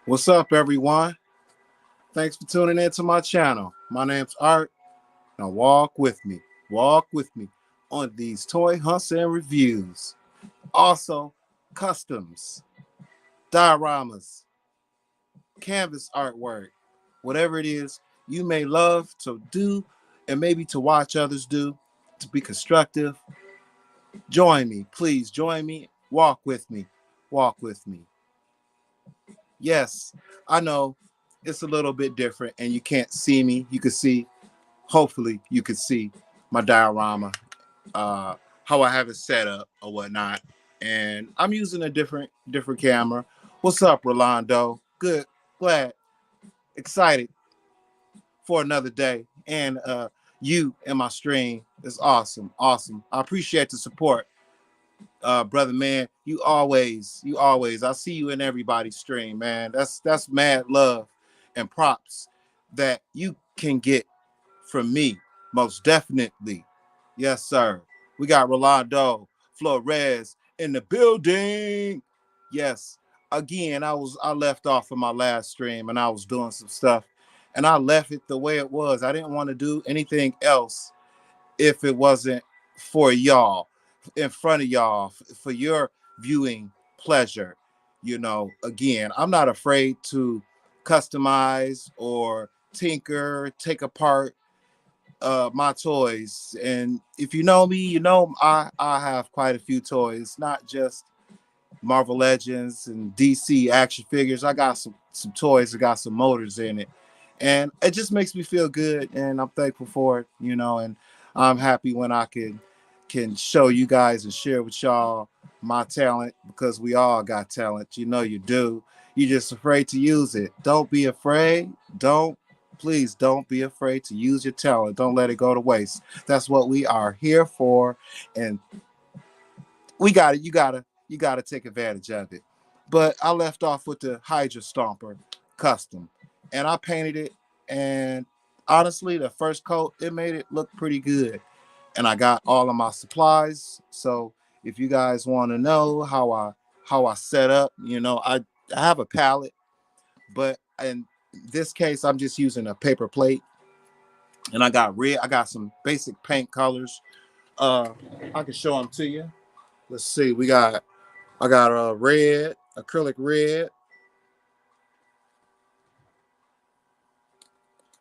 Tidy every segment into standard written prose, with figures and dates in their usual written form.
What's up, everyone? Thanks for tuning in to my channel. My name's Art. Now walk with me on these toy hunts and reviews. Also, customs, dioramas, canvas artwork, whatever it is you may love to do and maybe to watch others do, to be constructive. Join me, please join me. Walk with me. Yes, I know it's a little bit different and you can't see me. You can see, hopefully, you can see my diorama, uh, how I have it set up or whatnot. And I'm using a different camera. What's up, Rolando? Good, glad, excited for another day. And you in my stream is awesome, awesome. I appreciate the support, brother man. You always. I see you in everybody's stream, man. That's mad love and props that you can get from me, most definitely. Yes, sir. We got Rolando Flores in the building. Yes. Again, I left off of my last stream and I was doing some stuff and I left it the way it was. I didn't want to do anything else if it wasn't for y'all, in front of y'all, for your viewing pleasure. Again, I'm not afraid to customize or tinker, take apart my toys. And if you know me, you know I have quite a few toys, not just Marvel Legends and DC action figures. I got some toys that got some motors in it. And it just makes me feel good and I'm thankful for it, and I'm happy when I can show you guys and share with y'all my talent because we all got talent. You know you do. You're just afraid to use it. Don't be afraid. Please don't be afraid to use your talent. Don't let it go to waste. That's what we are here for. And we got it. You gotta take advantage of it. But I left off with the Hydra Stomper custom, and I painted it. And honestly, the first coat it made it look pretty good. And I got all of my supplies. So if you guys want to know how I set up, I have a palette, but in this case, I'm just using a paper plate, and I got red. I got some basic paint colors. Uh, I can show them to you. Let's see. I got a red, acrylic red.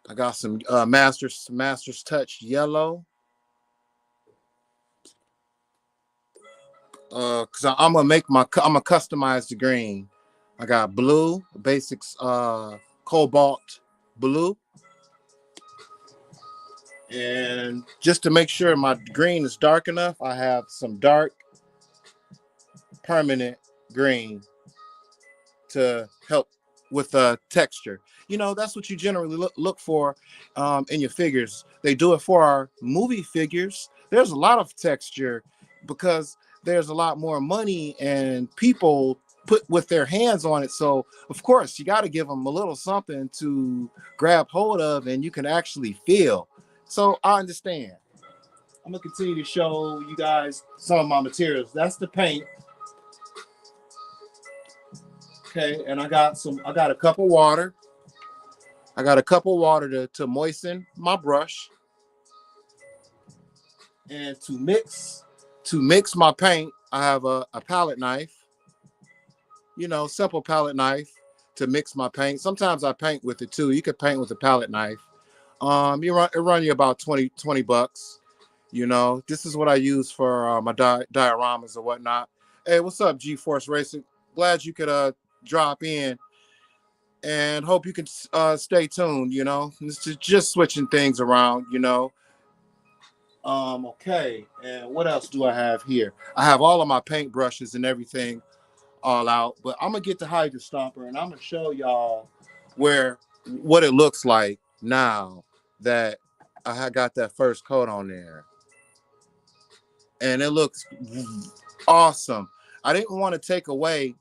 I got some Masters Touch yellow. Cause I'm gonna customize the green. I got blue, basics, cobalt blue, and just to make sure my green is dark enough, I have some dark permanent green to help with texture. That's what you generally look for in your figures. They do it for our movie figures. There's a lot of texture because there's a lot more money and people put with their hands on it. So of course you got to give them a little something to grab hold of and you can actually feel. So I understand. I'm gonna continue to show you guys some of my materials. That's the paint. Okay, and I got a cup of water. I got a cup of water to moisten my brush and to mix my paint. I have a palette knife, simple palette knife to mix my paint. Sometimes I paint with it too. You could paint with a palette knife. It run you about 20 bucks. This is what I use for my dioramas or whatnot. Hey, what's up, G-Force Racing? Glad you could drop in and hope you can stay tuned. It's just switching things around. Okay, and what else do I have here? I have all of my paint brushes and everything all out, but I'm gonna get the Hydra Stomper and I'm gonna show y'all what it looks like now that I got that first coat on there, and it looks awesome. I didn't want to take away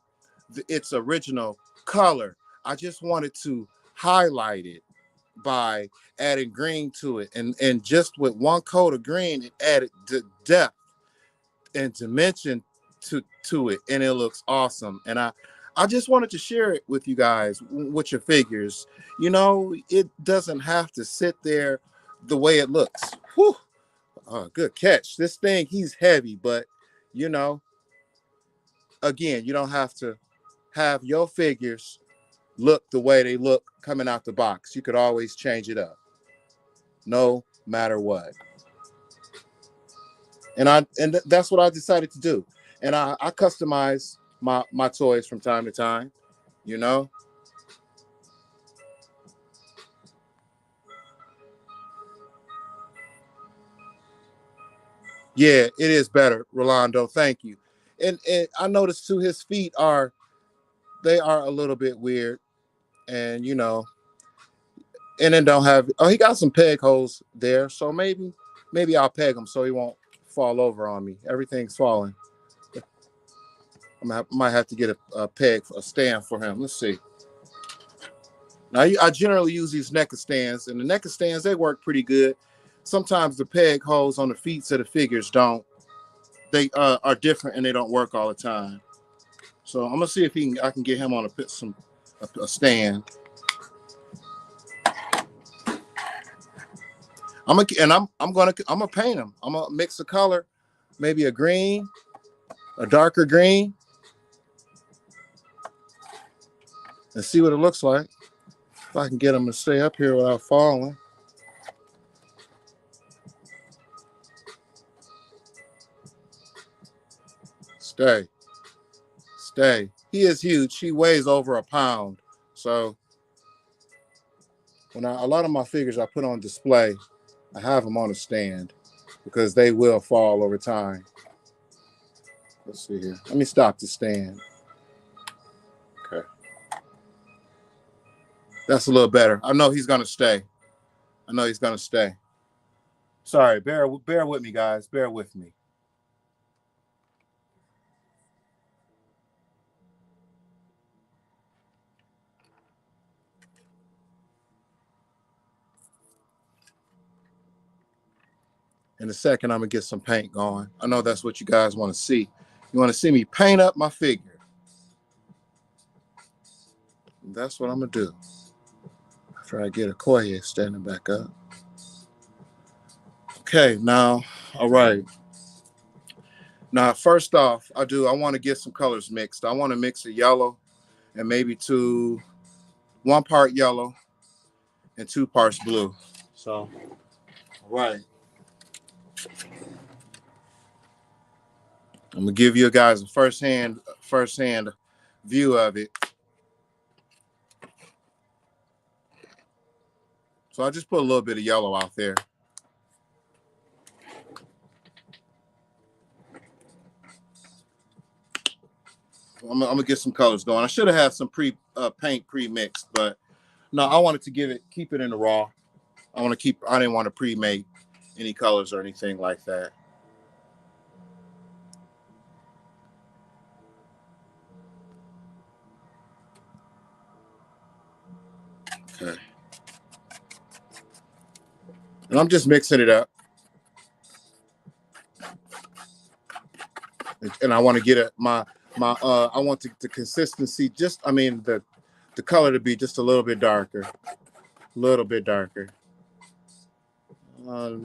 its original color. I just wanted to highlight it by adding green to it, and just with one coat of green it added the depth and dimension to it, and it looks awesome. And I just wanted to share it with you guys with your figures. You know, it doesn't have to sit there the way it looks. Whew. Oh, good catch. This thing, he's heavy, but you know, again, you don't have to have your figures look the way they look coming out the box. You could always change it up, no matter what. And that's what I decided to do. And I customize my toys from time to time, you know. Yeah, it is better, Rolando. Thank you. And I noticed too, his feet are they are a little bit weird, and you know, and then don't have. Oh, he got some peg holes there, so maybe I'll peg him so he won't fall over on me. Everything's falling. Might have to get a peg, a stand for him. Let's see. Now I generally use these NECA stands, and the NECA stands they work pretty good. Sometimes the peg holes on the feet of the figures don't. They are different and they don't work all the time. So I'm gonna see if I can get him on a stand. I'm gonna paint him. I'm gonna mix a color, maybe a green, a darker green, and see what it looks like. If I can get him to stay up here without falling. Stay. Stay. He is huge. He weighs over a pound. So a lot of my figures I put on display, I have them on a stand because they will fall over time. Let's see here. Let me stop the stand. Okay. That's a little better. I know he's gonna stay. I know he's gonna stay. Sorry, bear with me, guys. Bear with me. In a second, I'm gonna get some paint going. I know that's what you guys want to see. You want to see me paint up my figure. And that's what I'm gonna do. After I get Okoye standing back up. Okay, now, all right. Now, first off, I want to get some colors mixed. I want to mix a yellow and maybe one part yellow and 2 parts blue. So, all right. I'm gonna give you guys a first hand view of it. So I just put a little bit of yellow out there. I'm gonna get some colors going. I should have had some paint pre-mixed, but no, I wanted to keep it in the raw. I didn't want to pre-make any colors or anything like that. Okay. And I'm just mixing it up. And I want to get I want the consistency the color to be just a little bit darker. A little bit darker.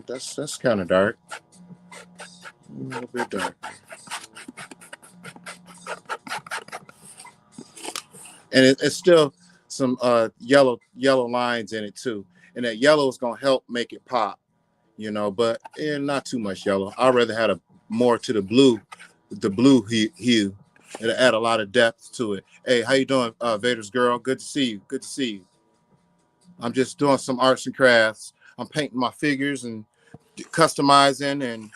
That's kind of dark. A little bit dark. And it's still some yellow lines in it too. And that yellow is gonna help make it pop, you know, but not too much yellow. I'd rather have more to the blue hue. It'll add a lot of depth to it. Hey, how you doing, Vader's girl? Good to see you. Good to see you. I'm just doing some arts and crafts. I'm painting my figures and customizing and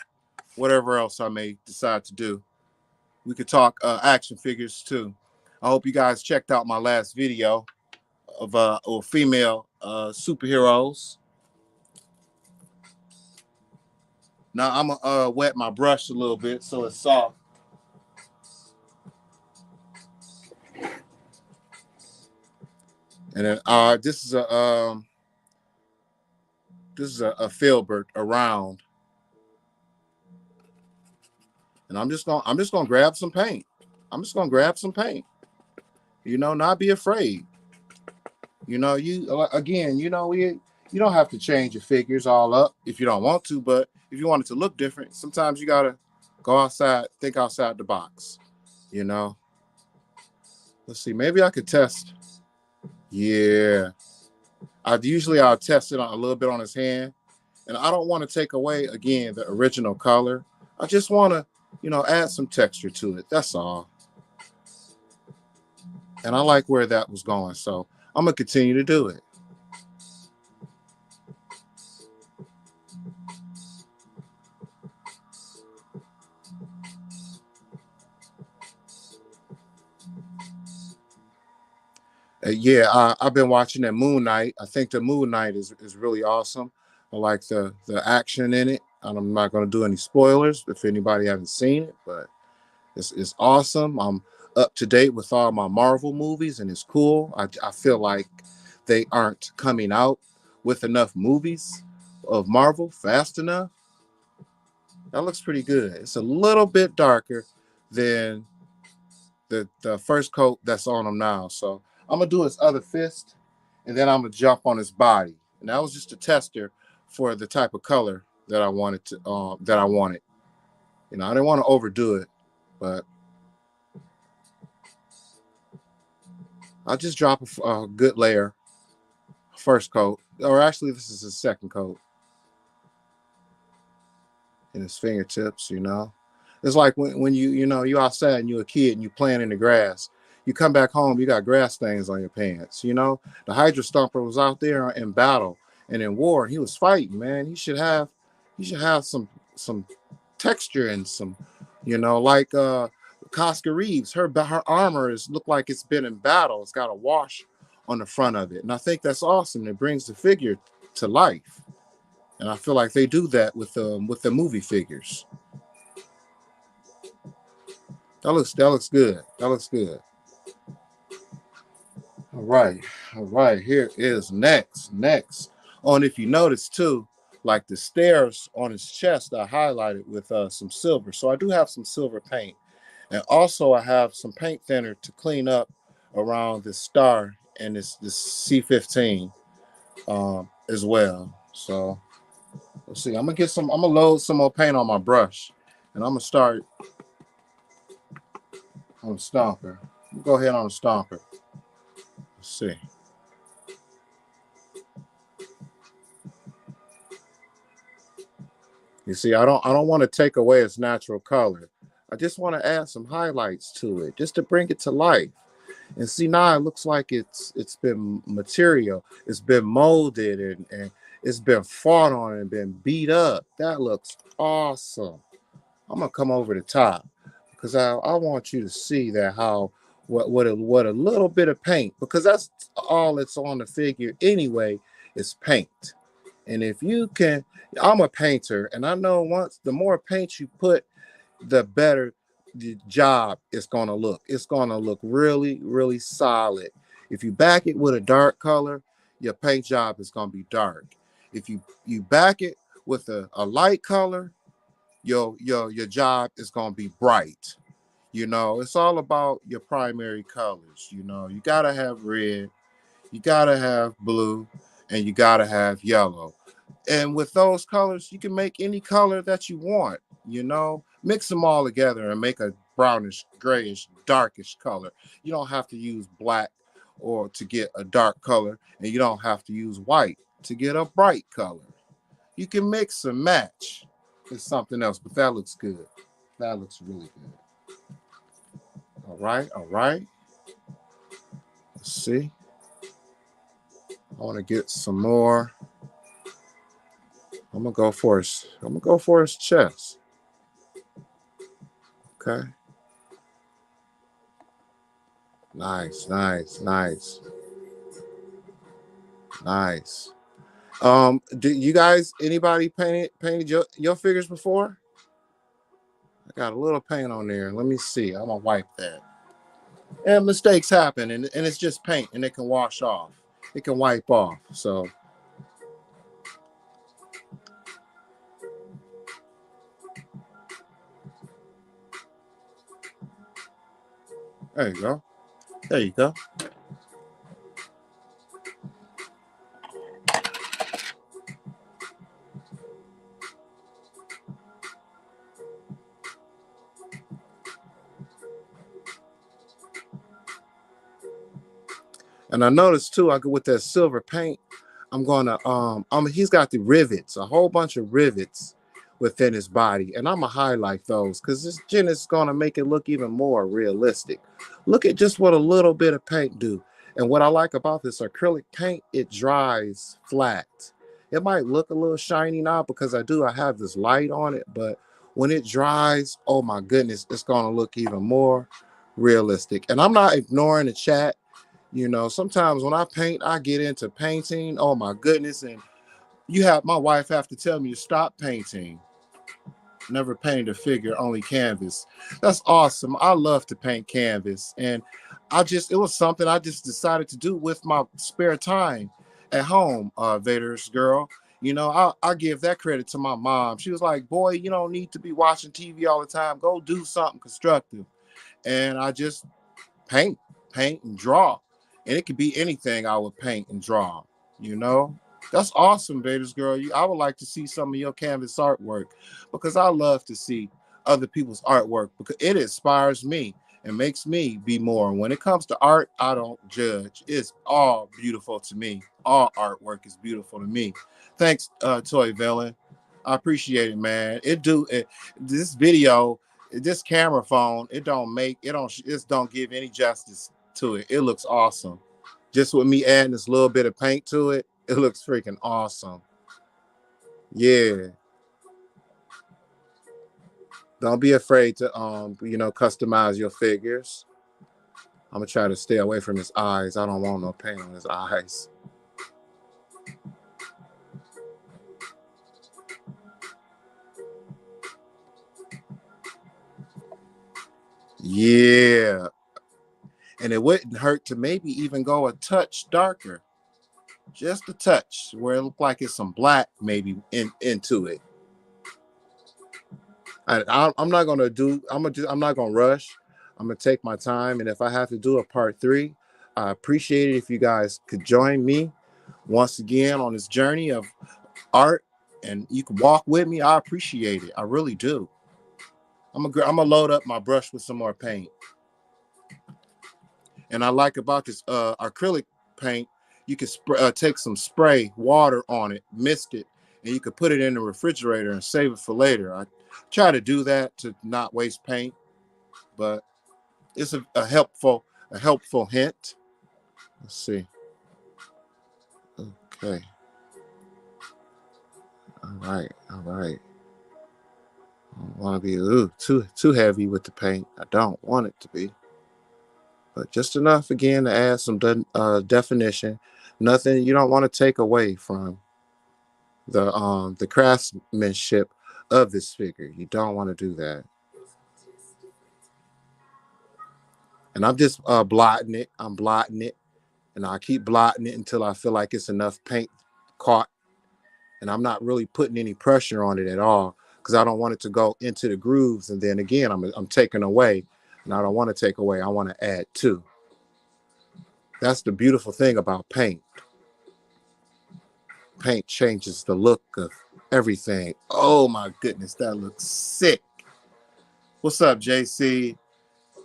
whatever else I may decide to do. We could talk action figures too. I hope you guys checked out my last video of female superheroes. Now I'm gonna wet my brush a little bit so it's soft. And then this is a filbert around, and I'm just gonna grab some paint. I'm just gonna grab some paint. You know, not be afraid. You know, you again, you don't have to change your figures all up if you don't want to, but if you want it to look different, sometimes you gotta go outside, think outside the box. You know, let's see, maybe I could test. Yeah, I'll test it on a little bit on his hand, and I don't want to take away again the original color. I just want to, add some texture to it. That's all. And I like where that was going, so I'm gonna continue to do it. Yeah, I've been watching that Moon Knight. I think the Moon Knight is really awesome. I like the action in it. And I'm not going to do any spoilers if anybody haven't seen it, but it's awesome. I'm up to date with all my Marvel movies, and it's cool. I feel like they aren't coming out with enough movies of Marvel fast enough. That looks pretty good. It's a little bit darker than the first coat that's on him now. So I'm gonna do his other fist, and then I'm gonna jump on his body. And that was just a tester for the type of color that I wanted to that I wanted. I didn't want to overdo it, but I'll just drop a good layer first coat, or actually this is his second coat in his fingertips. It's like when you outside and you're a kid and you playing in the grass. You come back home, you got grass stains on your pants. The Hydra Stomper was out there in battle and in war. He was fighting, man. He should have some texture and some, like Casca Reeves. Her armor is look like it's been in battle. It's got a wash on the front of it, and I think that's awesome. It brings the figure to life, and I feel like they do that with the movie figures. That looks good. That looks good. All right. All right. Here is next. Oh, and if you notice too, like the stairs on his chest, I highlighted with some silver. So I do have some silver paint. And also I have some paint thinner to clean up around this star and this C15 as well. So let's see. I'm gonna load some more paint on my brush. And I'm gonna start on the stomper. Go ahead on the stomper. Let's see. You see, I don't want to take away its natural color. I just want to add some highlights to it just to bring it to life. And see, now it looks like it's been material, it's been molded, and it's been fought on and been beat up. That looks awesome. I'm gonna come over the top because I want you to see that how what a little bit of paint, because that's all that's on the figure anyway, is paint. And if you can, I'm a painter, and I know once the more paint you put, the better the job is going to look. It's going to look really, really solid. If you back it with a dark color, your paint job is going to be dark. If you back it with a light color, your job is going to be bright. It's all about your primary colors. You got to have red, you got to have blue, and you got to have yellow. And with those colors, you can make any color that you want. Mix them all together and make a brownish, grayish, darkish color. You don't have to use black or to get a dark color, and you don't have to use white to get a bright color. You can mix and match. It's something else, but that looks good. That looks really good. All right, all right. Let's see. I want to get some more. I'm gonna go for his chest. Okay. Nice, nice, nice, nice. Do you guys anybody painted your figures before? I got a little paint on there. Let me see. I'm gonna wipe that. And mistakes happen, and it's just paint, and it can wash off. It can wipe off. So there you go. There you go. And I noticed too, I go with that silver paint. I'm gonna he's got the rivets, a whole bunch of rivets within his body, and I'm gonna highlight those because this gin is gonna make it look even more realistic. Look at just what a little bit of paint do. And what I like about this acrylic paint, it dries flat. It might look a little shiny now because I have this light on it, but when it dries, oh my goodness, it's gonna look even more realistic. And I'm not ignoring the chat. Sometimes when I paint, I get into painting. Oh my goodness. And my wife have to tell me to stop painting. Never painted a figure, only canvas. That's awesome. I love to paint canvas. And it was something I just decided to do with my spare time at home, Vader's girl. I give that credit to my mom. She was like, boy, you don't need to be watching TV all the time. Go do something constructive. And I just paint, paint and draw. And it could be anything I would paint and draw, you know? That's awesome, Vader's girl. I would like to see some of your canvas artwork because I love to see other people's artwork because it inspires me and makes me be more. When it comes to art, I don't judge. It's all beautiful to me. All artwork is beautiful to me. Thanks, Toy Villain. I appreciate it, man. This video, this camera phone, it don't give any justice to it. It looks awesome. Just with me adding this little bit of paint to it, it looks freaking awesome. Yeah. Don't be afraid to customize your figures. I'm gonna try to stay away from his eyes. I don't want no paint on his eyes. Yeah. And it wouldn't hurt to maybe even go a touch darker. Just a touch where it looked like it's some black maybe into it. I'm not gonna do. I'm not gonna rush. I'm gonna take my time, and if I have to do a part 3, I appreciate it if you guys could join me once again on this journey of art, and you can walk with me. I appreciate it. I really do. I'm gonna load up my brush with some more paint, and I like about this acrylic paint. You can take some spray water on it, mist it, and you could put it in the refrigerator and save it for later. I try to do that to not waste paint, but it's a helpful hint. Let's see. Okay. All right. All right. I don't want to be too heavy with the paint. I don't want it to be, but just enough again to add some definition. Nothing you don't want to take away from the craftsmanship of this figure. You don't want to do that. And I'm just blotting it. I'm blotting it, and I keep blotting it until I feel like it's enough paint caught, and I'm not really putting any pressure on it at all because I don't want it to go into the grooves. And then again, I'm taking away, and I don't want to take away. I want to add to. That's the beautiful thing about paint. Paint changes the look of everything. Oh my goodness, that looks sick. What's up, JC?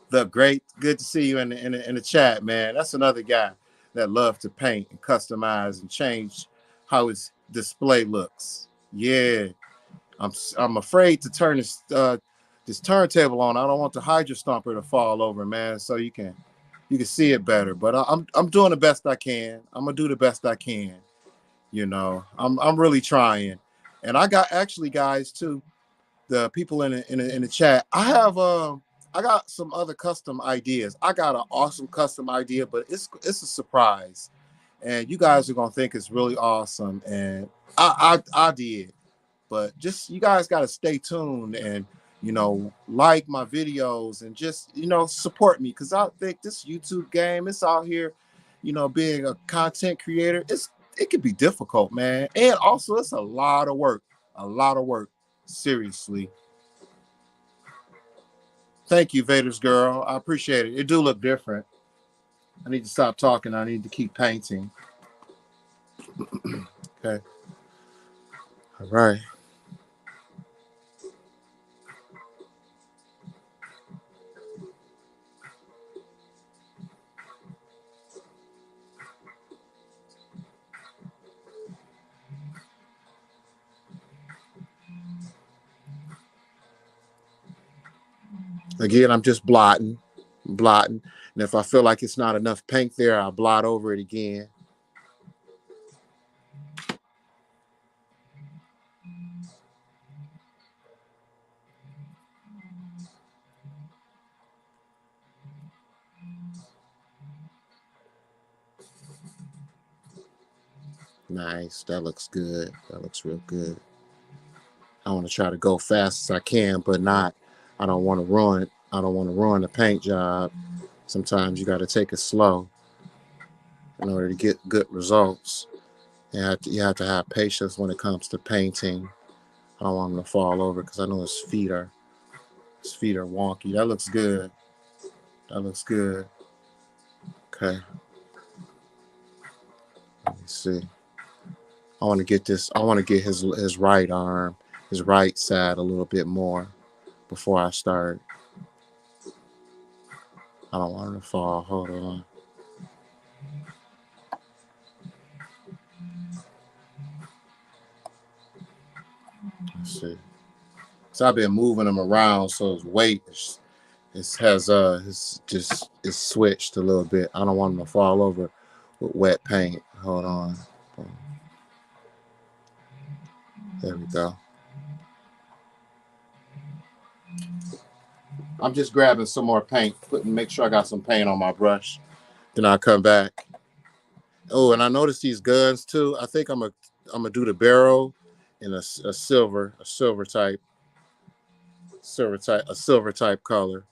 The great, good to see you in the chat, man. That's another guy that loves to paint and customize and change how his display looks. Yeah, I'm afraid to turn this turntable on. I don't want the Hydra Stomper to fall over, man. So you can see it better. But I'm doing the best I can. I'm gonna do the best I can. I'm really trying, and I got actually guys too. The people in the chat. I got some other custom ideas. I got an awesome custom idea, but it's a surprise, and you guys are gonna think it's really awesome. And I did, but just you guys got to stay tuned and like my videos and just support me because I think this YouTube game, it's out here, being a content creator, it could be difficult, man, and also it's a lot of work, seriously. Thank you, Vader's girl. I appreciate it. It do look different. I need to stop talking. I need to keep painting. Okay. All right. Again, I'm just blotting. And if I feel like it's not enough paint there, I'll blot over it again. Nice. That looks good. That looks real good. I want to try to go fast as I can, but not. I don't want to ruin. I don't want to ruin the paint job. Sometimes you got to take it slow in order to get good results. You have to have patience when it comes to painting. I don't want him to fall over because I know his feet are wonky. That looks good. That looks good. Okay. Let me see. I want to get this. I want to get his right arm, his right side a little bit more before I start. I don't want him to fall. Hold on. Let's see. So I've been moving him around, so his weight is switched a little bit. I don't want him to fall over with wet paint. Hold on. There we go. I'm just grabbing some more paint, make sure I got some paint on my brush. Then I'll come back. Oh, and I noticed these guns too. I think I'm gonna do the barrel in a silver type color.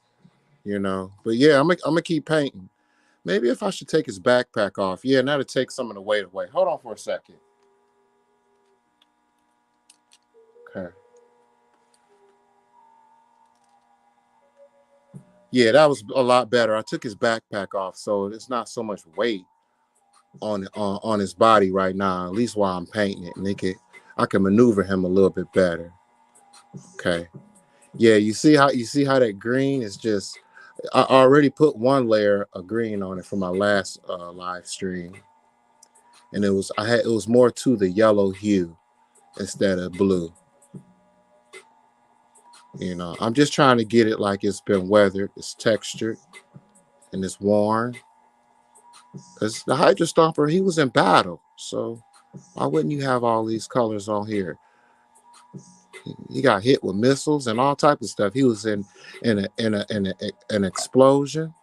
But yeah, I'm gonna keep painting. Maybe if I should take his backpack off. Yeah, now to take some of the weight away. Hold on for a second. Okay. Yeah, that was a lot better. I took his backpack off, so it's not so much weight on his body right now. At least while I'm painting it, and I can maneuver him a little bit better. Okay. Yeah, you see how that green is just. I already put one layer of green on it for my last live stream, and it was more to the yellow hue instead of blue. I'm just trying to get it like it's been weathered, it's textured, and it's worn. Because the Hydra Stomper, he was in battle, so why wouldn't you have all these colors on here? He got hit with missiles and all type of stuff. He was in an explosion.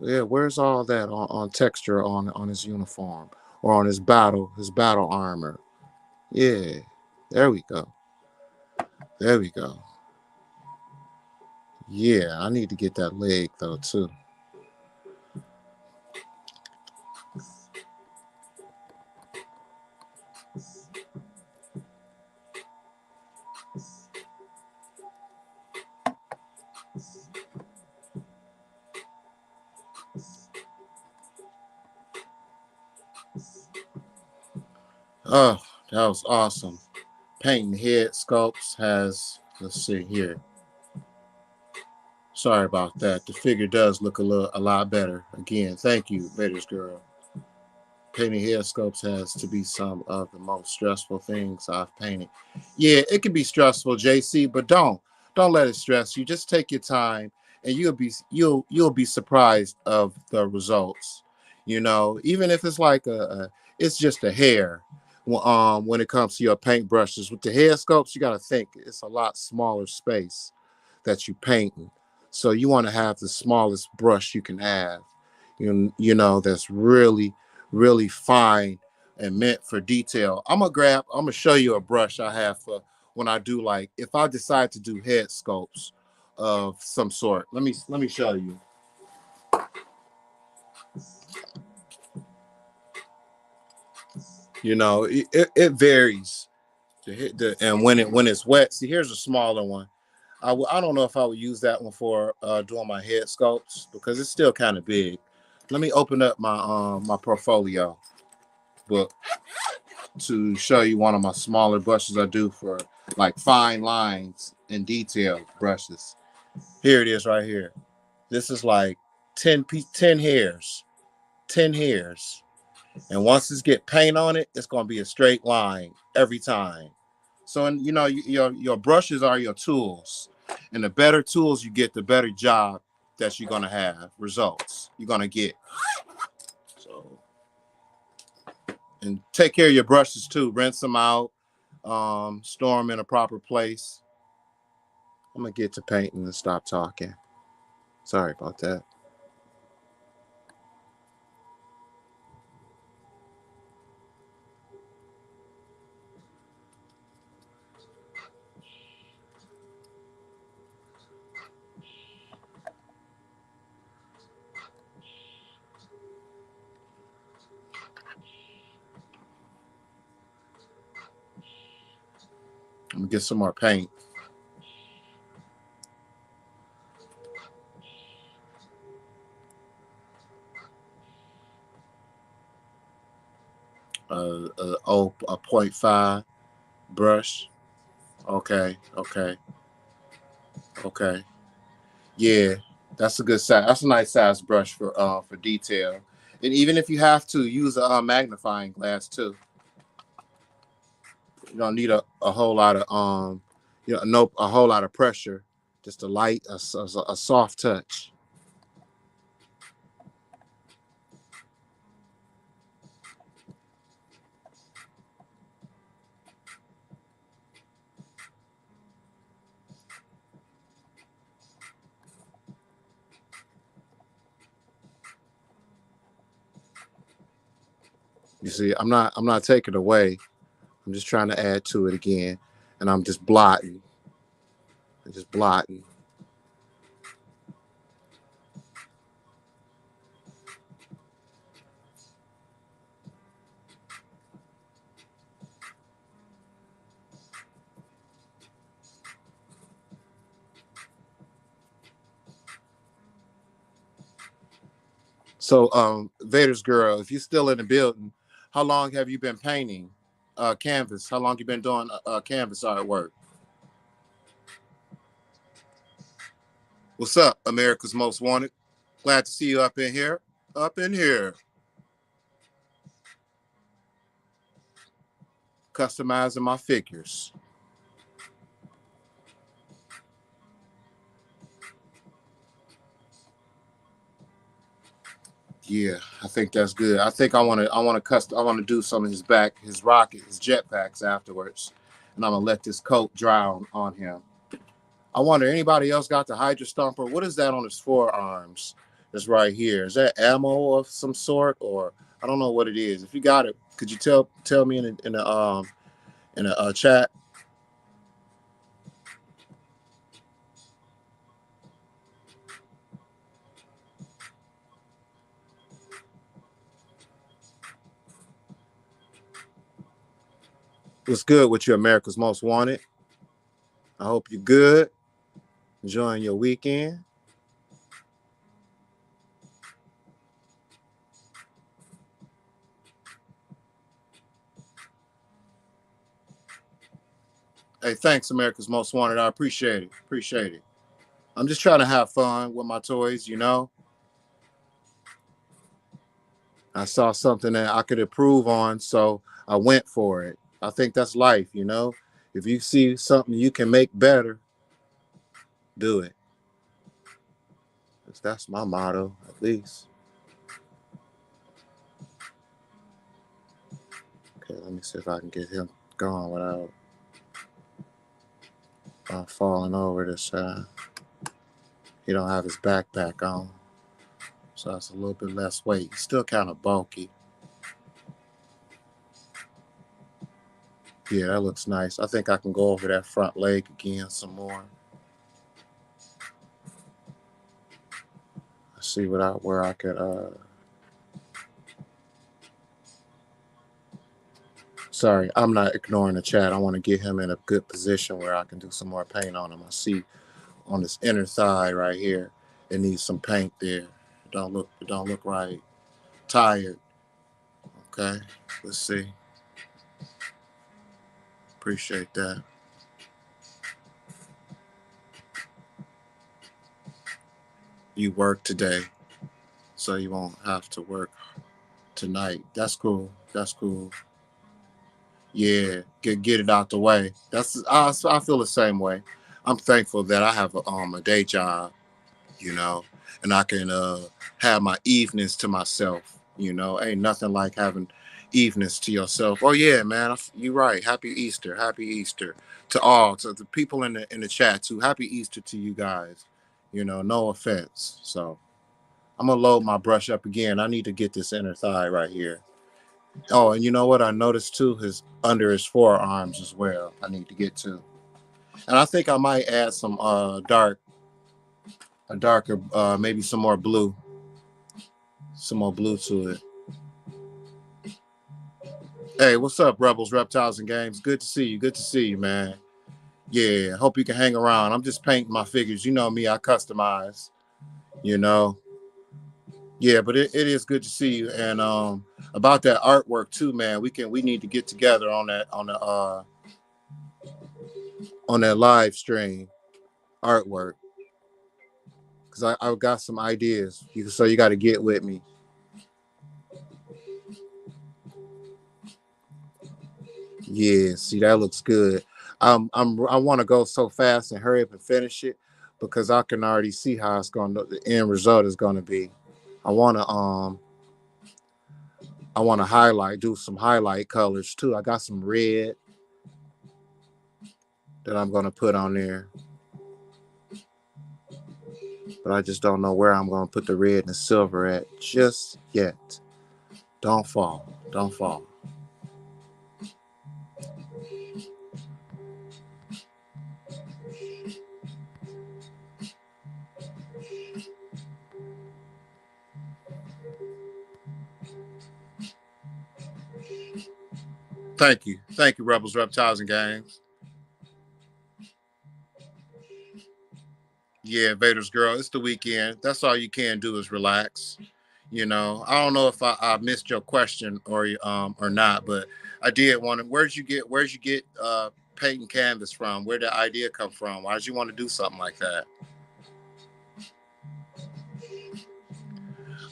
Yeah, where's all that on texture on his uniform or on his battle armor? Yeah, there we go. There we go. Yeah, I need to get that leg though too. Oh, that was awesome. Painting head sculpts has, let's see here. Sorry about that. The figure does look a lot better. Again, thank you, Vader's girl. Painting head sculpts has to be some of the most stressful things I've painted. Yeah, it can be stressful, JC, but don't let it stress you. Just take your time, and you'll be surprised of the results. Even if it's like it's just a hair. When it comes to your paintbrushes with the hair sculpts, you got to think it's a lot smaller space that you painting. So you want to have the smallest brush you can have. That's really, really fine and meant for detail. I'm gonna show you a brush I have for when I do, like, if I decide to do head sculpts of some sort. Let me show you. It varies. And when it's wet, see, here's a smaller one. I don't know if I would use that one for doing my head sculpts because it's still kind of big. Let me open up my portfolio book to show you one of my smaller brushes I do for like fine lines and detail brushes. Here it is right here. This is like 10 hairs. 10 hairs. And once it's get paint on it, it's going to be a straight line every time. So, and you know, your brushes are your tools. And the better tools you get, the better job that you're going to have, results you're going to get. So, and take care of your brushes too. Rinse them out, store them in a proper place. I'm going to get to painting and stop talking. Sorry about that. I'm going to get some more paint. A 0.5 brush. Okay. Yeah, that's a good size. That's a nice size brush for detail. And even if you have to use a magnifying glass too, you don't need a whole lot of no a whole lot of pressure. Just a light, a soft touch. You see, I'm not taking away. I'm just trying to add to it again, and I'm just blotting. I'm just blotting. So, Vader's girl, if you're still in the building, how long have you been painting canvas? How long you been doing canvas artwork? What's up, America's Most Wanted? Glad to see you up in here. Up in here. Customizing my figures. Yeah, I think that's good. I think I want to do some of his rocket, his jetpacks afterwards. And I'm gonna let this coat dry on him. I wonder, anybody else got the Hydra Stomper? What is that on his forearms? It's right here. Is that ammo of some sort, or I don't know what it is. If you got it, could you tell me in the chat? What's good with you, America's Most Wanted? I hope you're good. Enjoying your weekend. Hey, thanks, America's Most Wanted. I appreciate it. Appreciate it. I'm just trying to have fun with my toys. I saw something that I could improve on, so I went for it. I think that's life. If you see something you can make better, do it. That's my motto, at least. Okay, let me see if I can get him going without falling over this. He don't have his backpack on, so that's a little bit less weight. He's still kind of bulky. Yeah, that looks nice. I think I can go over that front leg again some more. See where I could. Sorry, I'm not ignoring the chat. I want to get him in a good position where I can do some more paint on him. I see on this inner thigh right here. It needs some paint there. It don't look right. Tired. Okay. Let's see. Appreciate that. You work today, so you won't have to work tonight. That's cool. That's cool. Yeah, get it out the way. I feel the same way. I'm thankful that I have a day job, you know, and I can have my evenings to myself. Ain't nothing like having evenings to yourself. Oh yeah, man, you're right. Happy Easter, happy Easter to all, to the people in the chat too. Happy Easter to you guys. No offense. So I'm gonna load my brush up again. I need to get this inner thigh right here. Oh, and you know what I noticed too? His under his forearms as well. I need to get to, and I think I might add some a darker, maybe some more blue to it. Hey, what's up, Rebels, Reptiles, and Games? Good to see you. Good to see you, man. Yeah, hope you can hang around. I'm just painting my figures. You know me, I customize. You know, yeah, but it is good to see you. And about that artwork too, man. We need to get together on that live stream artwork because I've got some ideas. So you got to get with me. Yeah, see that looks good. I want to go so fast and hurry up and finish it because I can already see how the end result is going to be. I want to do some highlight colors too. I got some red that I'm going to put on there, but I just don't know where I'm going to put the red and the silver at just yet. Don't fall. Don't fall. Thank you. Thank you, Rebels, Reptiles, and Games. Yeah, Vader's girl. It's the weekend. That's all you can do is relax. I don't know if I missed your question or not, but I did want to. Where'd you get painting canvas from? Where did the idea come from? Why did you want to do something like that?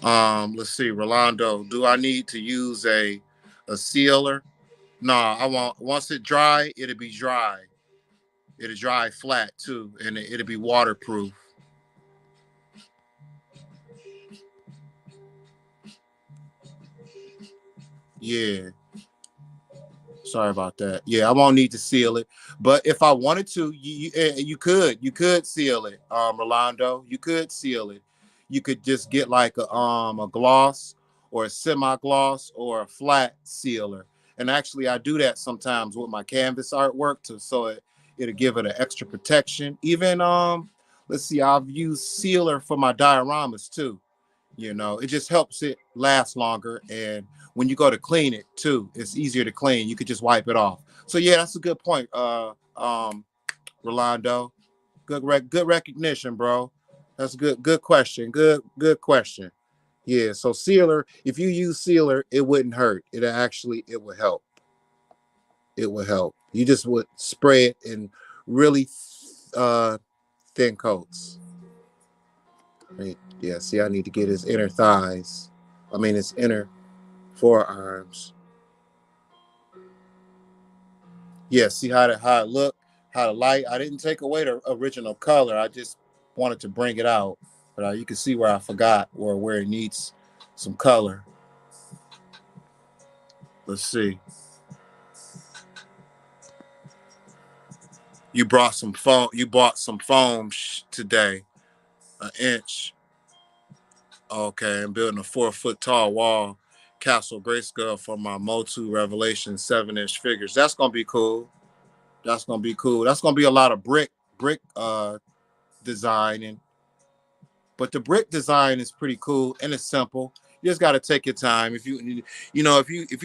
Let's see, Rolando. Do I need to use a sealer? No, I want once it dry, it'll be dry. It'll dry flat too, and it'll be waterproof. Yeah. Sorry about that. Yeah, I won't need to seal it, but if I wanted to, you could seal it, Rolando. You could seal it. You could just get like a gloss or a semi gloss or a flat sealer. And actually, I do that sometimes with my canvas artwork it'll give it an extra protection. Even let's see, I've used sealer for my dioramas too. It just helps it last longer, and when you go to clean it too, it's easier to clean. You could just wipe it off. So yeah, that's a good point, Rolando. Good recognition, bro. That's a good question. Good question. Yeah, so sealer, if you use sealer, it wouldn't hurt. It would help. It would help. You just would spray it in really uh thin coats. Right. Yeah, see, I need to get his inner thighs. I mean, his inner forearms. Yeah, see how it look, how the light. I didn't take away the original color. I just wanted to bring it out. But you can see where I forgot or where it needs some color. Let's see. You bought some foam today, an inch. Okay, I'm building a 4 foot tall wall castle Grayskull for my Motu Revelation 7-inch figures. That's gonna be cool. That's gonna be cool. That's gonna be a lot of brick designing. But the brick design is pretty cool and it's simple. You just gotta take your time. If you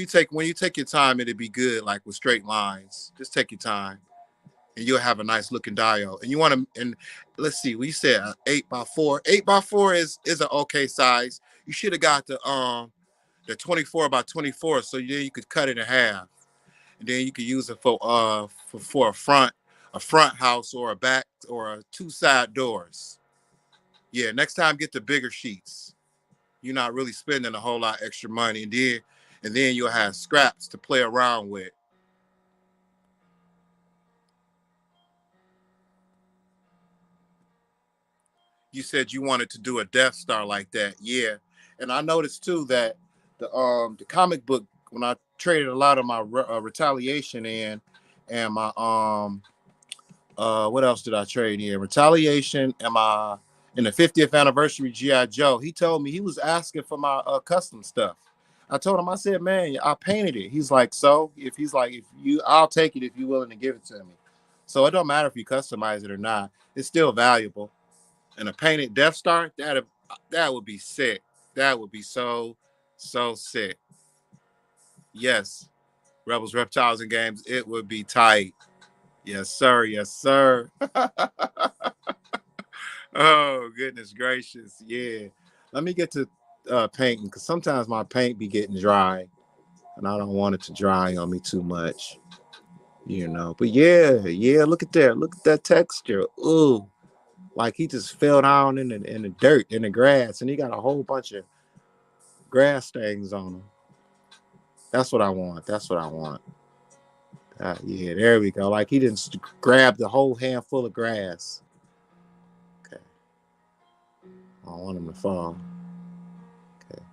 take when you take your time, it'll be good, like with straight lines. Just take your time. and you'll have a nice looking diode. And you want to, and let's see, we said 8x4. 8x4 is an okay size. You should have got the 24x24, so then you could cut it in half, and then you could use it for a front house or a back or a two side doors. Yeah, next time get the bigger sheets. You're not really spending a whole lot extra money, and then you'll have scraps to play around with. You said you wanted to do a Death Star like that, yeah. And I noticed too that the comic book, when I traded a lot of my retaliation in, and my what else did I trade in? Retaliation and my in the 50th anniversary GI Joe. He told me he was asking for my custom stuff. I told him, I said, man, I painted it. He's like, so if you, I'll take it if you're willing to give it to me. So it don't matter if you customize it or not. It's still valuable. And a painted Death Star, that would be sick. That would be so sick. Yes, Rebels, Reptiles, and Games. It would be tight. Yes, sir. Yes, sir. Oh, goodness gracious. Yeah. Let me get to painting, because sometimes my paint be getting dry and I don't want it to dry on me too much, you know. But yeah, look at that. Look at that texture. Ooh. Like he just fell down in the dirt, in the grass, and he got a whole bunch of grass stains on him. That's what I want. That's what I want. Yeah, there we go. Like he didn't grab the whole handful of grass. Okay. I don't want him to fall. Okay.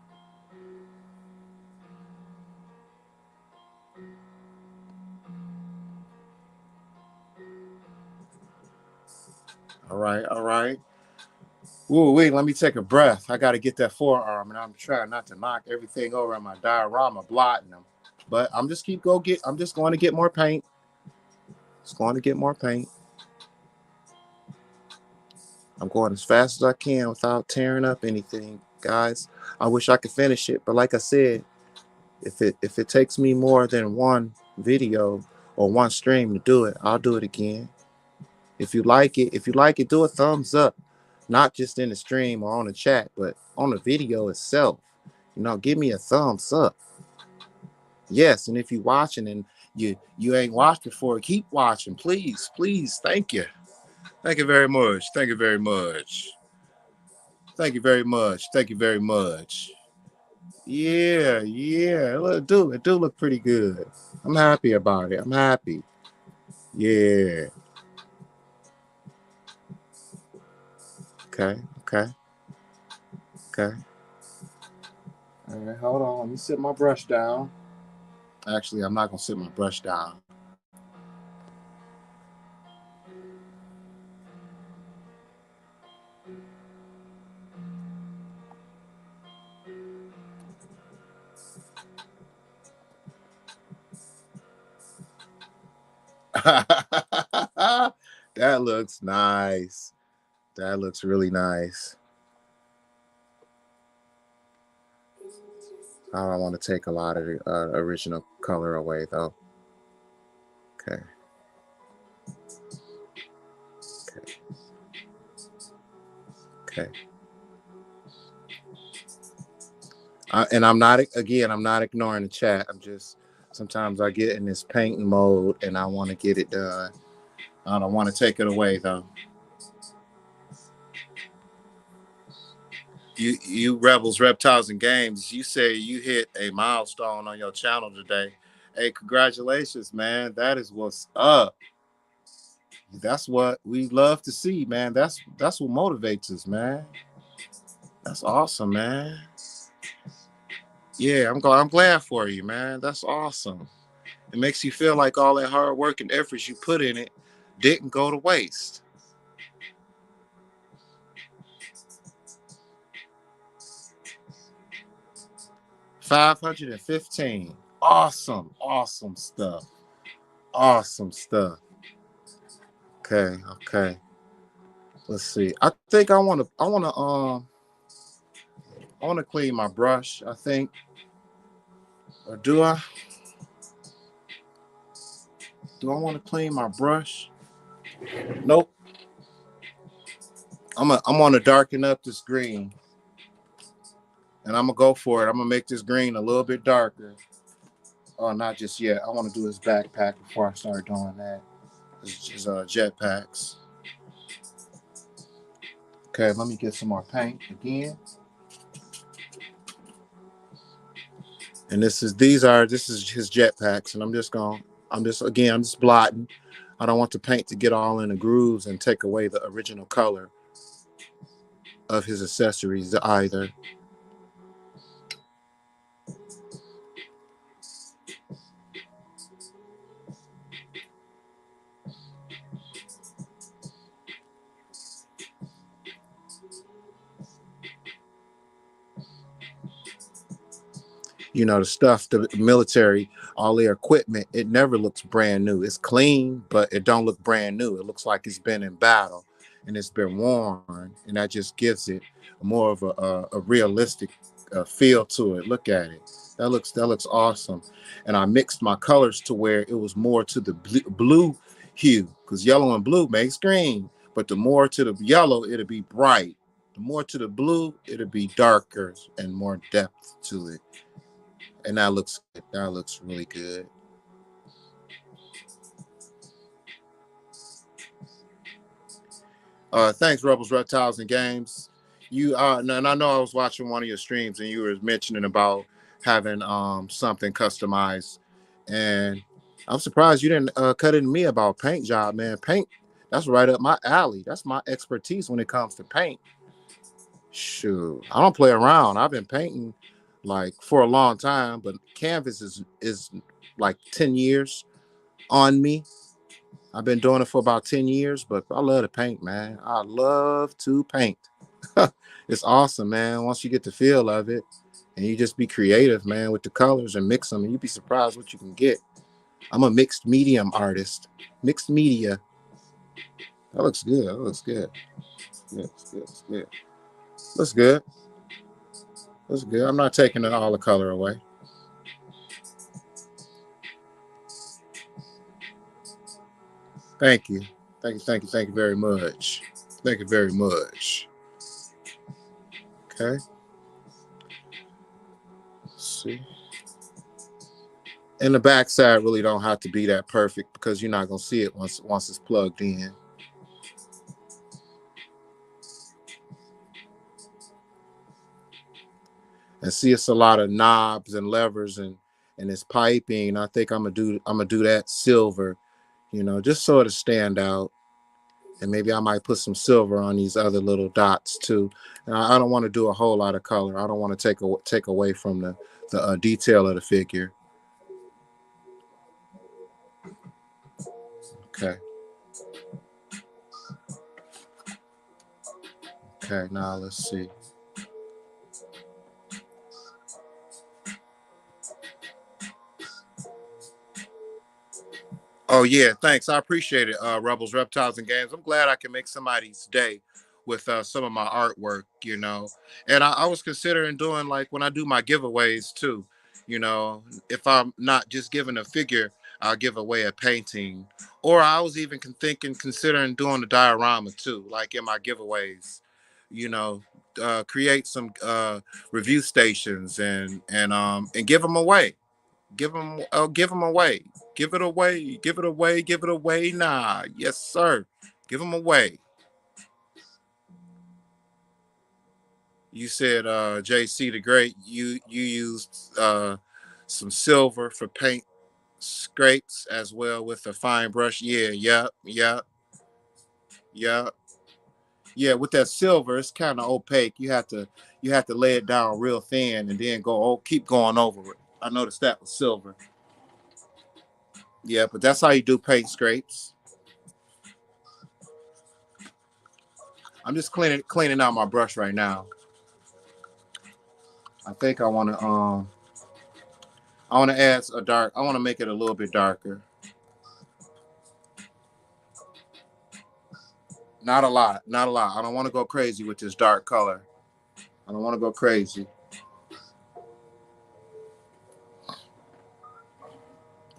All right, all right. Ooh, wait, let me take a breath. I got to get that forearm, and I'm trying not to knock everything over in my diorama, blotting them. But I'm just going to get more paint. Just going to get more paint. I'm going as fast as I can without tearing up anything, guys. I wish I could finish it, but like I said, if it takes me more than one video or one stream to do it, I'll do it again. If you like it, do a thumbs up, not just in the stream or on the chat, but on the video itself. You know, give me a thumbs up. Yes, and if you're watching and you ain't watched before, keep watching, please, please. Thank you. Thank you very much. Thank you very much. Thank you very much. Thank you very much. Yeah, yeah. It do look pretty good. I'm happy about it. I'm happy. Yeah. Okay. Okay. Okay. All right. Hold on. Let me sit my brush down. Actually, I'm not gonna sit my brush down. That looks nice. That looks really nice. I don't want to take a lot of the original color away, though. Okay. Okay. Okay. And I'm not ignoring the chat. I'm just, sometimes I get in this painting mode and I want to get it done. I don't want to take it away, though. You Rebels, Reptiles, and Games, you say you hit a milestone on your channel today. Hey, congratulations, man. That is what's up. That's what we love to see, man. That's what motivates us, man. That's awesome, man. Yeah, I'm glad for you, man. That's awesome. It makes you feel like all that hard work and efforts you put in it didn't go to waste. 515. Awesome, awesome stuff. Awesome stuff. Okay, okay. Let's see. I wanna clean my brush, I think. Or do I? Do I want to clean my brush? Nope. I'm gonna darken up this green, and I'm gonna go for it. I'm gonna make this green a little bit darker. Oh, not just yet. I want to do his backpack before I start doing that. His jetpacks. Okay, let me get some more paint again. And this is his jetpacks, and I'm just blotting. I don't want the paint to get all in the grooves and take away the original color of his accessories either. You know, the stuff, the military, all their equipment, it never looks brand new. It's clean, but it don't look brand new. It looks like it's been in battle and it's been worn, and that just gives it more of a realistic feel to it. Look at it. That looks awesome. And I mixed my colors to where it was more to the blue hue, because yellow and blue makes green, but the more to the yellow, it'll be bright. The more to the blue, it'll be darker and more depth to it. And that looks really good. Thanks, Rebels, Reptiles, and Games. And I know I was watching one of your streams, and you were mentioning about having something customized, and I'm surprised you didn't cut into me about paint job, man. Paint, that's right up my alley. That's my expertise when it comes to paint. Shoot, I don't play around. I've been painting like for a long time, but canvas is like 10 years on me. I've been doing it for about 10 years, but I love to paint, man. I love to paint. It's awesome, man. Once you get the feel of it and you just be creative, man, with the colors and mix them, and you'd be surprised what you can get. I'm a mixed medium artist. Mixed media. That looks good. That looks good. Yeah, it's good. It's good. Looks good. Looks good. I'm not taking all the color away. Thank you. Thank you. Thank you. Thank you very much. Thank you very much. Okay. Let's see. And the backside really don't have to be that perfect because you're not gonna see it once it's plugged in. And see, it's a lot of knobs and levers and it's piping. I think I'm gonna do that silver, just sort of stand out. And maybe I might put some silver on these other little dots too. And I don't want to do a whole lot of color. I don't want to take away from the detail of the figure. Okay. Okay. Now let's see. Oh yeah, thanks. I appreciate it, Rebels, Reptiles, and Games. I'm glad I can make somebody's day with some of my artwork, And I was considering doing like when I do my giveaways too. If I'm not just giving a figure, I'll give away a painting. Or I was even considering doing the diorama too, like in my giveaways. You know, create some review stations and give them away. Give them away. Give it away. Give it away. Give it away. Nah, yes, sir. Give them away. You said JC the Great. You used some silver for paint scrapes as well with a fine brush. Yeah, yeah, yeah, yeah, yeah. With that silver, it's kind of opaque. You have to lay it down real thin and then keep going over it. I noticed that with silver. Yeah, but that's how you do paint scrapes. I'm just cleaning out my brush right now. I think I want to add a dark. I want to make it a little bit darker. Not a lot. Not a lot. I don't want to go crazy with this dark color. I don't want to go crazy.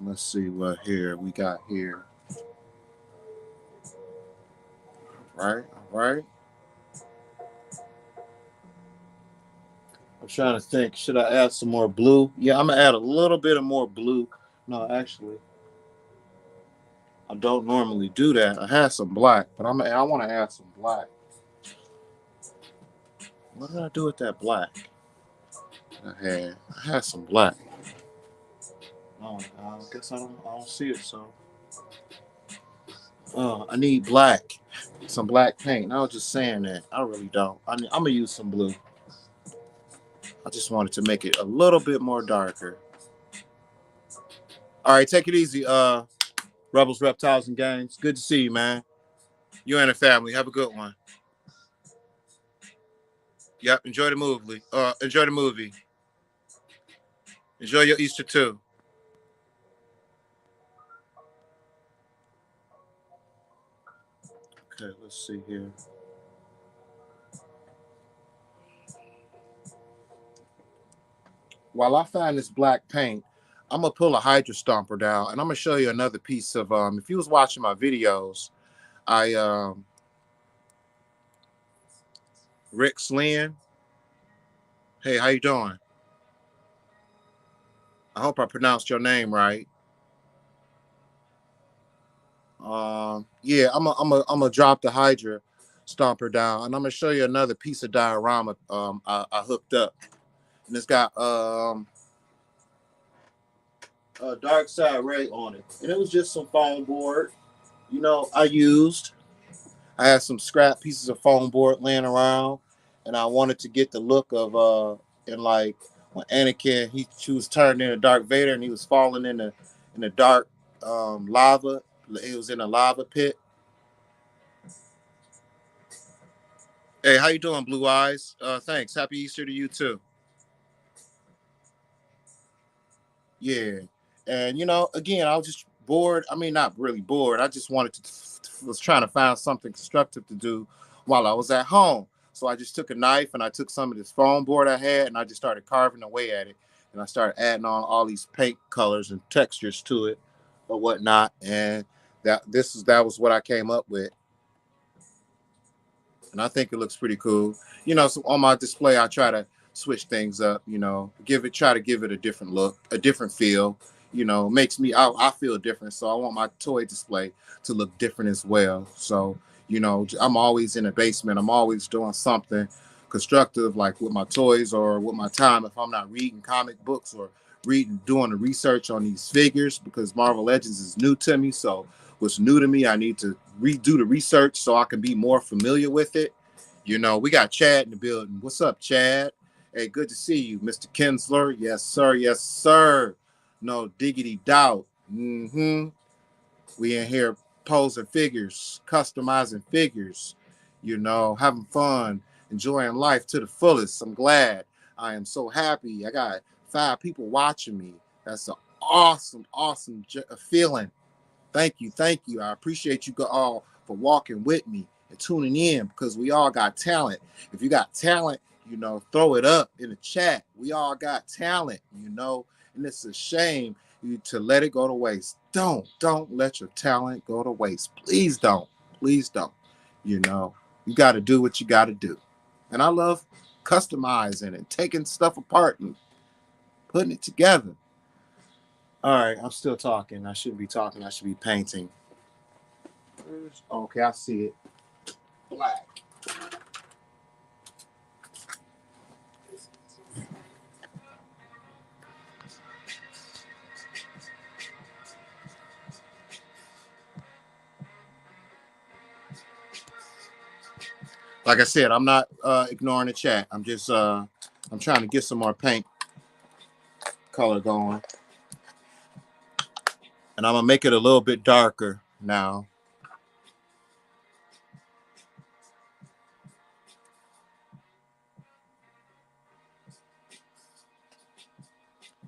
Let's see what here we got here. All right. I'm trying to think. Should I add some more blue? Yeah, I'm gonna add a little bit of more blue. No, actually, I don't normally do that. I had some black, but I want to add some black. What did I do with that black? I had some black. Oh, I guess I don't see it. So, I need black, some black paint. And I was just saying that. I really don't. I'm gonna use some blue. I just wanted to make it a little bit more darker. All right, take it easy, Rebels, Reptiles, and Gangs. Good to see you, man. You and the family. Have a good one. Yep. Enjoy the movie. Enjoy the movie. Enjoy your Easter too. Okay, let's see here. While I find this black paint, I'm gonna pull a Hydra Stomper down, and I'm gonna show you another piece of. If you was watching my videos, I Rick Slyn. Hey, how you doing? I hope I pronounced your name right. Yeah, I'm gonna drop the Hydra Stomper down, and I'm gonna show you another piece of diorama I hooked up, and it's got a dark side ray on it, and it was just some foam board. I used. I had some scrap pieces of foam board laying around, and I wanted to get the look of and like when Anakin she was turned into Darth Vader, and he was falling in the dark lava. It was in a lava pit. Hey, how you doing, Blue Eyes? Thanks. Happy Easter to you too. Yeah, and again, I was just bored. I mean, not really bored. I just wanted was trying to find something constructive to do while I was at home. So I just took a knife and I took some of this foam board I had and I just started carving away at it. And I started adding on all these paint colors and textures to it or whatnot. And that was what I came up with, and I think it looks pretty cool. So on my display, I try to switch things up. Try to give it a different look, a different feel. Makes me I feel different, so I want my toy display to look different as well. So I'm always in the basement. I'm always doing something constructive, like with my toys or with my time. If I'm not reading comic books or doing the research on these figures, because Marvel Legends is new to me, so what's new to me, I need to redo the research so I can be more familiar with it. We got Chad in the building. What's up, Chad? Hey, good to see you, Mr. Kinsler. Yes, sir. Yes, sir. No diggity doubt. We in here posing figures, customizing figures, having fun, enjoying life to the fullest. I'm glad. I am so happy. I got 5 people watching me. That's an awesome, awesome feeling. Thank you. Thank you. I appreciate you all for walking with me and tuning in, because we all got talent. If you got talent, throw it up in the chat. We all got talent, and it's a shame to let it go to waste. Don't let your talent go to waste. Please don't. Please don't. You got to do what you got to do. And I love customizing and taking stuff apart and putting it together. All right, I'm still talking. I shouldn't be talking. I should be painting. Okay, I see it. Black. Like I said, I'm not ignoring the chat. I'm trying to get some more paint color going. And I'm gonna make it a little bit darker now.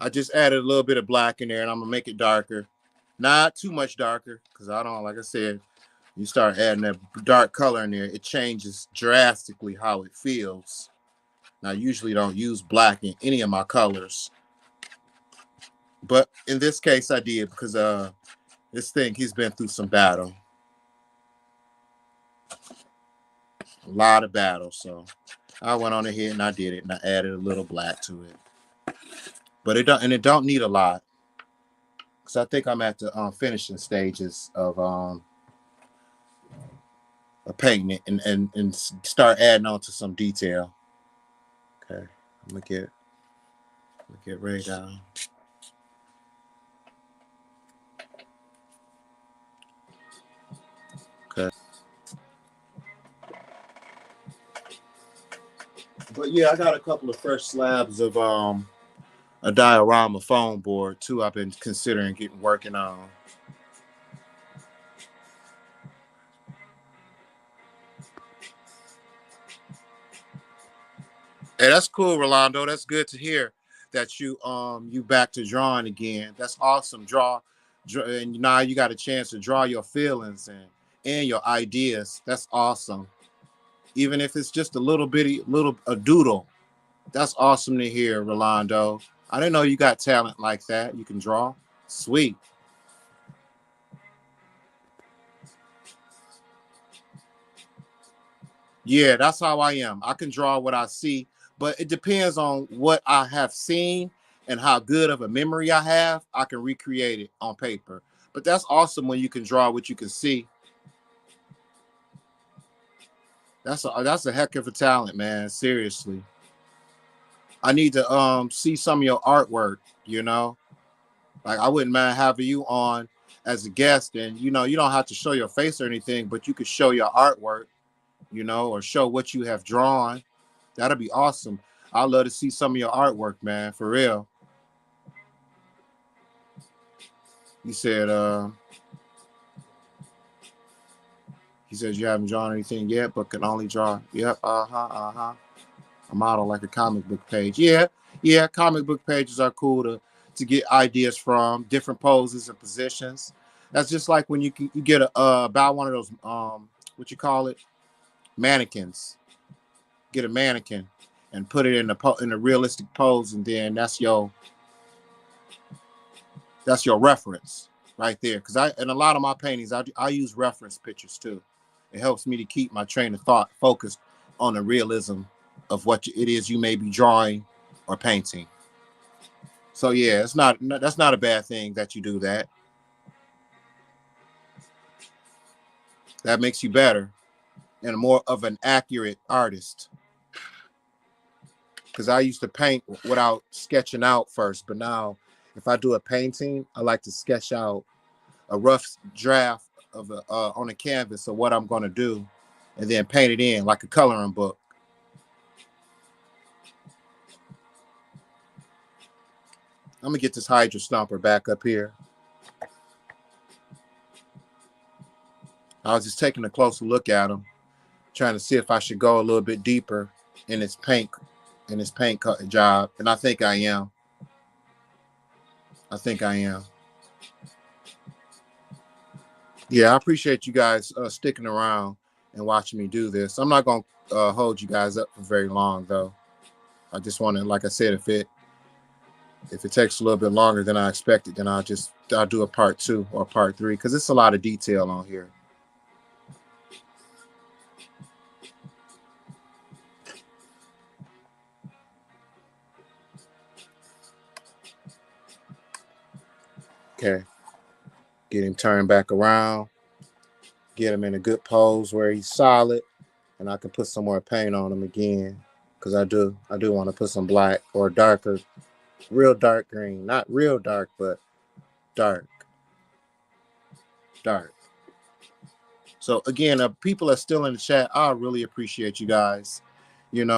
I just added a little bit of black in there, and I'm gonna make it darker. Not too much darker, because I don't, like I said, you start adding that dark color in there, it changes drastically how it feels. Now, I usually don't use black in any of my colors, but in this case, I did, because this thing, he's been through some battle. a lot of battles. So I went on ahead and I did it, and I added a little black to it. But it don't need a lot, because I think I'm at the finishing stages of painting it and start adding on to some detail. Okay, I'm gonna get ready down. Okay. But yeah, I got a couple of fresh slabs of a diorama foam board too. I've been considering working on. Hey, that's cool, Rolando. That's good to hear that you back to drawing again. That's awesome. Draw, and now you got a chance to draw your feelings and your ideas. That's awesome. Even if it's just a little bitty little a doodle. That's awesome to hear, Rolando. I didn't know you got talent like that. You can draw. Sweet. Yeah, that's how I am. I can draw what I see, but it depends on what I have seen and how good of a memory I have. I can recreate it on paper. But that's awesome when you can draw what you can see. That's a heck of a talent, man. Seriously. I need to see some of your artwork, you know. Like I wouldn't mind having you on as a guest, and you don't have to show your face or anything, but you could show your artwork, or show what you have drawn. That'd be awesome. I'd love to see some of your artwork, man, for real. You said he says you haven't drawn anything yet, but can only draw. Yep, a model like a comic book page. Yeah, yeah, comic book pages are cool to get ideas from different poses and positions. That's just like when you get a buy one of those what you call it, mannequins. Get a mannequin and put it in a realistic pose, and then that's your reference right there. Because I in a lot of my paintings, I use reference pictures too. It helps me to keep my train of thought focused on the realism of what it is you may be drawing or painting. So yeah, that's not a bad thing that you do that. That makes you better and more of an accurate artist. Because I used to paint without sketching out first, but now if I do a painting, I like to sketch out a rough draft of on a canvas of what I'm going to do, and then paint it in like a coloring book. I'm gonna get this Hydra Stomper back up here. I was just taking a closer look at him, trying to see if I should go a little bit deeper in his paint job, and I think I am. I think I am. Yeah, I appreciate you guys sticking around and watching me do this. I'm not gonna hold you guys up for very long, though. I just want to, like I said, if it takes a little bit longer than I expected, then I'll do a part 2 or part 3, because it's a lot of detail on here. Okay, get him turned back around, get him in a good pose where he's solid, and I can put some more paint on him again, because I do want to put some black or darker, real dark green, not real dark, but dark, dark. So again, people are still in the chat. I really appreciate you guys. When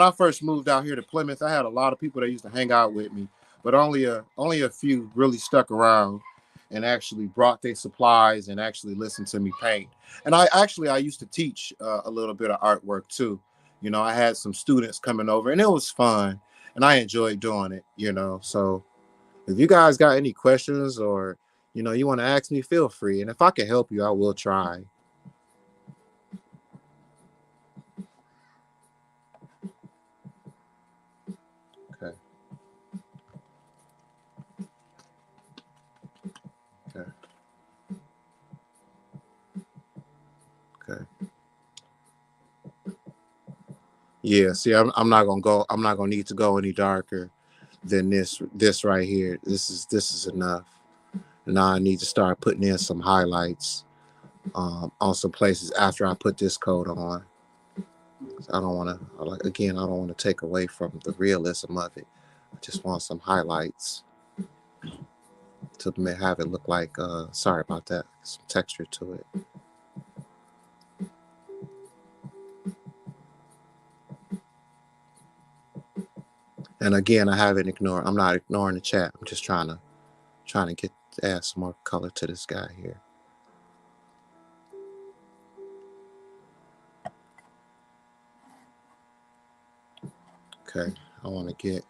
I first moved out here to Plymouth, I had a lot of people that used to hang out with me, but only a few really stuck around and actually brought their supplies and actually listened to me paint. And I used to teach a little bit of artwork too. I had some students coming over, and it was fun, and I enjoyed doing it. So if you guys got any questions, or you want to ask me, feel free. And if I can help you, I will try. Okay. Okay. Okay. Yeah, see, I'm not gonna go. I'm not gonna need to go any darker than this right here. This is enough. Now I need to start putting in some highlights on some places after I put this coat on. I don't want to, like, again, I don't want to take away from the realism of it. I just want some highlights to have it look like, sorry about that, some texture to it. And again, I'm not ignoring the chat. I'm just trying to add some more color to this guy here. Okay, I want to get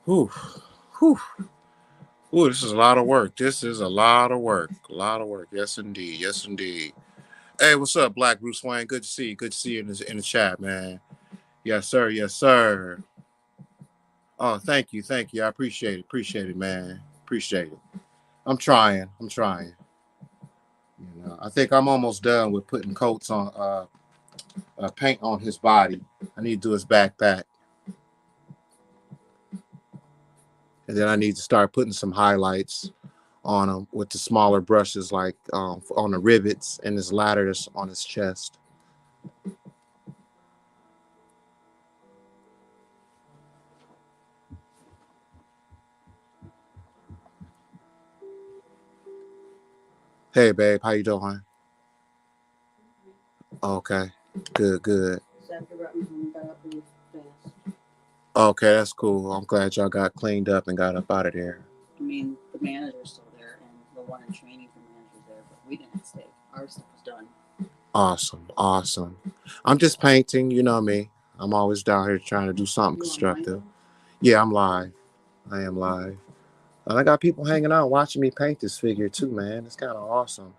whew, whew. Ooh, this is a lot of work. This is a lot of work. A lot of work. Yes, indeed. Yes, indeed. Hey, what's up, Black Bruce Wayne? Good to see you. Good to see you in the chat, man. Yes, sir. Yes, sir. Oh, thank you. Thank you. I appreciate it. Appreciate it, man. Appreciate it. I'm trying. I'm trying. You know, I think I'm almost done with putting coats on, paint on his body. I need to do his backpack. And then I need to start putting some highlights on him with the smaller brushes, like on the rivets and his ladder that's on his chest. Hey, babe, how you doing? Okay, good, good. Okay, that's cool. I'm glad y'all got cleaned up and got up out of there. I mean, the manager's still there, and the one in training for manager's there, but we didn't stay. Our stuff was done. Awesome, awesome. I'm just painting, you know me. I'm always down here trying to do something constructive. Yeah, I'm live. I am live. And I got people hanging out watching me paint this figure too, man. It's kind of awesome.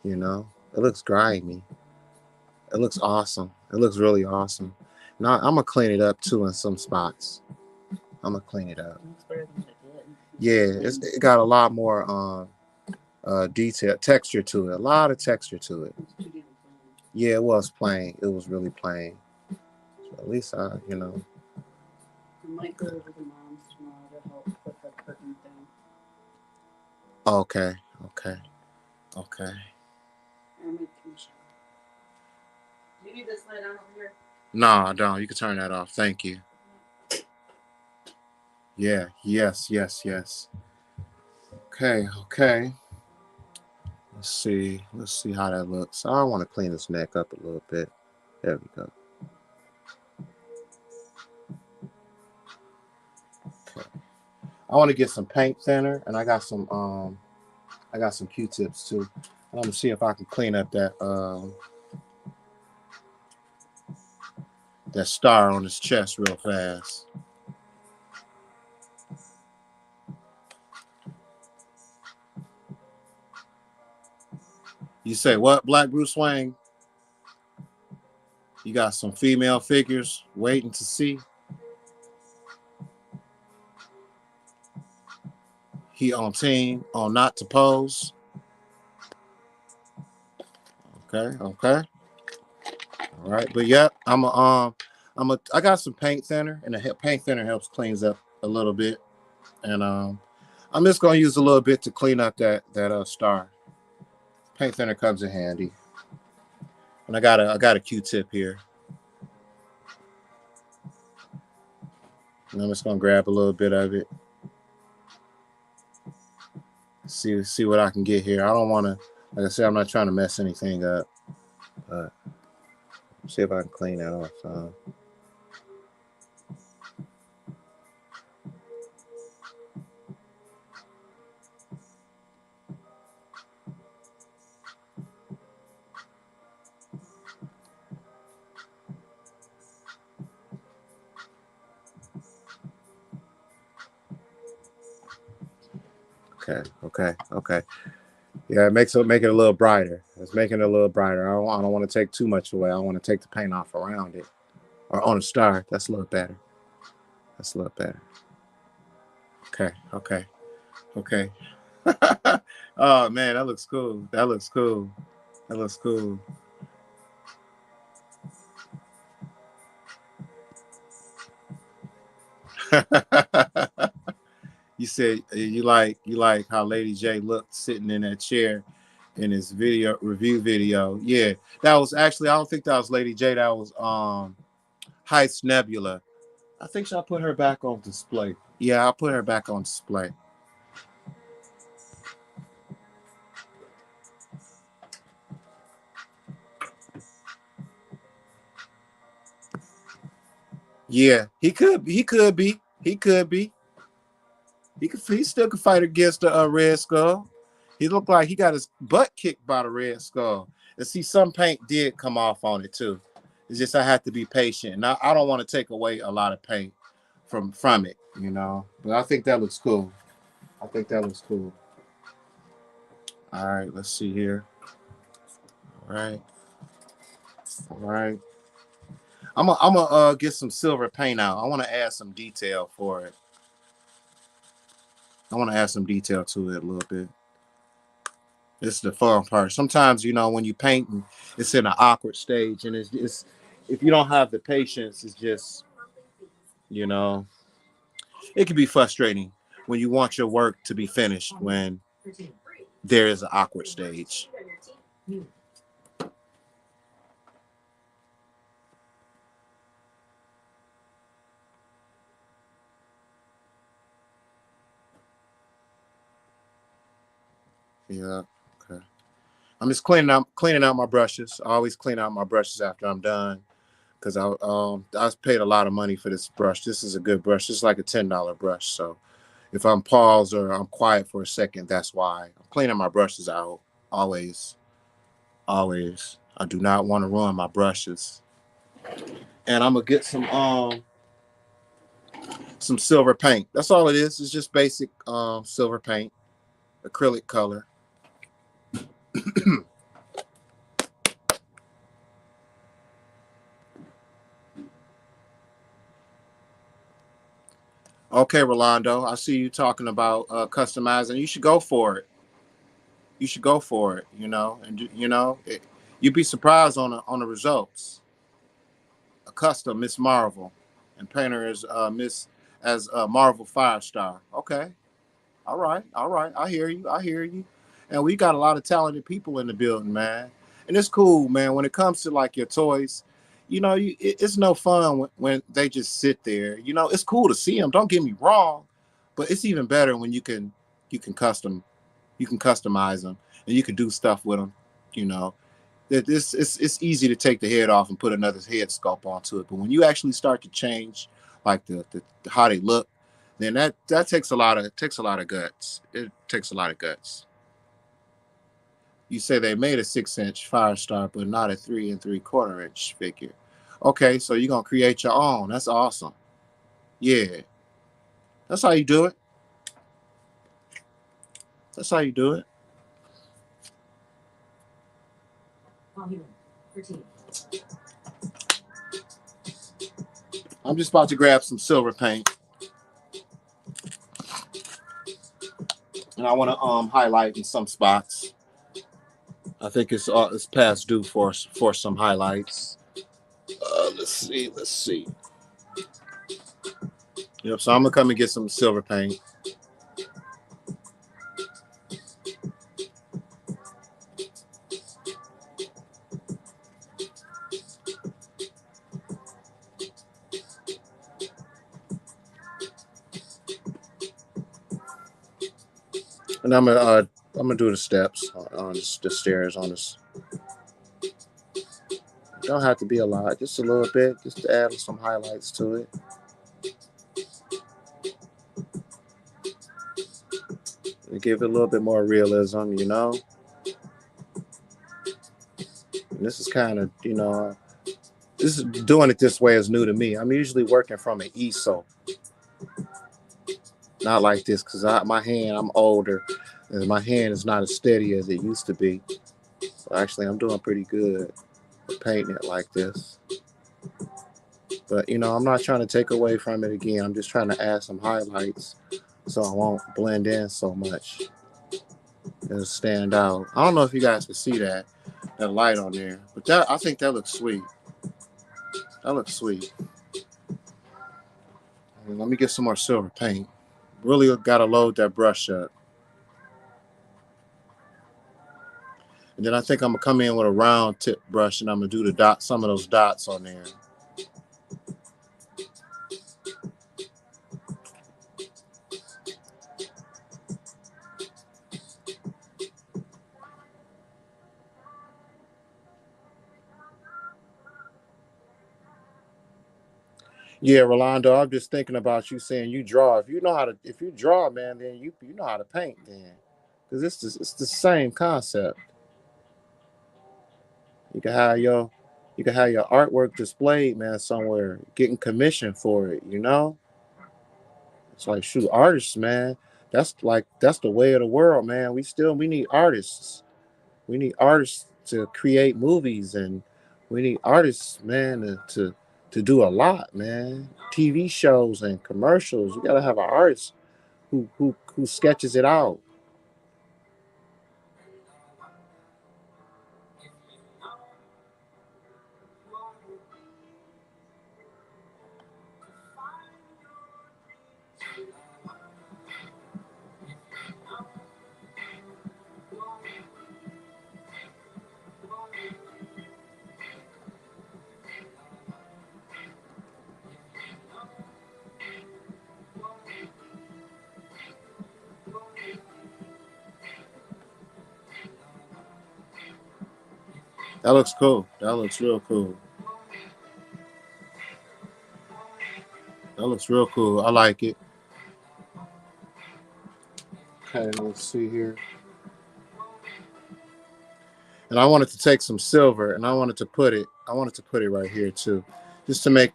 You know, it looks grimy. It looks awesome. It looks really awesome. Now I'm gonna clean it up too in some spots. I'm gonna clean it up. Yeah, it got a lot more detail, texture to it. A lot of texture to it. Yeah, it was plain. It was really plain. So at least I. I might go over to mom's tomorrow to help with her curtain thing. Okay. Okay. Okay. Do you need this light on over here? No, I don't. You can turn that off. Thank you. Yeah. Yes. Yes. Yes. Okay. Okay. Let's see. Let's see how that looks. I want to clean his neck up a little bit. There we go. Okay. I want to get some paint thinner, and I got some Q-tips too. I'm gonna see if I can clean up that star on his chest real fast. You say what, Black Bruce Wayne? You got some female figures waiting to see. He on team on not to pose. Okay, okay. All right, but yeah, I got some paint thinner, and the paint thinner helps cleans up a little bit, and I'm just gonna use a little bit to clean up that star. Paint thinner comes in handy, and I got a Q-tip here, and I'm just gonna grab a little bit of it. See what I can get here. I don't want to, like I said, I'm not trying to mess anything up, but see if I can clean that off. Okay. Yeah, make it a little brighter. It's making it a little brighter. I don't want to take too much away. I want to take the paint off around it or on a star. That's a little better. That's a little better. Okay, okay, okay. Oh man, that looks cool. That looks cool. That looks cool. You said you like how Lady J looked sitting in that chair in his video review video. Yeah, that was actually, I don't think that was Lady J. That was Heist Nebula. I think I'll put her back on display. Yeah, I'll put her back on display. Yeah, he could. He could be. He could be. He could. He still could fight against the Red Skull. He looked like he got his butt kicked by the Red Skull. And see, some paint did come off on it too. It's just I have to be patient. And I don't want to take away a lot of paint from it, you know. But I think that looks cool. I think that looks cool. All right, let's see here. All right, all right. I'm gonna get some silver paint out. I want to add some detail for it. I want to add some detail to it a little bit. This is the fun part. Sometimes, you know, when you paint, it's in an awkward stage, and it's if you don't have the patience, it's just, you know, it can be frustrating when you want your work to be finished when there is an awkward stage. Yeah. Okay. I'm just cleaning out my brushes. I always clean out my brushes after I'm done because I paid a lot of money for this brush. This is a good brush. This is like a $10 brush. So if I'm paused or I'm quiet for a second, that's why. I'm cleaning my brushes out always. Always. I do not want to ruin my brushes. And I'm gonna get some silver paint. That's all it is. It's just basic silver paint, acrylic color. Okay, Rolando, I see you talking about customizing. You should go for it. You should go for it. You know, and you'd be surprised on the results. A custom Miss Marvel, and painter is Miss as Marvel Firestar. Okay, all right, all right. I hear you. I hear you. And we got a lot of talented people in the building, man. And it's cool, man. When it comes to like your toys, you know, it's no fun when they just sit there. You know, it's cool to see them. Don't get me wrong, but it's even better when you can customize them, and you can do stuff with them. You know, it's easy to take the head off and put another head sculpt onto it, but when you actually start to change like the how they look, then that takes a lot of guts. It takes a lot of guts. You say they made a 6-inch Firestar, but not a 3 3/4 inch figure. Okay, so you're gonna create your own. That's awesome. Yeah, that's how you do it. That's how you do it. I'm just about to grab some silver paint, and I want to highlight in some spots. I think it's past due for some highlights. Let's see, let's see. Yep. So I'm gonna come and get some silver paint, and I'm gonna do the steps on the stairs on this. Don't have to be a lot, just a little bit, just to add some highlights to it and give it a little bit more realism. You know, and this is kind of this is doing it this way is new to me. I'm usually working from an easel, not like this because my hand I'm older and my hand is not as steady as it used to be. So actually, I'm doing pretty good with painting it like this. But I'm not trying to take away from it again. I'm just trying to add some highlights so I won't blend in so much. It'll stand out. I don't know if you guys can see that light on there, but that I think that looks sweet. That looks sweet. And let me get some more silver paint. Really got to load that brush up. And then I think I'm gonna come in with a round tip brush and I'm gonna do the dot, some of those dots on there. Yeah, Rolando, I'm just thinking about you saying you draw. If you draw, man, then you know how to paint then, because it's the same concept. You can have your you can have your artwork displayed, man, somewhere, getting commission for it. It's like shoot, artists, man. That's the way of the world, man. We need artists. We need artists to create movies, and we need artists, man, to do a lot, man. TV shows and commercials. You gotta have an artist who sketches it out. That looks cool. That looks real cool. That looks real cool. I like it. Okay, let's see here. And I wanted to take some silver and I wanted to put it right here too, just to make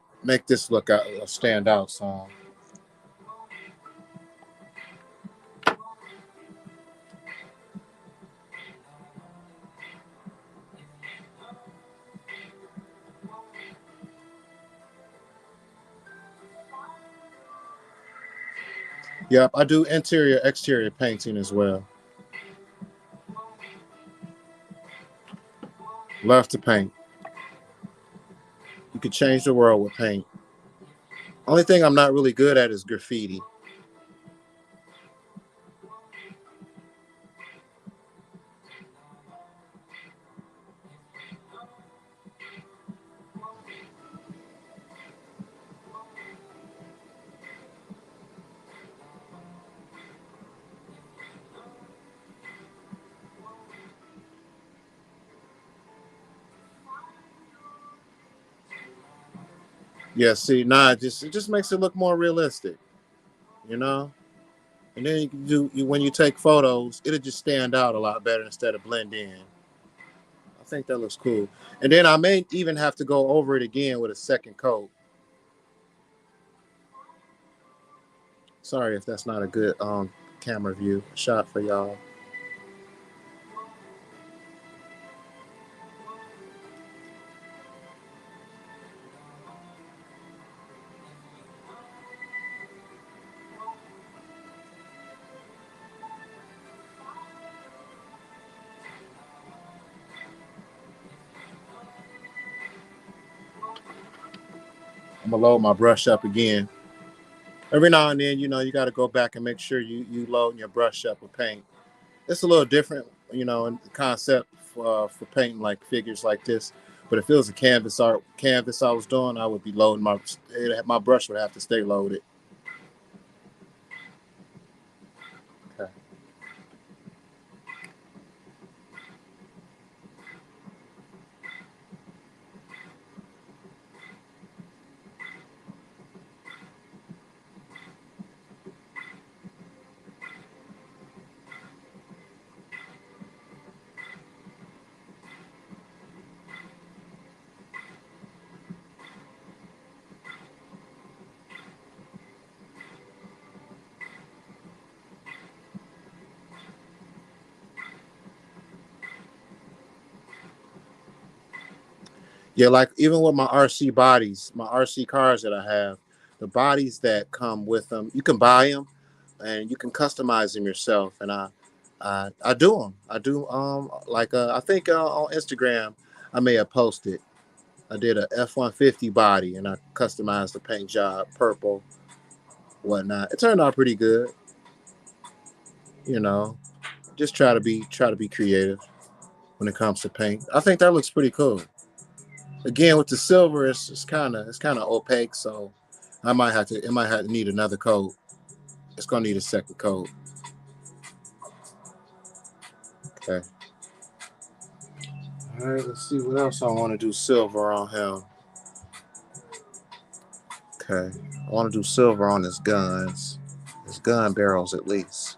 this look out, stand out some. Yep, I do interior exterior painting as well. Love to paint. You can change the world with paint. Only thing I'm not really good at is graffiti. Yeah, see, nah, it just makes it look more realistic, you know. And then you can when you take photos, it'll just stand out a lot better instead of blend in. I think that looks cool. And then I may even have to go over it again with a second coat. Sorry if that's not a good camera view shot for y'all. I'm gonna load my brush up again. Every now and then, you got to go back and make sure you load your brush up with paint. It's a little different, in the concept for painting like figures like this. But if it was a canvas I was doing, I would be loading my brush would have to stay loaded. Okay. Yeah, like even with my RC bodies, my RC cars that I have, the bodies that come with them, you can buy them. and you can customize them yourself. And I do them. I do like I think on Instagram I may have posted. I did a F-150 body and I customized the paint job purple, whatnot. It turned out pretty good. You know, just try to be creative when it comes to paint. I think that looks pretty cool. Again, with the silver, it's kind of opaque, so it might have to need another coat. It's gonna need a second coat. Okay. All right. Let's see what else I want to do silver on him. Okay. I want to do silver on his guns, his gun barrels at least.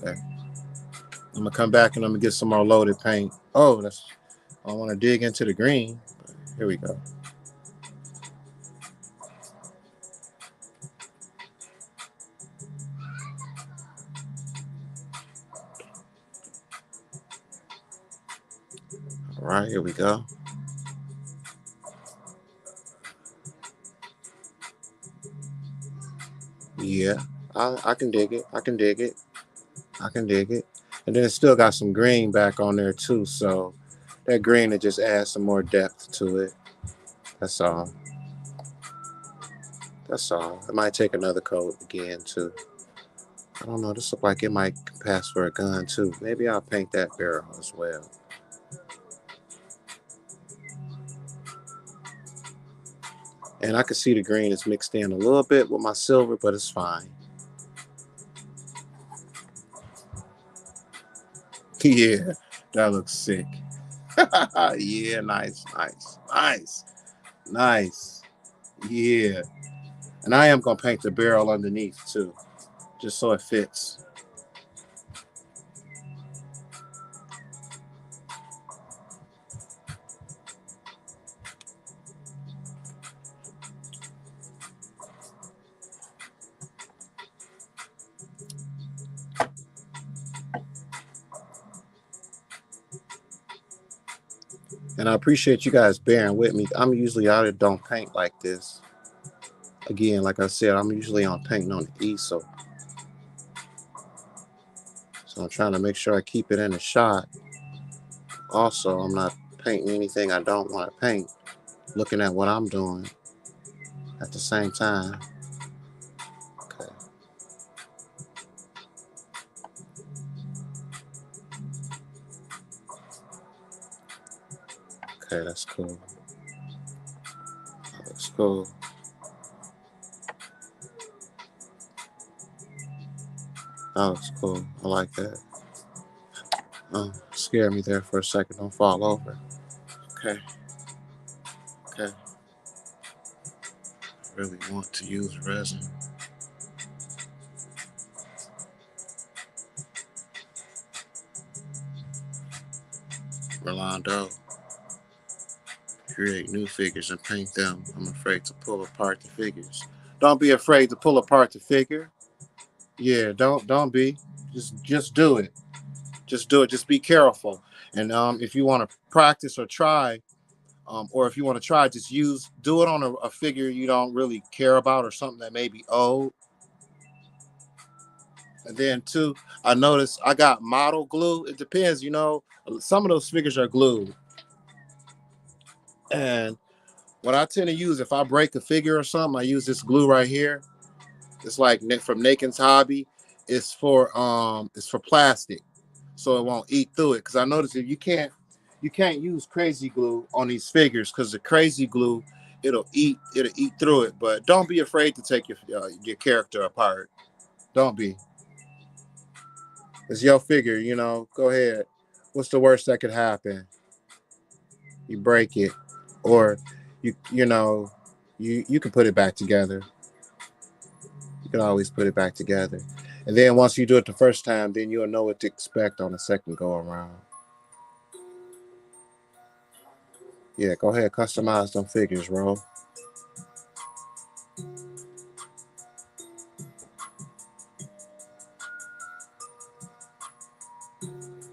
Okay. I'm gonna come back and I'm gonna get some more loaded paint. Oh, that's. I want to dig into the green. Here we go. All right. Here we go. Yeah. I can dig it. I can dig it. I can dig it. And then it's still got some green back on there too. So that green it just adds some more depth to it. That's all. That's all. It might take another coat again too. I don't know. This look like it might pass for a gun too. Maybe I'll paint that barrel as well. And I can see the green is mixed in a little bit with my silver, but it's fine. Yeah, that looks sick. Yeah, nice, nice, nice, nice. Yeah. And I am gonna paint the barrel underneath too, just so it fits. And I appreciate you guys bearing with me. I'm usually out of don't paint like this. Again, like I said, I'm usually on painting on the easel. So I'm trying to make sure I keep it in the shot. Also, I'm not painting anything I don't want to paint. Looking at what I'm doing at the same time. Okay, okay, that's cool. That looks cool. That looks cool. I like that. Oh, scared me there for a second. Don't fall over. Okay, okay. Really want to use resin. Rolando. Create new figures and paint them. I'm afraid to pull apart the figures. Don't be afraid to pull apart the figure. Yeah, don't be. Just do it. Just do it. Just be careful. And if you want to practice or try, or if you want to try, just do it on a figure you don't really care about or something that may be old. And then too, I noticed I got model glue. It depends, some of those figures are glued. And what I tend to use if I break a figure or something, I use this glue right here. It's like from Naken's Hobby. It's for plastic, so it won't eat through it. Because I noticed if you can't use crazy glue on these figures because the crazy glue it'll eat through it. But don't be afraid to take your character apart. Don't be. It's your figure, Go ahead. What's the worst that could happen? You break it, or you can put it back together. You can always put it back together. And then once you do it the first time, then you'll know what to expect on the second go around. Yeah, go ahead, customize them figures, bro.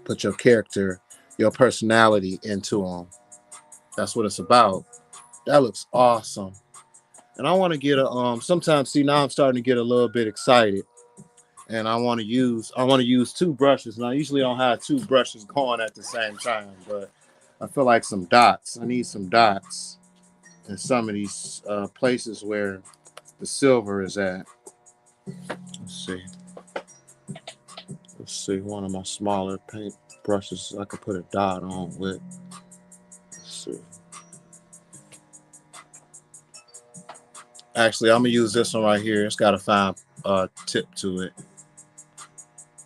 Put your character, your personality into them. That's what it's about. That looks awesome. And I want to get a sometimes see now I'm starting to get a little bit excited and I want to use two brushes. And I usually don't have two brushes going at the same time, but I feel like some dots. I need some dots in some of these places where the silver is at. Let's see. Let's see. One of my smaller paint brushes I could put a dot on with. Let's see. Actually, I'm gonna use this one right here. It's got a fine tip to it.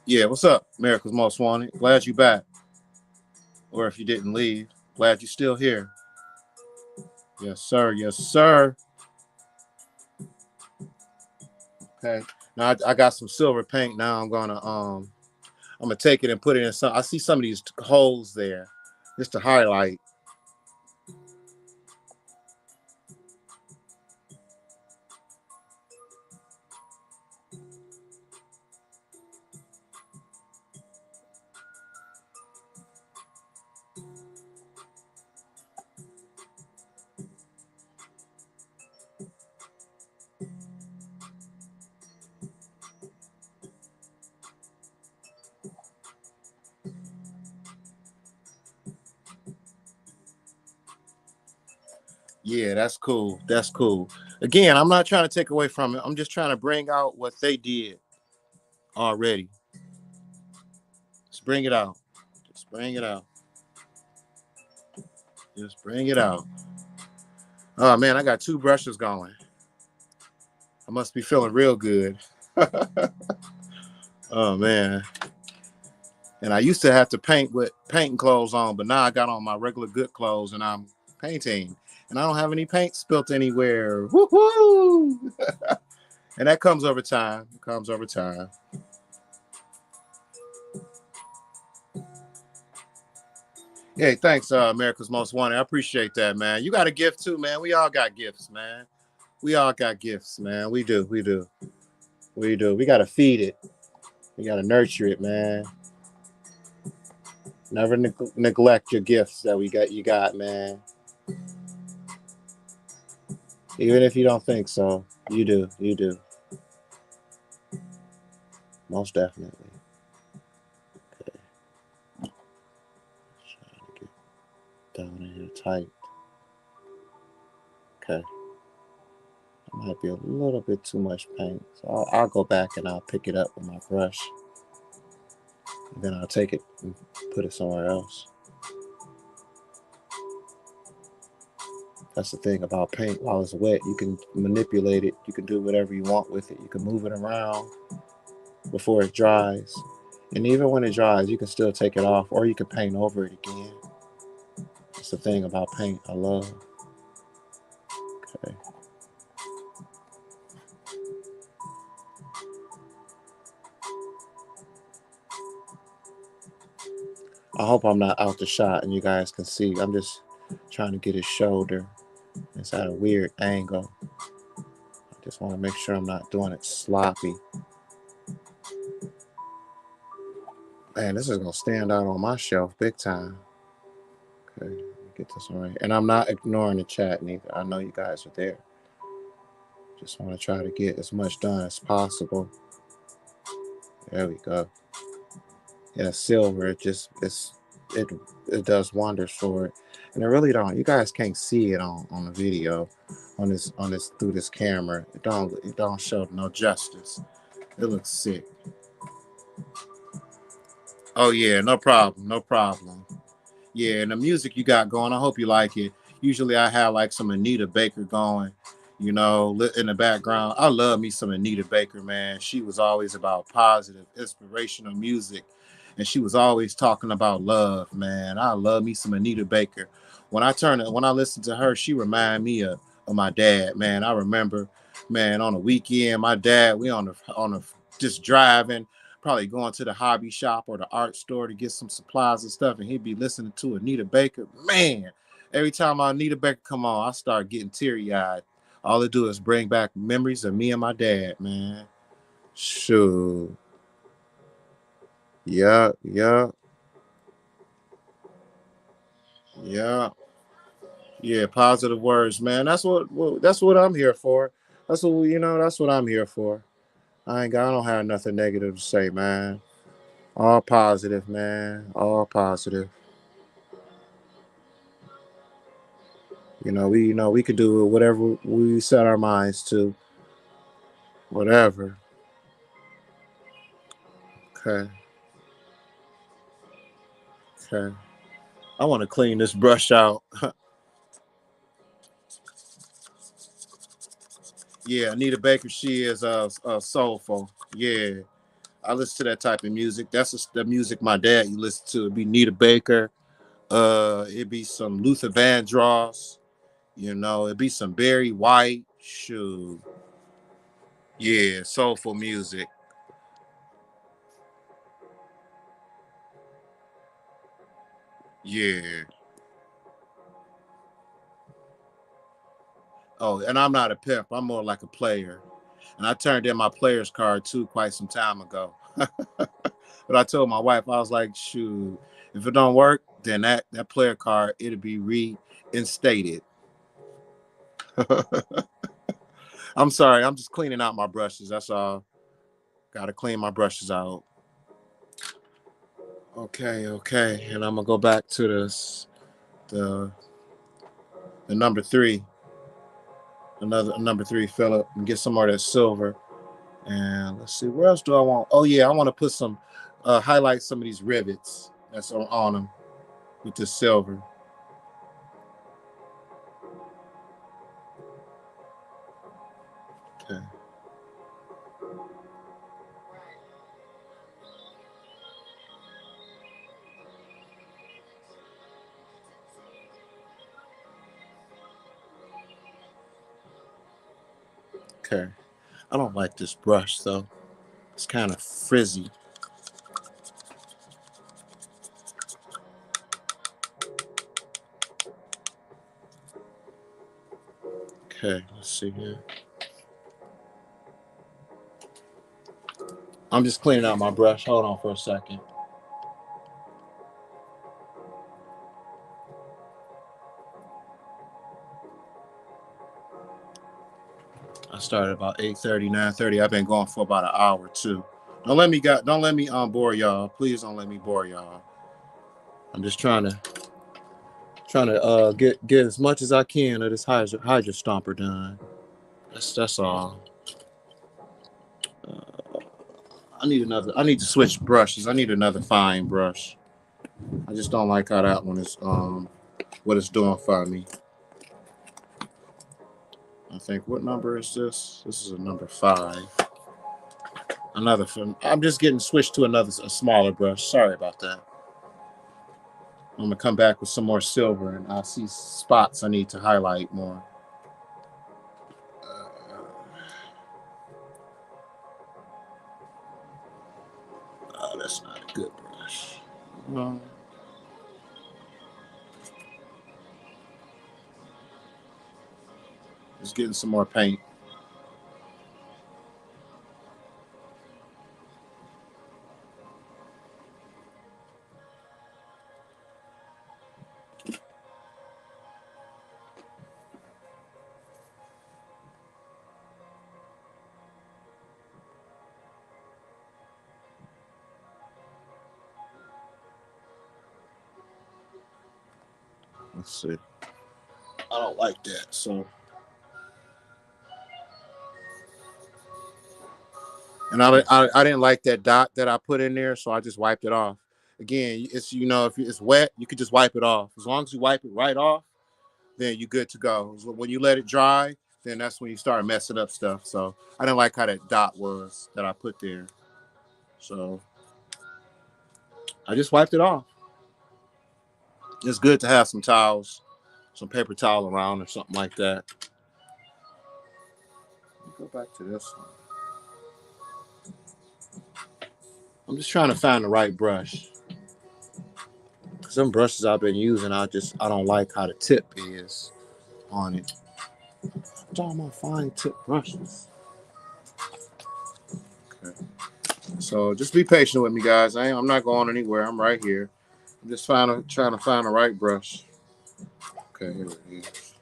Yeah, what's up, America's Most Wanted? Glad you back. Or if you didn't leave, glad you're still here. Yes, sir. Yes, sir. Okay. Now I got some silver paint. Now I'm gonna take it and put it in some. I see some of these holes there, just to highlight. Yeah, that's cool. That's cool. Again, I'm not trying to take away from it. I'm just trying to bring out what they did already. Just bring it out. Just bring it out. Just bring it out. Oh man, I got two brushes going. I must be feeling real good. Oh man. And I used to have to paint with painting clothes on, but now I got on my regular good clothes and I'm painting. And I don't have any paint spilt anywhere. Woohoo! And that comes over time. It comes over time. Hey, thanks, America's Most Wanted. I appreciate that, man. You got a gift too, man. We all got gifts, man. We all got gifts, man. We do. We do. We do. We got to feed it. We got to nurture it, man. Never neglect your gifts that we got. You got, man. Even if you don't think so, you do. You do. Most definitely. Okay. Trying to get down in here tight. Okay. That might be a little bit too much paint. So I'll go back and I'll pick it up with my brush. And then I'll take it and put it somewhere else. That's the thing about paint. While it's wet, you can manipulate it. You can do whatever you want with it. You can move it around before it dries. And even when it dries, you can still take it off or you can paint over it again. That's the thing about paint I love. Okay. I hope I'm not out the shot and you guys can see. I'm just trying to get his shoulder. It's at a weird angle. I just want to make sure I'm not doing it sloppy. Man, this is going to stand out on my shelf big time. Okay, let me get this one right. And I'm not ignoring the chat neither. I know you guys are there. Just want to try to get as much done as possible. There we go. Yeah, silver. It it does wonders for it, and it really don't. You guys can't see it on the video, on this through this camera. It don't show no justice. It looks sick. Oh yeah, no problem, no problem. Yeah, and the music you got going, I hope you like it. Usually I have like some Anita Baker going, in the background. I love me some Anita Baker, man. She was always about positive, inspirational music. And she was always talking about love, man. I love me some Anita Baker. When I listen to her, she remind me of my dad, man. I remember, man, on a weekend, my dad, we on the just driving, probably going to the hobby shop or the art store to get some supplies and stuff, and he'd be listening to Anita Baker. Man, every time Anita Baker come on, I start getting teary eyed. All it do is bring back memories of me and my dad, man. Sure. Yeah, yeah, yeah, Yeah, positive words, man. That's what I'm here for. That's what that's what I'm here for. I don't have nothing negative to say, man. All positive, man. All positive. We could do whatever we set our minds to. Whatever. Okay. Okay. I want to clean this brush out. Yeah, Anita Baker, she is soulful. Yeah. I listen to that type of music. That's the music my dad you listen to. It'd be Nita Baker. It'd be some Luther Vandross. It'd be some Barry White. Shoot. Yeah, soulful music. Yeah. Oh, and I'm not a pimp. I'm more like a player. And I turned in my player's card too quite some time ago. But I told my wife, I was like, shoot, if it don't work, then that player card, it'll be reinstated. I'm sorry, I'm just cleaning out my brushes. That's all. Gotta clean my brushes out. Okay, okay. And I'm gonna go back to the the number three, another number three Philip, and get some more of that silver. And let's see, where else do I want? Oh yeah, I want to put some highlight some of these rivets that's on them with the silver. Okay. Okay. I don't like this brush though. It's kind of frizzy. Okay, let's see here. I'm just cleaning out my brush. Hold on for a second. I started about 8:30, 9:30. I've been going for about an hour or two. Don't let me bore y'all. Please don't let me bore y'all. I'm just trying to get as much as I can of this Hydra Stomper done. That's all. Uh, I need to switch brushes. I need another fine brush. I just don't like how that one is what it's doing for me. I think what number is this? This is a number 5. Another film. I'm just getting switched to a smaller brush. Sorry about that. I'm gonna come back with some more silver, and I see spots I need to highlight more. Uh, oh, that's not a good brush. Well, just getting some more paint. Let's see. I don't like that. So, and I didn't like that dot that I put in there, so I just wiped it off. Again, it's if it's wet, you could just wipe it off. As long as you wipe it right off, then you're good to go. So when you let it dry, then that's when you start messing up stuff. So I didn't like how that dot was that I put there. So I just wiped it off. It's good to have some towels, some paper towel around or something like that. Let me go back to this one. I'm just trying to find the right brush. Some brushes I've been using, I don't like how the tip is on it. What's all my fine tip brushes? Okay. So just be patient with me, guys. I'm not going anywhere. I'm right here. I'm just trying to find the right brush. Okay, here it is.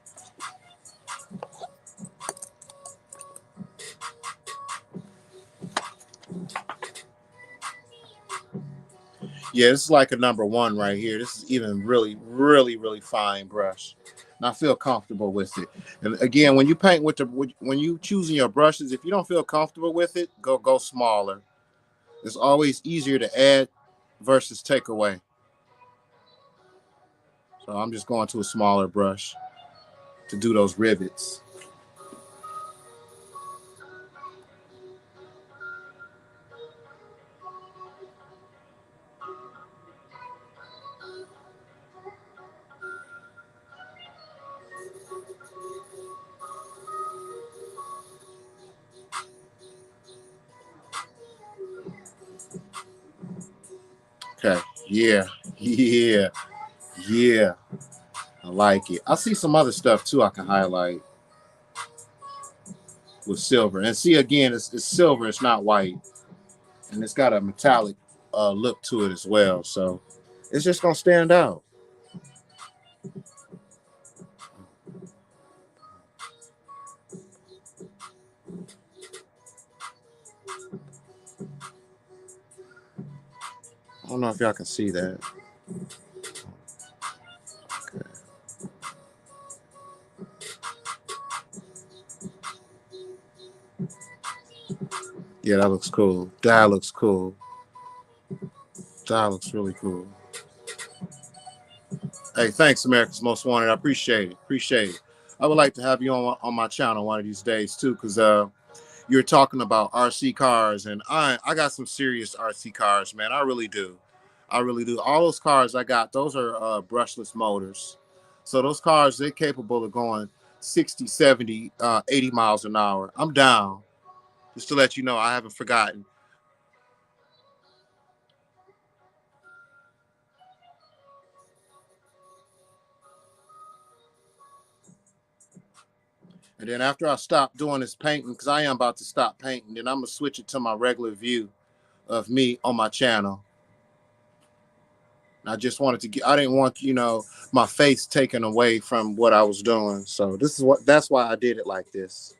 Yeah, this is like a number one right here. This is even really, really, really fine brush. And I feel comfortable with it. And again, when you paint with the when you choosing your brushes, if you don't feel comfortable with it, go smaller. It's always easier to add versus take away. So I'm just going to a smaller brush to do those rivets. Okay. Yeah. Yeah. Yeah. I like it. I see some other stuff too I can highlight with silver. And see again, it's silver, it's not white. And it's got a metallic look to it as well. So it's just gonna stand out. I don't know if y'all can see that. Okay. Yeah, that looks cool. That looks cool. That looks really cool. Hey, thanks, America's Most Wanted. I appreciate it. Appreciate it. I would like to have you on my channel one of these days too, because you're talking about RC cars, and I got some serious RC cars, man. I really do. I really do. All those cars I got, those are brushless motors. So those cars, they're capable of going 60, 70, 80 miles an hour. I'm down. Just to let you know, I haven't forgotten. And then after I stop doing this painting, because I am about to stop painting, then I'm going to switch it to my regular view of me on my channel. I just wanted to get, I didn't want, my face taken away from what I was doing. So that's why I did it like this.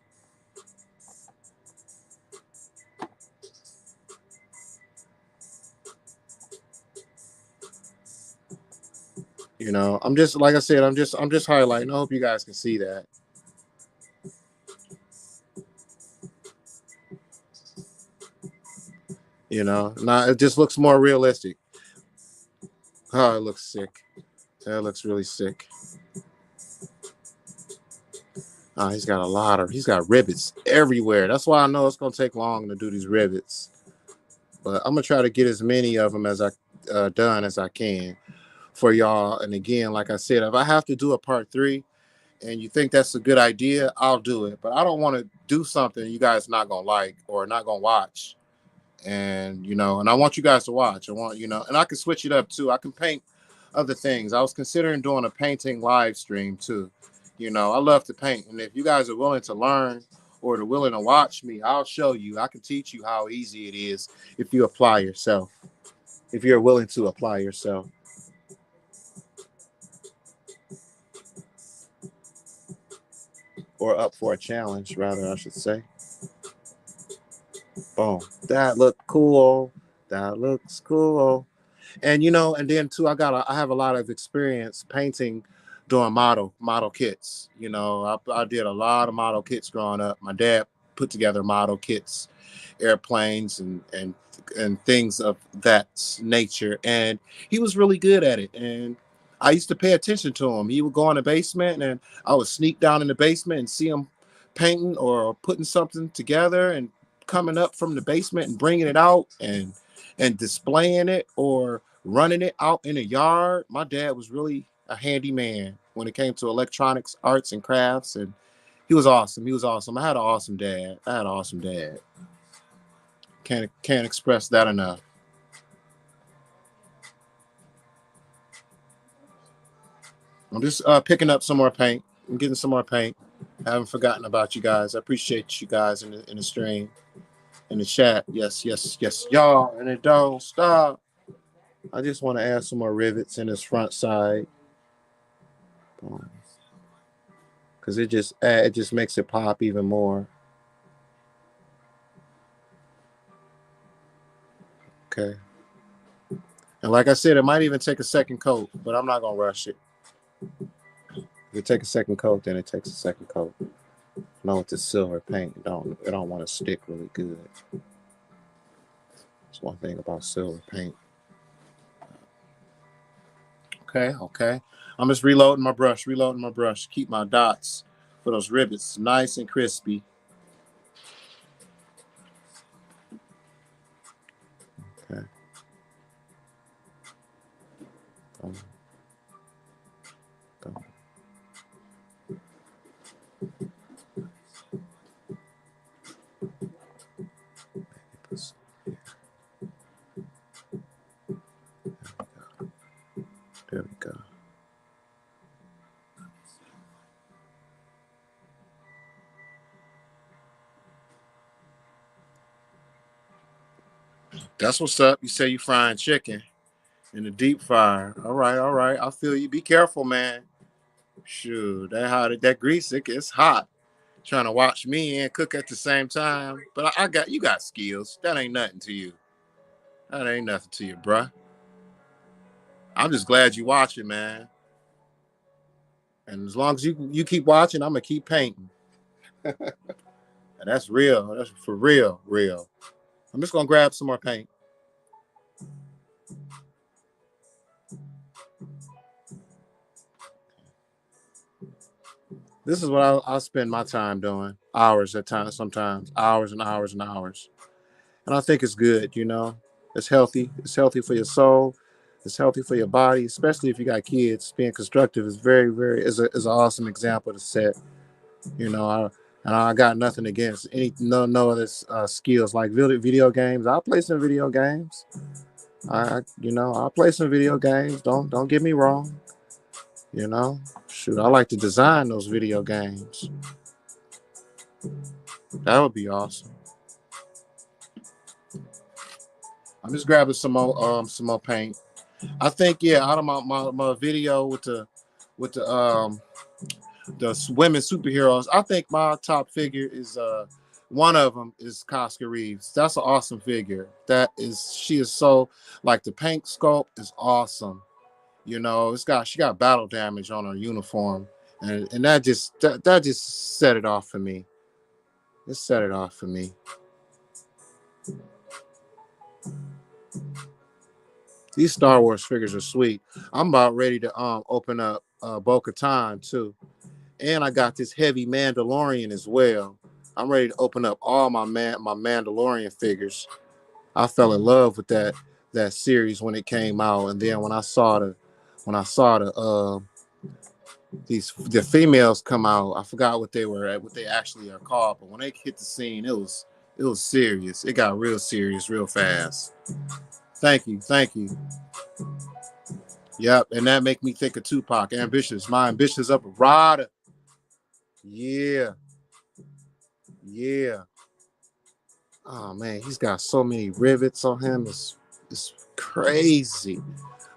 I'm just, like I said, I'm just highlighting. I hope you guys can see that. Now it just looks more realistic. Oh, it looks sick. That looks really sick. He's got rivets everywhere. That's why I know it's going to take long to do these rivets. But I'm going to try to get as many of them as I done as I can for y'all. And again, like I said, if I have to do a part 3 and you think that's a good idea, I'll do it. But I don't want to do something you guys not going to like or not going to watch. And I want you guys to watch. I want, and I can switch it up too. I can paint other things. I was considering doing a painting live stream too. I love to paint. And if you guys are willing to learn or are willing to watch me, I'll show you. I can teach you how easy it is if you apply yourself, if you're willing to apply yourself, or up for a challenge, rather, I should say. Boom. That look cool. That looks cool. And then too, I have a lot of experience painting, doing model kits. I did a lot of model kits growing up. My dad put together model kits, airplanes and things of that nature, and he was really good at it. And I used to pay attention to him. He would go in the basement, and I would sneak down in the basement and see him painting or putting something together and coming up from the basement and bringing it out and displaying it or running it out in the yard. My dad was really a handy man when it came to electronics, arts, and crafts, and he was awesome. He was awesome. I had an awesome dad. I had an awesome dad. Can't express that enough. I'm just picking up some more paint. I'm getting some more paint. I haven't forgotten about you guys. I appreciate you guys in the stream, in the chat. Yes, yes, yes, y'all, and it don't stop. I just want to add some more rivets in this front side. Boom. because it just makes it pop even more. Okay. And like I said, it might even take a second coat, but I'm not gonna rush it. If it takes a second coat, then it takes a second coat. No, with the silver paint, it don't want to stick really good. That's one thing about silver paint. Okay, okay. I'm just reloading my brush. Keep my dots for those rivets nice and crispy. Okay. Go, go. There we go. That's what's up. You say you frying chicken in the deep fryer. All right, all right. I feel you. Be careful, man. Shoot, that grease, it's hot. Trying to watch me and cook at the same time. But you got skills. That ain't nothing to you. That ain't nothing to you, bruh. I'm just glad you watching, man. And as long as you keep watching, I'm gonna keep painting. And that's real. That's for real, real. I'm just gonna grab some more paint. This is what I'll spend my time doing. Hours at times, sometimes hours and hours and hours. And I think it's good. It's healthy. It's healthy for your soul. It's healthy for your body, especially if you got kids. Being constructive is very, very is an awesome example to set. You know, I, and I got nothing against any no other skills like video games. I play some video games. I play some video games. Don't get me wrong. Shoot, I like to design those video games. That would be awesome. I'm just grabbing some more paint. I think out of my video with the women superheroes, I think my top figure is one of them is Casca Reeves. That's an awesome figure. She is so like the paint sculpt is awesome. She got battle damage on her uniform, and that just set it off for me. It set it off for me. These Star Wars figures are sweet. I'm about ready to open up Bo-Katan too, and I got this heavy Mandalorian as well. I'm ready to open up all my Mandalorian figures. I fell in love with that series when it came out, and then when I saw the females come out, I forgot what they actually are called, but when they hit the scene, it was serious. It got real serious real fast. Thank you, thank you. Yep, and that make me think of Tupac. Ambitious, my ambitious upper rider. Yeah, yeah. Oh man, he's got so many rivets on him. It's crazy.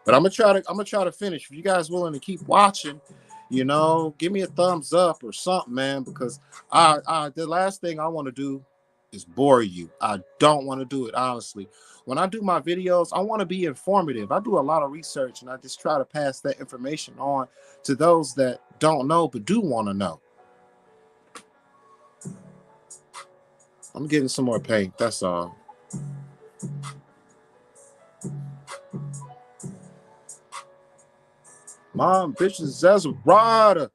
But I'm gonna try to finish. If you guys willing to keep watching, give me a thumbs up or something, man. Because the last thing I want to do is bore you. I don't want to do it honestly. When I do my videos, I want to be informative. I do a lot of research, and I just try to pass that information on to those that don't know but do want to know. I'm getting some more paint. That's all. Mom, bitches, that's a rider.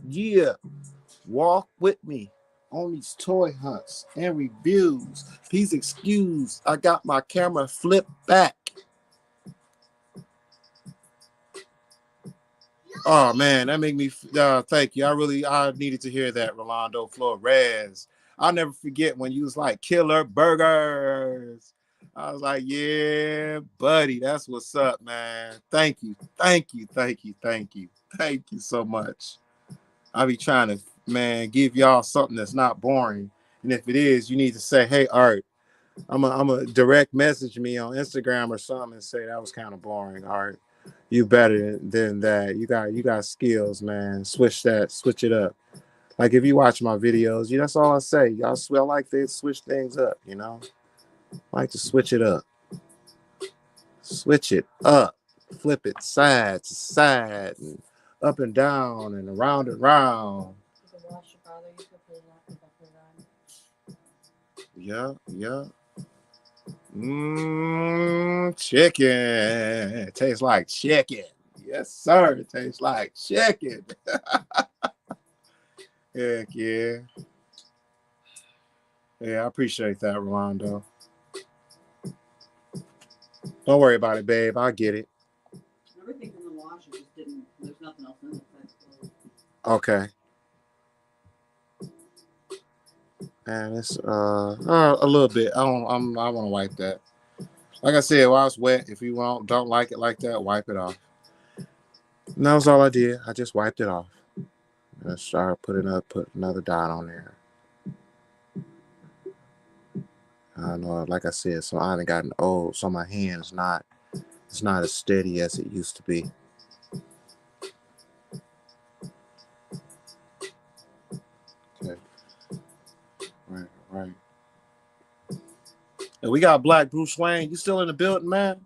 Yeah. Walk with me on these toy hunts and reviews. Please excuse, I got my camera flipped back. Oh man, that made me. Thank you. I needed to hear that, Rolando Flores. I'll never forget when you was like Killer Burgers. I was like, yeah, buddy, that's what's up, man. Thank you, thank you, thank you, thank you, thank you so much. I be trying to, man, give y'all something that's not boring. And if it is, you need to say, hey, Art, I'm a direct message me on Instagram or something and say that was kind of boring, Art. You better than that. You got skills, man. Switch it up. Like if you watch my videos, that's all I say. Y'all I like to switch things up, I like to switch it up. Switch it up. Flip it side to side and up and down and around and round. You can wash your father, you can put it on. Yeah, yeah. Chicken. It tastes like chicken. Yes, sir. It tastes like chicken. Heck yeah. Yeah, I appreciate that, Rolando. Don't worry about it, babe. I get it. Everything's in the wash, it just didn't, there's nothing else in it. Okay. And it's a little bit. I want to wipe that. Like I said, while it's wet, if you don't like it like that, wipe it off. And that was all I did. I just wiped it off. And I started put another dot on there. I don't know, like I said, so I done gotten old, so my hand is not it's not as steady as it used to be. Okay. Right, right. And we got Black Bruce Wayne. You still in the building, man?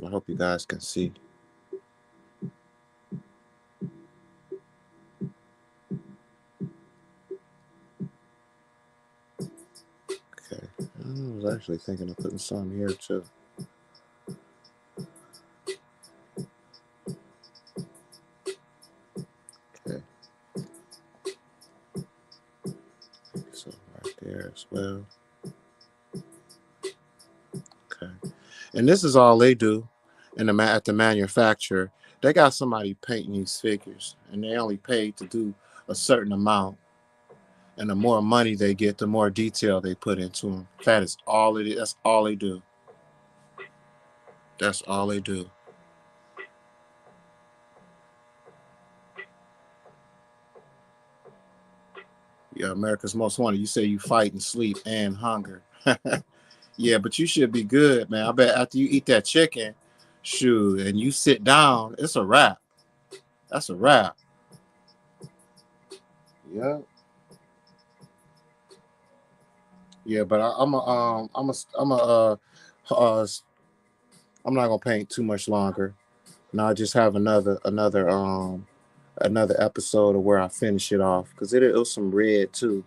I hope you guys can see. Okay. I was actually thinking of putting some here too. Okay. So right there as well. Okay. And this is all they do at the manufacturer. They got somebody painting these figures, and they only pay to do a certain amount. And the more money they get, the more detail they put into them. That is all it is. That's all they do. That's all they do. Yeah, America's Most Wanted. You say you fight and sleep and hunger. Yeah, but you should be good, man. I bet after you eat that chicken, shoot, and you sit down, it's a wrap. That's a wrap. Yeah. Yeah, but I'm not gonna paint too much longer. And I'll just have another episode of where I finish it off because it was some red too.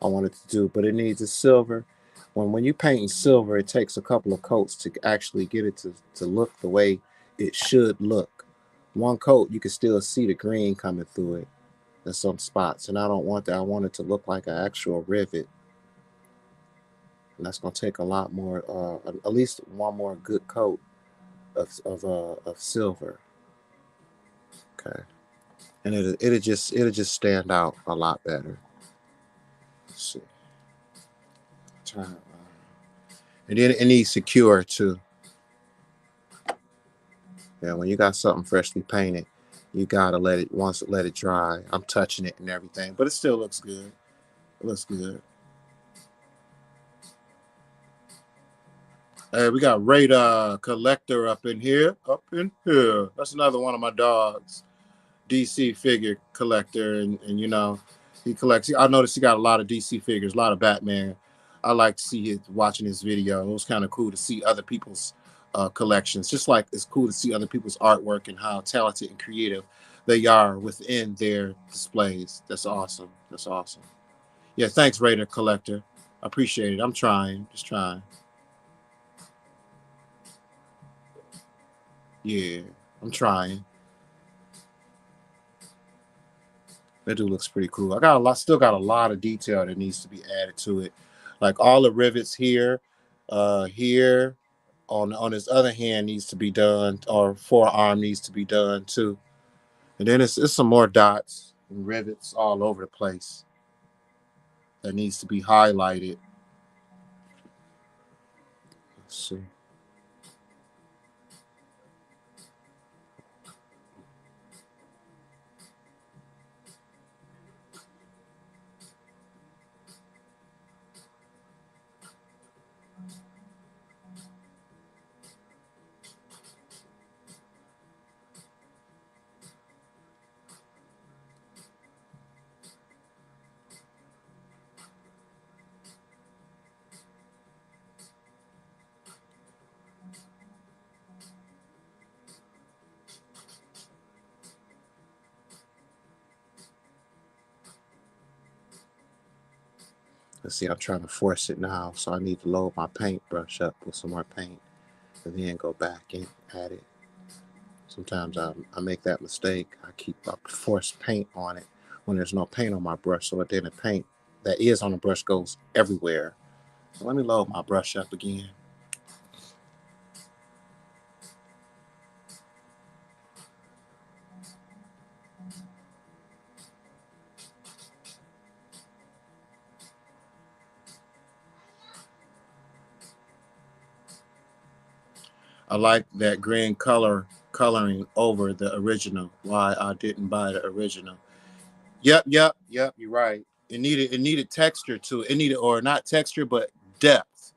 I wanted to do, but it needs a silver. When you paint silver, it takes a couple of coats to actually get it to look the way it should look. One coat, you can still see the green coming through it in some spots, and I don't want that. I want it to look like an actual rivet, and that's gonna take a lot more, at least one more good coat of silver. Okay, and it'll just stand out a lot better. Let's see, and then it needs secure too. Yeah, when you got something freshly painted, you gotta let it dry. I'm touching it and everything, but it still looks good. It looks good. Hey, we got Radar Collector up in here. Up in here. That's another one of my dogs. DC figure collector, and he collects. I noticed he got a lot of DC figures, a lot of Batman. I like to see it watching his video. It was kind of cool to see other people's collections. Just like it's cool to see other people's artwork and how talented and creative they are within their displays. That's awesome. That's awesome. Yeah, thanks, Raider Collector. I appreciate it. I'm trying, just trying. Yeah, I'm trying. That dude looks pretty cool. I got a lot, still got a lot of detail that needs to be added to it. Like all the rivets here on his other hand needs to be done, or forearm needs to be done too. And then it's some more dots and rivets all over the place that needs to be highlighted. Let's see. Let's see, I'm trying to force it now, so I need to load my paintbrush up with some more paint and then go back and add it. Sometimes I make that mistake. I force paint on it when there's no paint on my brush, so then the paint that is on the brush goes everywhere. So let me load my brush up again. I like that green coloring over the original. Why I didn't buy the original. Yep. You're right. It needed texture to it. It needed, or not texture, but depth.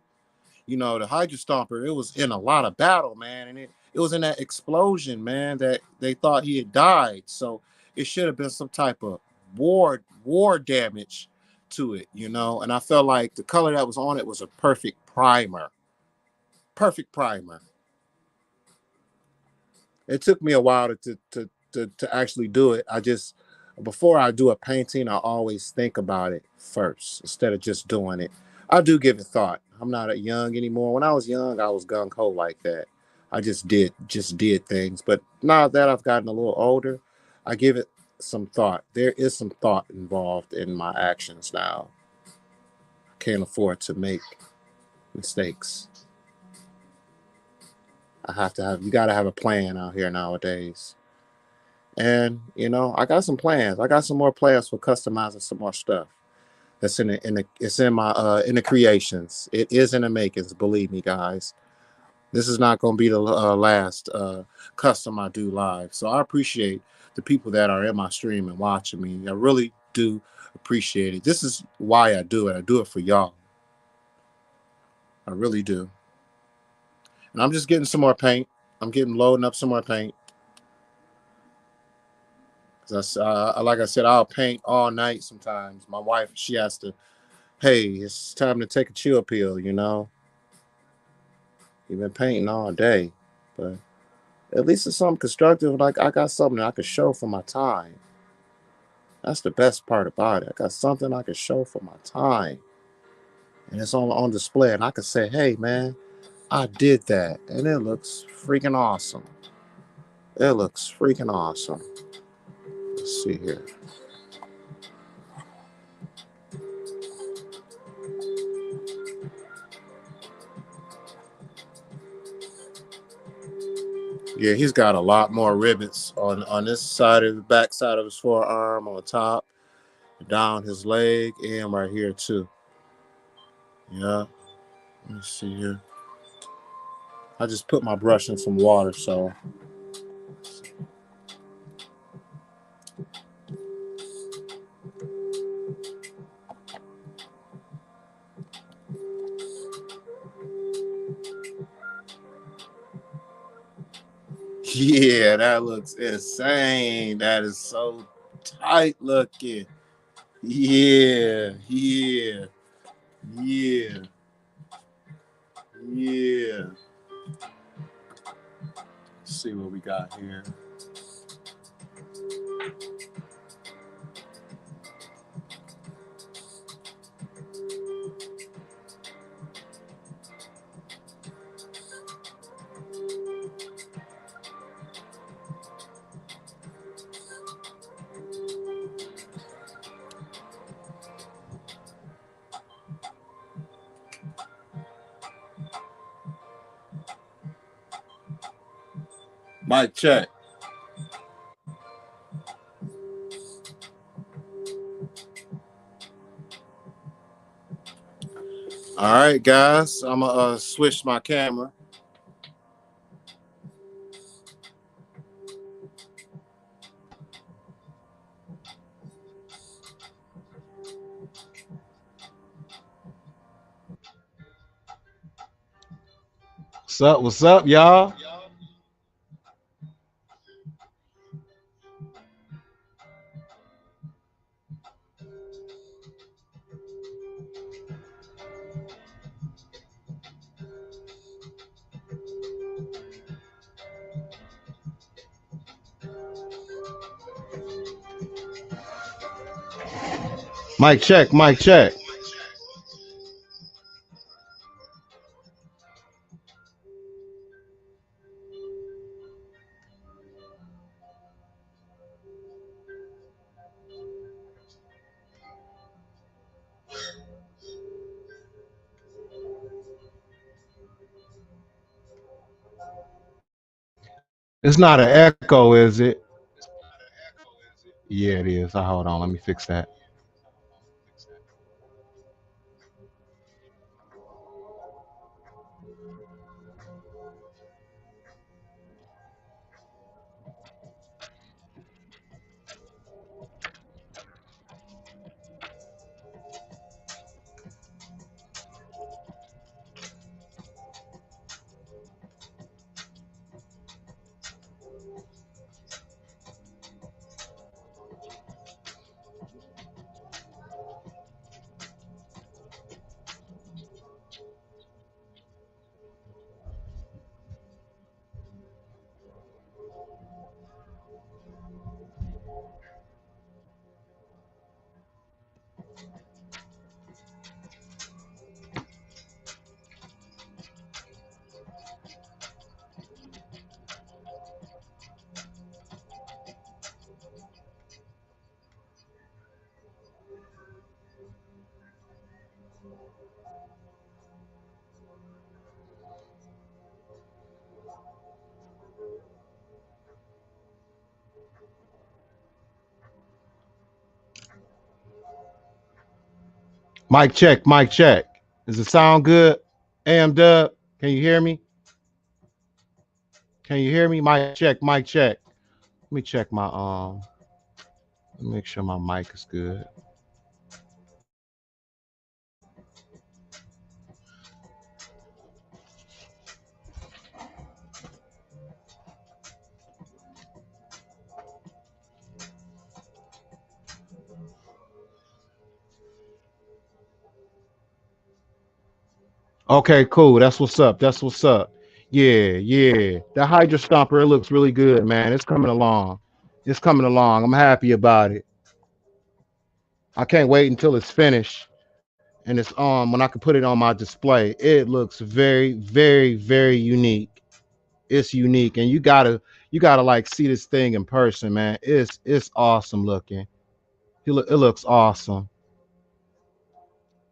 You know, the Hydra Stomper, it was in a lot of battle, man, and it was in that explosion, man, that they thought he had died. So it should have been some type of war damage to it, you know. And I felt like the color that was on it was a perfect primer. Perfect primer. It took me a while to actually do it. I just, before I do a painting, I always think about it first instead of just doing it. I do give it thought. I'm not a young anymore. When I was young, I was gung ho like that. I just did things. But now that I've gotten a little older, I give it some thought. There is some thought involved in my actions now. I can't afford to make mistakes. You got to have a plan out here nowadays. And I got some plans. I got some more plans for customizing some more stuff. That's it's in my in the creations. It is in the makings. Believe me, guys. This is not going to be the last custom I do live. So I appreciate the people that are in my stream and watching me. I really do appreciate it. This is why I do it. I do it for y'all. I really do. And I'm just getting some more paint. I'm getting loading up some more paint. Like I said, I'll paint all night sometimes. My wife, she has to, hey, it's time to take a chill pill, You've been painting all day. But at least it's something constructive. Like I got something I could show for my time. That's the best part about it. I got something I can show for my time. And it's on display. And I can say, hey, man, I did that. And it looks freaking awesome. It looks freaking awesome. Let's see here. Yeah, he's got a lot more rivets on this side of the back side of his forearm, on top, down his leg, and right here too. Yeah. Let me see here. I just put my brush in some water, so yeah, that looks insane. That is so tight looking. Yeah. Yeah. Yeah. Let's see what we got here. Mic check. All right, guys, I'm gonna switch my camera. What's up? What's up, y'all? Mic check, mic check. It's not an echo, is it? Yeah, it is. Hold on, let me fix that. Mic check, mic check. Does it sound good? AM Dub, can you hear me? Can you hear me? Mic check, mic check. Let me check my let me make sure my mic is good. Okay, cool. That's what's up. That's what's up. Yeah, yeah. That Hydra Stomper, it looks really good, man. It's coming along. It's coming along. I'm happy about it. I can't wait until it's finished and it's when I can put it on my display. It looks very, very, very unique. It's unique, and you gotta like see this thing in person, man. It's awesome looking. It looks awesome.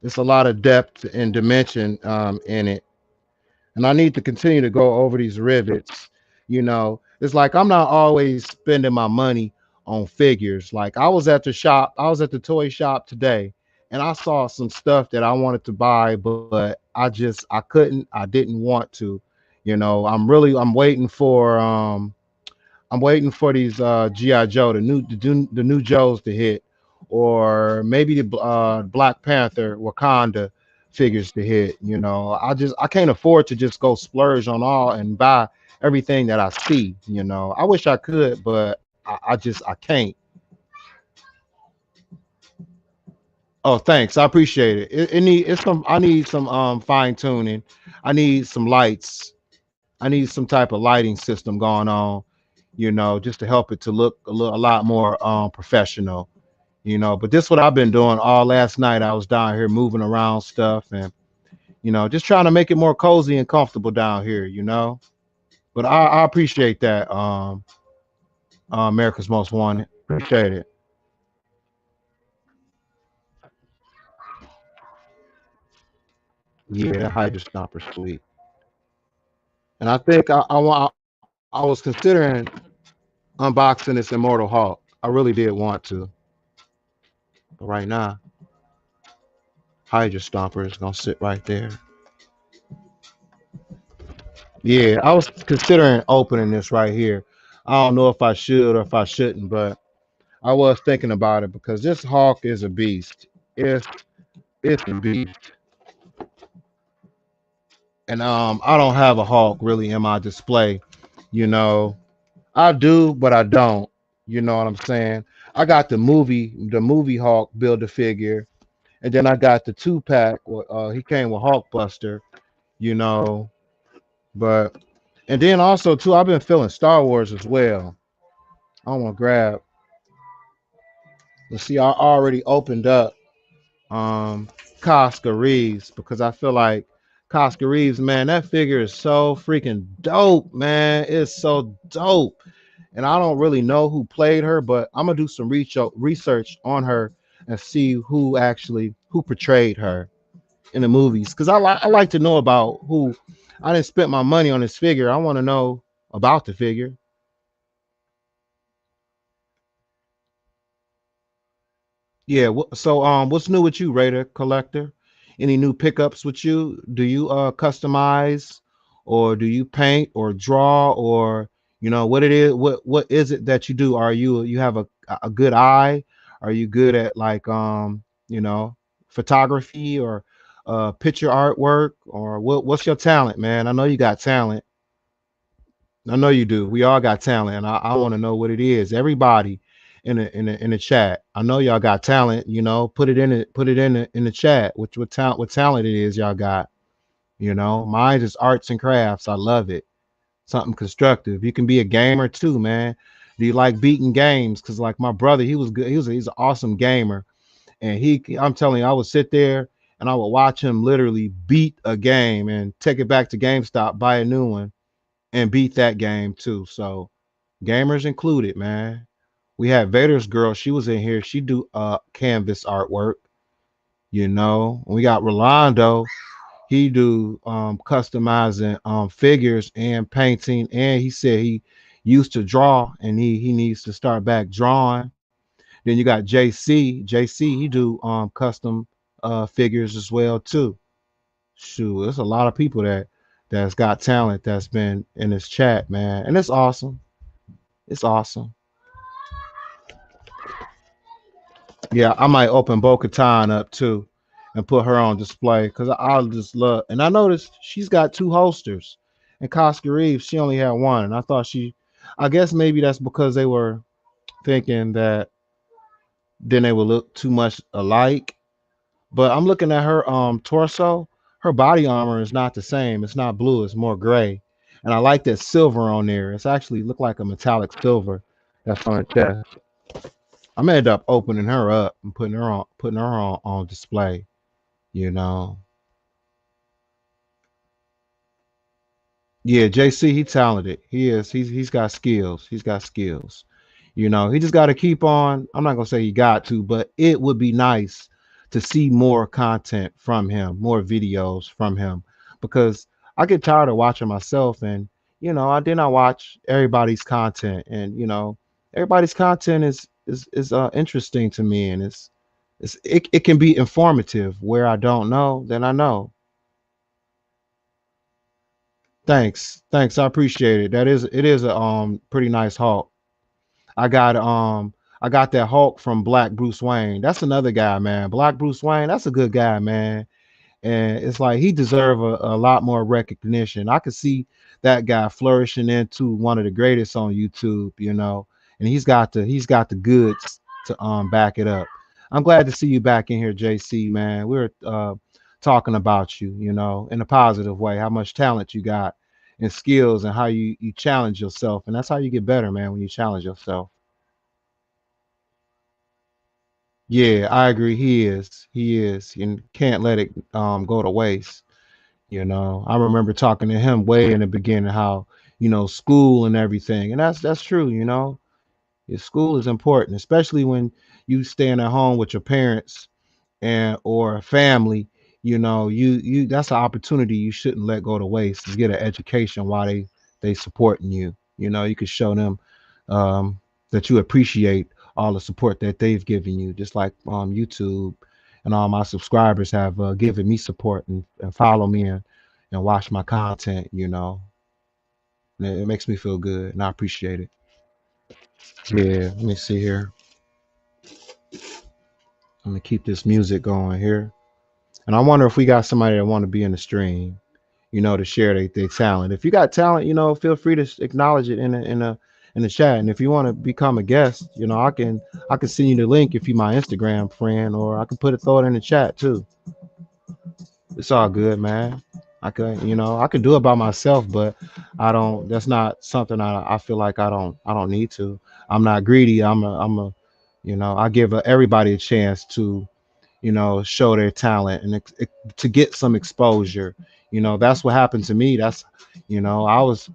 It's a lot of depth and dimension in it, and I need to continue to go over these rivets. It's like I'm not always spending my money on figures. Like I was at the toy shop today, and I saw some stuff that I wanted to buy, but I couldn't, I didn't want to. I'm waiting for these GI Joe, the new Joes to hit, or maybe the Black Panther Wakanda figures to hit. I can't afford to just go splurge on all and buy everything that I see. I wish I could, but I can't. Oh, thanks. I appreciate it. I need some fine tuning. I need some lights. I need some type of lighting system going on, just to help it to look a lot more professional. But this is what I've been doing all last night. I was down here moving around stuff and just trying to make it more cozy and comfortable down here. But I appreciate that. America's Most Wanted. Appreciate it. Yeah, that Hydra Stomper sweet. And I think I was considering unboxing this Immortal Hulk. I really did want to, but right now, Hydra Stomper is gonna sit right there. Yeah, I was considering opening this right here. I don't know if I should or if I shouldn't, but I was thinking about it because this hawk is a beast. It's it's a beast. And I don't have a hawk really in my display, you know. I do, but I don't. You know what I'm saying? I got the movie Hawk build a figure, and then I got the 2 pack. He came with Hulkbuster, you know. But and then also too, I've been feeling Star Wars as well. I want to grab. Let's see, I already opened up um Casca Reeves because I feel like Casca Reeves, man, that figure is so freaking dope, man. It's so dope. And I don't really know who played her, but I'm gonna do some research on her and see who portrayed her in the movies. Because I like to know about who. I didn't spend my money on this figure. I want to know about the figure. Yeah. So what's new with you, Raider Collector? Any new pickups with you? Do you customize, or do you paint or draw, or what it is? What is it that you do? Are you have a good eye? Are you good at like you know photography or picture artwork, or what's your talent, man? I know you got talent. I know you do. We all got talent, and I want to know what it is. Everybody in the chat. I know y'all got talent. Put it in it. Put it in the chat. What talent it is y'all got. Mine is arts and crafts. I love it. Something constructive. You can be a gamer too, man. Do you like beating games? Cause like my brother, he was good. He's an awesome gamer, and I'm telling you, I would sit there and I would watch him literally beat a game and take it back to GameStop, buy a new one and beat that game too. So gamers included, man. We had Vader's girl. She was in here. She do canvas artwork. We got Rolando. He do customizing figures and painting. And he said he used to draw and he needs to start back drawing. Then you got JC. JC, he do custom figures as well too. Shoot, there's a lot of people that's got talent that's been in this chat, man, and it's awesome. It's awesome. Yeah, I might open Bo Katan up too, and put her on display because I just love. And I noticed she's got 2 holsters, and Casca Reeves she only had one, and I thought I guess maybe that's because they were thinking that then they would look too much alike. But I'm looking at her torso. Her body armor is not the same. It's not blue. It's more gray. And I like that silver on there. It's actually look like a metallic silver that's on her chest. I'm gonna end up opening her up and putting her on display. You know. Yeah, JC, he talented. He is. He's got skills. He's got skills. He just got to keep on. I'm not gonna say he got to, but it would be nice to see more content from him, more videos from him, because I get tired of watching myself, and I did not watch everybody's content, and everybody's content is interesting to me, and it can be informative. Where I don't know, then I know. Thanks, I appreciate it. It is a pretty nice Hulk. I got I got that Hulk from Black Bruce Wayne. That's another guy, man. Black Bruce Wayne, that's a good guy, man. And it's like he deserve a lot more recognition. I could see that guy flourishing into one of the greatest on YouTube, and he's got the goods to back it up. I'm glad to see you back in here, JC, man. We were talking about you, in a positive way, how much talent you got and skills and how you challenge yourself. And that's how you get better, man, when you challenge yourself. Yeah, I agree. He is. He is. And can't let it go to waste. I remember talking to him way in the beginning how, school and everything. And that's true, Your school is important, especially when you staying at home with your parents and or family. You that's an opportunity you shouldn't let go to waste to get an education while they supporting you. You could show them that you appreciate all the support that they've given you, just like YouTube and all my subscribers have given me support and follow me and watch my content. And it makes me feel good, and I appreciate it. Yeah, let me see here. I'm gonna keep this music going here, and I wonder if we got somebody that want to be in the stream, to share their talent. If you got talent, feel free to acknowledge it in the chat. And if you want to become a guest, I can send you the link if you my Instagram friend, or I can throw it in the chat too. It's all good, man. I can do it by myself, but I don't. That's not something I feel like I don't need to. I'm not greedy. I give everybody a chance to show their talent and to get some exposure. That's what happened to me. I was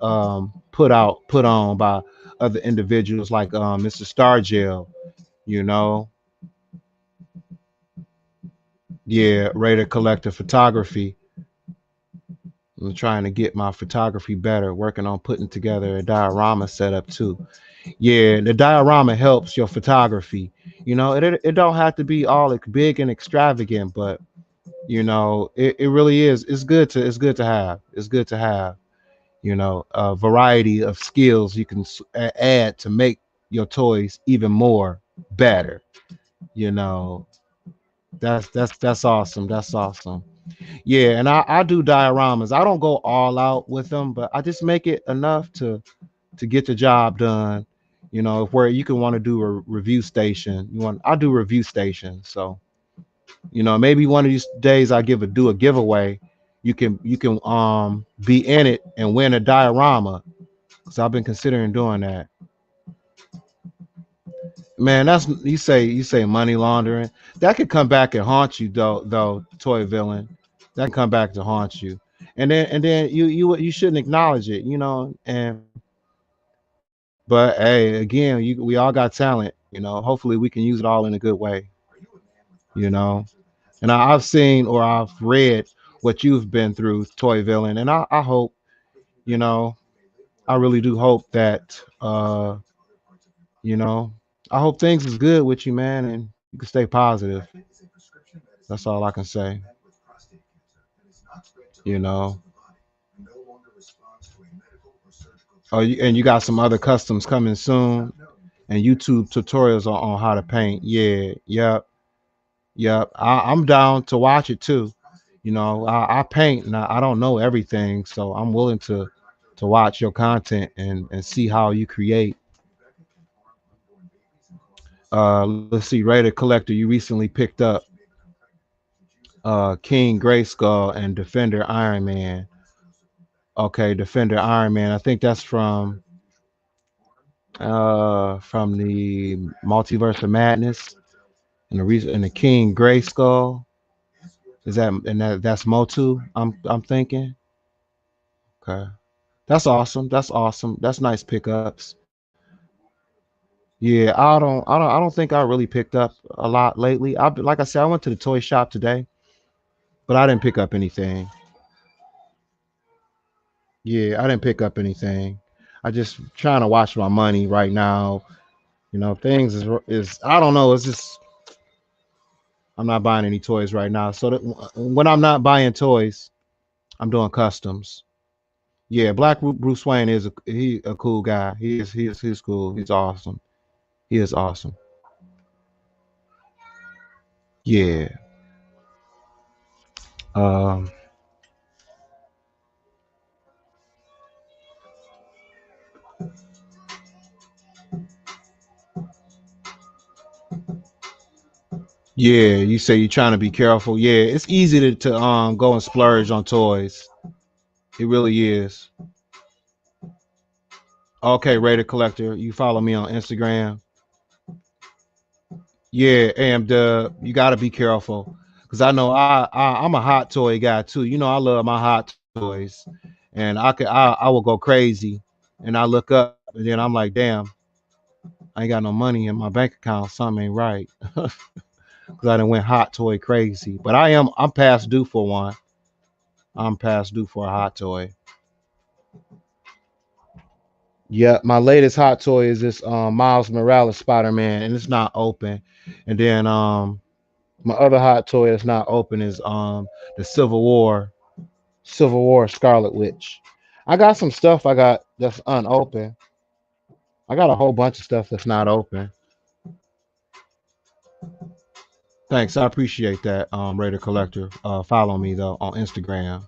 put on by other individuals like Mr. Stargel. You know, yeah, Raider Collector Photography. I'm trying to get my photography better, working on putting together a diorama setup too. Yeah, the diorama helps your photography. It don't have to be all big and extravagant, but it really is. It's good to have. It's good to have, a variety of skills you can add to make your toys even more better. You know, that's awesome. That's awesome. Yeah, and I do dioramas. I don't go all out with them, but I just make it enough to get the job done. Where you can want to do a review station. I do review stations. So, maybe one of these days I do a giveaway. You can be in it and win a diorama. So I've been considering doing that. Man, that's you say money laundering. That could come back and haunt you though, toy villain. That can come back to haunt you. And then you shouldn't acknowledge it, and but hey, again, we all got talent, hopefully we can use it all in a good way, you know. And I've seen or I've read what you've been through, toy villain, and I hope, you know, I really do hope that you know, I hope things is good with you, man, and you can stay positive. That's all I can say. You know. Oh, and you got some other customs coming soon, and YouTube tutorials on how to paint. Yeah, yep, yep. I'm down to watch it too. I paint and I don't know everything, so I'm willing to watch your content and see how you create. Let's see, Raider Collector, you recently picked up King Grayskull and Defender Iron Man. Okay, Defender Iron Man. I think that's from the Multiverse of Madness and the King Grayskull. Is that and that's Motu? I'm thinking. Okay, that's awesome. That's awesome. That's nice pickups. Yeah, I don't think I really picked up a lot lately. Like I said, I went to the toy shop today, but I didn't pick up anything. Yeah, I didn't pick up anything. I just trying to watch my money right now. Things is I don't know. It's just I'm not buying any toys right now. So when I'm not buying toys, I'm doing customs. Yeah, Black Bruce Wayne is a cool guy. He's cool. He's awesome. He is awesome. Yeah. Um. Yeah. You say you're trying to be careful. Yeah. It's easy to go and splurge on toys. It really is. Okay, Raider Collector. You follow me on Instagram. Yeah, and you got to be careful because I know I'm a hot toy guy too. I love my hot toys, and I will go crazy, and I look up and then I'm like, damn, I ain't got no money in my bank account. Something ain't right because I done went hot toy crazy. But I'm past due for one. I'm past due for a hot toy. Yeah, my latest hot toy is this Miles Morales Spider Man, and it's not open. And then My other hot toy that's not open is the Civil War Scarlet Witch. I got some stuff I got that's unopened. I got a whole bunch of stuff that's not open. Thanks, I appreciate that, Raider Collector. Follow me though on Instagram.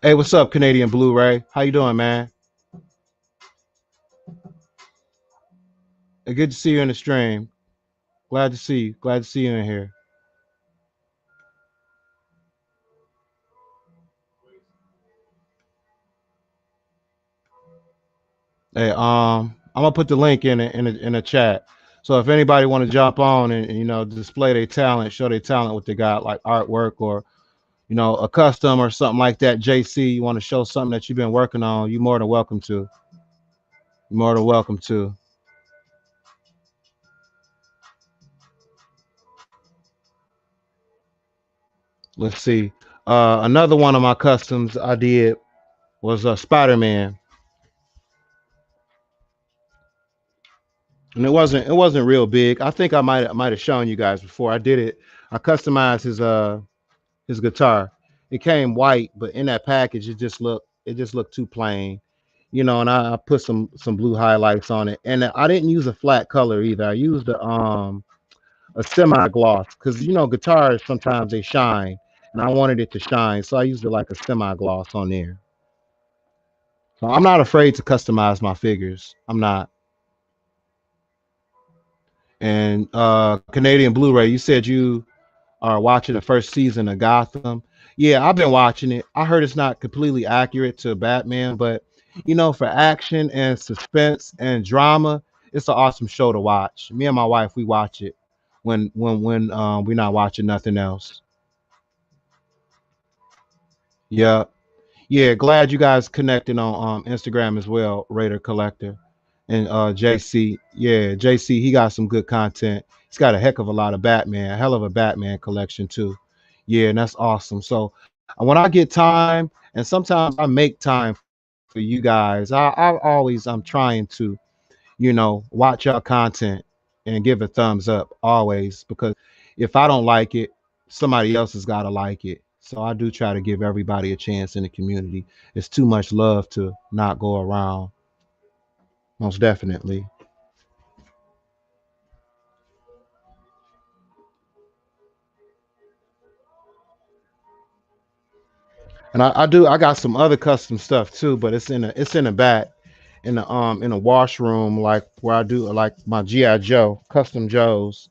Hey, what's up, Canadian Blu-ray? How you doing, man? Good to see you in the stream. Glad to see you. Glad to see you in here. Hey, I'm gonna put the link in the chat. So if anybody want to jump on and display their talent, show their talent, what they got, like artwork or a custom or something like that. JC, you want to show something that you've been working on? You more than welcome to. You're more than welcome to. Let's see. Another one of my customs I did was Spider-Man, and it wasn't real big. I think I might have shown you guys before. I did it. I customized his guitar. It came white, but in that package, it just looked too plain, And I put some blue highlights on it, and I didn't use a flat color either. I used a semi gloss because guitars sometimes they shine, and I wanted it to shine, so I used it like a semi gloss on there. So I'm not afraid to customize my figures. I'm not. And Canadian Blu-ray, you said you are watching the first season of Gotham. Yeah, I've been watching it. I heard it's not completely accurate to Batman, but for action and suspense and drama, it's an awesome show to watch. Me and my wife, we watch it when we're not watching nothing else. Yeah. Yeah, glad you guys connected on Instagram as well, Raider Collector. And JC, yeah, JC, he got some good content. He's got a heck of a lot of Batman, a hell of a Batman collection too. Yeah, and that's awesome. So when I get time, and sometimes I make time for you guys, I'm trying to, watch your content and give a thumbs up always because if I don't like it, somebody else has got to like it. So I do try to give everybody a chance in the community. It's too much love to not go around, most definitely. And I got some other custom stuff too, but it's in the back in the washroom, like where I do like my GI Joe custom Joes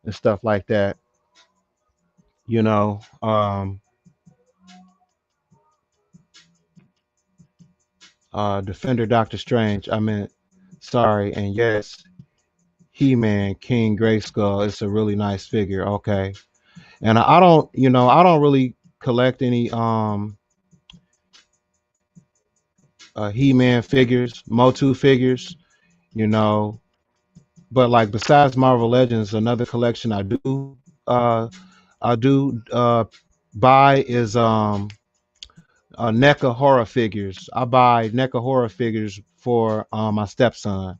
and stuff like that. You know, Defender Doctor Strange. I meant sorry, and yes, He-Man King Grayskull. It's a really nice figure. Okay, and I don't really collect any He-Man figures, Motu figures. You know, but like besides Marvel Legends, another collection I do buy is NECA horror figures. I buy NECA horror figures for my stepson,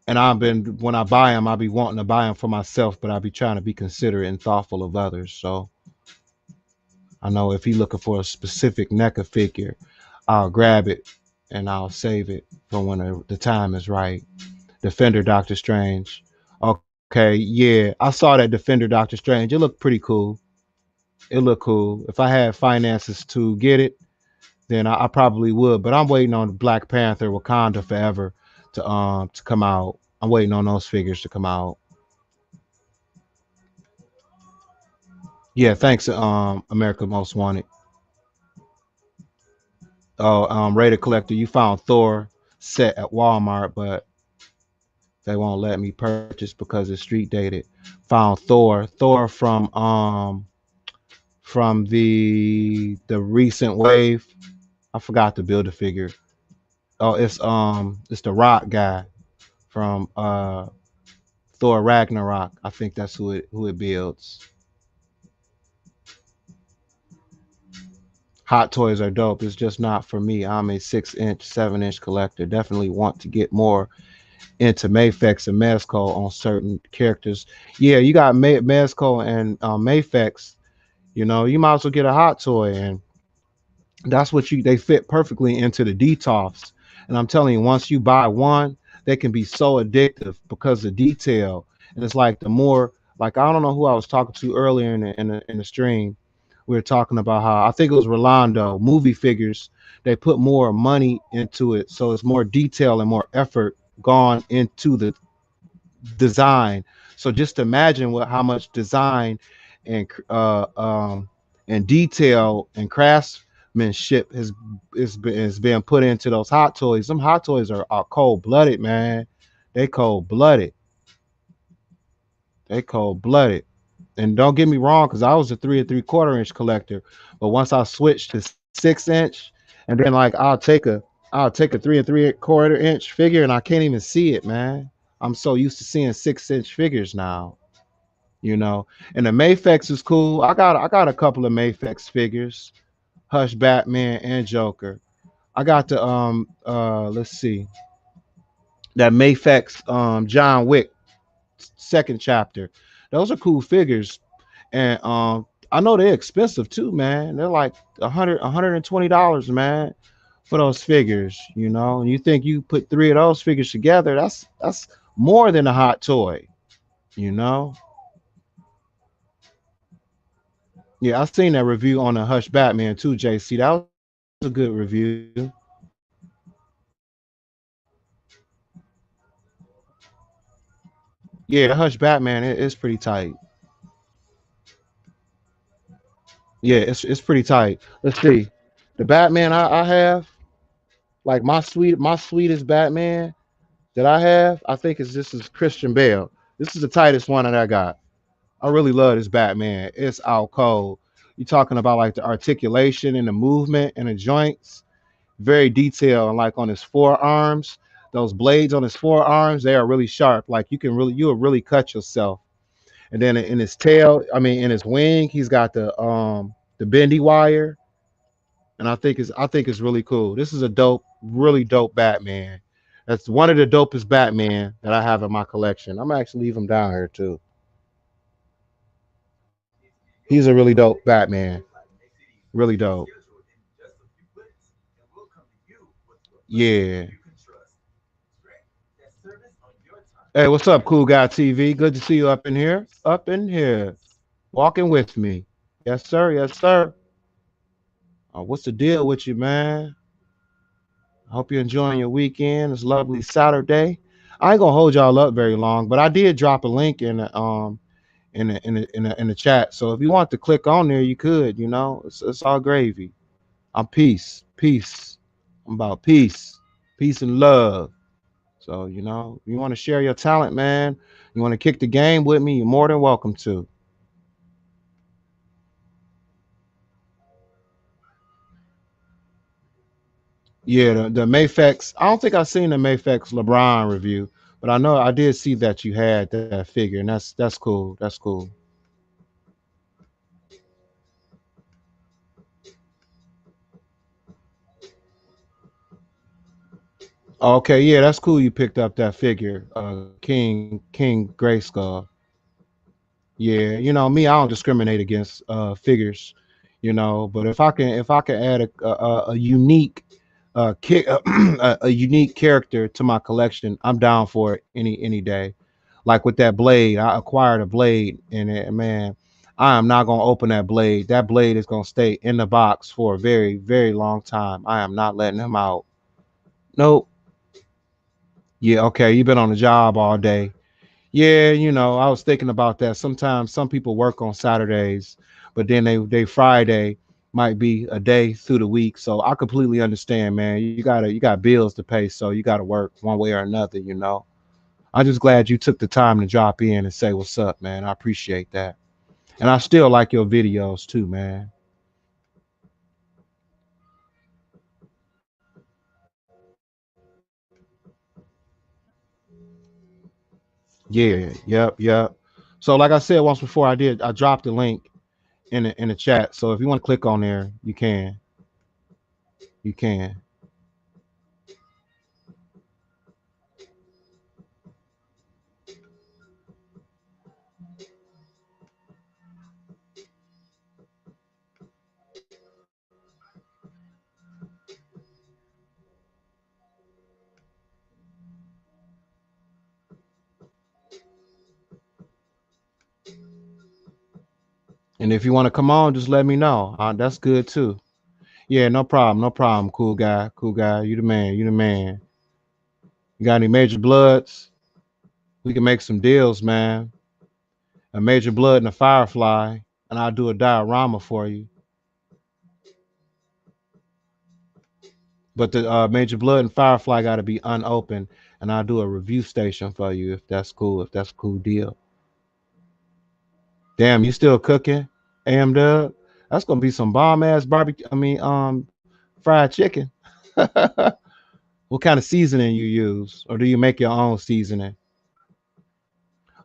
and I've been when I buy them, I'll be wanting to buy them for myself, but I'll be trying to be considerate and thoughtful of others. So I know if he's looking for a specific NECA figure, I'll grab it and I'll save it for when the time is right. Defender Doctor Strange. Okay, yeah, I saw that Defender Doctor Strange. It looked pretty cool. It looked cool. If I had finances to get it, then I probably would. But I'm waiting on Black Panther, Wakanda Forever to come out. I'm waiting on those figures to come out. Yeah, thanks, America Most Wanted. Oh, Raider Collector, you found Thor set at Walmart, but they won't let me purchase because it's street dated. Found Thor from the recent wave. I forgot to build a figure. Oh, it's the Rock guy from Thor Ragnarok. I think that's who it builds. Hot toys are dope. It's just not for me. I'm a 6 inch, 7 inch collector. Definitely want to get more into Mayfex and Mezco on certain characters. Yeah, you got Mezco and Mayfex. You might as well get a hot toy, and that's what they fit perfectly into the detox. And I'm telling you, once you buy one, they can be so addictive because of detail. And it's like the more, like, I don't know who I was talking to earlier in the stream. We were talking about how I think it was Rolando movie figures. They put more money into it, so it's more detail and more effort gone into the design. So just imagine how much design and and detail and craftsmanship is being put into those hot toys. Some hot toys are cold blooded, man. They cold blooded. They cold blooded. And don't get me wrong, because I was a 3 and 3/4 inch collector, but once I switched to 6 inch, and then like I'll take a 3 and 3/4 inch figure, and I can't even see it, man. I'm so used to seeing 6 inch figures now, you know. And the Mayfex is cool. I got a couple of Mayfex figures, Hush, Batman, and Joker. I got the let's see, that Mayfex John Wick second chapter. Those are cool figures, and I know they're expensive too, man. They're like $120, man, for those figures. And you think you put three of those figures together, that's more than a hot toy. You know. Yeah, I seen that review on the Hush Batman too, JC. That was a good review. Yeah, the Hush Batman is pretty tight. Yeah, it's pretty tight. Let's see. The Batman I have, like my sweetest Batman that I have, I think this is Christian Bale. This is the tightest one that I got. I really love this Batman. It's out cold. You talking about like the articulation and the movement and the joints, very detailed. And like on his forearms, those blades on his forearms, they are really sharp. Like you'll really cut yourself. And then in his tail, I mean in his wing, he's got the bendy wire, and I think it's really cool. This is a dope, really dope Batman. That's one of the dopest Batman that I have in my collection. I'm actually leave him down here too. He's a really dope Batman. Really dope. Yeah. Hey, what's up, Cool Guy TV? Good to see you up in here. Up in here. Walking with me. Yes, sir. Yes, sir. What's the deal with you, man? I hope you're enjoying your weekend. It's a lovely Saturday. I ain't gonna hold y'all up very long, but I did drop a link in the chat. So if you want to click on there, you could. It's all gravy. I'm peace, peace. I'm about peace, peace and love. So if you want to share your talent, man, you want to kick the game with me, you're more than welcome to. Yeah, the Mayfex. I don't think I've seen the Mayfex LeBron review, but I know I did see that you had that figure, and that's cool. That's cool. Okay, yeah, that's cool. You picked up that figure, King Grayskull. Yeah, me, I don't discriminate against figures, but if I can add a unique a unique character to my collection, I'm down for it any day. Like with that blade, I acquired a blade, and man, I am not gonna open that blade. That blade is gonna stay in the box for a very very long time. I am not letting him out. Nope. Yeah, okay. You've been on the job all day. Yeah, I was thinking about that. Sometimes some people work on Saturdays, but then they Friday might be a day through the week. So I completely understand, man. You got bills to pay, so you gotta work one way or another. I'm just glad you took the time to drop in and say what's up, man. I appreciate that. And I still like your videos too, man. Yeah, yep, yep. So like I said once before, I dropped the link in the chat. So if you want to click on there, you can. You can. And if you want to come on, just let me know. That's good too. Yeah, no problem, no problem. Cool guy, cool guy. You the man, you the man. You got any major bloods? We can make some deals, man. A major blood and a firefly, and I'll do a diorama for you. But the major blood and firefly got to be unopened, and I'll do a review station for you if that's cool. If that's a cool deal. Damn, you still cooking, AM Dub? That's gonna be some bomb ass barbecue. Fried chicken. What kind of seasoning you use, or do you make your own seasoning?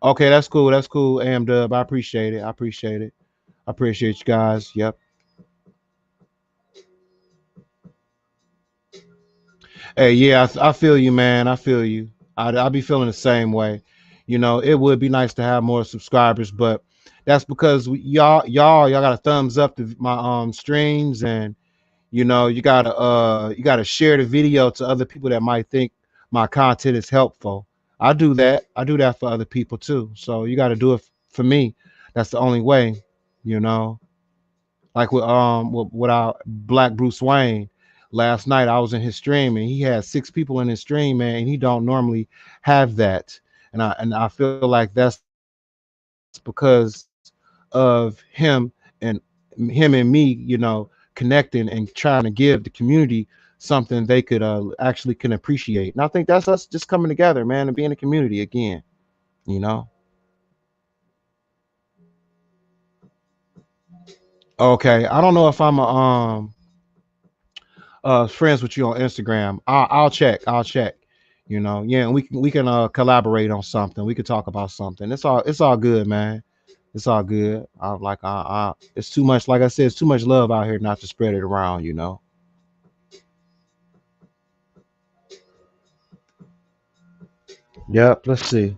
Okay, that's cool. That's cool, AM Dub. I appreciate it. I appreciate it. I appreciate you guys. Yep. Hey, yeah, I feel you, man. I feel you. I be feeling the same way. You know, it would be nice to have more subscribers, but that's because y'all got a thumbs up to my streams, and you gotta share the video to other people that might think my content is helpful. I do that. I do that for other people too. So you got to do it for me. That's the only way. You know. Like with our Black Bruce Wayne. Last night I was in his stream and he had 6 people in his stream, man, and he don't normally have that. And I feel like that's because of and him and me, connecting and trying to give the community something they could actually can appreciate. And I think that's us just coming together, man, and being a community again, you know. Okay, I don't know if I'm a friends with you on Instagram. I'll check. I'll check. Yeah, and we can collaborate on something. We could talk about something. It's all good, man. It's all good. It's too much. Like I said, it's too much love out here not to spread it around. Yep. Let's see.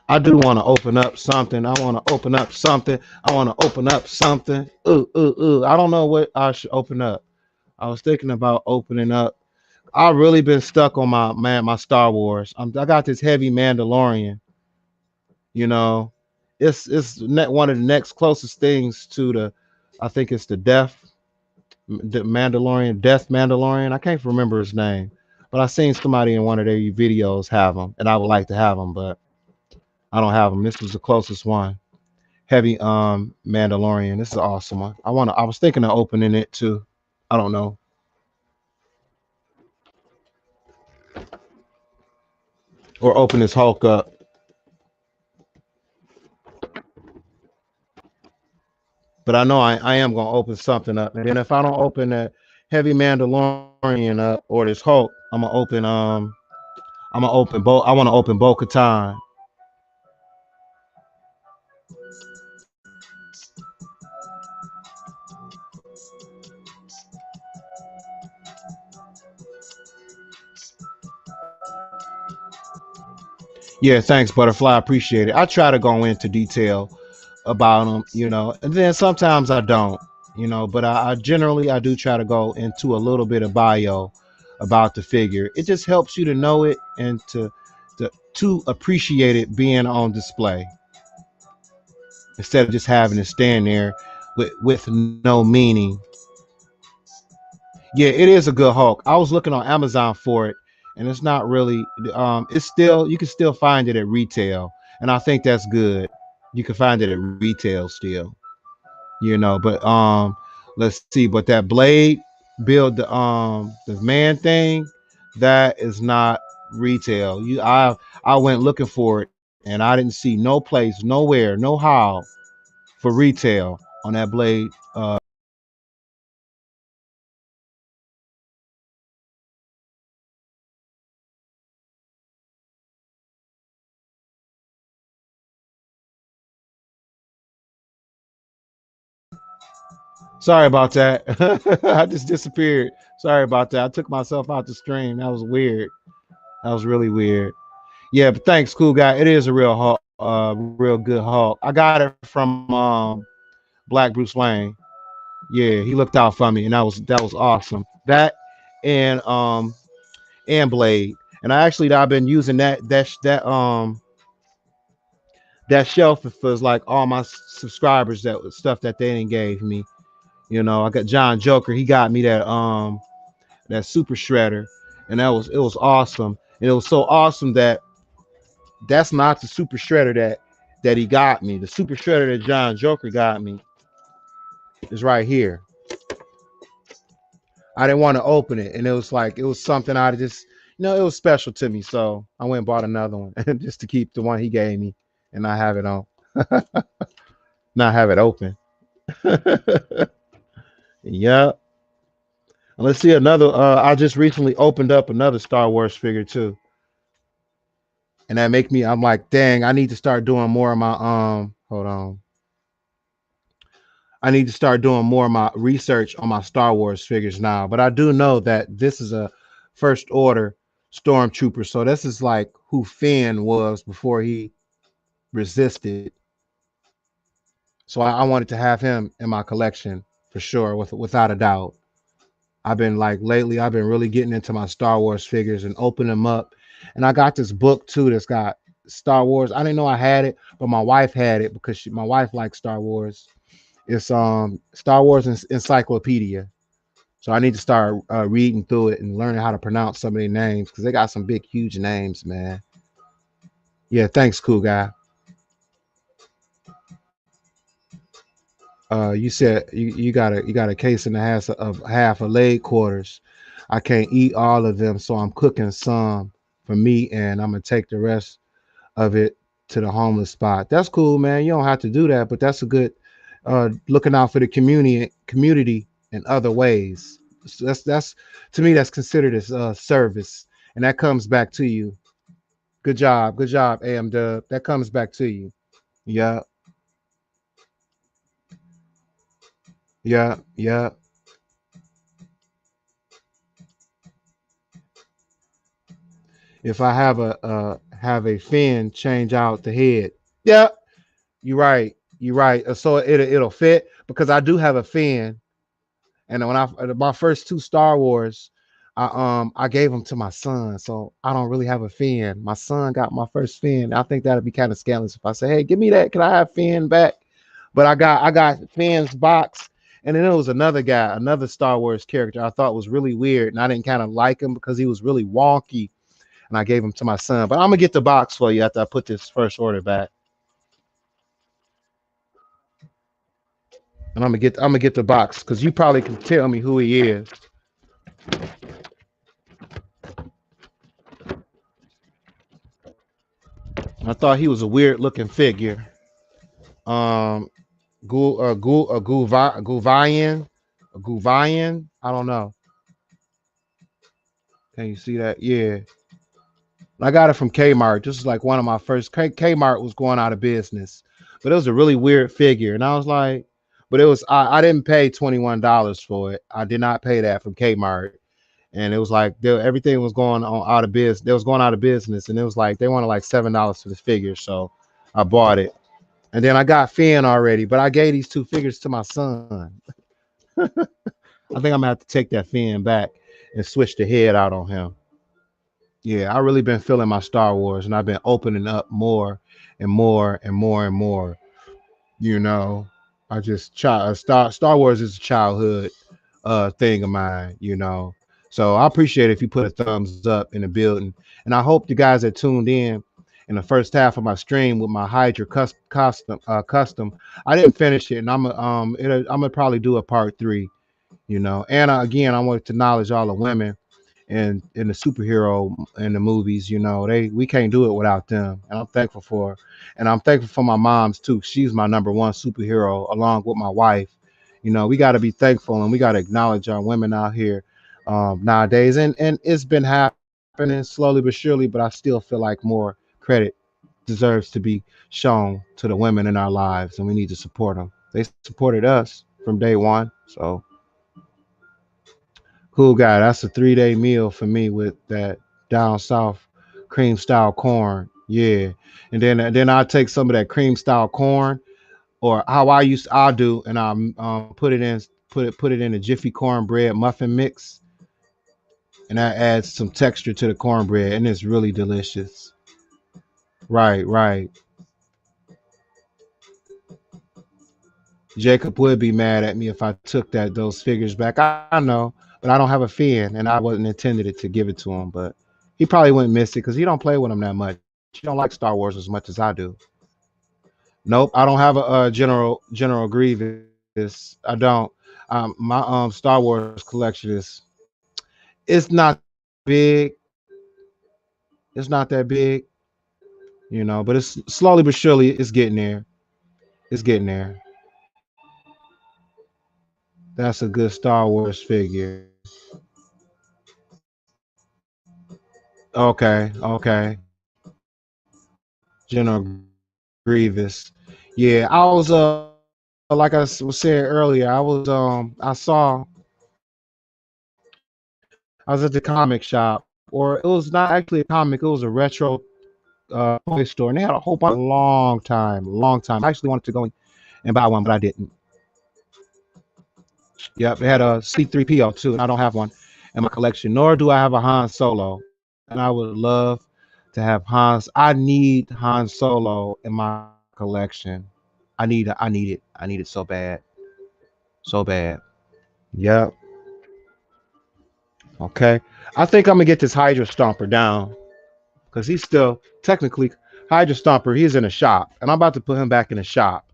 I do want to open up something. I want to open up something. I want to open up something. Ooh, ooh, ooh. I don't know what I should open up. I was thinking about opening up. I've really been stuck on my Star Wars. I got this heavy Mandalorian. You know, one of the next closest things to I think it's the Death Mandalorian. I can't remember his name, but I seen somebody in one of their videos have them, and I would like to have them, but I don't have them. This was the closest one. Heavy Mandalorian. This is an awesome one. I was thinking of opening it too. I don't know, or open this Hulk up. But I know I am gonna open something up, and then if I don't open that heavy Mandalorian up or this Hulk, I'm gonna open Bo. I want to open Bo Katan. Yeah, thanks, Butterfly. I appreciate it. I try to go into detail about them, and then sometimes I don't, but I generally I do try to go into a little bit of bio about the figure. It just helps you to know it and to appreciate it being on display instead of just having it stand there with no meaning. Yeah, it is a good Hulk. I was looking on Amazon for it, and it's not really. It's still you can still find it at retail, and I think that's good. You can find it at retail still, But let's see. But that blade build the man thing, that is not retail. I went looking for it, and I didn't see no place, nowhere, no how for retail on that blade. Sorry about that. I just disappeared. Sorry about that. I took myself out the stream. That was weird. That was really weird. Yeah, but thanks, cool guy. It is a real Hulk, real good Hulk. I got it from Black Bruce Wayne. Yeah, he looked out for me, and that was awesome. That and Blade. And I've been using that shelf for like all my subscribers that stuff that they didn't gave me. You know, I got John Joker. He got me that super shredder, and it was awesome. And it was so awesome that that's not the super shredder that he got me. The super shredder that John Joker got me is right here. I didn't want to open it, and it was something I just it was special to me. So I went and bought another one just to keep the one he gave me and not have it on, not have it open. Yep. And let's see another. I just recently opened up another Star Wars figure too, and that make me. I'm like, dang, I need to start doing more of my. Hold on. I need to start doing more of my research on my Star Wars figures now. But I do know that this is a first order stormtrooper, so this is like who Finn was before he resisted. So I wanted to have him in my collection for sure, without a doubt. I've been like lately, I've been really getting into my Star Wars figures and open them up. And I got this book too that's got Star Wars. I didn't know I had it, but my wife had it because my wife likes Star Wars. It's Star Wars Encyclopedia. So I need to start reading through it and learning how to pronounce some of their names because they got some big, huge names, man. Yeah, thanks, cool guy. You said you got a case and a half of leg quarters. I can't eat all of them, so I'm cooking some for me, and I'm gonna take the rest of it to the homeless spot. That's cool, man. You don't have to do that, but that's a good looking out for the community in other ways. So that's to me that's considered as service, and that comes back to you. Good job, AM Dub. That comes back to you. Yeah, yeah. If I have a fin change out the head. Yeah, you're right. You're right. So it'll fit because I do have a fin, and when I my first two Star Wars, I gave them to my son, so I don't really have a fin. My son got my first fin. I think that'd be kind of scandalous if I say, "Hey, give me that. Can I have Finn back?" But I got Finn's box, and then there was another guy, another Star Wars character I thought was really weird, and I didn't kind of like him because he was really wonky, and I gave him to my son. But I'm gonna get the box for you after I put this first order back, and I'm gonna get the box because you probably can tell me who he is. I thought he was a weird looking figure. Um, Guvayan, Guvayan. I don't know. Can you see that? Yeah, I got it from Kmart. This is like one of my first. Kmart was going out of business, but it was a really weird figure, and I was like, but it was I didn't pay $21 for it. I did not pay that from Kmart, and it was like everything was going on out of business. They was going out of business, and it was like they wanted like $7 for the figure, so I bought it. And then I got Finn already, but I gave these two figures to my son. I think I'm gonna have to take that Finn back and switch the head out on him. Yeah, I really been feeling my Star Wars, and I've been opening up more and more and more and more. You know, I just Star Wars is a childhood thing of mine. So I appreciate if you put a thumbs up in the building, and I hope the guys that tuned in the first half of my stream with my Hydra custom. I didn't finish it, and I'm gonna probably do a part 3. And again, I want to acknowledge all the women and in the superhero in the movies. We can't do it without them, and I'm thankful for her. And I'm thankful for my mom's too. She's my number one superhero along with my wife. We got to be thankful, and we got to acknowledge our women out here nowadays. And it's been happening slowly but surely, but I still feel like more credit deserves to be shown to the women in our lives, and we need to support them. They supported us. from day one. So cool guy. That's a 3-day meal for me with that down south cream style corn. Yeah, and then I take some of that cream style corn, or how I'll do, and I put it in a Jiffy cornbread muffin mix, and that adds some texture to the cornbread, and it's really delicious. Right, right. Jacob would be mad at me if I took those figures back. I know, but I don't have a fin, and I wasn't intended it to give it to him. But he probably wouldn't miss it because he don't play with them that much. He don't like Star Wars as much as I do. Nope, I don't have a, General Grievous. I don't. My Star Wars collection it's not big. It's not that big, but it's slowly but surely it's getting there. It's getting there. That's a good Star Wars figure. Okay. General Grievous. Yeah, I was like I was saying earlier, I was at the comic shop, or it was not actually a comic, it was a retro toy store, and they had a whole bunch long time. I actually wanted to go and buy one, but I didn't. Yep, they had a C3PO too, and I don't have one in my collection, nor do I have a Han Solo. And I would love to have Hans. I need Han Solo in my collection. I need it. I need it so bad. So bad. Yep. Okay. I think I'm gonna get this Hydra Stomper down because he's still technically Hydra Stomper. He's in a shop, and I'm about to put him back in a shop.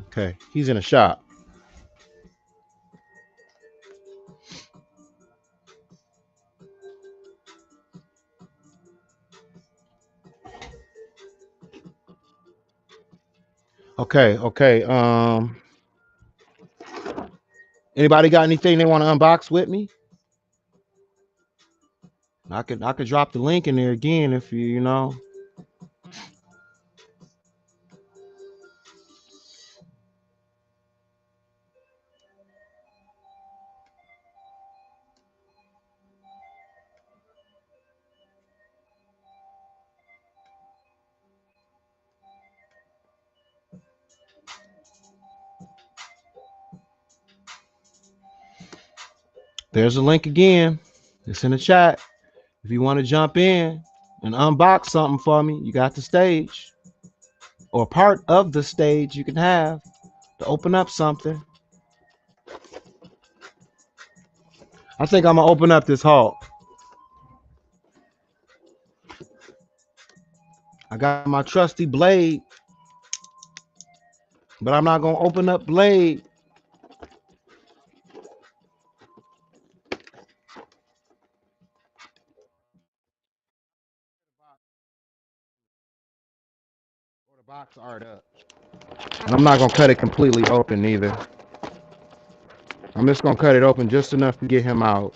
Okay, he's in a shop. Okay. Anybody got anything they want to unbox with me? I could drop the link in there again if you. There's a link again. It's in the chat. If you want to jump in and unbox something for me, you got the stage or part of the stage you can have to open up something. I think I'm gonna open up this Hulk. I got my trusty blade, but I'm not gonna open up blade. Or the box art up. And I'm not gonna cut it completely open either. I'm just gonna cut it open just enough to get him out.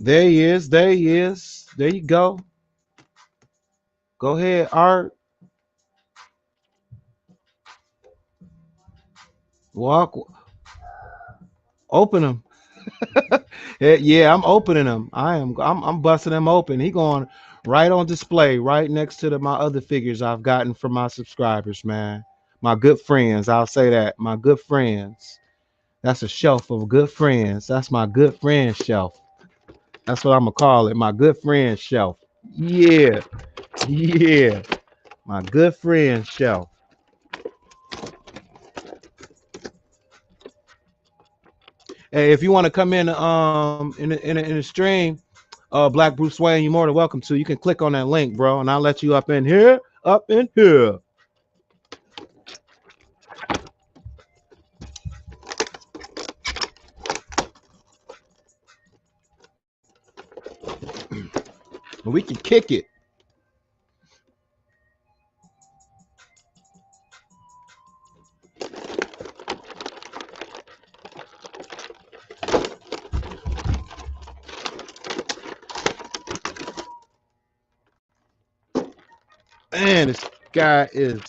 There he is. There he is. There you go. Go ahead, Art. Walk. Open him. Yeah, I'm opening them. I'm busting them open. He going right on display, right next to my other figures I've gotten from my subscribers, man. My good friends. I'll say that. My good friends. That's a shelf of good friends. That's my good friend shelf. That's what I'm gonna call it. My good friend shelf. Yeah. Yeah. My good friend shelf. Hey, if you want to come in the stream, Black Bruce Wayne, you're more than welcome to. You can click on that link, bro, and I'll let you up in here. Up in here. We can kick it. Man, this guy is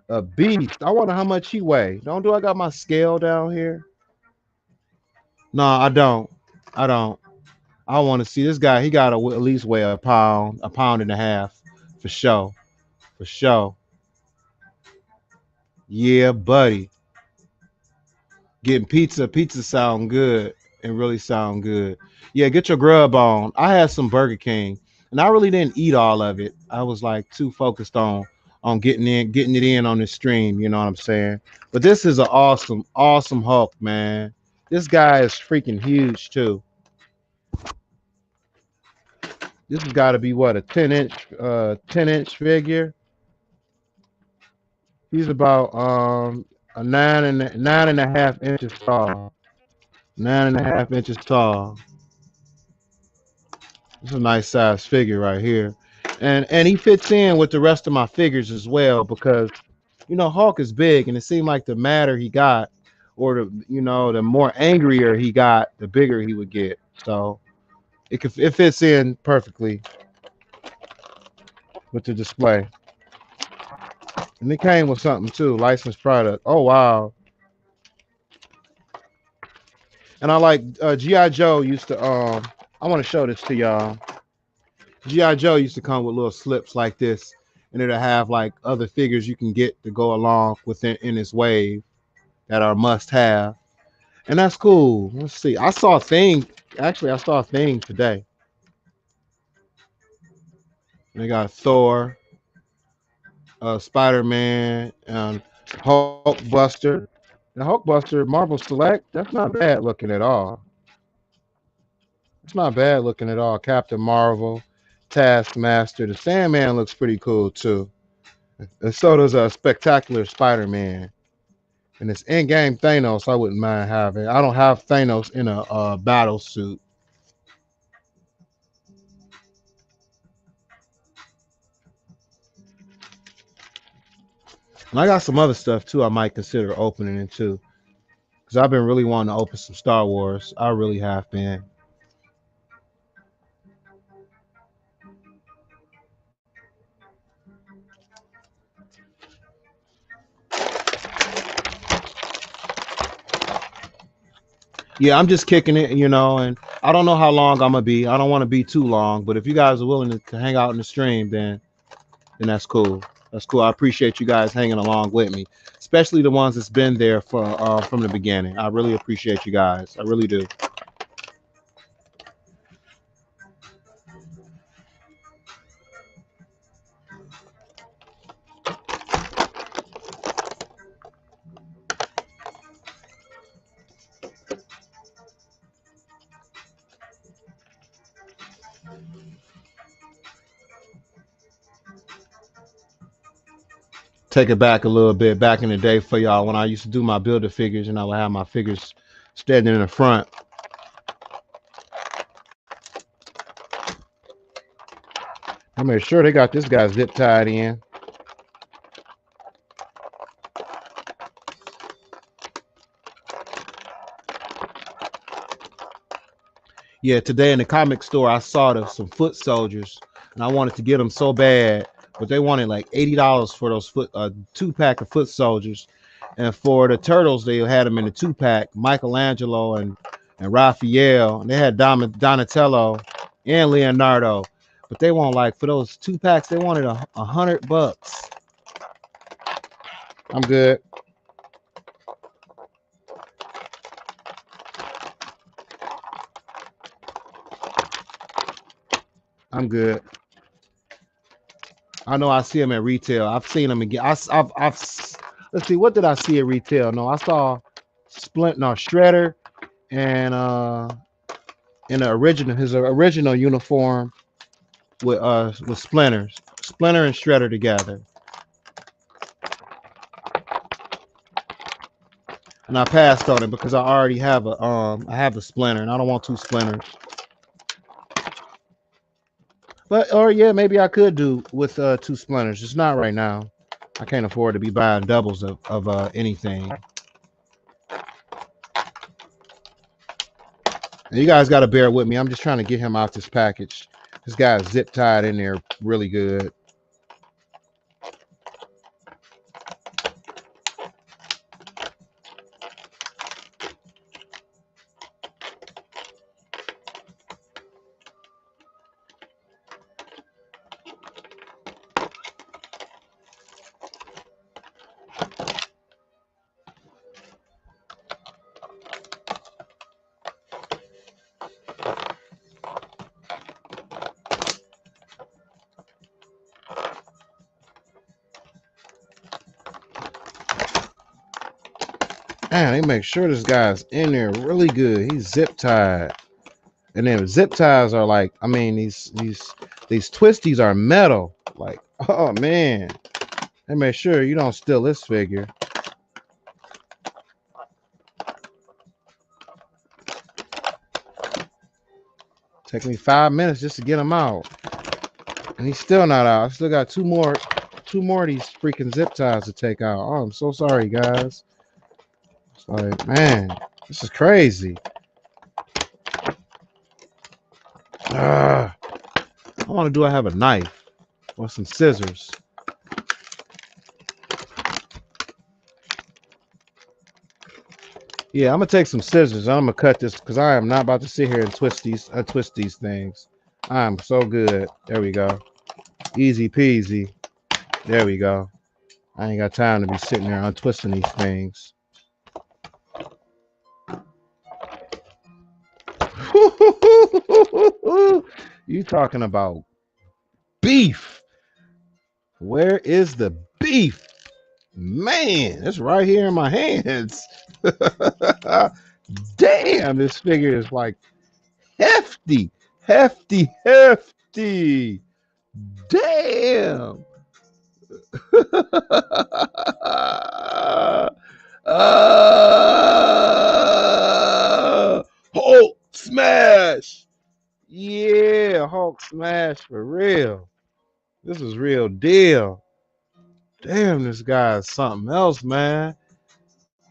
a beast. I wonder how much he weigh. Don't do I got my scale down here? No, I don't. I don't. I want to see this guy. He got to at least weigh a pound and a half, for sure. For sure. Yeah, buddy. Getting pizza. Pizza sound good and really sound good. Yeah, get your grub on. I had some Burger King, and I really didn't eat all of it. I was like too focused on getting it in on the stream. You know what I'm saying? But this is an awesome, awesome Hulk, man. This guy is freaking huge too. This has got to be what, a 10-inch figure. He's about a 9.5 inches tall. 9.5 inches tall. It's a nice size figure right here. And he fits in with the rest of my figures as well because Hulk is big and it seemed like the madder he got or the more angrier he got, the bigger he would get. So it fits in perfectly with the display. And it came with something too, licensed product. Oh wow. And I like G.I. Joe used to I want to show this to y'all. G.I. Joe used to come with little slips like this, and it'll have like other figures you can get to go along within in this wave that are must have. And that's cool. Let's see. I saw a thing. Actually, I saw a thing today. They got Thor, Spider-Man, and Hulk Buster. The Hulk Buster Marvel Select, that's not bad looking at all. It's not bad looking at all. Captain Marvel, Taskmaster. The Sandman looks pretty cool too. And so does a Spectacular Spider-Man. And it's in-game Thanos. I wouldn't mind having. I don't have Thanos in a battle suit. And I got some other stuff too. I might consider opening it too, because I've been really wanting to open some Star Wars. I really have been. Yeah, I'm just kicking it, and I don't know how long I'm gonna be. I don't want to be too long, but if you guys are willing to hang out in the stream, then that's cool. That's cool. I appreciate you guys hanging along with me, especially the ones that's been there from the beginning. I really appreciate you guys. I really do. Take it back a little bit, back in the day for y'all when I used to do my builder figures and I would have my figures standing in the front. I made sure they got this guy zip tied in. Yeah, today in the comic store, I saw some foot soldiers, and I wanted to get them so bad, but they wanted like $80 for those 2-pack of foot soldiers, and for the turtles, they had them in the 2-pack. Michelangelo and Raphael, and they had Donatello and Leonardo, but they want like for those 2-packs, they wanted $100. I'm good. I'm good. I know I see them at retail. I've seen them again. Let's see, what did I see at retail? No, I saw Shredder and in his original uniform with Splinter and Shredder together. And I passed on it because I already have a Splinter and I don't want 2 Splinters. Or yeah, maybe I could do with 2 Splinters. Just not right now. I can't afford to be buying doubles of anything. And you guys got to bear with me. I'm just trying to get him out this package. This guy's zip tied in there really good. Man, they make sure this guy's in there really good. He's zip tied. And then zip ties are like, I mean, these twisties are metal. Like, oh man. They make sure you don't steal this figure. Take me 5 minutes just to get him out. And he's still not out. I still got two more of these freaking zip ties to take out. Oh, I'm so sorry, guys. It's like, man, this is crazy. How long do I have a knife or some scissors? Yeah, I'm gonna take some scissors. I'm gonna cut this because I am not about to sit here and twist these things. I am so good. There we go. Easy peasy. There we go. I ain't got time to be sitting there untwisting these things. You talking about beef? Where is the beef? Man, it's right here in my hands. Damn, this figure is like hefty, hefty, hefty. Damn. Hulk smash. Yeah, Hulk smash for real. This is real deal. Damn, this guy is something else, man.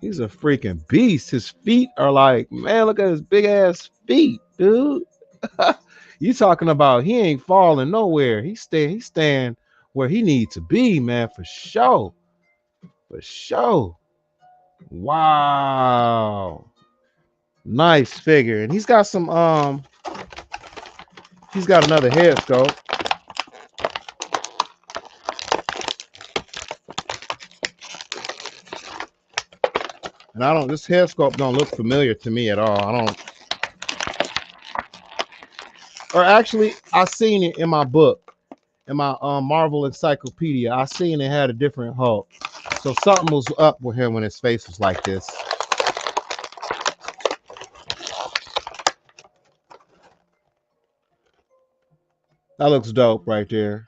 He's a freaking beast. His feet are like, man, look at his big ass feet, dude. You talking about he ain't falling nowhere. He's staying where he needs to be, man, for sure. For sure. Wow. Nice figure. And he's got another head sculpt. And this head sculpt don't look familiar to me at all. Or actually, I seen it in my book, in my Marvel encyclopedia. I seen it had a different Hulk. So something was up with him when his face was like this. That looks dope right there.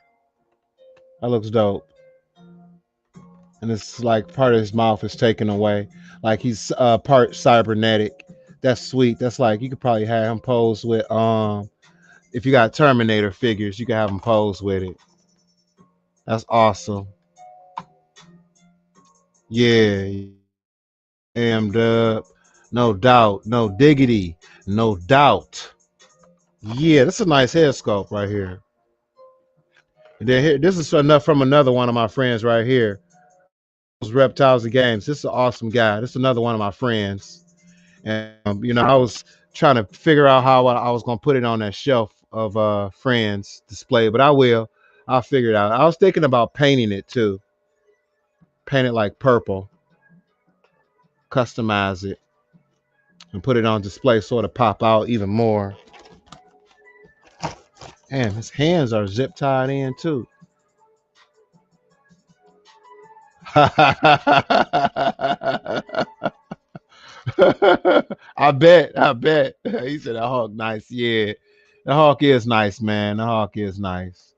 That looks dope. And it's like part of his mouth is taken away. Like he's part cybernetic. That's sweet. That's like you could probably have him pose with if you got Terminator figures, you can have him pose with it. That's awesome. Yeah. Damn dub. No doubt. No diggity. No doubt. Yeah, that's a nice head sculpt right here. And then here, this is enough from another one of my friends right here. Reptiles and Games. This is an awesome guy. This is another one of my friends. And I was trying to figure out how I was gonna put it on that shelf of friends display, but I'll figure it out. I was thinking about painting it too. Paint it like purple, customize it, and put it on display so it'll pop out even more. And his hands are zip tied in too. I bet. He said the Hawk nice. Yeah. The Hawk is nice, man. The Hawk is nice.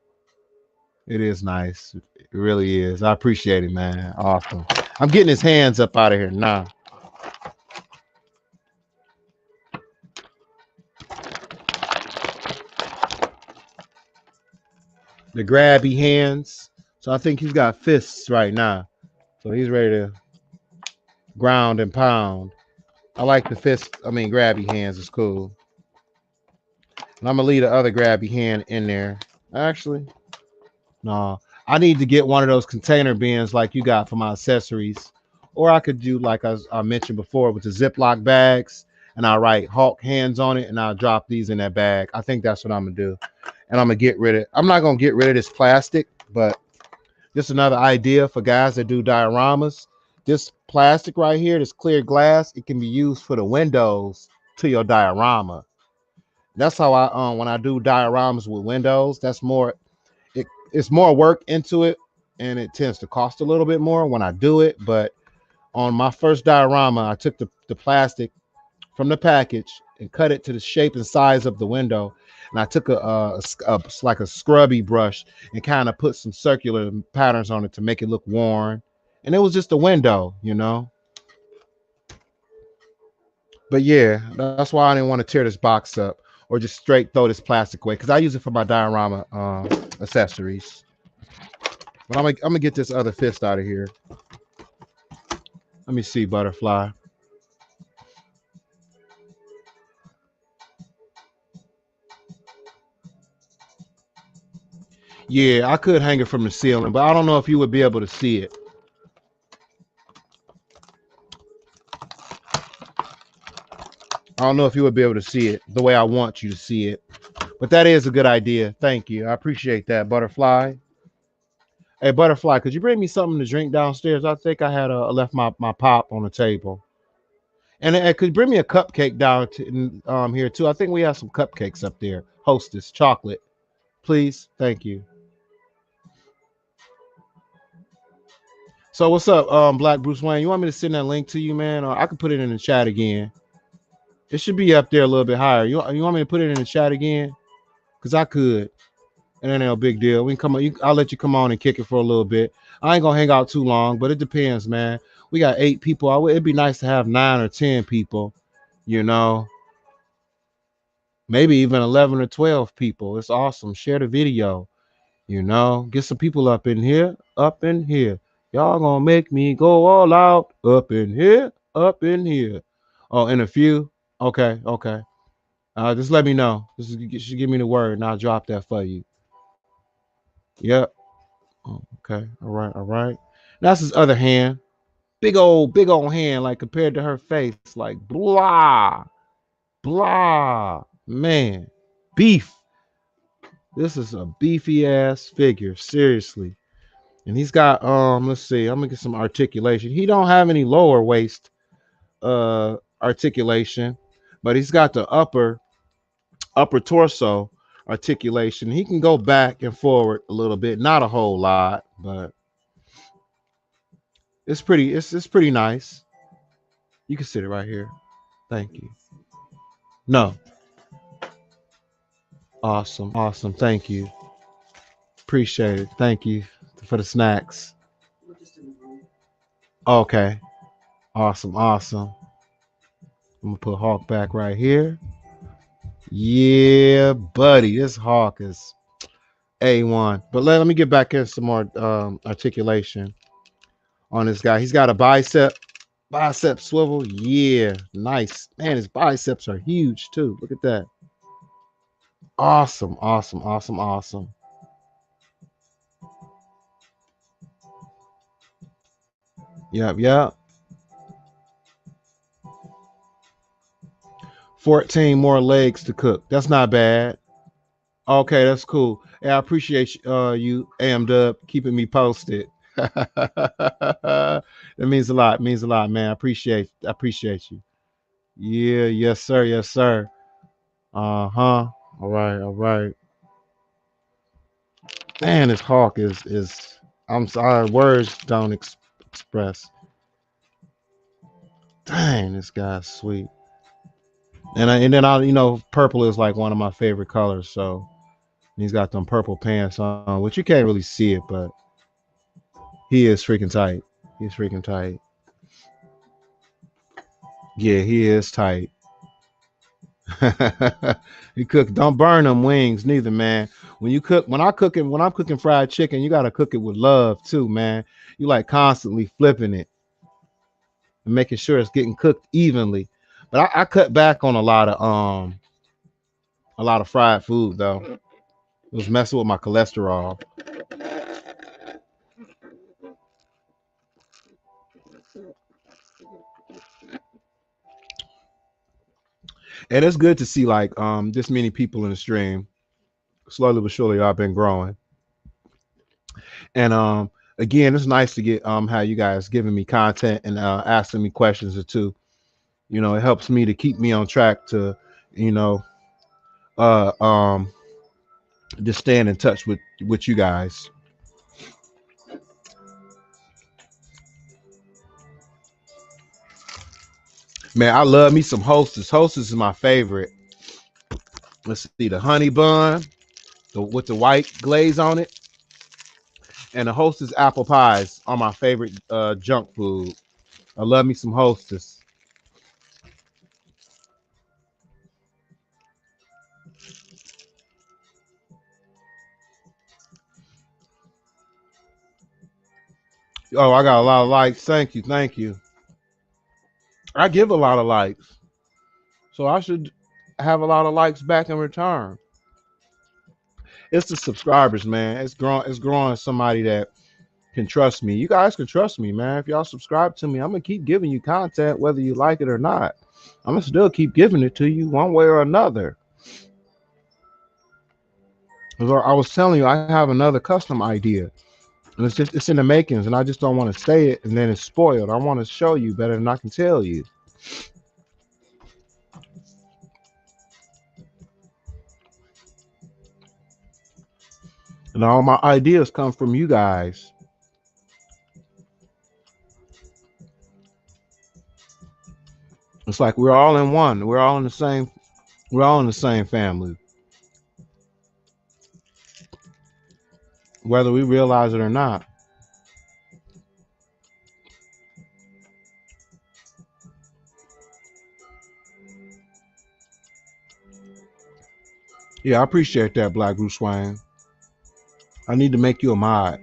It is nice. It really is. I appreciate it, man. Awesome. I'm getting his hands up out of here now. The grabby hands. So I think he's got fists right now. So he's ready to ground and pound. I like the grabby hands is cool. And I'm gonna leave the other grabby hand in there. Actually, no. I need to get one of those container bins like you got for my accessories. Or I could do like I mentioned before with the Ziploc bags, and I'll write Hulk hands on it, and I'll drop these in that bag. I think that's what I'm gonna do. And I'm not gonna get rid of this plastic, but just another idea for guys that do dioramas. This plastic right here, this clear glass, it can be used for the windows to your diorama. That's how I when I do dioramas with windows, it's more work into it, and it tends to cost a little bit more when I do it, but On my first diorama, I took the plastic from the package and cut it to the shape and size of the window. And I took like a scrubby brush and kind of put some circular patterns on it to make it look worn. And it was just a window, you know. But yeah, that's why I didn't want to tear this box up or just straight throw this plastic away because I use it for my diorama accessories. But I'm gonna get this other fist out of here. Let me see, butterfly. Yeah, I could hang it from the ceiling, but I don't know if you would be able to see it. I don't know if you would be able to see it the way I want you to see it. But that is a good idea. Thank you. I appreciate that, butterfly. Hey, butterfly, could you bring me something to drink downstairs? I think I had left my pop on the table. And could you bring me a cupcake down here too? I think we have some cupcakes up there. Hostess chocolate, please. Thank you. So what's up, Black Bruce Wayne? You want me to send that link to you, man? Or I could put it in the chat again. It should be up there a little bit higher. You want me to put it in the chat again? Cause I could. And then no big deal. We can come on. I'll let you come on and kick it for a little bit. I ain't gonna hang out too long, but it depends, man. We got 8 people. It'd be nice to have 9 or 10 people. You know, maybe even 11 or 12 people. It's awesome. Share the video. You know, get some people up in here. Up in here. Y'all gonna make me go all out. Up in here. Up in here. Oh, in a few. Okay. Okay. Just let me know. Just give me the word, and I'll drop that for you. Yep. Oh, okay. All right. All right. That's his other hand. Big old hand, like compared to her face, like blah, blah. Man, beef. This is a beefy ass figure, seriously. And he's got let's see, I'm gonna get some articulation. He don't have any lower waist articulation, but he's got the upper torso articulation. He can go back and forward a little bit, not a whole lot, but it's pretty nice. You can sit it right here. Thank you. No. Awesome. Awesome. Thank you. Appreciate it. Thank you for the snacks. Okay. Awesome. Awesome. I'm gonna put Hawk back right here. Yeah, buddy. This Hawk is A1. But let me get back in some more articulation on this guy. He's got a bicep swivel. Yeah, nice. Man, his biceps are huge too. Look at that. Awesome. Awesome. Awesome. Awesome. Yep. Yep. 14 more legs to cook. That's not bad. Okay, that's cool. Hey, I appreciate you, Am Dub, keeping me posted. That means a lot. It means a lot, man. I appreciate you. Yeah, yes, sir. Yes, sir. Uh-huh. All right, all right. Man, this hawk is I'm sorry, words don't express. Dang, this guy's sweet. And then purple is like one of my favorite colors, so he's got them purple pants on, which you can't really see it, but he is freaking tight. He's freaking tight. Yeah, he is tight. You cook, don't burn them wings neither, man. When I'm cooking fried chicken, you gotta cook it with love too, man. You like constantly flipping it and making sure it's getting cooked evenly. But I cut back on a lot of fried food though. It was messing with my cholesterol. And it's good to see like this many people in the stream. Slowly but surely I've been growing. And again, it's nice to get how you guys giving me content and asking me questions or two. It helps me to keep me on track to, you know, uh um just staying in touch with you guys. Man, I love me some Hostess. Hostess is my favorite. Let's see, the honey bun with the white glaze on it, and the Hostess apple pies are my favorite junk food. I love me some Hostess. Oh, I got a lot of likes. Thank you, thank you. I give a lot of likes, so I should have a lot of likes back in return. It's the subscribers, man. It's growing. It's growing. Somebody that can trust me. You guys can trust me, man. If y'all subscribe to me, I'm gonna keep giving you content whether you like it or not. I'm gonna still keep giving it to you one way or another. I was telling you, I have another custom idea, and it's in the makings, and I just don't want to say it, and then it's spoiled. I want to show you better than I can tell you. And all my ideas come from you guys. It's like we're all in one. We're all in the same. We're all in the same family, whether we realize it or not. Yeah, I appreciate that, Black Bruce Wayne. I need to make you a mod.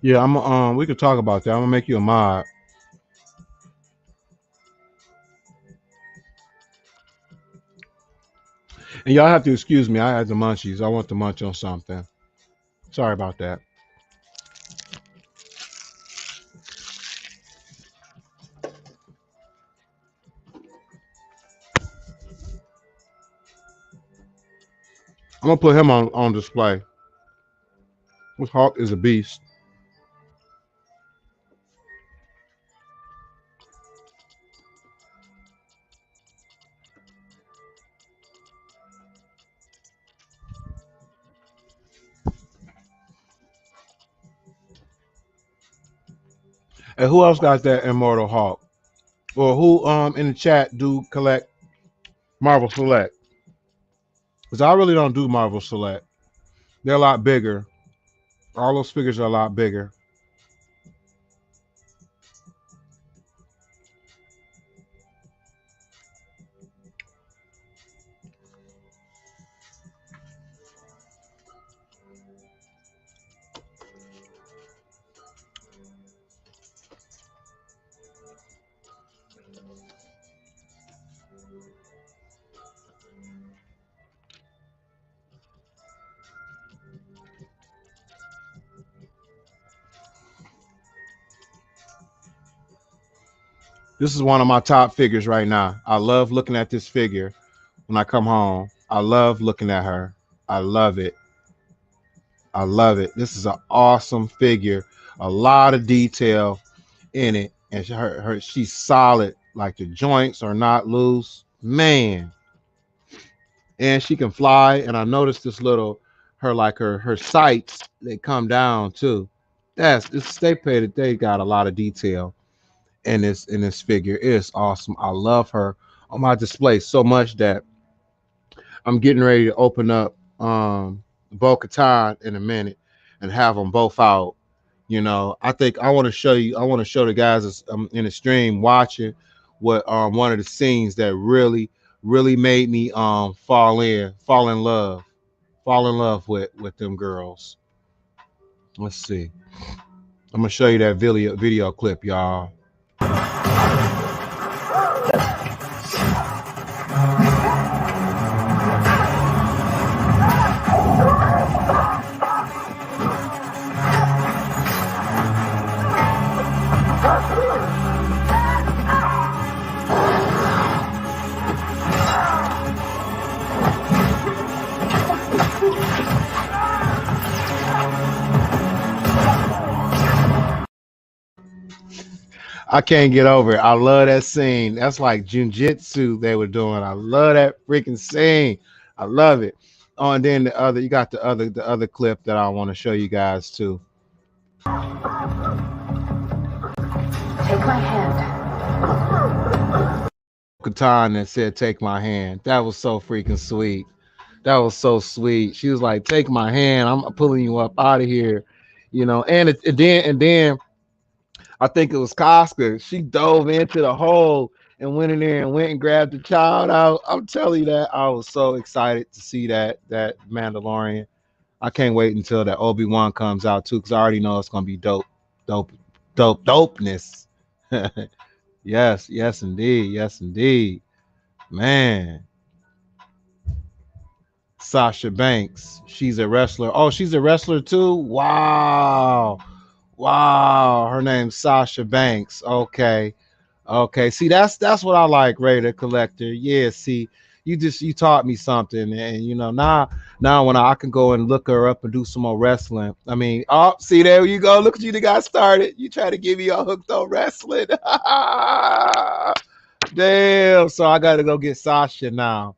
Yeah, I'm we could talk about that. I'm gonna make you a mod. And y'all have to excuse me. I had the munchies. I want to munch on something. Sorry about that. I'm gonna put him on display. This Hawk is a beast. And who else got that Immortal Hawk? Or who in the chat do collect Marvel Select? Because I really don't do Marvel Select. They're a lot bigger. All those figures are a lot bigger. This is one of my top figures right now. I love looking at this figure when I come home. I love looking at her. I love it. I love it. This is an awesome figure. A lot of detail in it, and she's solid. Like the joints are not loose, man. And she can fly. And I noticed this little her sights, they come down too. They got a lot of detail in this figure. It is awesome. I love her on my display so much that I'm getting ready to open up Bo-Katan in a minute and have them both out. You know, I think I want to show you. I want to show the guys in the stream watching what one of the scenes that really made me fall in love with them girls. Let's see. I'm gonna show you that video clip, y'all. I can't get over it. I love that scene. That's like jujitsu they were doing. I love that freaking scene. I love it. Oh, and then the other, you got the other clip that I want to show you guys too. Take my hand. Katan that said, "Take my hand." That was so freaking sweet. That was so sweet. She was like, "Take my hand. I'm pulling you up out of here." You know, and then I think it was Casca. She dove into the hole and went in there and went and grabbed the child out. I'm telling you that I was so excited to see that Mandalorian. I can't wait until that Obi-Wan comes out too, because I already know it's gonna be dope, dope, dopeness. Yes, yes indeed, man. Sasha Banks, she's a wrestler. Oh, she's a wrestler too. Wow, wow. Her name's Sasha Banks. Okay, okay. See, that's what I like, Raider Collector. Yeah. See, you taught me something, and you know now when I can go and look her up and do some more wrestling. I mean, oh, see there you go. Look at you, that got started. You try to give me all hooked on wrestling. Damn. So I got to go get Sasha now,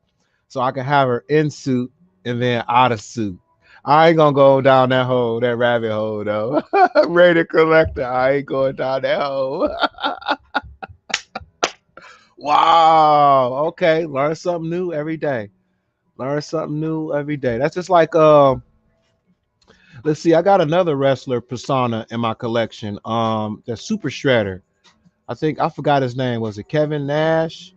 so I can have her in suit and then out of suit. I ain't gonna go down that hole, that rabbit hole though. Raider Collector, I ain't going down that hole. Wow. Okay. Learn something new every day. Learn something new every day. That's just like let's see, I got another wrestler persona in my collection. The Super Shredder. I think I forgot his name. Was it Kevin Nash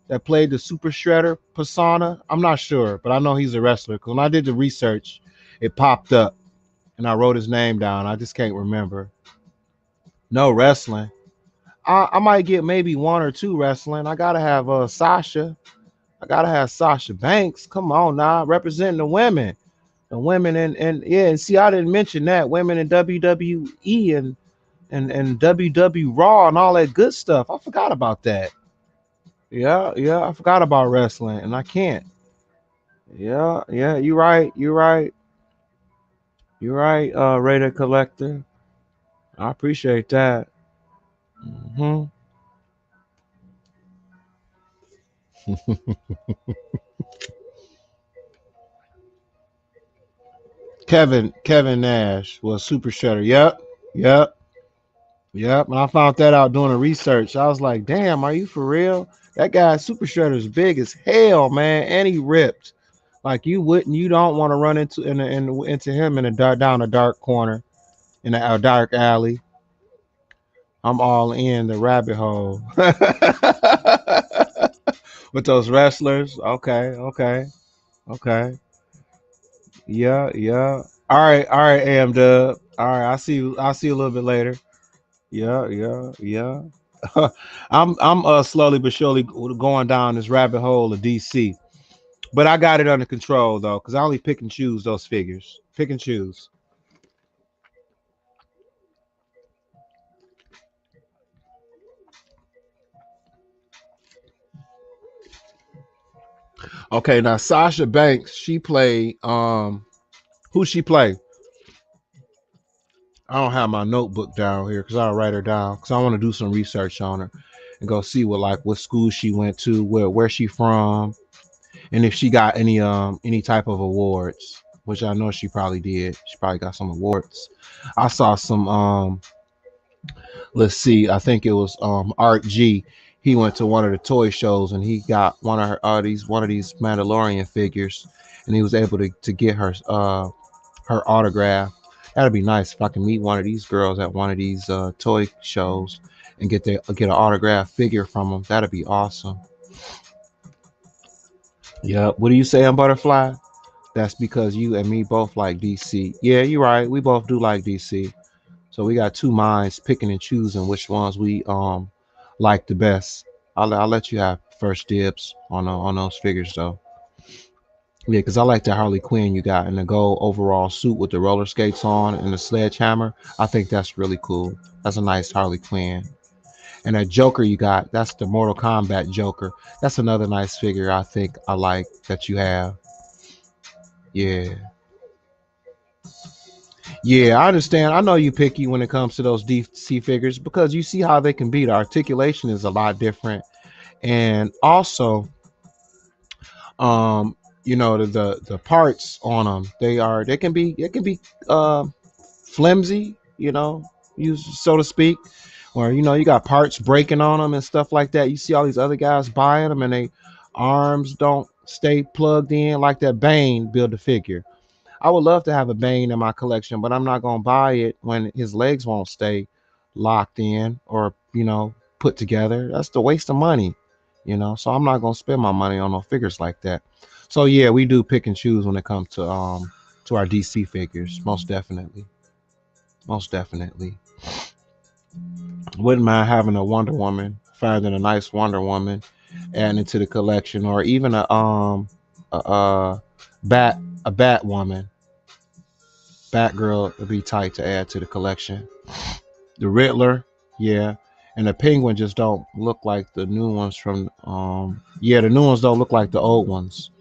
that played the Super Shredder persona? I'm not sure, but I know he's a wrestler. Cause when I did the research, it popped up and I wrote his name down. I just can't remember. No wrestling. I might get maybe one or two wrestling. I gotta have Sasha. I gotta have Sasha Banks. Come on now, representing the women. The women and yeah, and see, I didn't mention that women in WWE and WW Raw and all that good stuff. I forgot about that. Yeah, yeah, I forgot about wrestling, and I can't. Yeah, yeah, you're right. You're right. You're right. Raider Collector. I appreciate that. Hmm. Kevin Nash was Super Shredder. Yep, yep. Yep, and I found that out doing the research. I was like, damn, are you for real? That guy Super Shredder's big as hell, man, and he ripped. Like you don't want to run into him in a dark down a dark corner in a dark alley. I'm all in the rabbit hole with those wrestlers. Okay, okay, okay. Yeah, yeah. All right, AM Dub. All right, I see you. I'll see you a little bit later. Yeah, yeah, yeah. I'm slowly but surely going down this rabbit hole of DC, but I got it under control though, because I only pick and choose those figures. Pick and choose. Okay, now Sasha Banks, she played who she play? I don't have my notebook down here because I'll write her down because I want to do some research on her and go see what school she went to, where she from, and if she got any type of awards, which I know she probably did. She probably got some awards. I saw some let's see, I think it was Art G. He went to one of the toy shows and he got one of these Mandalorian figures, and he was able to get her autograph. That'd be nice if I can meet one of these girls at one of these toy shows and get an autograph figure from them. That'd be awesome. Yeah. What do you say on Butterfly? That's because you and me both like DC. Yeah, you're right. We both do like DC. So we got two minds picking and choosing which ones we like the best. I'll let you have first dibs on those figures though. Yeah, because I like the Harley Quinn you got in the gold overall suit with the roller skates on and the sledgehammer. I think that's really cool. That's a nice Harley Quinn. And that Joker you got, that's the Mortal Kombat Joker. That's another nice figure I think I like that you have. Yeah. Yeah, I understand. I know you picky when it comes to those DC figures because you see how they can be. The articulation is a lot different. And also, um, you know, the parts on them, they can be uh, flimsy, you know, use so to speak, where you know you got parts breaking on them and stuff like that. You see all these other guys buying them and they arms don't stay plugged in like that Bane build a figure. I would love to have a Bane in my collection, but I'm not gonna buy it when his legs won't stay locked in or you know put together. That's the waste of money, you know. So I'm not gonna spend my money on no figures like that. So yeah, we do pick and choose when it comes to our DC figures, most definitely, most definitely. Wouldn't mind having a Wonder Woman, finding a nice Wonder Woman, adding it to the collection, or even a, a bat a Batwoman, Batgirl would be tight to add to the collection. The Riddler, yeah, and the Penguin just don't look like the new ones from yeah, the new ones don't look like the old ones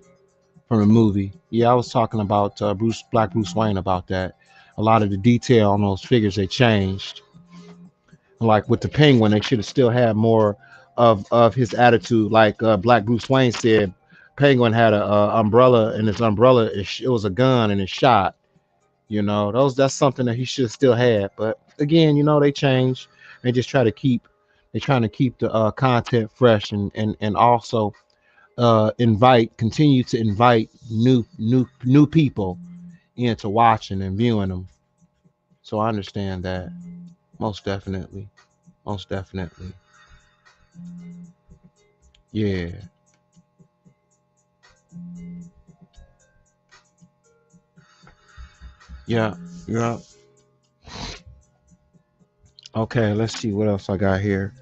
from the movie. Yeah, I was talking about Bruce Wayne about that. A lot of the detail on those figures they changed. Like with the Penguin, they should have still had more of his attitude. Like Black Bruce Wayne said, Penguin had a umbrella, and his umbrella it was a gun and it shot. You know, that's something that he should still have. But again, you know, they change. They just they're trying to keep the content fresh and also continue to invite new people into watching and viewing them. So I understand that most definitely, most definitely. Yeah, yeah, yeah. Okay, let's see what else I got here.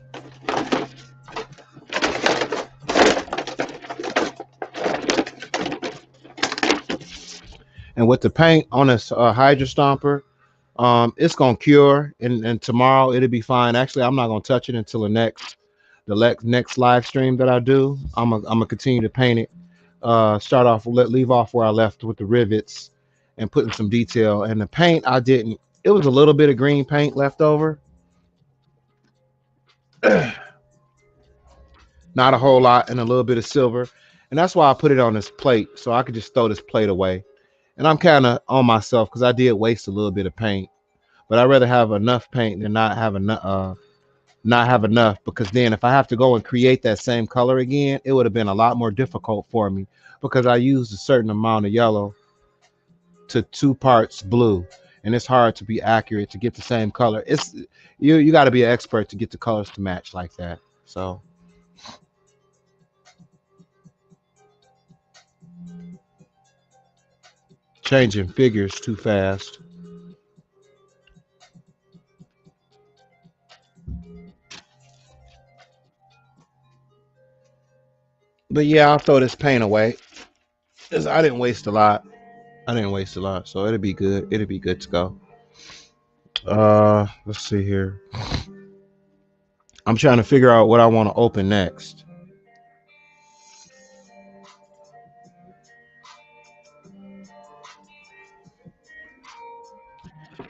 And with the paint on this Hydra Stomper, it's gonna cure, and tomorrow it'll be fine. Actually, I'm not gonna touch it until next live stream that I do. I'm gonna continue to paint it. Leave off where I left with the rivets and putting some detail. And the paint I didn't. It was a little bit of green paint left over, not a whole lot, and a little bit of silver. And that's why I put it on this plate so I could just throw this plate away. And I'm kind of on myself because I did waste a little bit of paint, but I'd rather have enough paint than not have enough, because then if I have to go and create that same color again, it would have been a lot more difficult for me because I used a certain amount of yellow to 2 parts blue, and it's hard to be accurate to get the same color. It's you got to be an expert to get the colors to match like that. So changing figures too fast. But yeah, I'll throw this paint away because I didn't waste a lot. I didn't waste a lot, so it'll be good. It'll be good to go. Let's see here. I'm trying to figure out what I want to open next.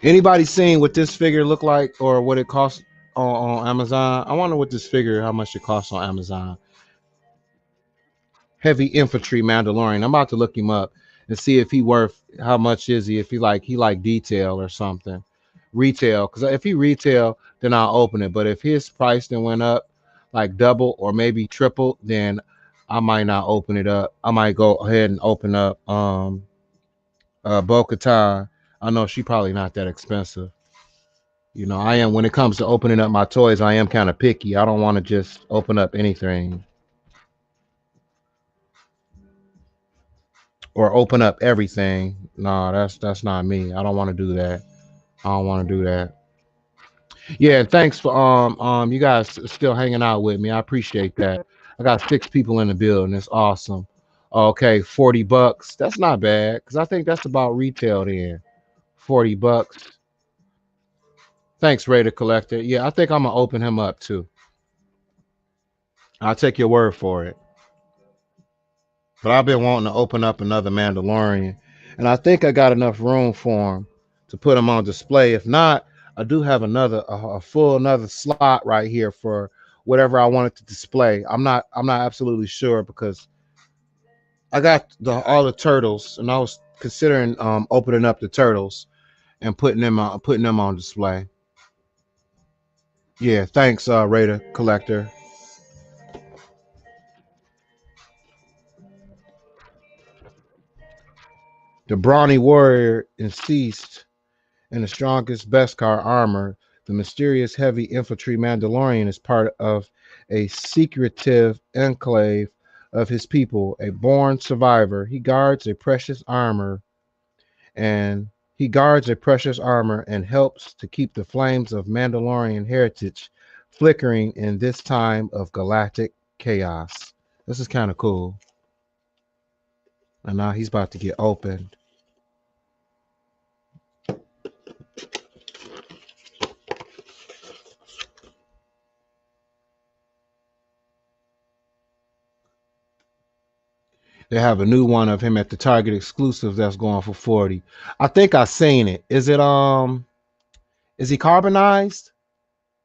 Anybody seen what this figure look like or what it costs on Amazon? I wonder what this figure, how much it costs on Amazon. Heavy infantry Mandalorian. I'm about to look him up and see if he worth how much is he, if he like detail or something. Retail. Because if he retail, then I'll open it. But if his price then went up like double or maybe triple, then I might not open it up. I might go ahead and open up Bo Katan. I know she probably not that expensive. You know, I am when it comes to opening up my toys, I am kind of picky. I don't want to just open up anything or open up everything. No, that's not me. I don't want to do that. I don't want to do that. Yeah, thanks for you guys still hanging out with me. I appreciate that. I got 6 people in the building. It's awesome. Okay, $40. That's not bad because I think that's about retail then. $40. Thanks, Raider Collector. Yeah, I think I'm gonna open him up too. I'll take your word for it. But I've been wanting to open up another Mandalorian, and I think I got enough room for him to put him on display. If not, I do have a full another slot right here for whatever I wanted to display. I'm not absolutely sure because I got all the turtles, and I was considering opening up the turtles and putting them on display. Yeah, thanks, Raider Collector. The brawny warrior encased in the strongest Beskar armor, the mysterious heavy infantry Mandalorian is part of a secretive enclave of his people, a born survivor. And he guards a precious armor and helps to keep the flames of Mandalorian heritage flickering in this time of galactic chaos. This is kind of cool. And now he's about to get opened. They have a new one of him at the Target exclusive that's going for 40. I think I seen it. Is he carbonized?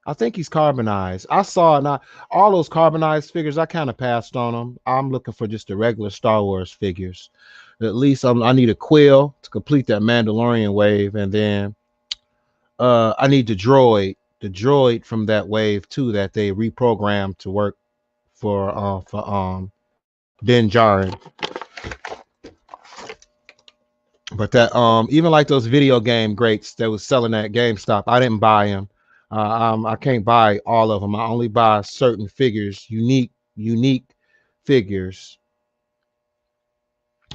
I think he's carbonized. I saw it. All those carbonized figures, I kind of passed on them. I'm looking for just the regular Star Wars figures. At least I need a quill to complete that Mandalorian wave, and then I need the droid from that wave too that they reprogrammed to work for Din Djarin. But that even like those video game greats that was selling at GameStop, I didn't buy them. I can't buy all of them. I only buy certain figures, unique figures.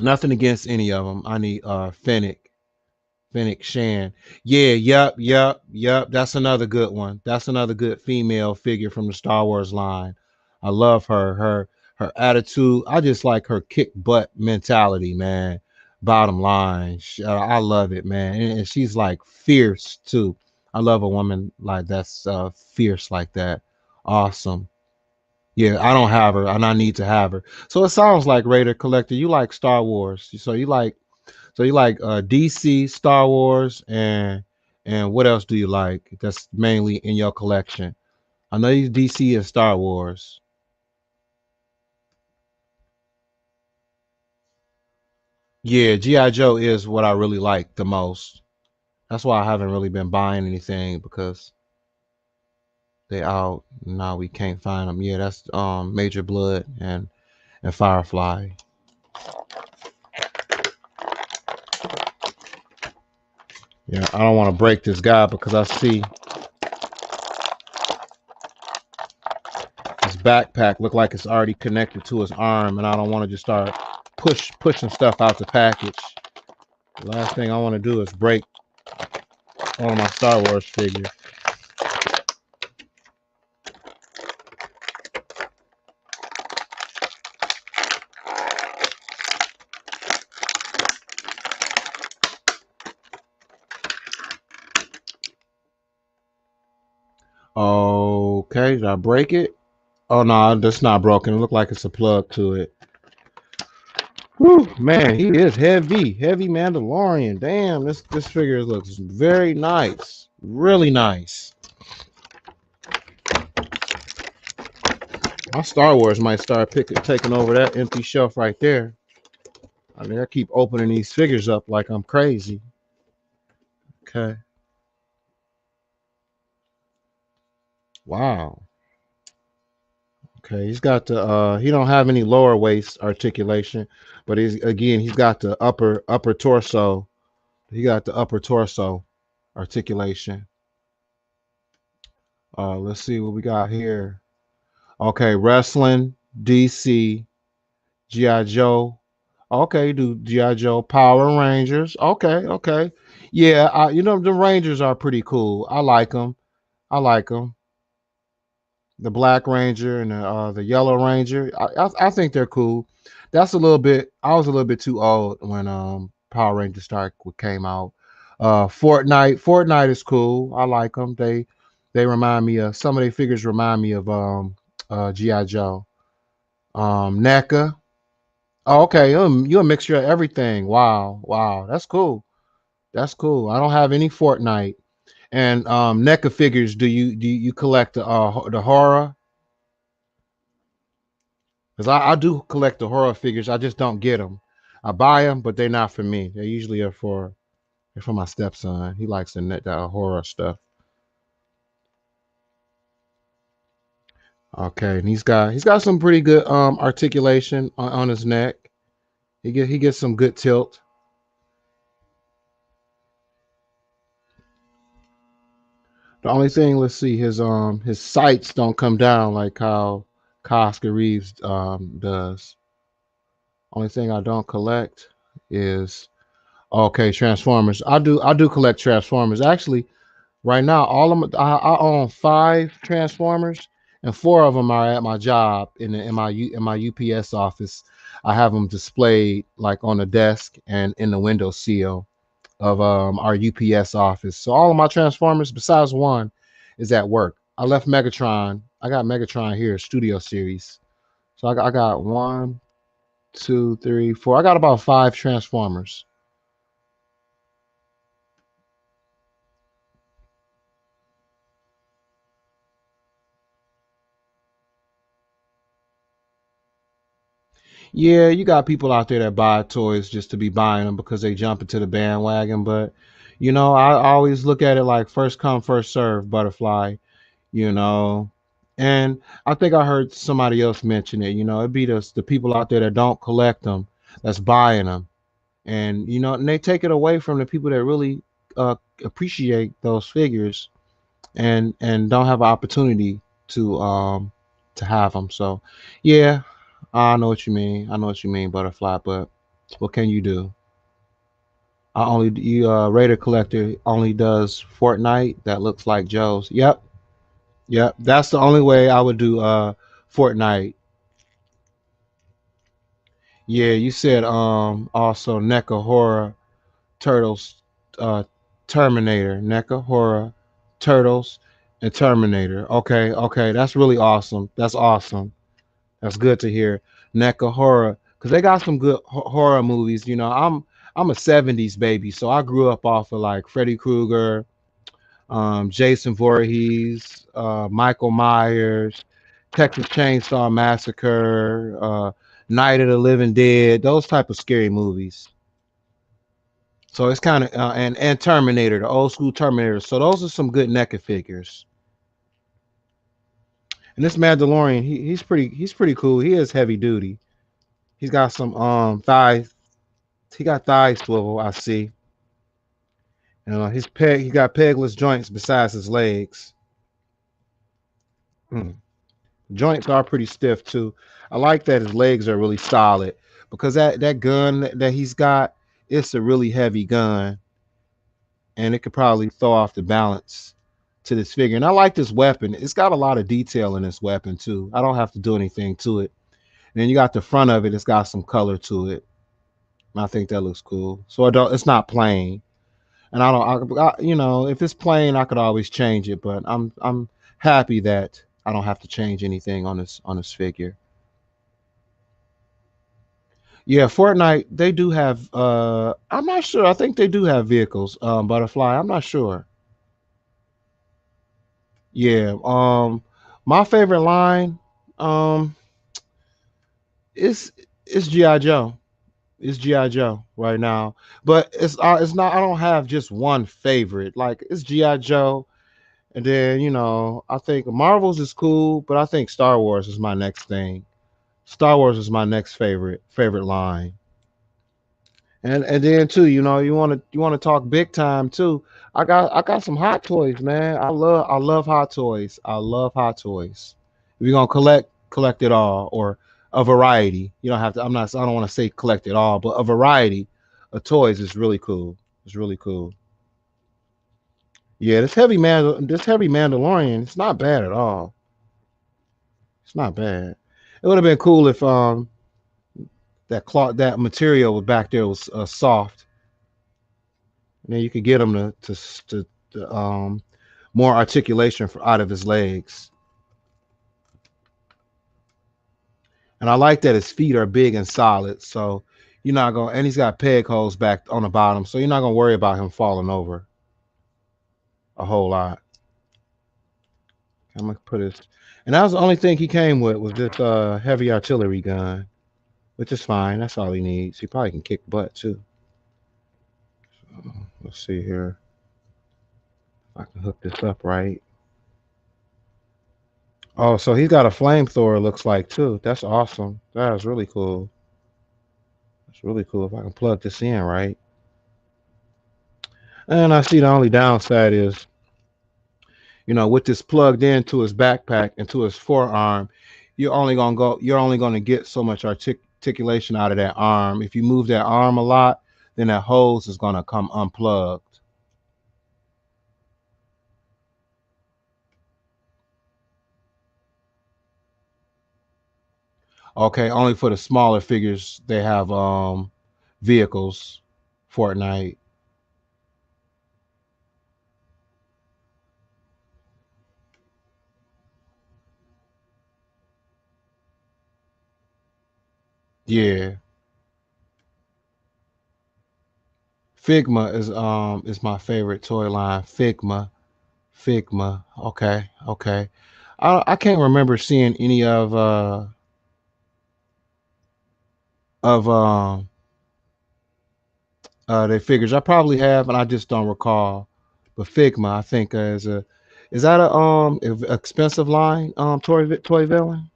Nothing against any of them. I need Fennec Shan. Yeah, yep. That's another good one. That's another good female figure from the Star Wars line. I love her. Her attitude. I just like her kick butt mentality, man. Bottom line, I love it, man. And she's like fierce too. I love a woman like that's fierce like that. Awesome. Yeah, I don't have her, and I need to have her. So it sounds like Raider Collector, you like Star Wars. So you like DC, Star Wars, and what else do you like? That's mainly in your collection. I know you DC and Star Wars. Yeah, GI Joe is what I really like the most. That's why I haven't really been buying anything because they out now. We can't find them. Yeah, that's Major Blood and Firefly. Yeah, I don't want to break this guy because I see his backpack look like it's already connected to his arm, and I don't want to just start pushing stuff out the package. The last thing I want to do is break one of my Star Wars figures. Okay, did I break it? Oh no, that's not broken. It looked like it's a plug to it. Whew, man, he is heavy Mandalorian. Damn, this figure looks very nice, really nice. My Star Wars might start taking over that empty shelf right there. I mean, I keep opening these figures up like I'm crazy. Okay. Wow. Okay, he's got the he don't have any lower waist articulation, but he's got the upper torso. He got the upper torso articulation. Let's see what we got here. Okay, wrestling, DC, GI Joe. Okay, do GI Joe, Power Rangers. Okay. Yeah, the Rangers are pretty cool. I like them. I like them. The Black Ranger and the Yellow Ranger. I think they're cool. That's a little bit. I was a little bit too old when Power Rangers came out. Fortnite is cool. I like them. They remind me of some of their figures remind me of GI Joe. NECA. Oh, okay. You're a mixture of everything. Wow. That's cool. That's cool. I don't have any Fortnite. And NECA figures. Do you collect the horror? Because I do collect the horror figures. I just don't get them. I buy them, but they're not for me. They usually are for they're for my stepson. He likes the horror stuff. Okay, and he's got some pretty good articulation on his neck. He gets some good tilt. The only thing, let's see, his sights don't come down like how Oscar Reeves does. Only thing I don't collect is okay Transformers. I do collect Transformers. Actually, right now all of I own 5 Transformers, and 4 of them are at my job in my UPS office. I have them displayed like on the desk and in the window sill of our UPS office. So all of my Transformers, besides one, is at work. I left Megatron. I got Megatron here, Studio Series. So I got 1, 2, 3, 4. I got about 5 Transformers. Yeah, you got people out there that buy toys just to be buying them because they jump into the bandwagon. But I always look at it like first come, first serve, butterfly. You know, and I think I heard somebody else mention it. It'd be the people out there that don't collect them, that's buying them, and they take it away from the people that really appreciate those figures and don't have an opportunity to have them. So, yeah, I know what you mean. I know what you mean, butterfly. But what can you do? I only you Raider collector only does Fortnite. That looks like Joe's. Yep, yep. That's the only way I would do Fortnite. Yeah, you said also NECA horror turtles Terminator, NECA horror turtles and Terminator. Okay, okay, that's really awesome. That's awesome. That's good to hear. NECA horror, because they got some good horror movies. I'm a '70s baby, so I grew up off of like Freddy Krueger, Jason Voorhees, Michael Myers, Texas Chainsaw Massacre, Night of the Living Dead, those type of scary movies. So it's kind of and Terminator, the old school Terminator. So those are some good NECA figures. And this Mandalorian, he's pretty cool. He is heavy duty. He's got some thigh. He got thigh swivel. I see. His peg. He got pegless joints besides his legs. Hmm. Joints are pretty stiff too. I like that his legs are really solid because that gun that he's got, it's a really heavy gun, and it could probably throw off the balance to this figure. And I like this weapon. It's got a lot of detail in this weapon too. I don't have to do anything to it. And then you got the front of it. It's got some color to it. And I think that looks cool. So it's not plain. And I don't, if it's plain, I could always change it. But I'm happy that I don't have to change anything on this figure. Yeah, Fortnite, they do have I'm not sure. I think they do have vehicles, Butterfly. I'm not sure. Yeah. My favorite line um is G.I. Joe. It's G.I. Joe right now. But it's not I don't have just one favorite. Like it's G.I. Joe. And then, I think Marvels is cool, but I think Star Wars is my next thing. Star Wars is my next favorite line. And then too, you want to talk big time too. I got some hot toys, man. I love hot toys. I love hot toys. If you're gonna collect it all or a variety. You don't have to I don't want to say collect it all, but a variety of toys is really cool. It's really cool. Yeah, this heavy Mandalorian, it's not bad at all. It's not bad. It would have been cool if that cloth that material was back there was soft. And then you could get him to more articulation out of his legs. And I like that his feet are big and solid. So you're not going and he's got peg holes back on the bottom. So you're not gonna worry about him falling over a whole lot. I'm gonna put his, and that was the only thing he came with was this heavy artillery gun, which is fine. That's all he needs. He probably can kick butt too. Let's see here. If I can hook this up right. Oh, so he's got a flamethrower, looks like too. That's awesome. That is really cool. That's really cool. If I can plug this in right. And I see the only downside is, with this plugged into his backpack and to his forearm, you're only gonna get so much articulation out of that arm. If you move that arm a lot, then that hose is gonna come unplugged. Okay, only for the smaller figures they have vehicles, Fortnite. Yeah. Figma is my favorite toy line. Figma. Okay, okay. I can't remember seeing any of their figures. I probably have, and I just don't recall. But Figma, I think is that a expensive line toy villain?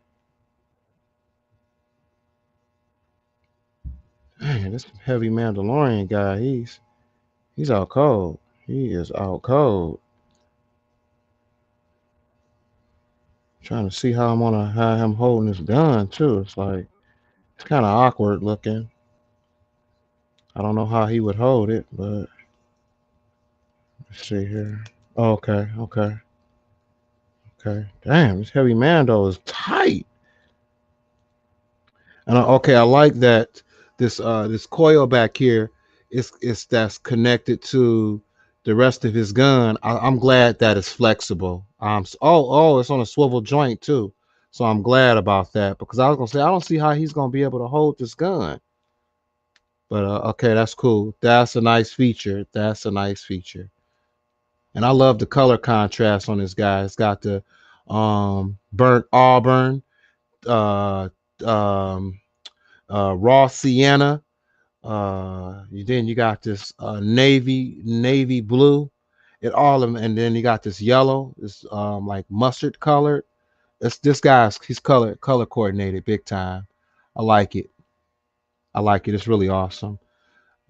Man, this heavy Mandalorian guy, he's out cold. He is out cold. Trying to see how I'm gonna have him holding his gun too. It's like it's kind of awkward looking. I don't know how he would hold it, but let's see here. Oh, okay, okay, okay. Damn, this heavy Mando is tight. And okay, I like that this coil back here is that's connected to the rest of his gun. I'm glad that it's flexible. It's on a swivel joint too. So I'm glad about that because I was gonna say I don't see how he's gonna be able to hold this gun. But okay, that's cool. That's a nice feature. That's a nice feature. And I love the color contrast on this guy. It's got the burnt auburn, uh, um, raw sienna. Then you got this navy blue. And then you got this yellow. This like mustard colored. This guy's he's color coordinated big time. I like it. I like it. It's really awesome.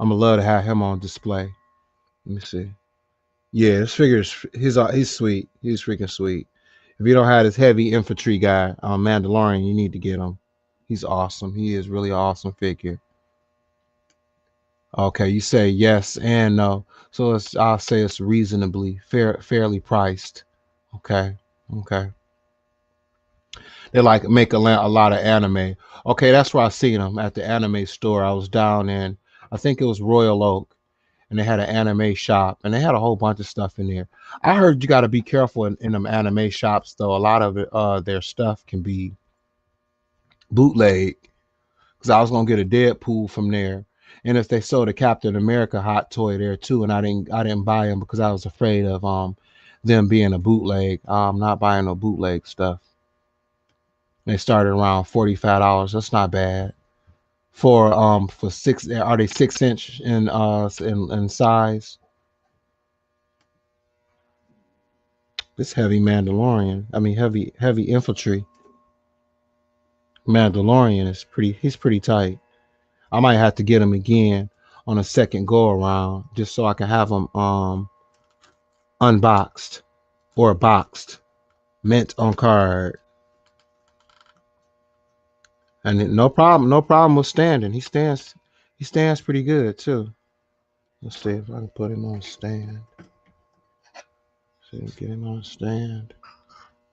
I'm gonna love to have him on display. Let me see. Yeah, this figure is he's sweet. He's freaking sweet. If you don't have this heavy infantry guy, Mandalorian, you need to get him. He's awesome. He is really an awesome figure. Okay, you say yes and no. So I'll say it's reasonably fairly priced. Okay. Okay. They like make a lot of anime. Okay, that's where I seen them at the anime store. I was down in, I think it was Royal Oak, and they had an anime shop, and they had a whole bunch of stuff in there. I heard you got to be careful in them anime shops, though. A lot of it, their stuff can be bootleg. Because I was gonna get a Deadpool from there, and if they sold a Captain America hot toy there too, and I didn't buy them because I was afraid of them being a bootleg. I'm not buying no bootleg stuff. They started around $45. That's not bad for 6. Are they 6 inch in size? This heavy Mandalorian, I mean heavy infantry Mandalorian is pretty. He's pretty tight. I might have to get him again on a second go around just so I can have him unboxed or boxed, mint on card. And no problem with standing. He stands pretty good too. Let's see if I can put him on a stand. See, get him on a stand.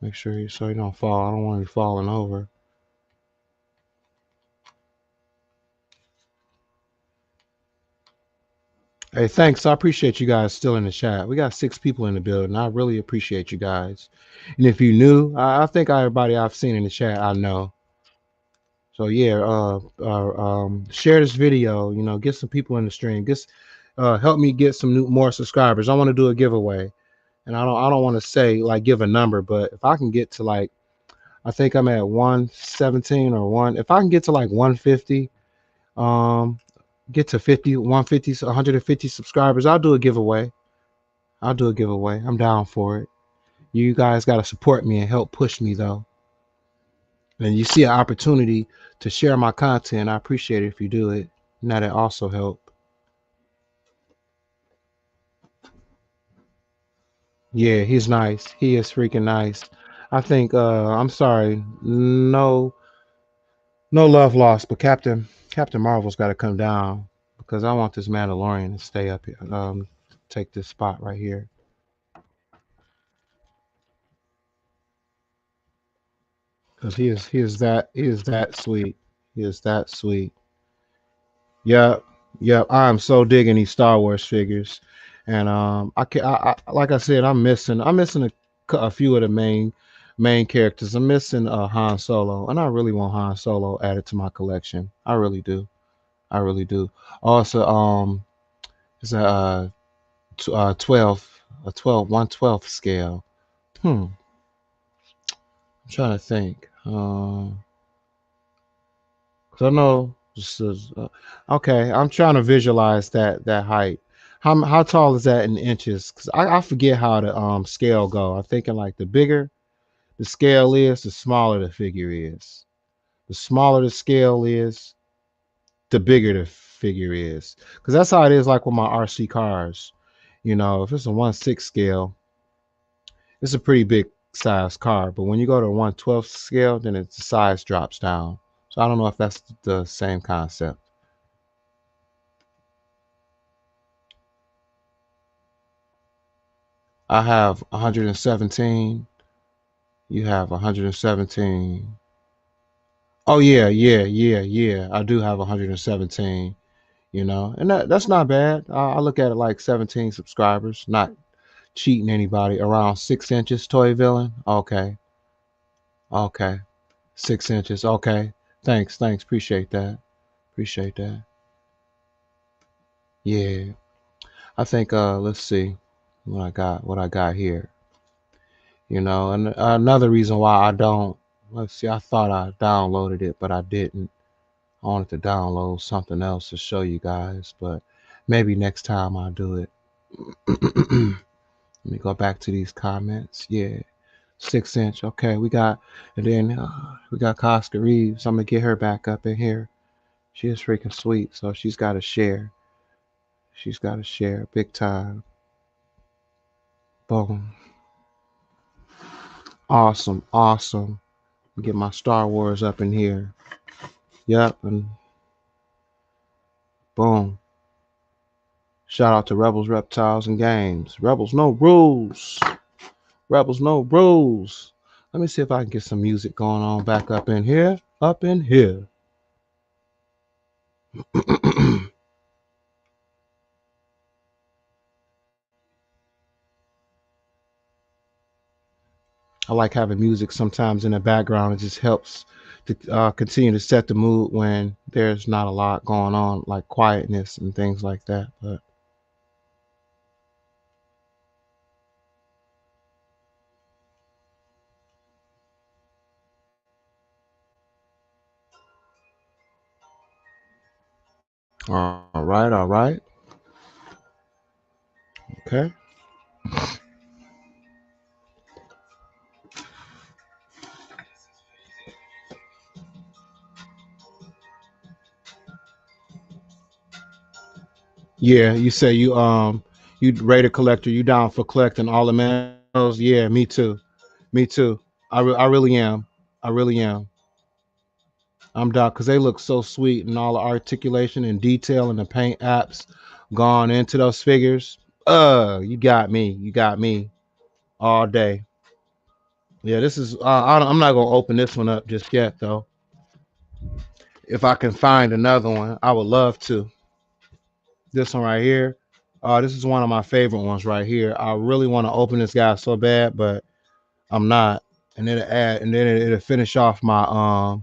Make sure so he don't fall. I don't want him falling over. Hey, thanks. I appreciate you guys still in the chat. We got 6 people in the building. I really appreciate you guys. And if you new, I think everybody I've seen in the chat I know. So yeah, share this video. Get some people in the stream. Help me get some more subscribers. I want to do a giveaway, and I don't want to say like give a number, but if I can get to like, I think I'm at 117 or one. If I can get to like 150, um, get to 50, 150, 150 subscribers, I'll do a giveaway. I'll do a giveaway. I'm down for it. You guys got to support me and help push me though. And you see an opportunity to share my content, I appreciate it if you do it. Now that also help. Yeah, he's nice. He is freaking nice. I think I'm sorry. No love lost, but Captain Marvel's got to come down because I want this Mandalorian to stay up here. Take this spot right here. Cuz he is that sweet. He is that sweet. Yep, yep. I'm so digging these Star Wars figures, and I can like I said, I'm missing a few of the main characters. I'm missing Han Solo, and I really want Han Solo added to my collection. I really do. I really do. Also, it's a 12, a 12, 1/12 scale. I'm trying to think. 'Cause I know this is okay. I'm trying to visualize that height. How tall is that in inches? Because I forget how the scale go. I'm thinking like the bigger the scale is, the smaller the figure is. The smaller the scale is, the bigger the figure is. Because that's how it is like with my RC cars. If it's a 1/6 scale, it's a pretty big size car. But when you go to 1/12 scale, then the size drops down. So I don't know if that's the same concept. I have 117. You have 117. Oh yeah, yeah, yeah, yeah. I do have 117. And that's not bad. I look at it like 17 subscribers, not cheating anybody. Around 6 inches, toy villain. Okay, okay, 6 inches. Okay, thanks. Appreciate that. Appreciate that. Yeah, I think. Let's see what I got here. And another reason why I don't. Let's see. I thought I downloaded it, but I didn't. I wanted to download something else to show you guys, but maybe next time I'll do it. Let me go back to these comments. Yeah, 6 inch. Okay, and then we got Casca Reeves. I'm gonna get her back up in here. She is freaking sweet, so she's got to share. She's got to share big time. Boom. Awesome, awesome. Get my Star Wars up in here. Yep, and boom. Shout out to Rebels, Reptiles, and Games. Rebels, no rules. Rebels, no rules. Let me see if I can get some music going on back up in here. Up in here. I like having music sometimes in the background. It just helps to continue to set the mood when there's not a lot going on, like quietness and things like that. But all right, all right. Okay. Yeah, you say you rate a collector. You down for collecting all the Mandos? Yeah, me too. Me too. I really am. I really am. I'm down because they look so sweet and all the articulation and detail and the paint apps gone into those figures. You got me. You got me all day. Yeah, this is. I'm not gonna open this one up just yet though. If I can find another one, I would love to. This one right here. This is one of my favorite ones right here. I really want to open this guy so bad, but I'm not. And then it'll finish off my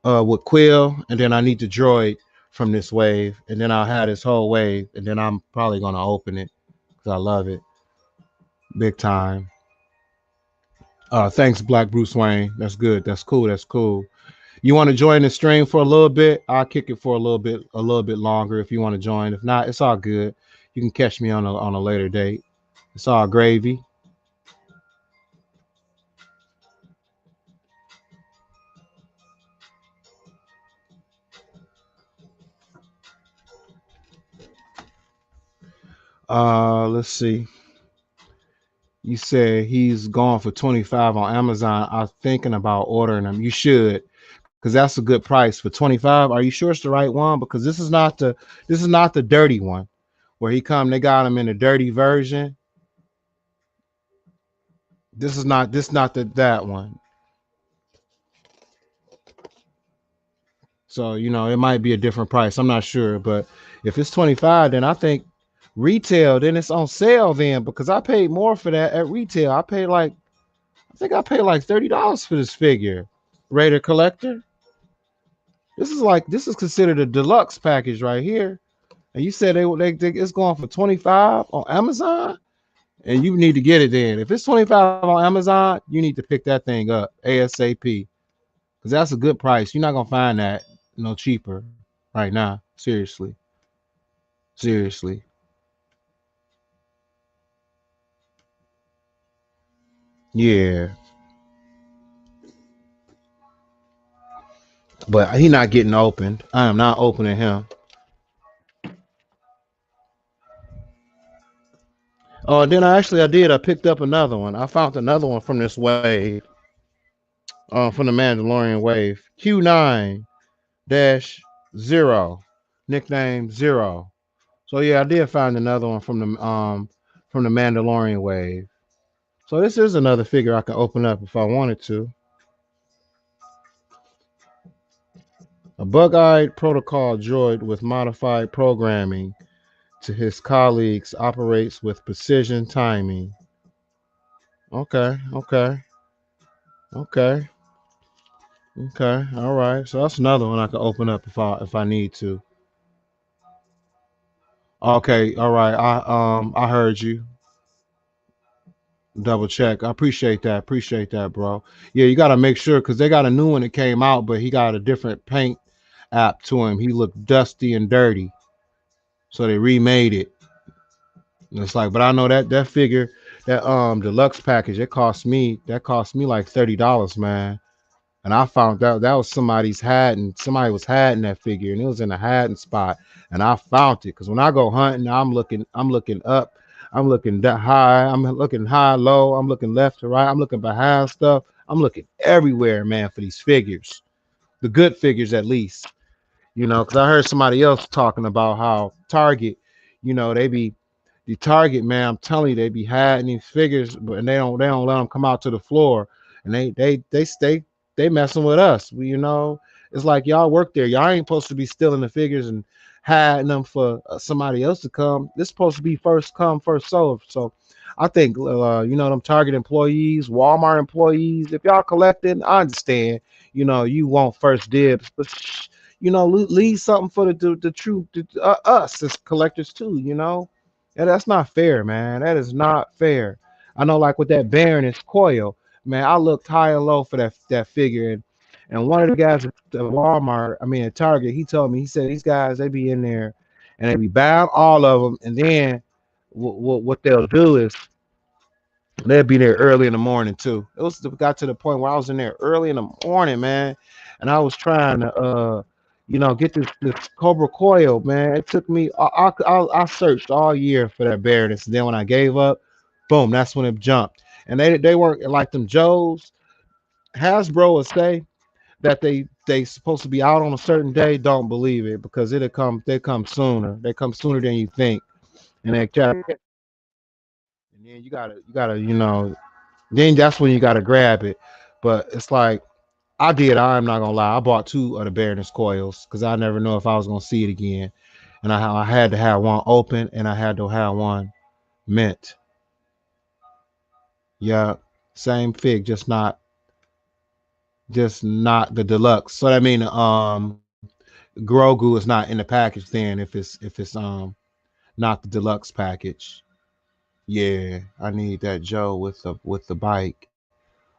with Quill, and then I need the droid from this wave, and then I'll have this whole wave, and then I'm probably gonna open it because I love it. big time. Thanks, Black Bruce Wayne. That's good. That's cool. That's cool. You want to join the stream for a little bit? I'll kick it for a little bit longer if you want to join. If not, it's all good. You can catch me on a later date. It's all gravy. Let's see. You said he's going for 25 on Amazon. I'm thinking about ordering them. You should, because that's a good price for 25. Are you sure it's the right one? Because this is not the dirty one where he come. They got him in the dirty version. This not that one. So it might be a different price. I'm not sure, but if it's 25, then I think retail. Then it's on sale then because I paid more for that at retail. I think I paid like $30 for this figure. Raider Collector. This is considered a deluxe package right here. And you said they it's going for 25 on Amazon, and you need to get it then. If it's 25 on Amazon, you need to pick that thing up ASAP because that's a good price. You're not gonna find that no cheaper right now. Seriously, seriously. Yeah, but he not getting opened. I am not opening him. Oh, and then I did. I picked up another one. I found another one from this wave, from the Mandalorian wave. Q9 dash zero, nickname zero. So yeah, I did find another one from the Mandalorian wave. So this is another figure I can open up if I wanted to. A bug-eyed protocol droid with modified programming to his colleagues operates with precision timing. Okay, okay, okay, okay. All right. So that's another one I can open up if I need to. Okay, all right. I heard you. Double check. I appreciate that. Appreciate that, bro. Yeah, you gotta make sure because they got a new one that came out, but he got a different paint app to him. He looked dusty and dirty, so they remade it. And it's like, but I know that figure, that deluxe package, that cost me like $30, man. And I found out that was somebody's hat, and somebody was hiding that figure, and it was in a hiding spot. And I found it because when I go hunting, I'm looking up, I'm looking that high, I'm looking high, low, I'm looking left to right, I'm looking behind stuff, I'm looking everywhere, man, for these figures, the good figures at least. Because I heard somebody else talking about how Target, they be the Target, man. I'm telling you, they be hiding these figures, but and they don't let them come out to the floor, and they messing with us. It's like y'all work there. Y'all ain't supposed to be stealing the figures and hiding them for somebody else to come. This supposed to be first come, first serve. So I think them Target employees, Walmart employees, if y'all collecting, I understand. You want first dibs, but leave something for the true us as collectors too. And that's not fair, man. That is not fair. I know, like with that Baroness coil, man. I looked high and low for that figure, and one of the guys at Walmart, I mean at Target, he told me, he said these guys they be in there and they be buying all of them, and then what they'll do is they'll be there early in the morning too. Got to the point where I was in there early in the morning, man, and I was trying to get this Cobra coil, man. It took me I searched all year for that Baroness, and then when I gave up, boom, that's when it jumped. And they weren't like them Joes. Hasbro will say that they supposed to be out on a certain day. Don't believe it because they come sooner. They come sooner than you think, and and then you gotta then that's when you gotta grab it. But it's like I'm not gonna lie, I bought two of the Baroness coils because I never know if I was gonna see it again, and I had to have one open and I had to have one mint. Yeah, same fig, just not the deluxe. So I mean, Grogu is not in the package then if it's not the deluxe package. Yeah, I need that Joe with the bike.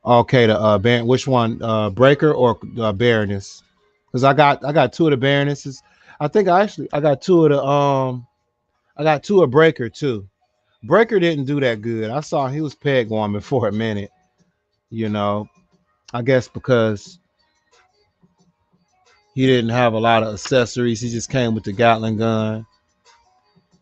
Okay, the Baron, which one? Breaker or Baroness? Because I got two of the Baronesses. I think I got two of the I got two of Breaker too. Breaker didn't do that good. I saw he was peg warming for a minute. You know, I guess because he didn't have a lot of accessories. He just came with the Gatling gun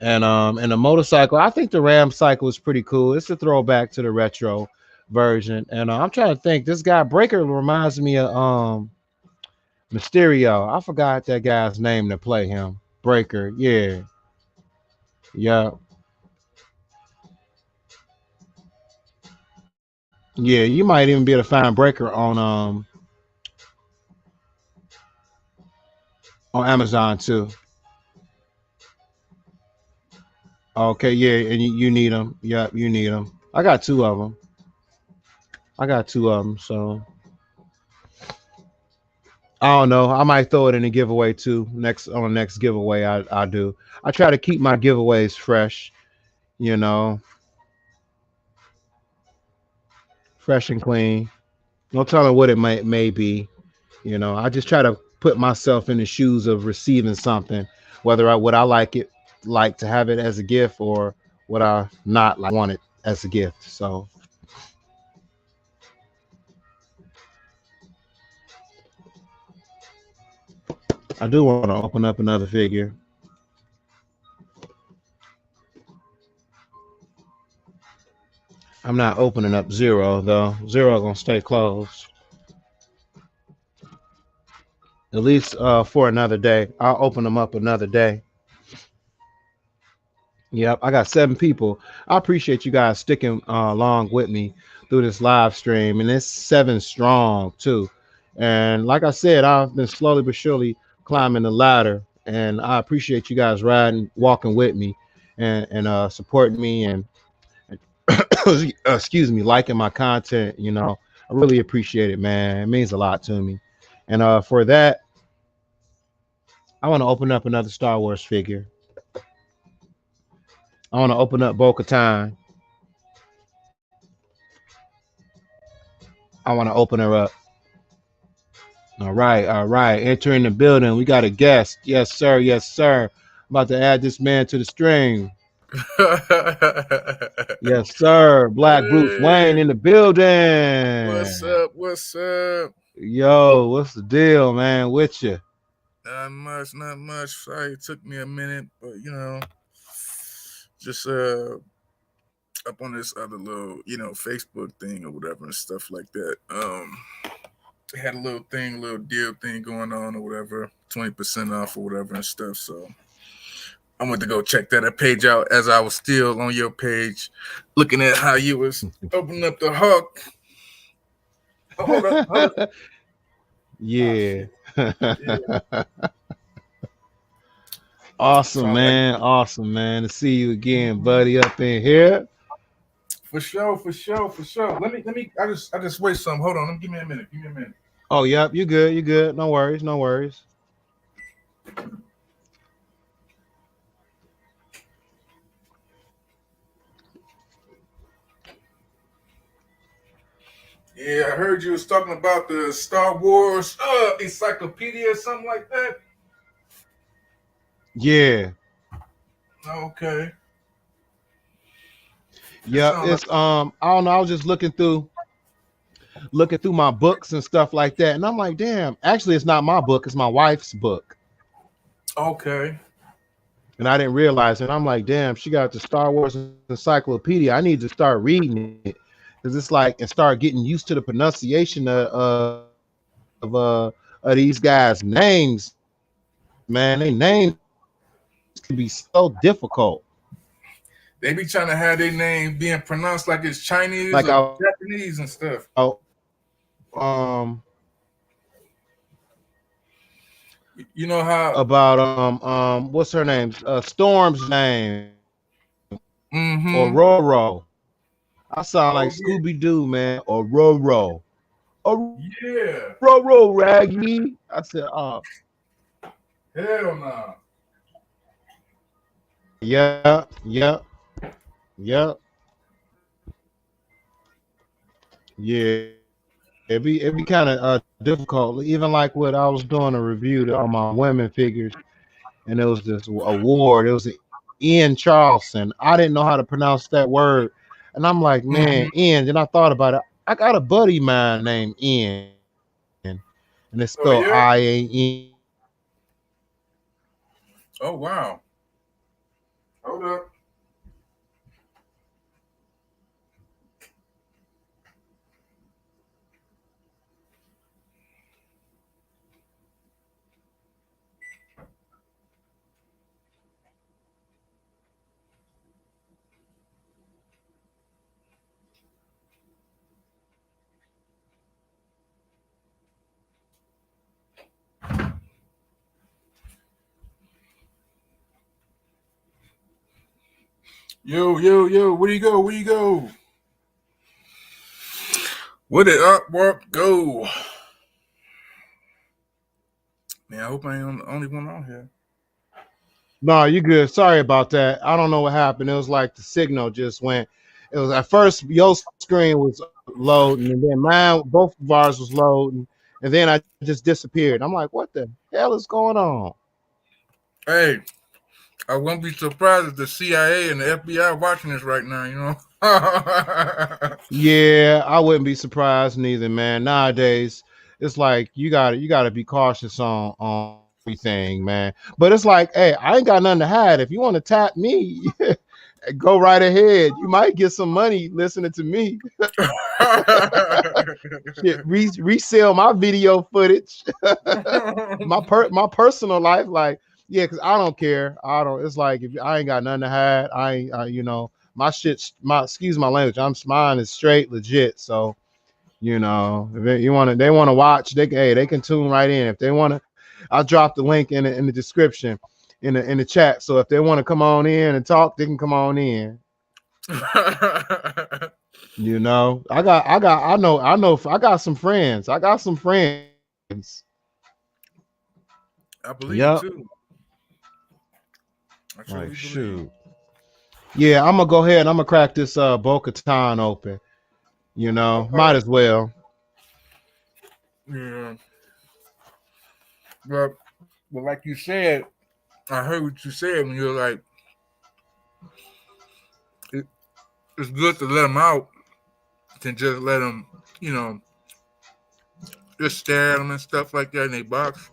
and the motorcycle. I think the Ram cycle is pretty cool. It's a throwback to the retro version. And I'm trying to think. This guy Breaker reminds me of Mysterio. I forgot that guy's name to play him. Breaker. Yeah. Yeah. Yeah. You might even be able to find Breaker on Amazon too. Okay, yeah, and you need them. Yep, you need them. I got two of them. I got two of them. So I don't know. I might throw it in a giveaway too. Next on the next giveaway, I do. I try to keep my giveaways fresh. You know, fresh and clean. No telling what it may be. You know, I just try to put myself in the shoes of receiving something, whether I would I like to have it as a gift or would I not like want it as a gift. So I do want to open up another figure. I'm not opening up zero though. Zero gonna stay closed at least for another day. I'll open them up another day. Yep, I got 7 people. I appreciate you guys sticking along with me through this live stream, and it's 7 strong too. And like I said, I've been slowly but surely climbing the ladder, and I appreciate you guys riding, walking with me, and supporting me and excuse me, liking my content. You know, I really appreciate it, man. It means a lot to me. And for that, I want to open up another Star Wars figure. I want to open up Bo-Katan. I want to open her up. All right, all right. Entering the building. We got a guest. Yes, sir. Yes, sir. I'm about to add this man to the stream. Yes, sir. Black Bruce Wayne Hey, in the building. what's up? What's up? Yo, what's the deal, man? With you? Not much, not much. Sorry, it took me a minute, but just up on this other little, Facebook thing or whatever and stuff like that. They had a little thing, little deal thing going on or whatever, 20% off or whatever and stuff. So I went to go check that page out as I was still on your page, looking at how you was opening up the Hulk. Oh, hold up. Yeah. Yeah. Awesome, Sound like man. Awesome, man. To see you again, buddy, up in here. for sure. Let me. I just wait some. Hold on. Give me a minute. Give me a minute. Oh, yep. You good. You good. No worries. No worries. Yeah, I heard you was talking about the Star Wars encyclopedia or something like that. Yeah. Okay. That Yep. sounds like It's I don't know. I was just looking through my books and stuff like that. And I'm like, damn, actually it's not my book, it's my wife's book. okay. And I didn't realize it. I'm like, damn, she got the Star Wars encyclopedia. I need to start reading it. Because it's like and start getting used to the pronunciation of these guys' names, man. Their names can be so difficult. They be trying to have their name being pronounced like it's Chinese Like or Japanese and stuff. um You know how? about what's her name? Storm's name or Mm-hmm. Roro. I sound like Oh Scooby Doo, man, or Roro. Or yeah. Roro Raggy. I said, oh Hell no. yeah, yeah, yeah. Yeah, it'd be kind of difficult. Even like what I was doing a review on my women figures, and there was this award. It was Ian Charleston. I didn't know how to pronounce that word, and I'm like, man, Hmm. Ian. Then I thought about it. I got a buddy of mine named Ian, and it's spelled Oh yeah. IAN. Oh wow. Hold up. Yo, yo, yo, where you go? Where you go? Where did Artwork go? Man, I hope I ain't the only one on here. No, you good. Sorry about that. I don't know what happened. It was like the signal just went. It was at first your screen was loading, and then mine, both of ours was loading, and then I just disappeared. I'm like, what the hell is going on? Hey, I won't be surprised if the CIA and the FBI watching this right now, you know? Yeah, I wouldn't be surprised neither, man. Nowadays, it's like you gotta be cautious on everything, man. But it's like, hey, I ain't got nothing to hide. If you want to tap me, go right ahead. You might get some money listening to me. Shit, resell my video footage, my personal life. Like, yeah, because I don't care. I don't. It's like if I ain't got nothing to hide, my shit. My excuse my language. Mine is straight legit. So if they want to watch, they can tune right in. If they want to, I'll drop the link in the description in the chat. So if they want to come on in and talk, they can come on in. I got some friends. I got some friends. I believe Yep. too. I truly Like believe. shoot. Yeah, I'm gonna go ahead. I'm gonna crack this Boca Raton open. Might Okay. as well. Yeah. But like you said, I heard what you said when you were like, it, it's good to let them out than just let them, you know, just stare at them and stuff like that in their box.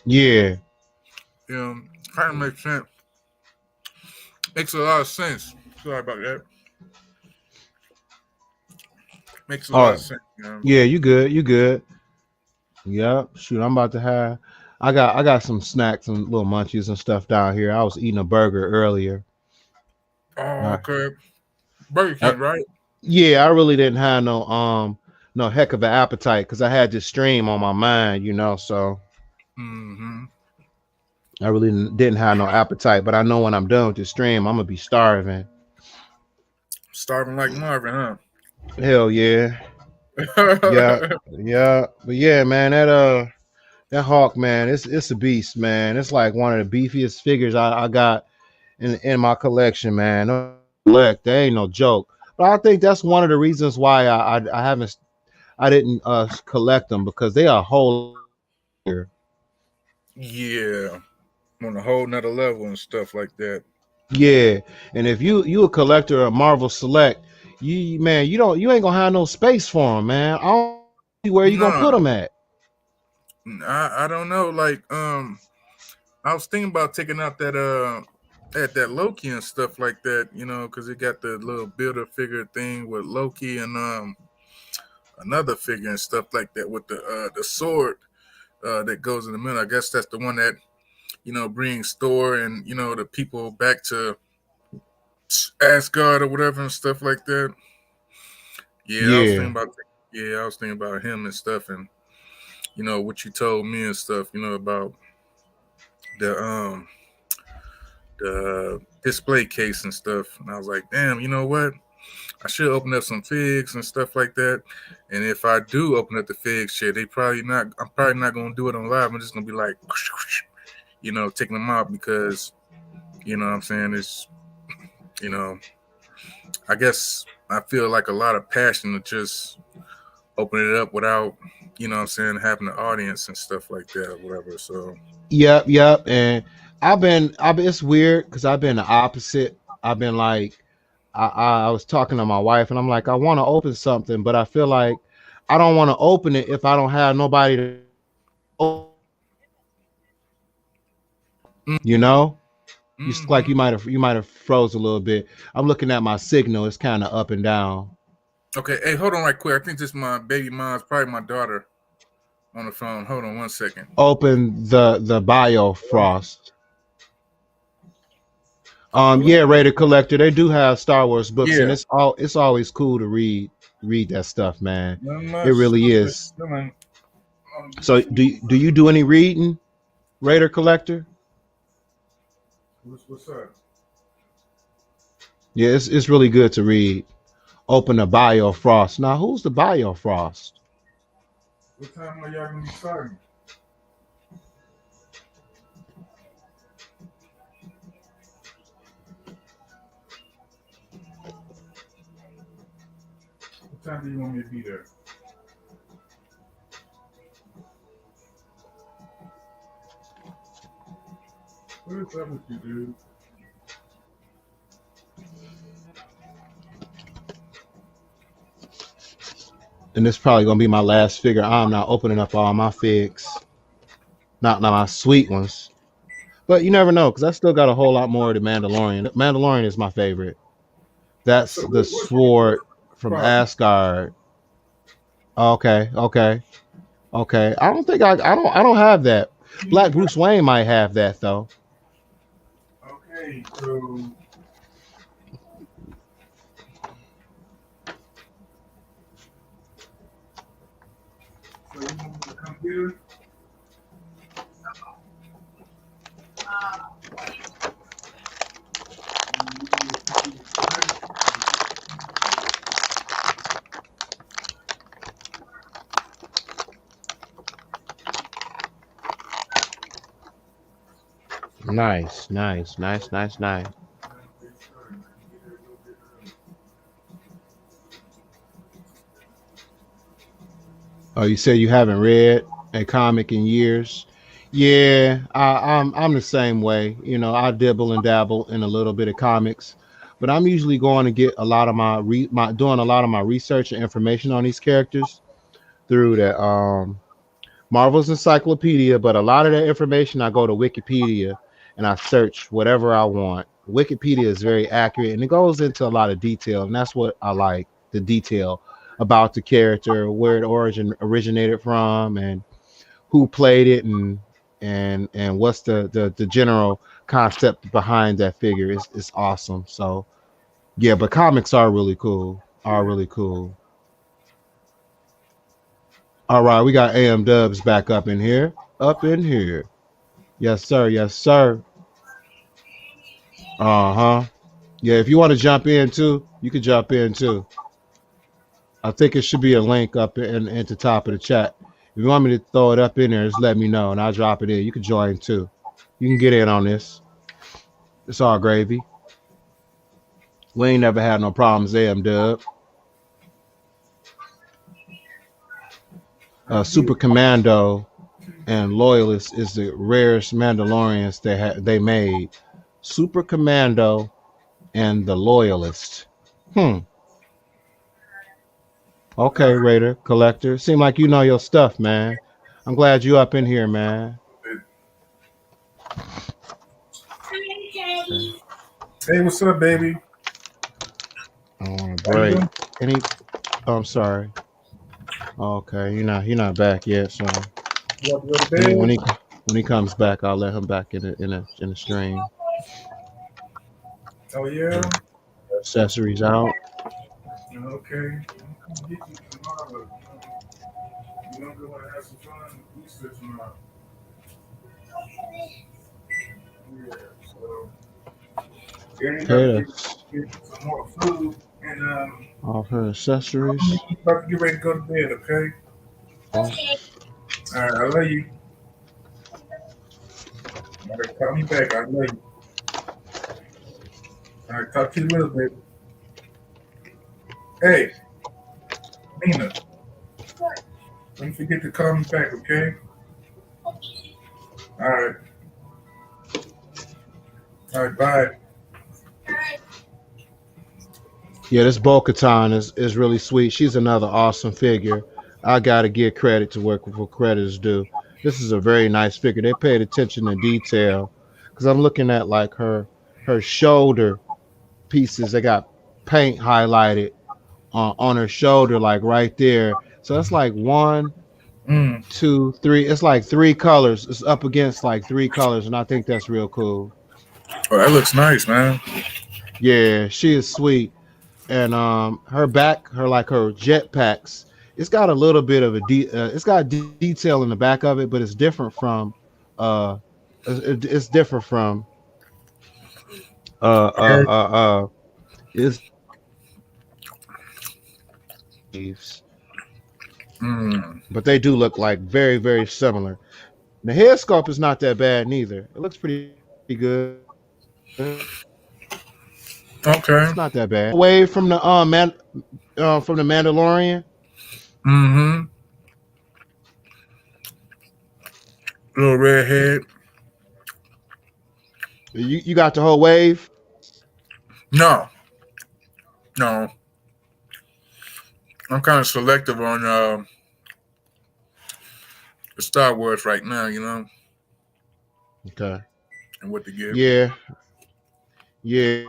Yeah. You know, kind of makes sense. Makes a lot of sense. Sorry about that. Makes a All lot of right. sense. You know? Yeah, you good. You good. Yep. Shoot, I'm about to have. I got some snacks and little munchies and stuff down here. I was eating a burger earlier. Oh, Uh, okay. Burger I, King, right? yeah, I really didn't have no heck of an appetite because I had this stream on my mind. So Mm-hmm. I really didn't have no appetite. But I know when I'm done with this stream, I'm gonna be starving. Starving like Marvin, Hell yeah. Yeah, huh? yeah, but yeah, man, that Hawk, man, it's a beast, man. It's like one of the beefiest figures I got in my collection, man. No collect, they ain't no joke. But I think that's one of the reasons why I didn't collect them because they are a whole here. Yeah. On a whole nother level and stuff like that. Yeah, and if you a collector of Marvel Select, you ain't gonna have no space for them, man. I don't see where you gonna put Nah, them at. I don't know. Like, I was thinking about taking out that Loki and stuff like that, you know, because it got the little builder figure thing with Loki and another figure and stuff like that with the sword that goes in the middle. I guess that's the one that brings Thor and the people back to Asgard or whatever and stuff like that. Yeah, I was thinking Yeah, about yeah, I was thinking about him and stuff, and what you told me and stuff, about the the display case and stuff. And I was like, damn, you know what? I should open up some figs and stuff like that. And if I do open up the fig shit, they probably not. I'm probably not gonna do it on live. I'm just gonna be like, taking them out because what I'm saying is, you know, I guess I feel like a lot of passion to just open it up without, you know what I'm saying, having an audience and stuff like that or whatever. So Yep. And I've been. It's weird because I've been the opposite. I've been like, I was talking to my wife, and I'm like, I want to open something, but I feel like I don't want to open it if I don't have nobody to you know. Like you might have froze a little bit. I'm looking at my signal; it's kind of up and down. okay, hey, hold on right quick. I think this is my baby mom's, probably my daughter on the phone. Hold on 1 second. Open the Biofrost. Hello? Yeah, Raider Collector. They do have Star Wars books, and Yeah. it's always cool to read that stuff, man. Nothing It much. really is. Chilling. So do you do any reading, Raider Collector? What's up? Yeah, it's really good to read. Open the Biofrost. Now, who's the Biofrost? What time are y'all gonna be starting? What time do you want me to be there? What is up with you, dude? And this is probably gonna be my last figure. I'm not opening up all my figs, not my sweet ones. But you never know, because I still got a whole lot more of the Mandalorian. Mandalorian is my favorite. That's So the what's sword the from problem? Asgard. Okay. I don't have that. Black Bruce Wayne might have that though. Okay, so you want me to come here? Nice. Oh, you said you haven't read a comic in years. Yeah, I'm the same way. I dibble and dabble in a little bit of comics, but I'm usually going to get a lot of my doing a lot of my research and information on these characters through the Marvel's Encyclopedia. But a lot of that information, I go to Wikipedia and I search whatever I want. Wikipedia is very accurate and it goes into a lot of detail, and that's what I like, the detail about the character, where the origin originated from, and who played it, and what's the general concept behind that figure. It's awesome. So yeah, but comics are really cool. All right, we got AM Dubs back up in here. Yes, sir. Uh-huh. Yeah, if you want to jump in too, you can jump in too. I think it should be a link up at the top of the chat. If you want me to throw it up in there, just let me know and I'll drop it in. You can join too. You can get in on this. It's all gravy. We ain't never had no problems, AM Dub. Super Commando and Loyalist is the rarest Mandalorians they made. Super Commando and the Loyalist. Okay, Raider Collector. Seem like you know your stuff, man. I'm glad you up in here, man. Hey, what's up, baby? I want to break. I'm sorry. Okay, you're not back yet, so when he comes back, I'll let him back in the stream. Oh yeah. Accessories out. Okay. I'm get you tomorrow. You don't go and have some fun researching out. Yeah. So Okay, get some more food and all her accessories. I'm about to get ready to go to bed. Okay. Okay. All right. I love you. All right. Call me back. I love you. All right. Talk to you later, baby. Hey, Nina. Don't forget to call me back, okay? All right. All right. Bye. Yeah, this Bo-Katan is really sweet. She's another awesome figure. I gotta give credit to where credit is due. This is a very nice figure. They paid attention to detail because I'm looking at like her shoulder pieces. They got paint highlighted on her shoulder, like right there. So that's like one, Mm. two, three. It's like three colors. It's up against like three colors, and I think that's real cool. Oh, that looks nice, man. Yeah, she is sweet. And her back, her jet packs, it's got a little bit of it's got detail in the back of it, but it's different from uh it's different from uh uh Okay. uh uh it's Mm. but they do look like very very similar. The head sculpt is not that bad neither. It looks pretty good. It's not Okay. that bad. Away from the from the Mandalorian. Mm-hmm. Little redhead. You got the whole wave. No, no. I'm kind of selective on the Star Wars right now, Okay. and what to give. Yeah. Yeah.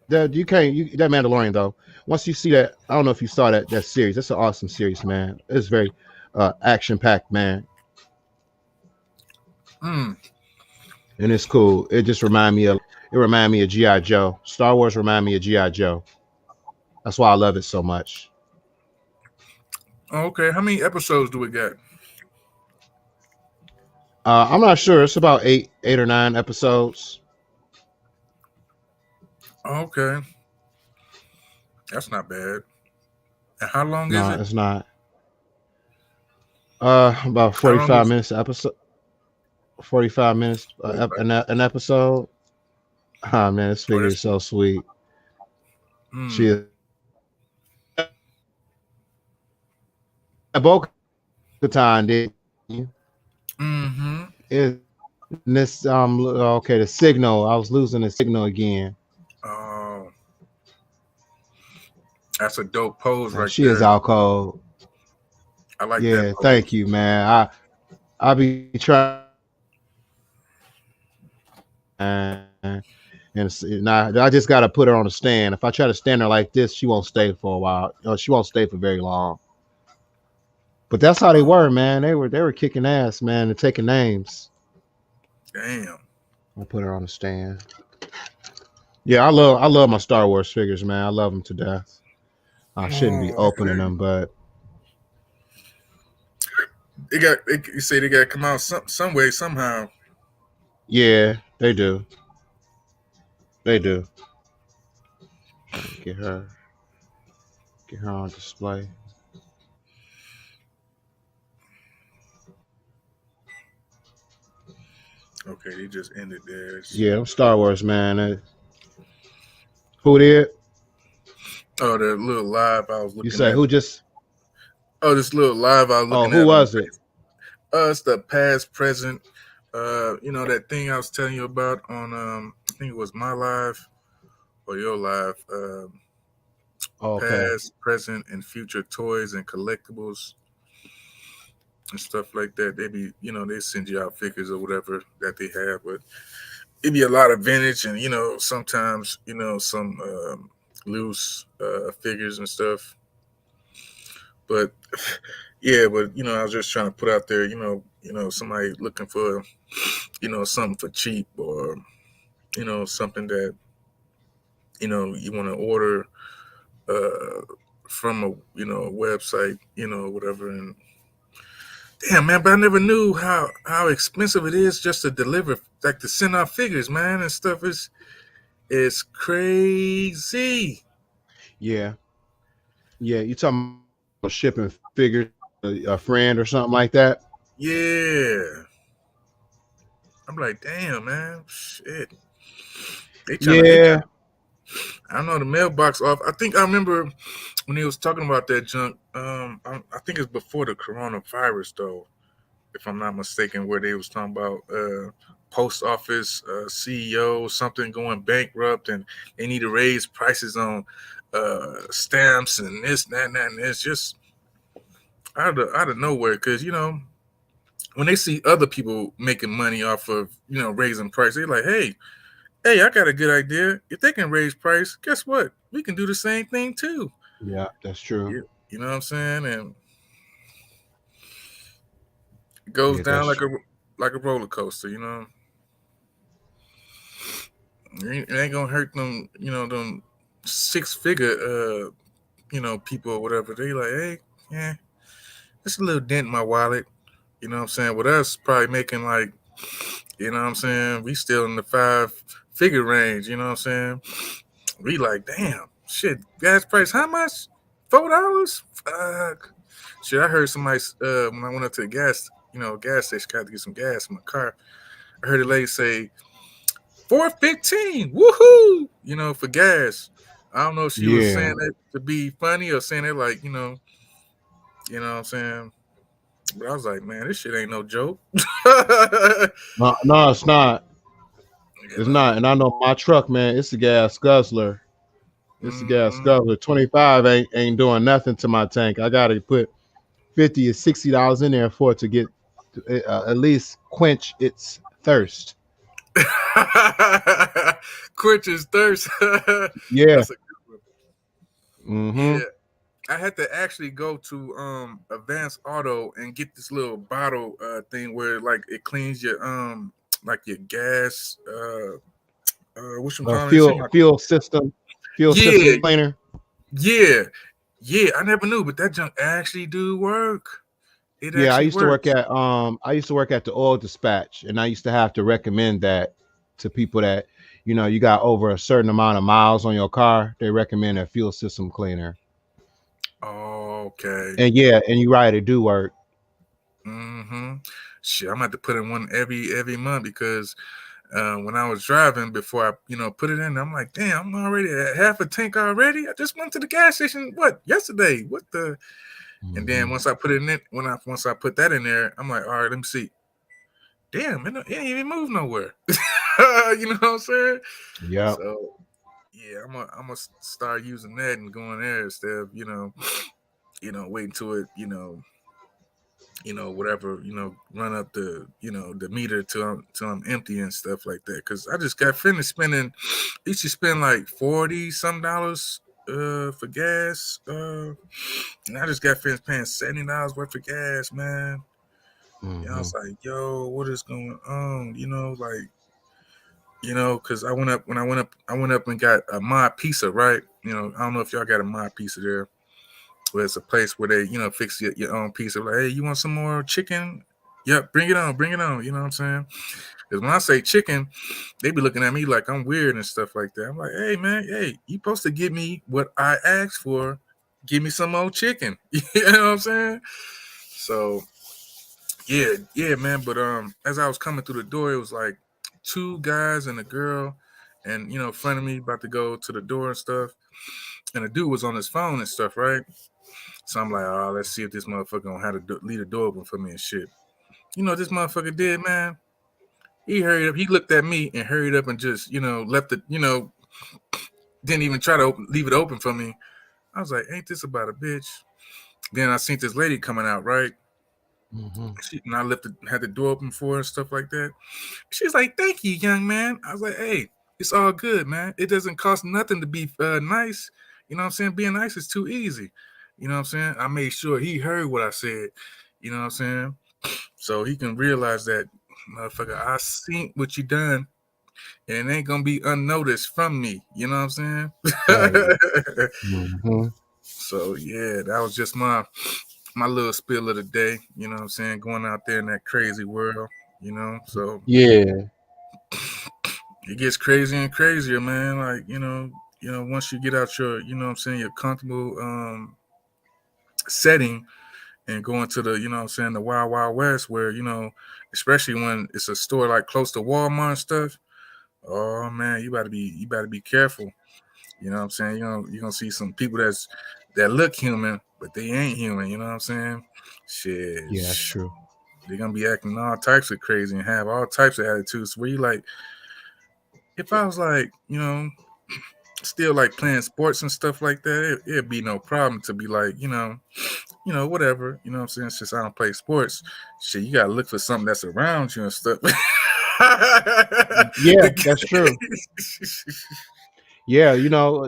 That you can't that Mandalorian though. Once you see that, I don't know if you saw that series. That's an awesome series, man. It's very action packed, man, Mm. and it's cool. It remind me of GI Joe. Star Wars remind me of GI Joe. That's why I love it so much. Okay. How many episodes do we got? I'm not sure. It's about eight or nine episodes. Okay. That's not bad. And how long is No, it? it's not. About How long 45 is minutes an episode. 45 minutes 45? an episode. Ah man, this Oh, figure that's is so sweet. She mm. is Bo-Katan, did you? Mm-hmm. Is this okay, the signal. I was losing the signal again. Oh, that's a dope pose right She is there. out cold. I like that Yeah, thank pose. you, man. I be trying and now I just gotta put her on a stand. If I try to stand her like this, she won't stay for a while. She won't stay for very long. But that's how they Oh, were, man. They were kicking ass, man, and taking names. damn. I'll put her on a stand. Yeah, I love my Star Wars figures, man. I love them to death. I shouldn't be Oh, opening okay. them, but You say they got to come out some way somehow. yeah, they do. They do. Get her on display. Okay, they just ended theirs. Yeah, I'm Star Wars, man. Who did? Oh, the little live I was You looking say at. who just? Oh, this little live I was Oh, looking who at on was it? Facebook. It's the past, present. That thing I was telling you about on I think it was my live or your live. Oh, okay. Past, present, and future toys and collectibles and stuff like that. They send you out figures or whatever that they have, but it'd be a lot of vintage and sometimes some loose figures and stuff. But yeah, but I was just trying to put out there, somebody looking for something for cheap or something that you want to order uh from a website, whatever. And damn, man, but I never knew how expensive it is just to deliver, like to send out figures, man, and stuff is crazy. Yeah, yeah. You talking about shipping figures, a friend or something like that? Yeah, I'm like, damn, man, shit. They trying to, they got Yeah, I don't know the mailbox off. I think I remember when he was talking about that junk. I think it's before the coronavirus though, if I'm not mistaken, where they was talking about post office CEO something going bankrupt and they need to raise prices on stamps and this, that, and that, and it's just out of nowhere because when they see other people making money off of raising price, they're like, hey, I got a good idea. If they can raise price, guess what? We can do the same thing too. Yeah, that's true. You, you know what I'm saying? And it goes Yeah, down that's like a roller coaster. It ain't gonna hurt them. Them 6-figure people or whatever. They like, hey, yeah, it's a little dent in my wallet. You know what I'm saying? With us probably making like, you know what I'm saying? We still in the 5-figure range. You know what I'm saying? We like, damn, shit, gas price, how much? $4? Fuck. Shit, I heard somebody when I went up to the gas station, got to get some gas in my car. I heard a lady say 4.15, woohoo! For gas. I don't know if she was yeah. saying that to be funny or saying it like, what I'm saying. But I was like, man, this shit ain't no joke. No, no, it's not. you It's know. not. And I know my truck, man. It's the gas guzzler. It's the gas Mm-hmm. guzzler. 25 ain't doing nothing to my tank. I gotta put $50 or $60 in there for it to get at least quench its thirst. Quench his thirst. Yeah. That's a good one. Mm-hmm. Yeah. I had to actually go to Advanced Auto and get this little bottle thing where like it cleans your like your gas what you calling it? Fuel fuel system Yeah, cleaner. yeah, yeah. I never knew, but that junk actually do work. It Yeah, actually works. I used to work at the oil dispatch, and I used to have to recommend that to people that you got over a certain amount of miles on your car. They recommend a fuel system cleaner. Okay. And yeah, and you're right, it do work. Mm-hmm. Shit, I'm gonna have to put in one every month because when I was driving before I put it in, I'm like, damn, I'm already at half a tank already. I just went to the gas station yesterday. What the? And then Hmm. once I put it in it, once I put that in there, I'm like, all right, let me see. Damn, it ain't even move nowhere. You know what I'm saying? Yep. So yeah, I'm gonna start using that and going there instead of waiting till it whatever run up the meter till I'm empty and stuff like that. Because I just got finished spending. I used to spend like $40 some for gas. And I just got finished paying $70 worth of gas, man. I Hmm. was like, yo, what is going on? Like, because I went up and got a mod pizza, right? I don't know if y'all got a mod pizza there, where it's a place where they, fix your own pizza. Like, hey, you want some more chicken? Yep, bring it on, bring it on. You know what I'm saying? Because when I say chicken, they be looking at me like I'm weird and stuff like that. I'm like, hey man, hey, you supposed to give me what I asked for. Give me some more chicken. You know what I'm saying? So yeah, yeah, man. But as I was coming through the door, it was like two guys and a girl, and in front of me about to go to the door and stuff. And the dude was on his phone and stuff, right? So I'm like, oh, let's see if this motherfucker gonna have to leave the door open for me and shit. You know what this motherfucker did, man? He hurried up. He looked at me and hurried up and just, left it, didn't even try to leave it open for me. I was like, ain't this about a bitch? Then I seen this lady coming out, right? Hmm. And I had the door open for her and stuff like that. She's like, thank you, young man. I was like, hey, it's all good, man. It doesn't cost nothing to be nice. You know what I'm saying? Being nice is too easy. You know what I'm saying? I made sure he heard what I said. You know what I'm saying? So he can realize that, motherfucker, I seen what you done, and it ain't gonna be unnoticed from me. You know what I'm Right. saying? Hmm. So yeah, that was just my little spill of the day. You know what I'm saying? Going out there in that crazy world. So Yeah. it gets crazier and crazier, man. Like once you get out your, what I'm saying, your comfortable setting and go into the, what I'm saying, the wild wild west, where especially when it's a store like close to Walmart and stuff. Oh man, you better be careful. You know what I'm saying? You're gonna see some people that look human, but they ain't human. You know what I'm saying? Shit, Yeah, that's true. they're gonna be acting all types of crazy and have all types of attitudes. Where you like, if I was like, still like playing sports and stuff like that, it'd be no problem to be like, whatever. You know what I'm saying? Since I don't play sports, shit, you gotta look for something that's around you and stuff. Yeah, The- that's true. Yeah,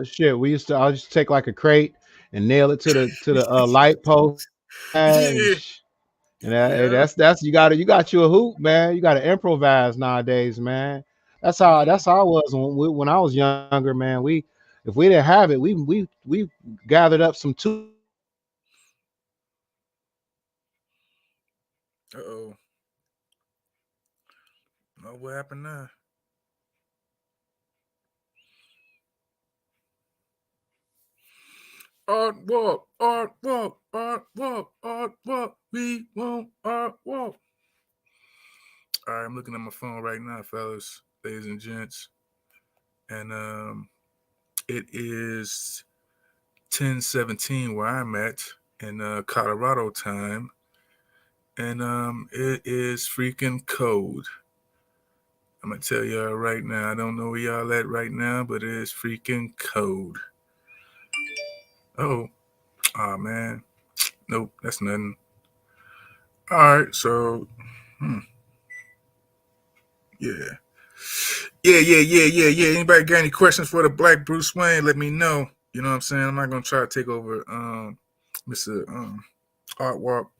shit. I used to take like a crate and nail it to the light post, and yeah, yeah. that's you got you a hoop, man. You got to improvise nowadays, man. Mm. That's how I was when I was younger, man. If we didn't have it, we gathered up some tools. Uh-oh. Oh, what happened now? Art walk, art walk, art walk, art walk. We want art walk. All right, I'm looking at my phone right now, fellas, ladies and gents, and it is 10:17 where I'm at in Colorado time, and it is freaking cold. I'm gonna tell y'all right now. I don't know where y'all at right now, but it is freaking cold. Oh, man, nope, that's nothing. All right, so yeah. Yeah. Anybody got any questions for the Black Bruce Wayne? Let me know. You know what I'm saying? I'm not gonna try to take over Mr. Art Walk,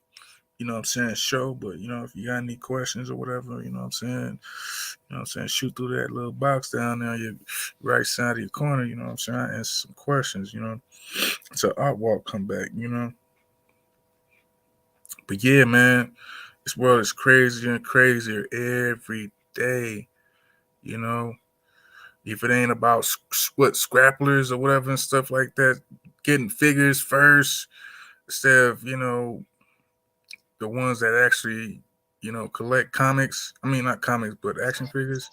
you know what I'm saying, show, but if you got any questions or whatever, you know what I'm saying, shoot through that little box down there on your right side of your corner, you know what I'm saying? I answer some questions. So Art Walk come back. But yeah, man, this world is crazier and crazier every day, you know. If it ain't about scrapplers or whatever and stuff like that, getting figures first instead of the ones that actually collect comics. I mean, not comics, but action figures.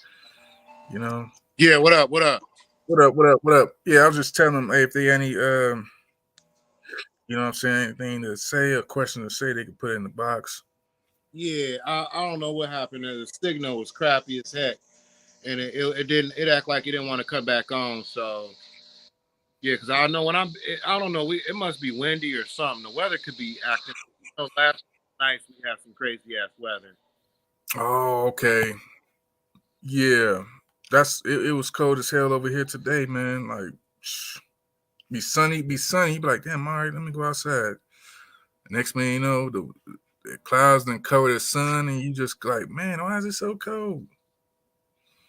You know. Yeah, what up? What up? What up? What up? What up? Yeah, I was just telling them, hey, if they any you know what I'm saying, anything to say, a question to say, they can put it in the box. Yeah, I don't know what happened. The signal was crappy as heck, and it didn't. It act like it didn't want to come back on. So yeah, because I know I don't know. It must be windy or something. The weather could be acting. Last night we had some crazy ass weather. Oh, okay. Yeah. It was cold as hell over here today, man. Like be sunny. You be like, damn, all right, let me go outside. Next thing you know, the clouds then cover the sun, and you just like, man, why is it so cold?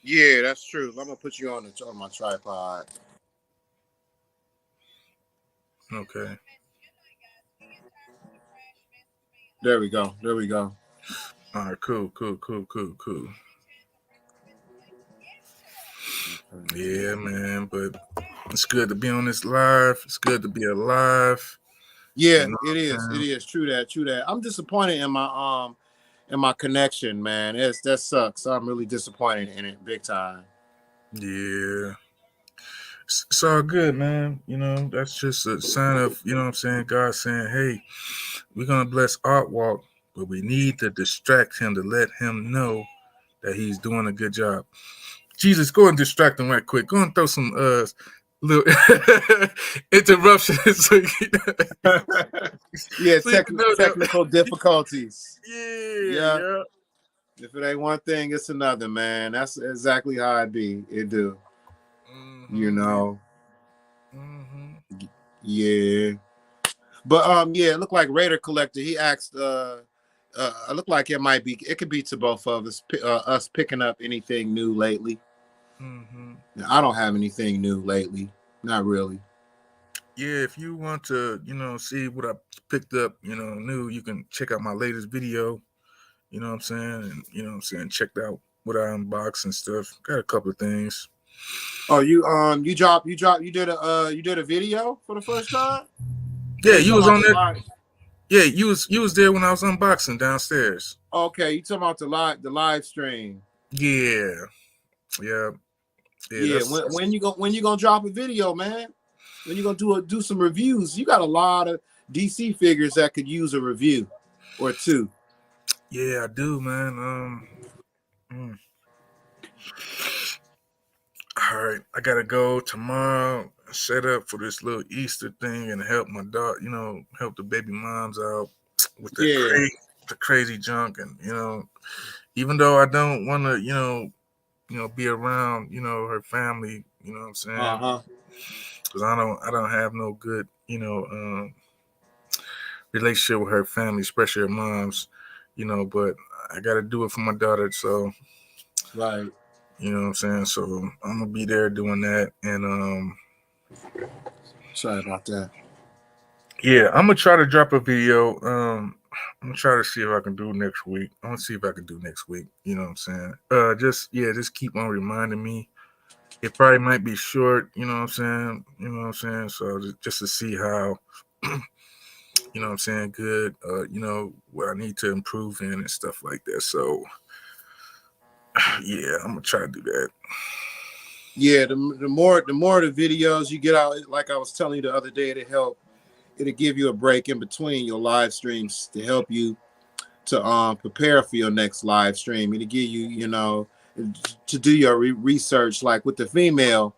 Yeah, that's true. I'm gonna put you on my tripod. Okay. There we go. There we go. All right, cool. Yeah, man, but it's good to be on this live. It's good to be alive. Yeah, You know it what is. It I'm is true that. True that. I'm disappointed in my connection, man. That sucks. I'm really disappointed in it, big time. saying? Yeah. It's all good, man. That's just a sign of, what I'm saying, God saying, hey, we're going to bless Art Walk, but we need to distract him to let him know that he's doing a good job. Jesus, go and distract him right quick. Go and throw some little interruptions so Yeah, you can know that. technical difficulties. Yeah, Yeah. yeah. If it ain't one thing, it's another, man. That's exactly how it be. It do. You Yeah. know. Mm-hmm. Yeah. But yeah, it looked like Raider Collector. He asked it looked like it could be to both of us picking up anything new lately. Mm-hmm. Now, I don't have anything new lately. Not really. Yeah, if you want to, see what I picked up, new, you can check out my latest video. You know what I'm saying? And checked out what I unboxed and stuff. Got a couple of things. Oh, you did a video for the first time? Oh, Yeah, you you talking was about on the there. live? Yeah, you was there when I was unboxing downstairs. Okay, you talking about the live stream. Yeah. Yeah. Yeah, Yeah, that's when you gonna drop a video, man? When you gonna do some reviews? You got a lot of DC figures that could use a review or two. yeah, I do, man. Mm. All right, I gotta go tomorrow. Set up for this little Easter thing and help my daughter, help the baby moms out with Yeah. the crazy junk, and even though I don't want to, be around, her family, you know what I'm saying? Uh-huh. Because I don't have no good, relationship with her family, especially her mom's, but I got to do it for my daughter. So, Right. you know what I'm saying? So I'm going to be there doing that. And, Sorry about that. yeah, I'm going to try to drop a video. I'm going to try to see if I can do next week. I'm going to see if I can do next week. You know what I'm saying? Just keep on reminding me. It probably might be short, you know what I'm saying? You know what I'm saying? So just to see how, you know what I'm saying, good, what I need to improve in and stuff like that. So, yeah, I'm going to try to do that. Yeah, the more the videos you get out, like I was telling you the other day, it'll give you a break in between your live streams to help you to prepare for your next live stream. It'll give you, to do your research, like with the female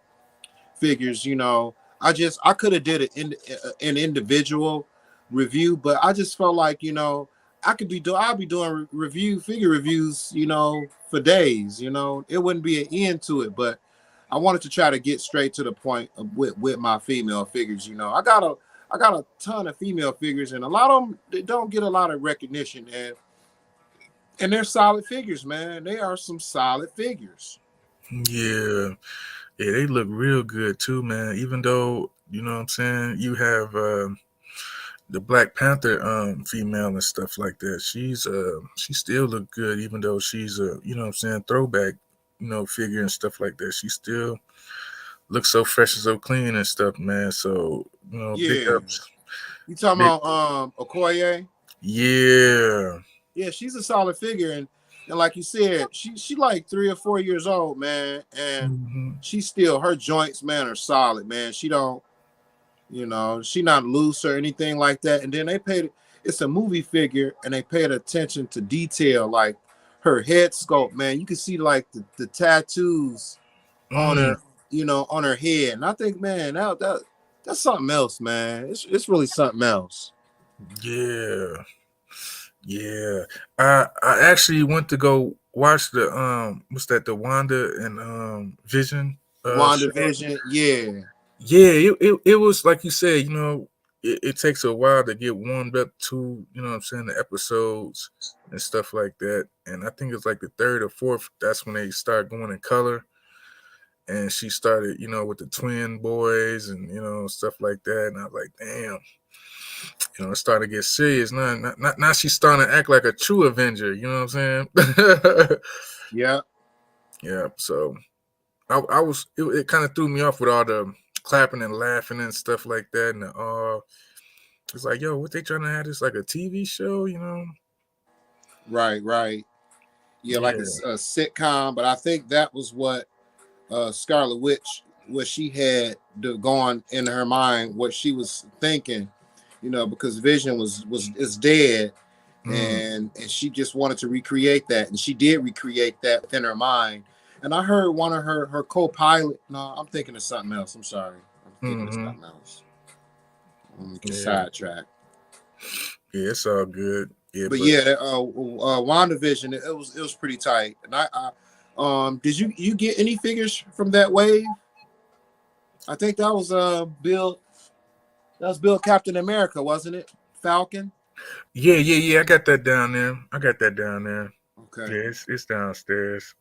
figures. I could have did an individual review, but I just felt like, I'll be doing figure reviews, for days. It wouldn't be an end to it, but I wanted to try to get straight to the point with my female figures. I got a ton of female figures, and a lot of them, they don't get a lot of recognition, and they're solid figures, man. They are some solid figures. Yeah. Yeah, they look real good too, man. Even though, you know what I'm saying, you have the Black Panther female and stuff like that. She still look good, even though she's a, you know what I'm saying, throwback, figure and stuff like that. She still looks so fresh and so clean and stuff, man. So, big Yeah. ups. You talking Big about Okoye? Yeah. Yeah, she's a solid figure, and like you said, she like 3 or 4 years old, man, and Hmm. she still, her joints, man, are solid, man. She don't, she not loose or anything like that. And then it's a movie figure, and they paid attention to detail, like her head sculpt, man. You can see like the tattoos on Mm, her, on her head, and I think, man, that's something else, man. It's really something else. yeah. Yeah. I actually went to go watch the what's that, the Wanda and Vision show. WandaVision, yeah. Yeah, it was like you said, it takes a while to get warmed up to, what I'm saying, the episodes and stuff like that. And I think it's like the third or fourth, that's when they start going in color. And she started, with the twin boys and, stuff like that. And I was like, damn, it's starting to get serious. Now she's starting to act like a true Avenger, you know what I'm saying? Yeah. Yeah, so I was, it kind of threw me off with all the clapping and laughing and stuff like that. And it's like, yo, what they trying to have this like a TV show, Right, right. Yeah, like Yeah. a sitcom, but I think that was what Scarlet Witch, what she had going in her mind, what she was thinking, because Vision was is dead, Mm, and she just wanted to recreate that, and she did recreate that within her mind. And I heard one of her co-pilot. No, I'm thinking of something else. I'm sorry. I'm thinking of mm-hmm. something else. I'm gonna get Yeah. sidetracked. Yeah, it's all good. Yeah, But but yeah, WandaVision, it was pretty tight. And did you get any figures from that wave? I think that was Bill. That was Bill Captain America, wasn't it? Falcon. yeah. I got that down there. Okay. Yeah, it's downstairs.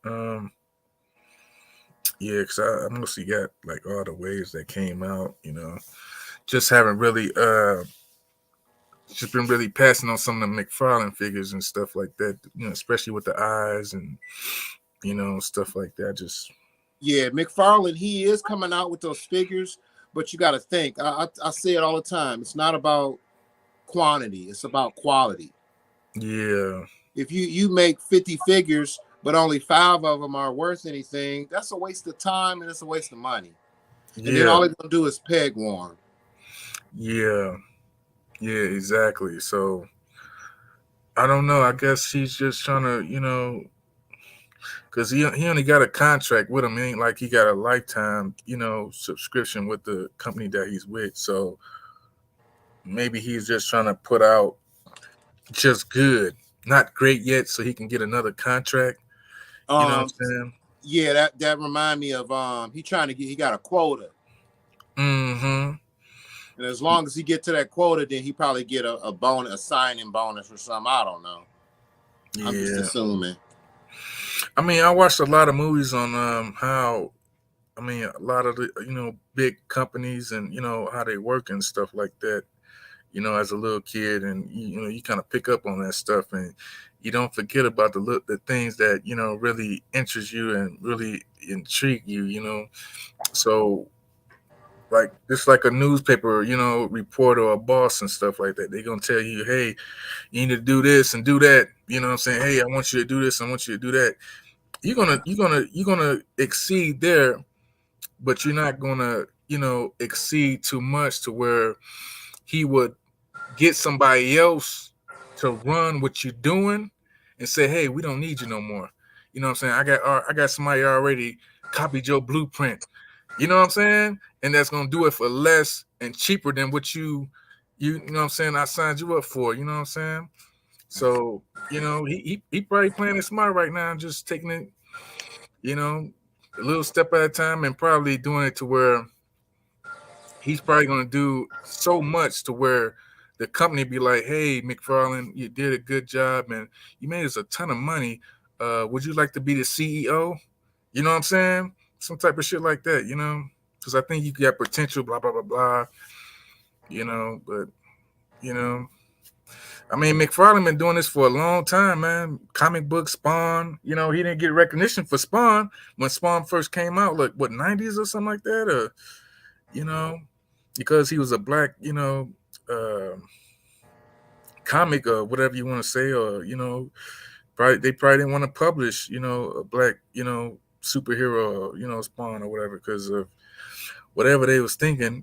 Yeah, because I mostly got like all the waves that came out, Just haven't really just been really passing on some of the McFarlane figures and stuff like that, especially with the eyes and stuff like that. Just Yeah, McFarlane, he is coming out with those figures, but you got to think. I say it all the time. It's not about quantity. It's about quality. yeah. If you make 50 figures, but only 5 of them are worth anything, that's a waste of time and it's a waste of money. And then Yeah, all they're gonna do is peg warm. yeah, yeah, exactly. So I don't know. I guess he's just trying to, because he only got a contract with him. It ain't like he got a lifetime, subscription with the company that he's with. So maybe he's just trying to put out just good, not great yet, so he can get another contract. You know what Um, I'm saying? yeah, that remind me of he got a quota. Mm-hmm. And as long as he get to that quota, then he probably get a bonus, a signing bonus or something. I don't know. I'm just Yeah. assuming. I mean, I watched a lot of movies on how a lot of the big companies and how they work and stuff like that. As a little kid, and you kind of pick up on that stuff, and you don't forget about the things that really interest you and really intrigue you. So like just like a newspaper, reporter or a boss and stuff like that, they're gonna tell you, hey, you need to do this and do that. You know what I'm saying? Hey, I want you to do this, I want you to do that. You're gonna exceed there, but you're not gonna exceed too much to where he would get somebody else to run what you're doing and say, hey, we don't need you no more. You know what I'm saying? I got somebody already copied your blueprint. You know what I'm saying? And that's gonna do it for less and cheaper than what you know what I'm saying, I signed you up for. You know what I'm saying? So, he probably playing it smart right now, just taking it, you know, a little step at a time and probably doing it to where he's probably going to do so much to where the company be like, hey, McFarlane, you did a good job and you made us a ton of money. Would you like to be the CEO? You know what I'm saying? Some type of shit like that, because I think you got potential, blah, blah, blah, blah, but, you know, I mean, McFarlane been doing this for a long time, man. Comic book Spawn, he didn't get recognition for Spawn when Spawn first came out, like, what, 90s or something like that? Or, you know, because he was a black, uh, comic or whatever you want to say, or they probably didn't want to publish, a black, superhero, or, Spawn or whatever because of whatever they was thinking.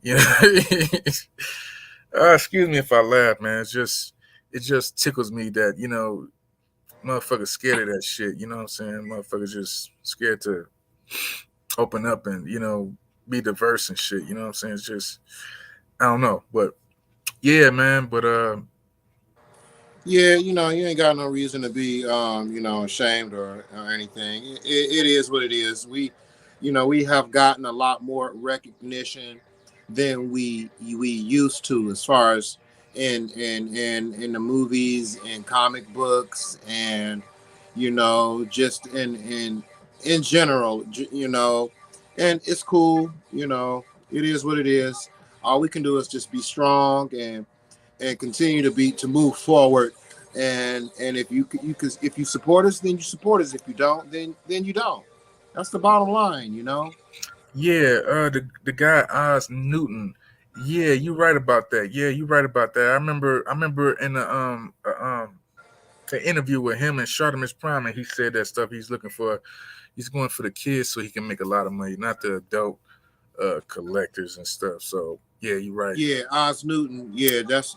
Excuse me if I laugh, man. It just tickles me that motherfuckers scared of that shit. You know what I'm saying? Motherfuckers just scared to open up and be diverse and shit. You know what I'm saying? It's just I don't know, but yeah, man. But Yeah, you ain't got no reason to be, ashamed or anything. It is what it is. We have gotten a lot more recognition than we used to, as far as in the movies and comic books, and just in general, and it's cool. It is what it is. All we can do is just be strong and continue to move forward. And if you support us, then you support us. If you don't, then you don't. That's the bottom line. yeah, the guy Oz Newton. Yeah, you're right about that. Yeah, you're right about that. I remember in the interview with him and Charlemagne Prime, and he said that stuff. He's going for the kids so he can make a lot of money, not the adult collectors and stuff. So yeah, you're right. Yeah, Oz Newton. Yeah, that's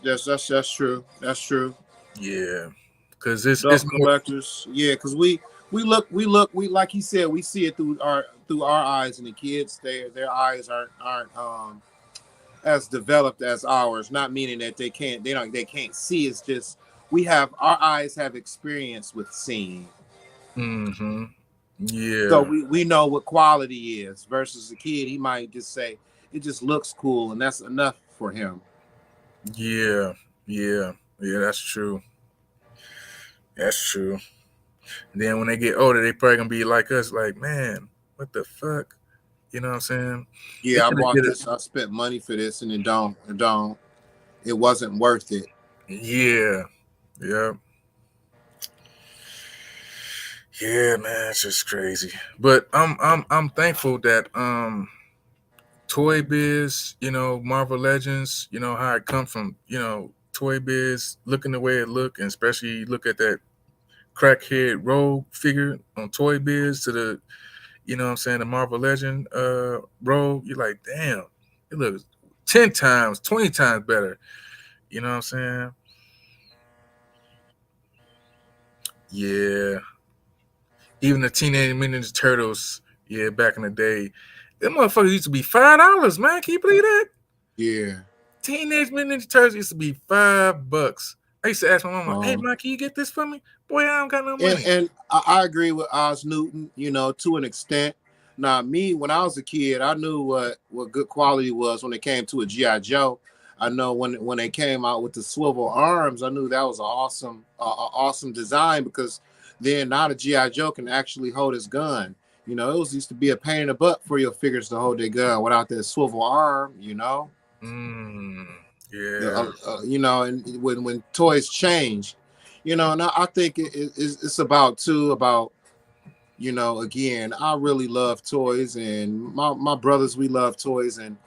true. That's true. Yeah, because it's Adult more. collectors. Yeah, because we like he said, we see it through our eyes, and the kids, their eyes aren't as developed as ours. Not meaning that they can't see. It's just our eyes have experience with seeing. Mm-hmm. So Yeah, we know what quality is, versus a kid, he might just say it just looks cool and that's enough for him. yeah, yeah, yeah. That's true. That's true. And then when they get older, they probably gonna be like us, like, man, what the fuck? You know what I'm saying? They Yeah, I could have bought did it. this, I spent money for this, and it wasn't worth it. Yeah, yeah, yeah, man. It's just crazy. But I'm thankful that Toy Biz, Marvel Legends, how it come from, Toy Biz looking the way it look, and especially look at that crackhead Rogue figure on Toy Biz to the, you know what I'm saying, the Marvel Legend Rogue, you're like, damn, it looks 10 times, 20 times better. You know what I'm saying? Yeah. Even the Teenage Mutant Ninja Turtles, yeah, back in the day, them motherfuckers used to be $5, man. Can you believe that? Yeah. Teenage Mutant Ninja Turtles used to be $5. I used to ask my mama, "Hey, man, can you get this for me?" Boy, I don't got no money. And I agree with Oz Newton, you know, to an extent. Now, me, when I was a kid, I knew what good quality was when it came to a G.I. Joe. I know when they came out with the swivel arms, I knew that was an awesome design, because then now the G.I. Joe can actually hold his gun. You know, it was used to be a pain in the butt for your figures to hold their gun without that swivel arm, you know. Mm, yeah. You know, and when toys change, you know, and I think it's about you know, again, I really love toys, and my brothers, we love toys, and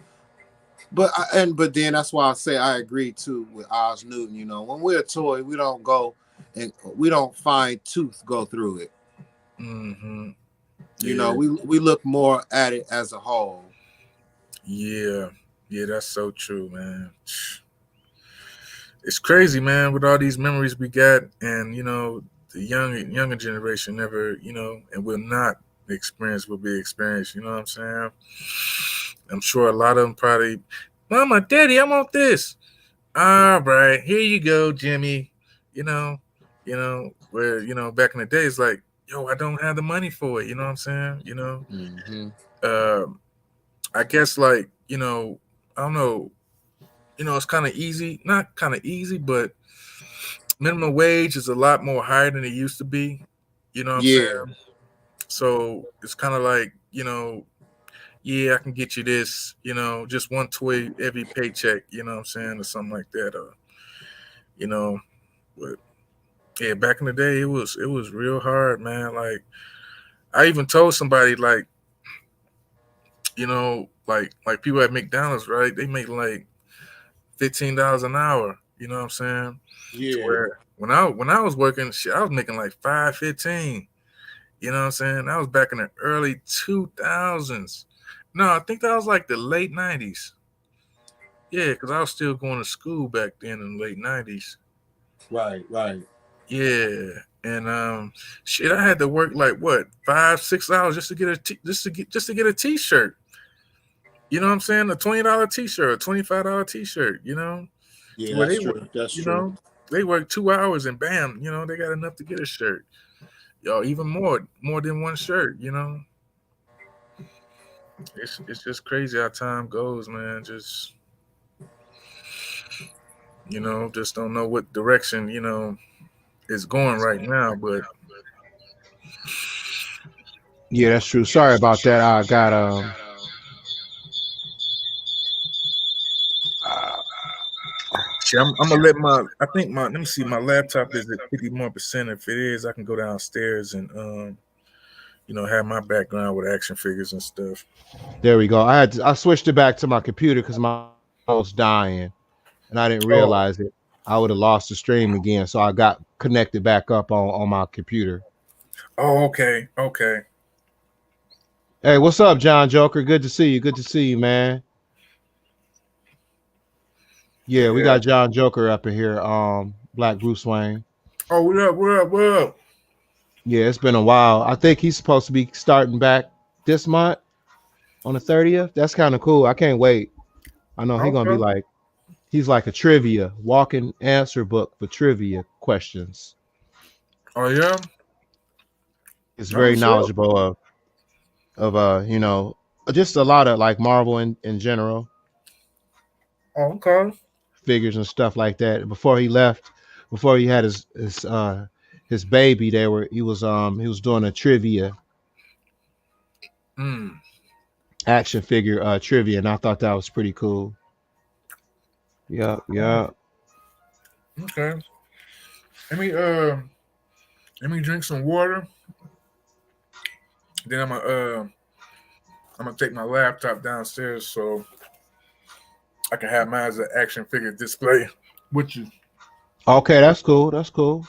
but then that's why I say I agree too with Oz Newton. You know, when we're a toy, we don't go and we don't find tooth go through it. Mm-hmm. You Yeah. know, we look more at it as a whole. Yeah. Yeah, that's so true, man. It's crazy, man, with all these memories we got, and you know, the younger generation never, you know, and will not experience what we experienced. You know what I'm saying? I'm sure a lot of them probably, "Mama, Daddy, I want this." All right, here you go, Jimmy. You know, where back in the day, it's like, yo, I don't have the money for it. You know what I'm saying? Mm-hmm. Uh, I guess like I don't know. It's kind of easy, not kind of easy, but minimum wage is a lot more higher than it used to be. You know what I'm Yeah, saying? So it's kind of like, yeah, I can get you this, just one toy every paycheck, you know what I'm saying, or something like that. You know, but yeah, back in the day, it was real hard, man. Like I even told somebody, like, like people at McDonald's, right? They make like $15 an hour. You know what I'm saying? To yeah, where when I was working, shit, I was making like 5.15. You know what I'm saying? That was back in the early 2000s. No, I think that was like the late 90s. Yeah, because I was still going to school back then in the late 90s. right. Yeah, and shit, I had to work like what 5-6 hours just to get a t-shirt. You know what I'm saying? A $20 t-shirt, a $25 t-shirt. To Yeah, where that's they work. true. That's You true. know, they work 2 hours and bam, they got enough to get a shirt. Yo, even more than one shirt. It's just crazy how time goes, man. Just don't know what direction is going right now. But Yeah, that's true. Sorry about that. I got uh, shit, I'm gonna let my. I think my. Let me see. My laptop is at 51%. If it is, I can go downstairs and have my background with action figures and stuff. there we go. I switched it back to my computer because my phone was dying and I didn't Oh, realize it. I would have lost the stream again, so I got connected back up on my computer. okay, okay. Hey, what's up, John Joker? Good to see you. Good to see you, man. Yeah, we Yeah. got John Joker up in here. Black Bruce Wayne. Oh, what up? What up? What up? Yeah, it's been a while. I think he's supposed to be starting back this month on the 30th. That's kind of cool. I can't wait. I know he's gonna be Okay. like he's like a trivia walking answer book for trivia questions. Oh yeah. He's That very was up. knowledgeable of just a lot of like Marvel in general Oh, okay. figures and stuff like that. Before he left, before he had his baby, he was doing a trivia Mm. action figure trivia, and I thought that was pretty cool. Yeah, Oh, yeah. okay. Let me let me drink some water. Then I'm gonna take my laptop downstairs so I can have mine as an action figure display with you. Okay, that's cool. That's cool.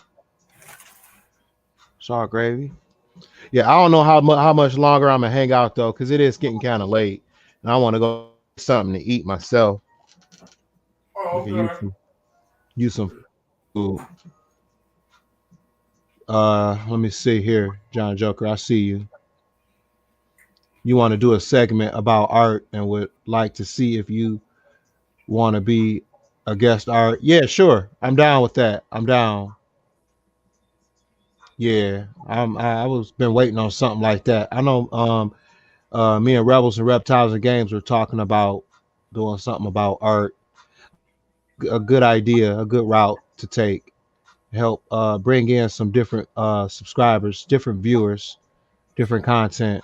It's all gravy. Yeah, I don't know how much longer I'm gonna hang out though, because it is getting kind of late, and I want to go get something to eat myself. We Oh, can okay. use some food. Let me see here, John Joker. I see you. You want to do a segment about art and would like to see if you want to be a guest art. Yeah, sure. I'm down with that. I'm down. Yeah, I was been waiting on something like that. I know me and Rebels and Reptiles and Games were talking about doing something about art. A good idea, a good route to take. Help bring in some different subscribers, different viewers, different content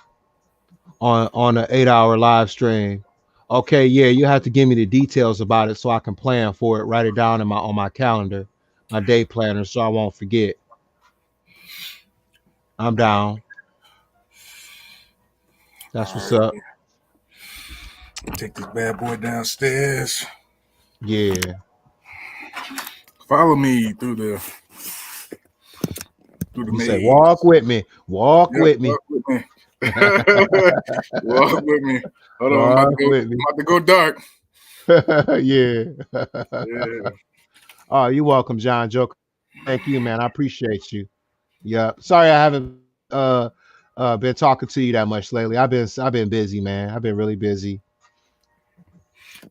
on an 8 hour live stream. Okay, yeah, you have to give me the details about it so I can plan for it. Write it down in my on my calendar, my day planner, so I won't forget. I'm down. That's All what's right. up. Take this bad boy downstairs. Yeah. Follow me through the You say walk maze. with me. Walk Yep, with me. walk with me. Walk with me. Hold on, I'm about to Walk go. with I'm about to go dark. me. Yeah. Yeah. Oh, you're welcome, John Joker. Thank you, man. I appreciate you. Yeah. Sorry I haven't been talking to you that much lately. I've been busy, man. I've been really busy.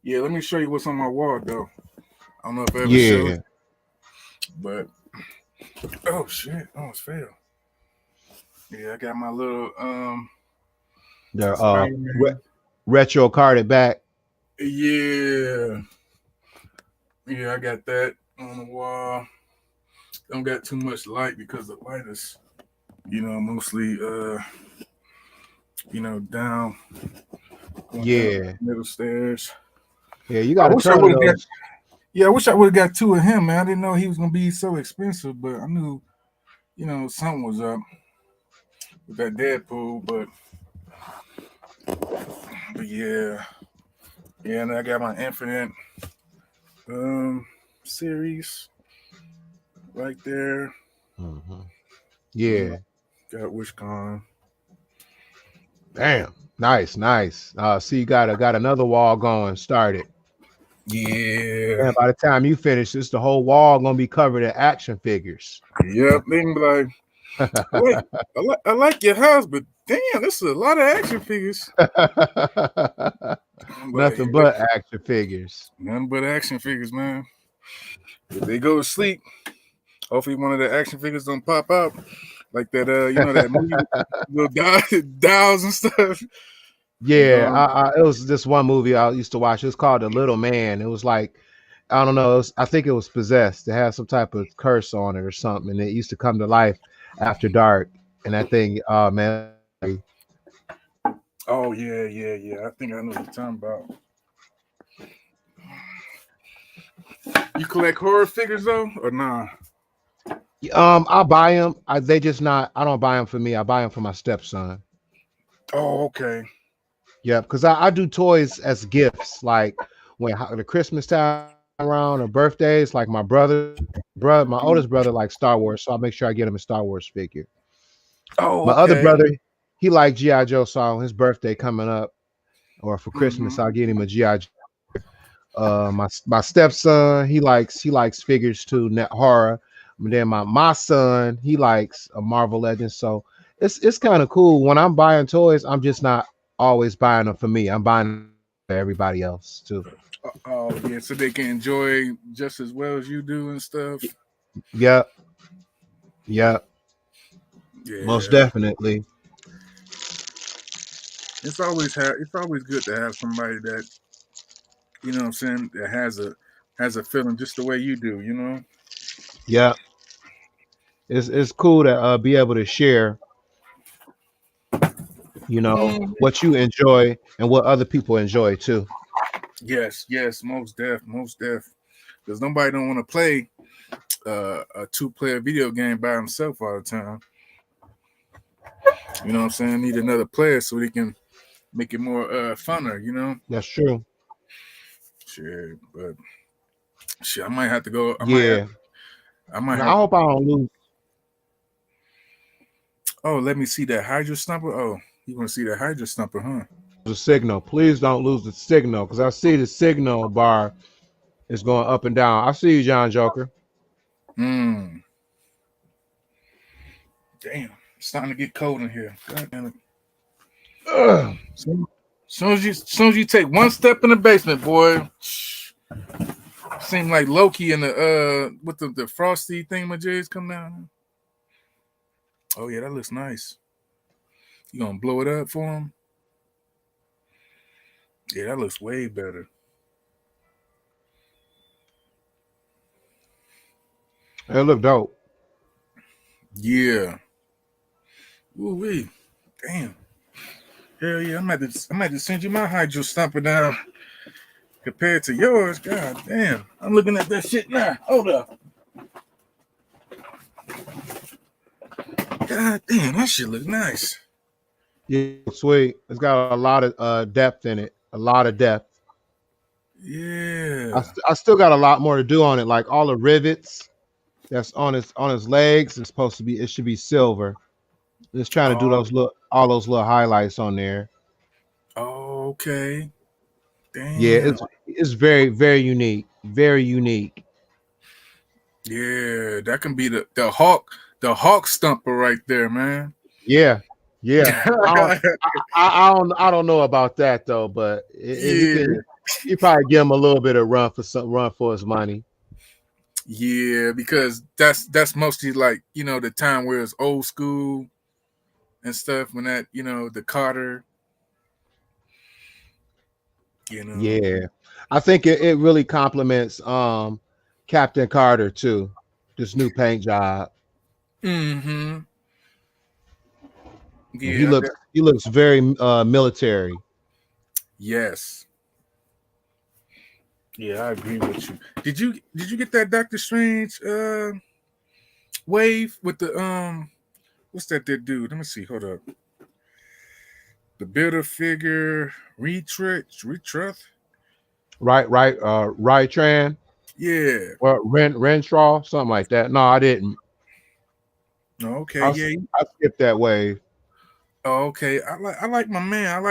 Yeah. Let me show you what's on my wall, though. I don't know if I ever showed, Yeah. but oh shit, almost fell. Yeah, I got my little The Spider-Man. retro carded back. Yeah, yeah, I got that on the wall. Don't got too much light because the light is, mostly down going down Yeah. the middle stairs. Yeah, you I gotta wish I turn would have got. those. Yeah, I wish I would have got two of him, man. I didn't know he was gonna be so expensive, but I knew, something was up with that Deadpool. But yeah, yeah, and I got my Infinite series right there. Mhm. Uh, Yeah. got WishCon. Damn. Nice, nice. See, you got another wall going started. Yeah. And by the time you finish this, the whole wall gonna be covered in action figures. Yep. They can be like, I like, I like your house, but damn, this is a lot of action figures. I'm like, Nothing but action figures. nothing but action figures, man. If they go to sleep, hopefully one of the action figures don't pop out like that. That movie with little dolls and stuff. Yeah, Um, it was this one movie I used to watch. It was called The Little Man. It was like I don't know. I think it was possessed. It had some type of curse on it or something, and it used to come to life after dark. And that thing, oh man, oh yeah, yeah, yeah. I think I know what you're talking about. You collect horror figures though, or nah? I buy them. They just not. I don't buy them for me. I buy them for my stepson. Oh, okay. Yeah, because I do toys as gifts, like when the Christmas time around or birthdays. Like my oldest brother likes Star Wars, so I make sure I get him a Star Wars figure. Oh, My other okay. brother, he liked GI Joe, so on his birthday coming up or for Mm-hmm. Christmas, I'll get him a GI Joe. My stepson, he likes figures too, net horror. And then my son, he likes a Marvel Legends. So it's kind of cool. When I'm buying toys, I'm just not always buying them for me. I'm buying them for everybody else too. Oh, yeah. So they can enjoy just as well as you do and stuff. Yep, yep, most Yeah. definitely. It's always good to have somebody that what I'm saying that has a feeling just the way you do. Yep, it's cool to be able to share, Mm. what you enjoy and what other people enjoy too. Yes, yes, most def, most def. Because nobody don't want to play a two-player video game by himself all the time. You know what I'm saying? Need another player so they can make it more funner. That's true. Shit, but shit, I might have to go. Yeah. I might Now, have I hope I don't lose. Oh, let me see that Hydra Stomper. Oh, you want to see that Hydra Stomper, huh? The signal. Please don't lose the signal because I see the signal bar is going up and down. I see you, John Joker. Mm. Damn. It's starting to get cold in here. God damn it. Ugh. Soon as you take one step in the basement, boy, seem like Loki and the with the frosty thingamajigs come down. Oh yeah, that looks nice. You gonna blow it up for him? Yeah, that looks way better. It look dope. Yeah. Ooh wee. Damn. Hell yeah, I'm at to send you my Hydro Stomper now compared to yours. God damn. I'm looking at that shit now. Hold up. God damn, that shit look nice. Yeah, sweet. It's got a lot of depth in it. A lot of depth. Yeah. I still got a lot more to do on it. Like all the rivets that's on his legs is supposed to be. It should be silver. Just trying to do Oh, those little all those little highlights on there. okay. Yeah, Damn. it's very unique. Very unique. Yeah, that can be the Hawk Stomper right there, man. Yeah, yeah. I don't know about that though, but he Yeah, can. You probably give him a little bit of run for his money. yeah, because that's mostly like the time where it's old school and stuff when that the Carter, you know. Yeah, I think it really complements Captain Carter too. This new paint job, Mm-hmm. and Yeah, he looks very military. yes. Yeah, I agree with you. Did you get that Doctor Strange wave with the what's that dude? Let me see. Hold up. The builder figure retruth. Right, Tran Yeah. or Renstraw, something like that. No, I didn't. Okay. Yeah. I skipped that wave. Oh, okay. I like my man.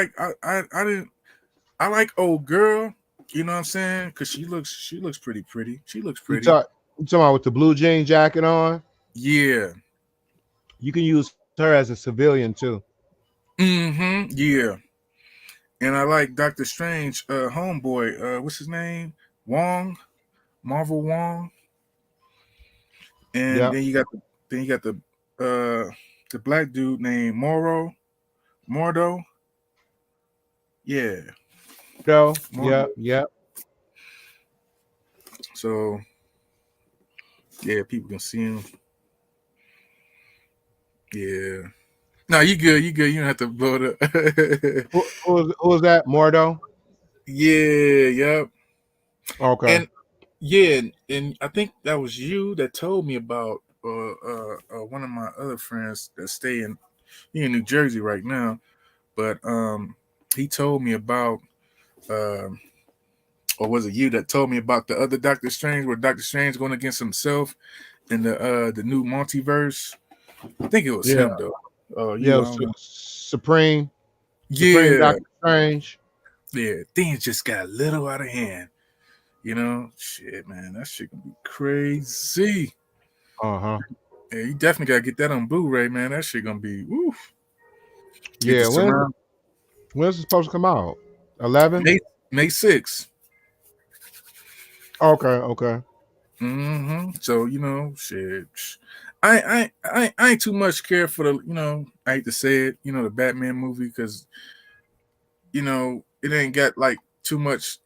I didn't I like old girl. You know what I'm saying? Cause she looks pretty. She looks You pretty. talk you talking about with the blue jean jacket on? Yeah. You can use her as a civilian too. Mm-hmm. Yeah. And I like Doctor Strange, homeboy. What's his name? Wong, Marvel Wong. And Yeah. then you got the black dude named Mordo. Yeah. So yeah, Mordo. yeah. So yeah, people can see him. Yeah. No, you good. You good. You don't have to blow it up. Who was that? Mordo? Yeah. Yep. Okay. And yeah, and I think that was you that told me about one of my other friends that stay in New Jersey right now. But he told me about um, or was it you that told me about the other Doctor Strange, where Doctor Strange going against himself in the new multiverse? I think it was Yeah. him though. Yeah. I don't know. Supreme Yeah, Doctor Strange. yeah. Things just got a little out of hand. Shit, man, that shit gonna be crazy. Uh-huh. Yeah, you definitely gotta get that on Blu-ray, man. That shit gonna be woof. Get the Yeah. surround When's it supposed to come out? 11? May 6th. Okay, okay. So shit. I ain't too much care for the I hate to say it, the Batman movie because it ain't got like too much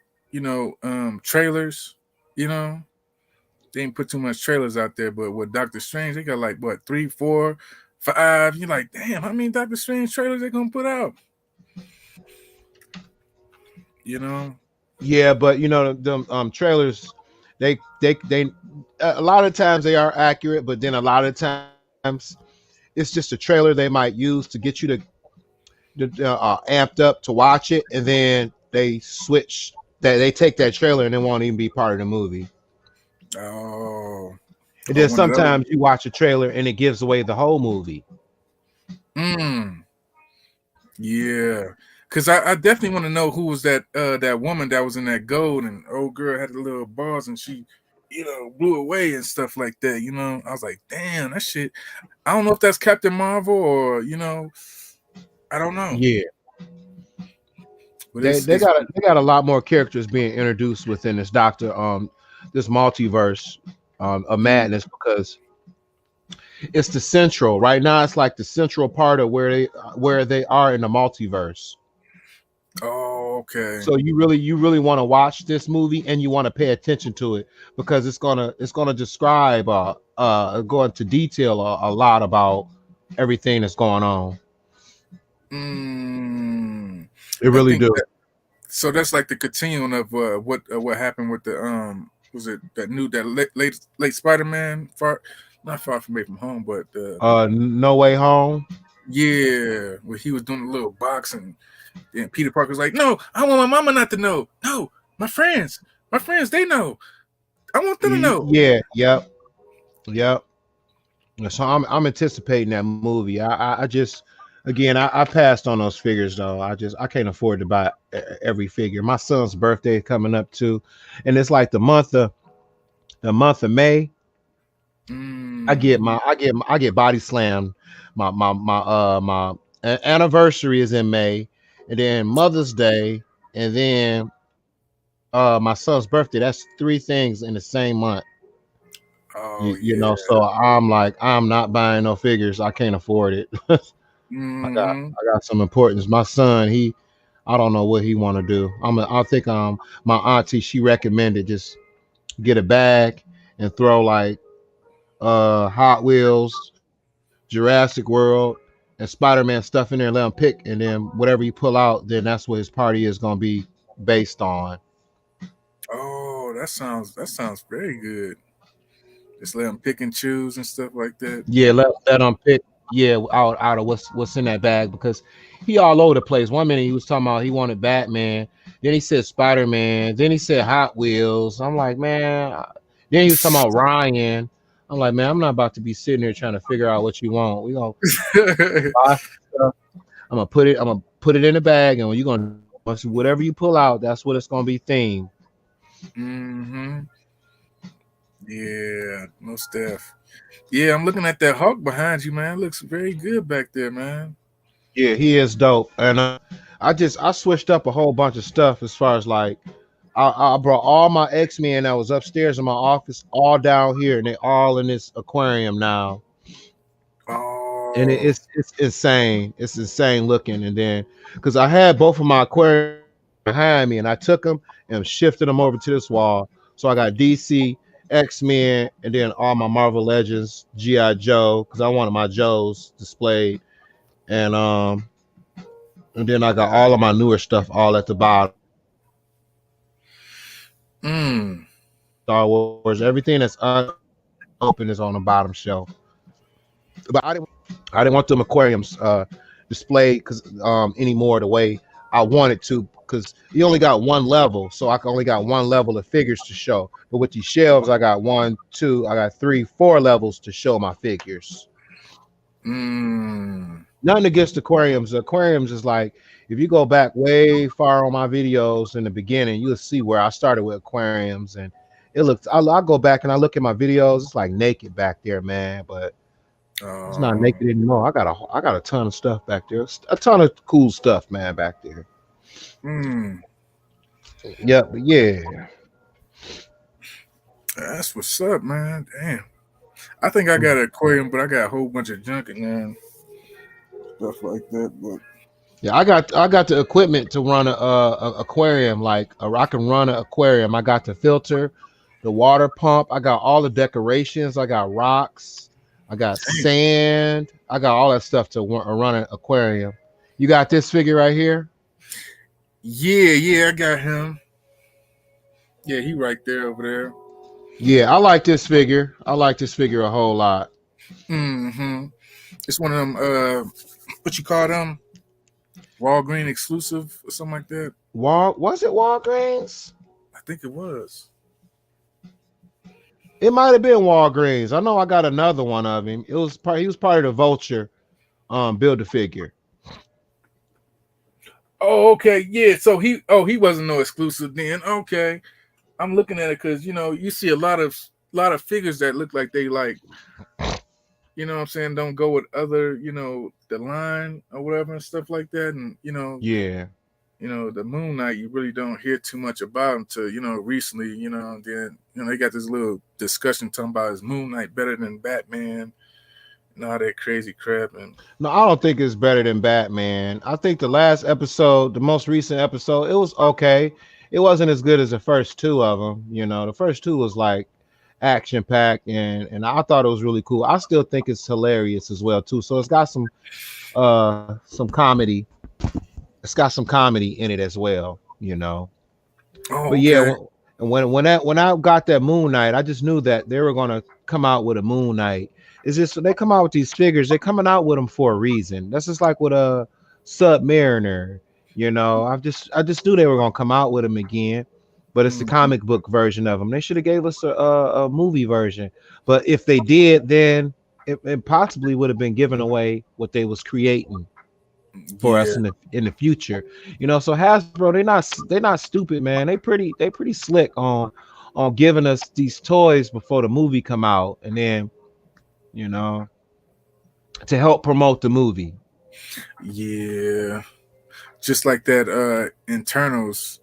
trailers. You know they ain't put too much trailers out there, but with Doctor Strange, they got like what 3, 4, 5. You're like, damn, how many Doctor Strange trailers they gonna put out? You know? Yeah, but the trailers, they a lot of times they are accurate, but then a lot of times it's just a trailer they might use to get you to amped up to watch it, and then they switch that they take that trailer and it won't even be part of the movie. Oh, And or then one of those. sometimes you watch a trailer and it gives away the whole movie. Mm, yeah. Cause I definitely want to know who was that woman that was in that gold and old girl had the little balls and she, blew away and stuff like that. I was like, damn, that shit. I don't know if that's Captain Marvel or I don't know, Yeah, but they it's they it's got they got a lot more characters being introduced within this multiverse of mm, madness because it's the central right now. It's like the central part of where they are in the multiverse. oh, okay. So you really want to watch this movie and you want to pay attention to it because it's gonna describe go into detail a lot about everything that's going on. Mm, It I really think do. that so that's like the continuum of what happened with the was it that late Spider Man not far from away from home, but No Way Home. yeah, where he was doing a little boxing. And Peter Parker's like, no, I want my mama not to know. No, my friends, they know. I want them to know. Yeah, yep. So I'm anticipating that movie. I just again I passed on those figures though. I can't afford to buy every figure. My son's birthday is coming up too, and it's like the month of May. Mm, I get body slammed. My anniversary is in May, and then Mother's Day, and then my son's birthday. That's three things in the same month. oh You know, yeah. so I'm like, I'm not buying no figures. I can't afford it. I got Mm-hmm. I got some importance. My son, I don't know what he want to do. I think my auntie she recommended just get a bag and throw like Hot Wheels, Jurassic World, and Spider-Man stuff in there and let him pick, and then whatever you pull out, then that's what his party is gonna be based on. Oh, that sounds very good. Just let them pick and choose and stuff like that. Yeah, let him pick. Yeah, out of what's in that bag because he all over the place. One minute he was talking about he wanted Batman, then he said Spider Man, then he said Hot Wheels. I'm like, man. Then he was talking about Ryan. I'm like, man, I'm not about to be sitting here trying to figure out what you want. We gonna buy stuff. I'm gonna put it in the bag, and when you gonna whatever you pull out, that's what it's gonna be themed. Mm-hmm. Yeah, no stuff. Yeah, I'm looking at that hawk behind you, man. It looks very good back there, man. Yeah, he is dope, and I switched up a whole bunch of stuff as far as like I brought all my X-Men that was upstairs in my office all down here, and they all in this aquarium now. And Oh. it's insane. It's insane looking. And then because I had both of my aquariums behind me, and I took them and shifted them over to this wall. So I got DC, X-Men, and then all my Marvel Legends, GI Joe, because I wanted my Joes displayed, and then I got all of my newer stuff all at the bottom. Mm. Star Wars, everything that's open is on the bottom shelf. But I didn't want them aquariums displayed because anymore the way I wanted to because you only got one level, so I only got one level of figures to show. But with these shelves, I got one, two, I got three, four levels to show my figures. Mm. Nothing against aquariums. Aquariums is like if you go back way far on my videos in the beginning, you'll see where I started with aquariums, and it looks. I go back and I look at my videos. It's like naked back there, man. But it's not Oh. naked anymore. I got a ton of stuff back there. A ton of cool stuff, man, back there. Mm. Yep, but yeah. That's what's up, man. Damn. I think I got an aquarium, but I got a whole bunch of junk in there, stuff like that. But Yeah, I got the equipment to run a aquarium. Like I can run an aquarium. I got the filter, the water pump. I got all the decorations. I got rocks. I got sand. I got all that stuff to run an aquarium. You got this figure right here. yeah, I got him. Yeah, he right there over there. Yeah, I like this figure. I like this figure a whole lot. Mm-hmm. It's one of them. What you call them? Walgreen exclusive or something like that. Was it Walgreens? I think it was. It might have been Walgreens. I know I got another one of him. He was part of the Vulture build a figure. Oh, okay, yeah. So he wasn't no exclusive then. Okay, I'm looking at it because you see a lot of figures that look like they like what I'm saying, don't go with other the line or whatever and stuff like that, and Yeah. the Moon Knight you really don't hear too much about until recently, and then they got this little discussion talking about is Moon Knight better than Batman and all that crazy crap, and No, I don't think it's better than Batman. I think the last episode, the most recent episode, it was okay. It wasn't as good as the first two of them. The first two was like action packed, and I thought it was really cool. I still think it's hilarious as well too. So it's got some comedy. It's got some comedy in it as well. But oh yeah, okay, when I got that Moon Knight, I just knew that they were gonna come out with a Moon Knight. It's just they come out with these figures. They're coming out with them for a reason. That's just like with a Submariner. I just knew they were gonna come out with them again. But it's the hmm comic book version of them. They should have gave us a movie version. But if they did, then it possibly would have been giving away what they was creating for us yeah, in the future. So Hasbro, they're not stupid, man. They pretty slick on giving us these toys before the movie come out, and then you know to help promote the movie. yeah, just like that internals,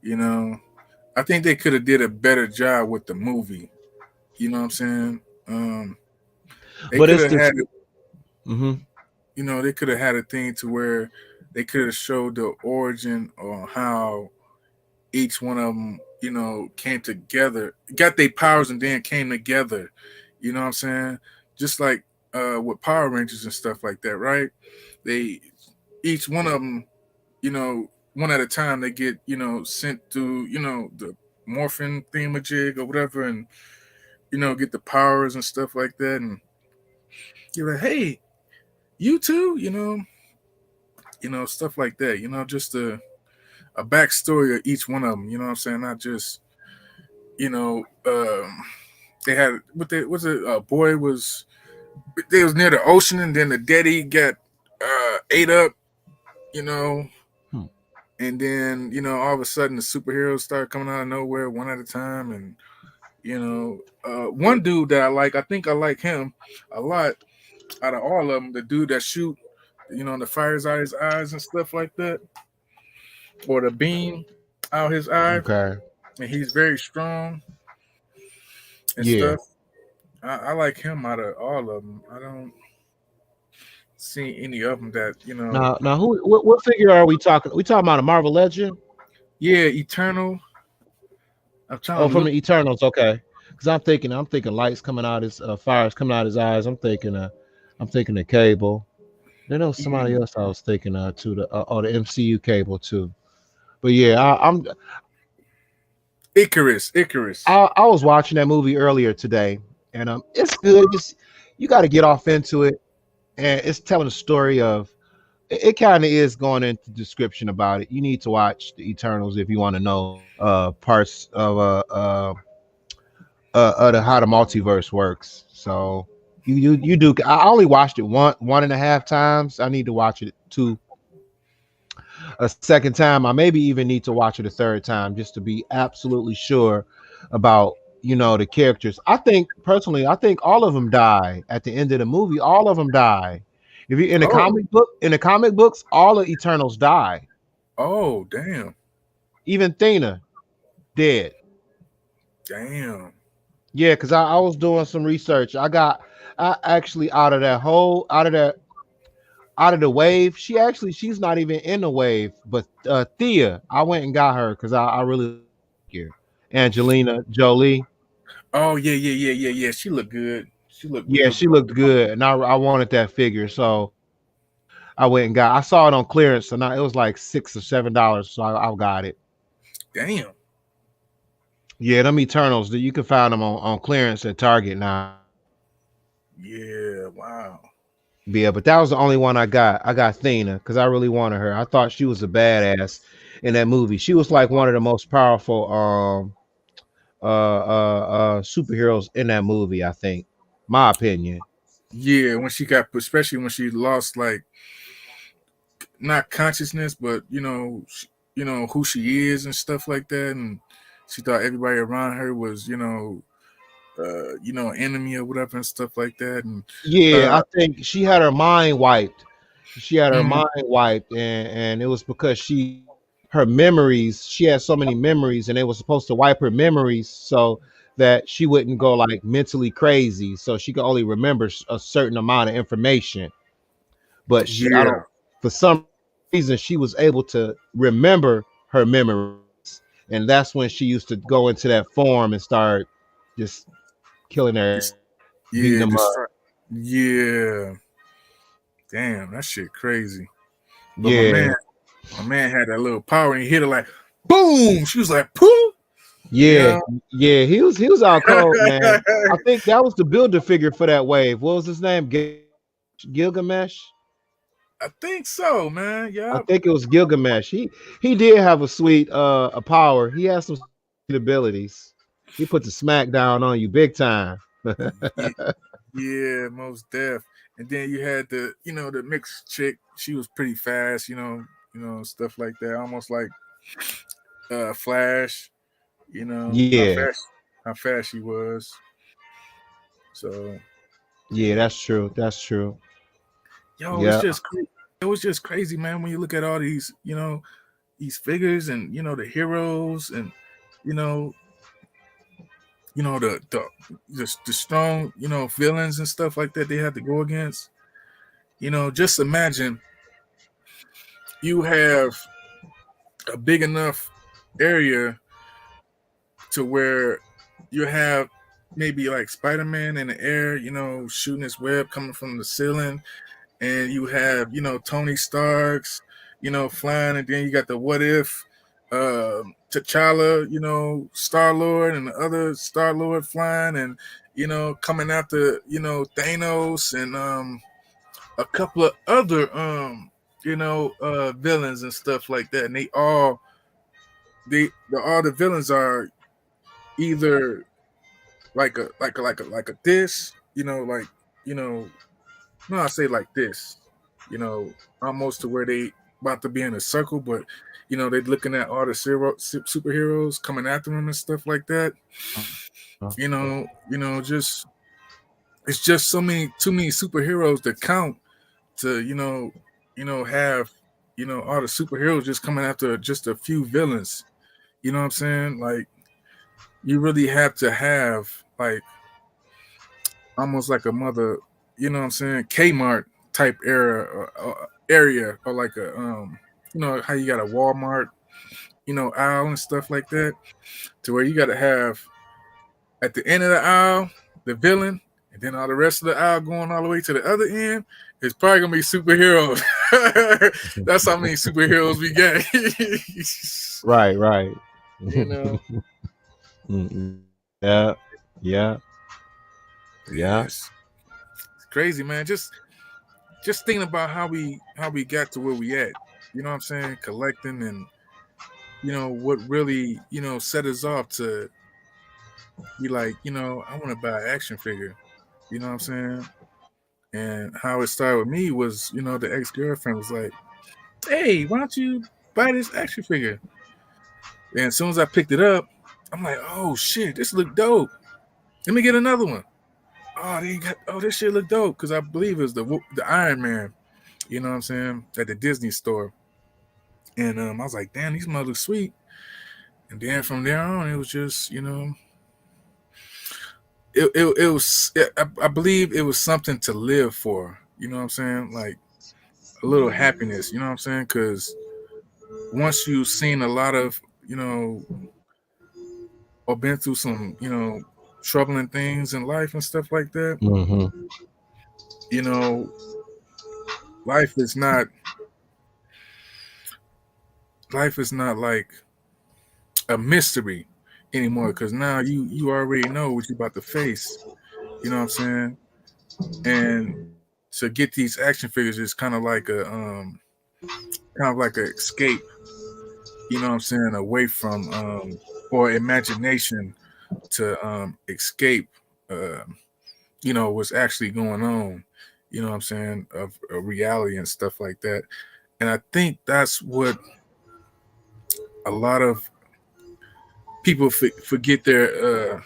you know. I think they could have did a better job with the movie. You know what I'm saying? They But could it's have this. had Hmm. they could have had a thing to where they could have showed the origin or how each one of them, came together, got their powers, and then came together. You know what I'm saying? Just like with Power Rangers and stuff like that, right? They each one of them, one at a time, they get sent to the morphin thingamajig or whatever, and get the powers and stuff like that, and you're like, hey, you too, stuff like that. Just a backstory of each one of them. You know what I'm saying? Not just you know, they had what they was it a boy was they was near the ocean and then the daddy got ate up, you know, Hmm. and then all of a sudden the superheroes started coming out of nowhere one at a time, and one dude that I think I like him a lot out of all of them, the dude that shoot the fires out his eyes and stuff like that, or the beam out his eye, Okay. and he's very strong and Yeah. stuff. I like him out of all of them. I don't see any of them that Now, what figure are we talking? We talking about a Marvel Legend? yeah, Eternal. I'm Oh, trying to from look. the Eternals. Okay. Because I'm thinking lights coming out his fires coming out his eyes. I'm thinking the Cable. Then there was somebody Yeah. else I was thinking too. The MCU Cable too. But yeah, Icarus. I was watching that movie earlier today, and it's good. Just you got to get off into it, and it's telling a story of. It kind of is going into description about it. You need to watch the Eternals if you want to know parts of how the multiverse works. So you do. I only watched it one and a half times. I need to watch it a second time. I maybe even need to watch it a third time just to be absolutely sure about the characters. I think all of them die at the end of the movie. All of them die. If you Oh, in the comic books, all the Eternals die. oh, damn, Even Thena dead. damn. Yeah, because I was doing some research. I actually out of the wave. She's not even in the wave. But Thea, I went and got her because I really like that figure. Angelina Jolie. Oh yeah, yeah, yeah, yeah, yeah. She looked good. She looked Yeah, real she good. looked good, and I wanted that figure, so I went and got. I saw it on clearance, and it was like $6 or $7, so I got it. Damn. Yeah, them Eternals, you can find them on clearance at Target now. Yeah. Wow. Yeah, but that was the only one I got. I got Thena because I really wanted her. I thought she was a badass in that movie. She was like one of the most powerful superheroes in that movie. I think, my opinion. Yeah, when she got, especially when she lost like not consciousness, but you know who she is and stuff like that, and she thought everybody around her was enemy or whatever and stuff like that, and Yeah, uh, I think she had her mind wiped. She had her mm, mind wiped, and it was because her memories. She had so many memories, and they were supposed to wipe her memories so that she wouldn't go like mentally crazy. So she could only remember a certain amount of information. But I yeah, don't. For some reason, she was able to remember her memories, and that's when she used to go into that form and start just killing her, just beating yeah, them just up. start, yeah, damn, that shit crazy. But Yeah. my man had that little power and he hit her like boom. She was like poof, you Yeah, know. yeah, he was out cold, man. I think that was the builder figure for that wave. What was his name? Gilgamesh. I think so, man. I Yup. think it was Gilgamesh. He did have a sweet a power. He has some sweet abilities. He put the smack down on you big time. Yeah, yeah, most deaf. And then you had the mixed chick. She was pretty fast, stuff like that. Almost like Flash, Yeah, how fast she was. So, yeah, that's true. That's true. yo, Yeah. it was just crazy, man, when you look at all these figures and the heroes and you know, the strong, villains and stuff like that they had to go against. Just imagine you have a big enough area to where you have maybe like Spider-Man in the air, shooting his web coming from the ceiling, and you have Tony Stark's, flying, and then you got the What If, T'Challa, Star Lord, and the other Star Lord flying, and coming after Thanos and a couple of other villains and stuff like that, and all the villains are either like a this, you know, no, I say like this, almost to where they about to be in a circle, but they're looking at all the superheroes coming after them and stuff like that. Just it's just too many superheroes to count to have all the superheroes just coming after just a few villains. You know what I'm saying? Like you really have to have like almost like a mother, what I'm saying, Kmart type area, or like a how you got a Walmart, aisle and stuff like that, to where you got to have at the end of the aisle the villain, and then all the rest of the aisle going all the way to the other end. It's probably gonna be superheroes. That's how many superheroes we get. Right, right. you know, Yeah, yeah, yeah. yes, it's crazy, man. Just thinking about how we got to where we at. You know what I'm saying? Collecting and what really set us off to be like, I want to buy an action figure. You know what I'm saying? And how it started with me was, the ex girlfriend was like, "Hey, why don't you buy this action figure?" And as soon as I picked it up, I'm like, "Oh shit, this look dope. Let me get another one." Oh, this shit look dope, because I believe it was the Iron Man. You know what I'm saying? At the Disney store. And I was like, damn, these mother look sweet. And then from there on, it was just, it was, I believe it was something to live for. You know what I'm saying? Like a little happiness, you know what I'm saying? Because once you've seen a lot of, or been through some, troubling things in life and stuff like that, Hmm. you know, life is not, life is not like a mystery anymore, because now you already know what you're about to face. You know what I'm saying? And to get these action figures is kind of like an escape. You know what I'm saying? Away from or imagination to escape. what's actually going on. You know what I'm saying, of reality and stuff like that. And I think that's what a lot of people forget their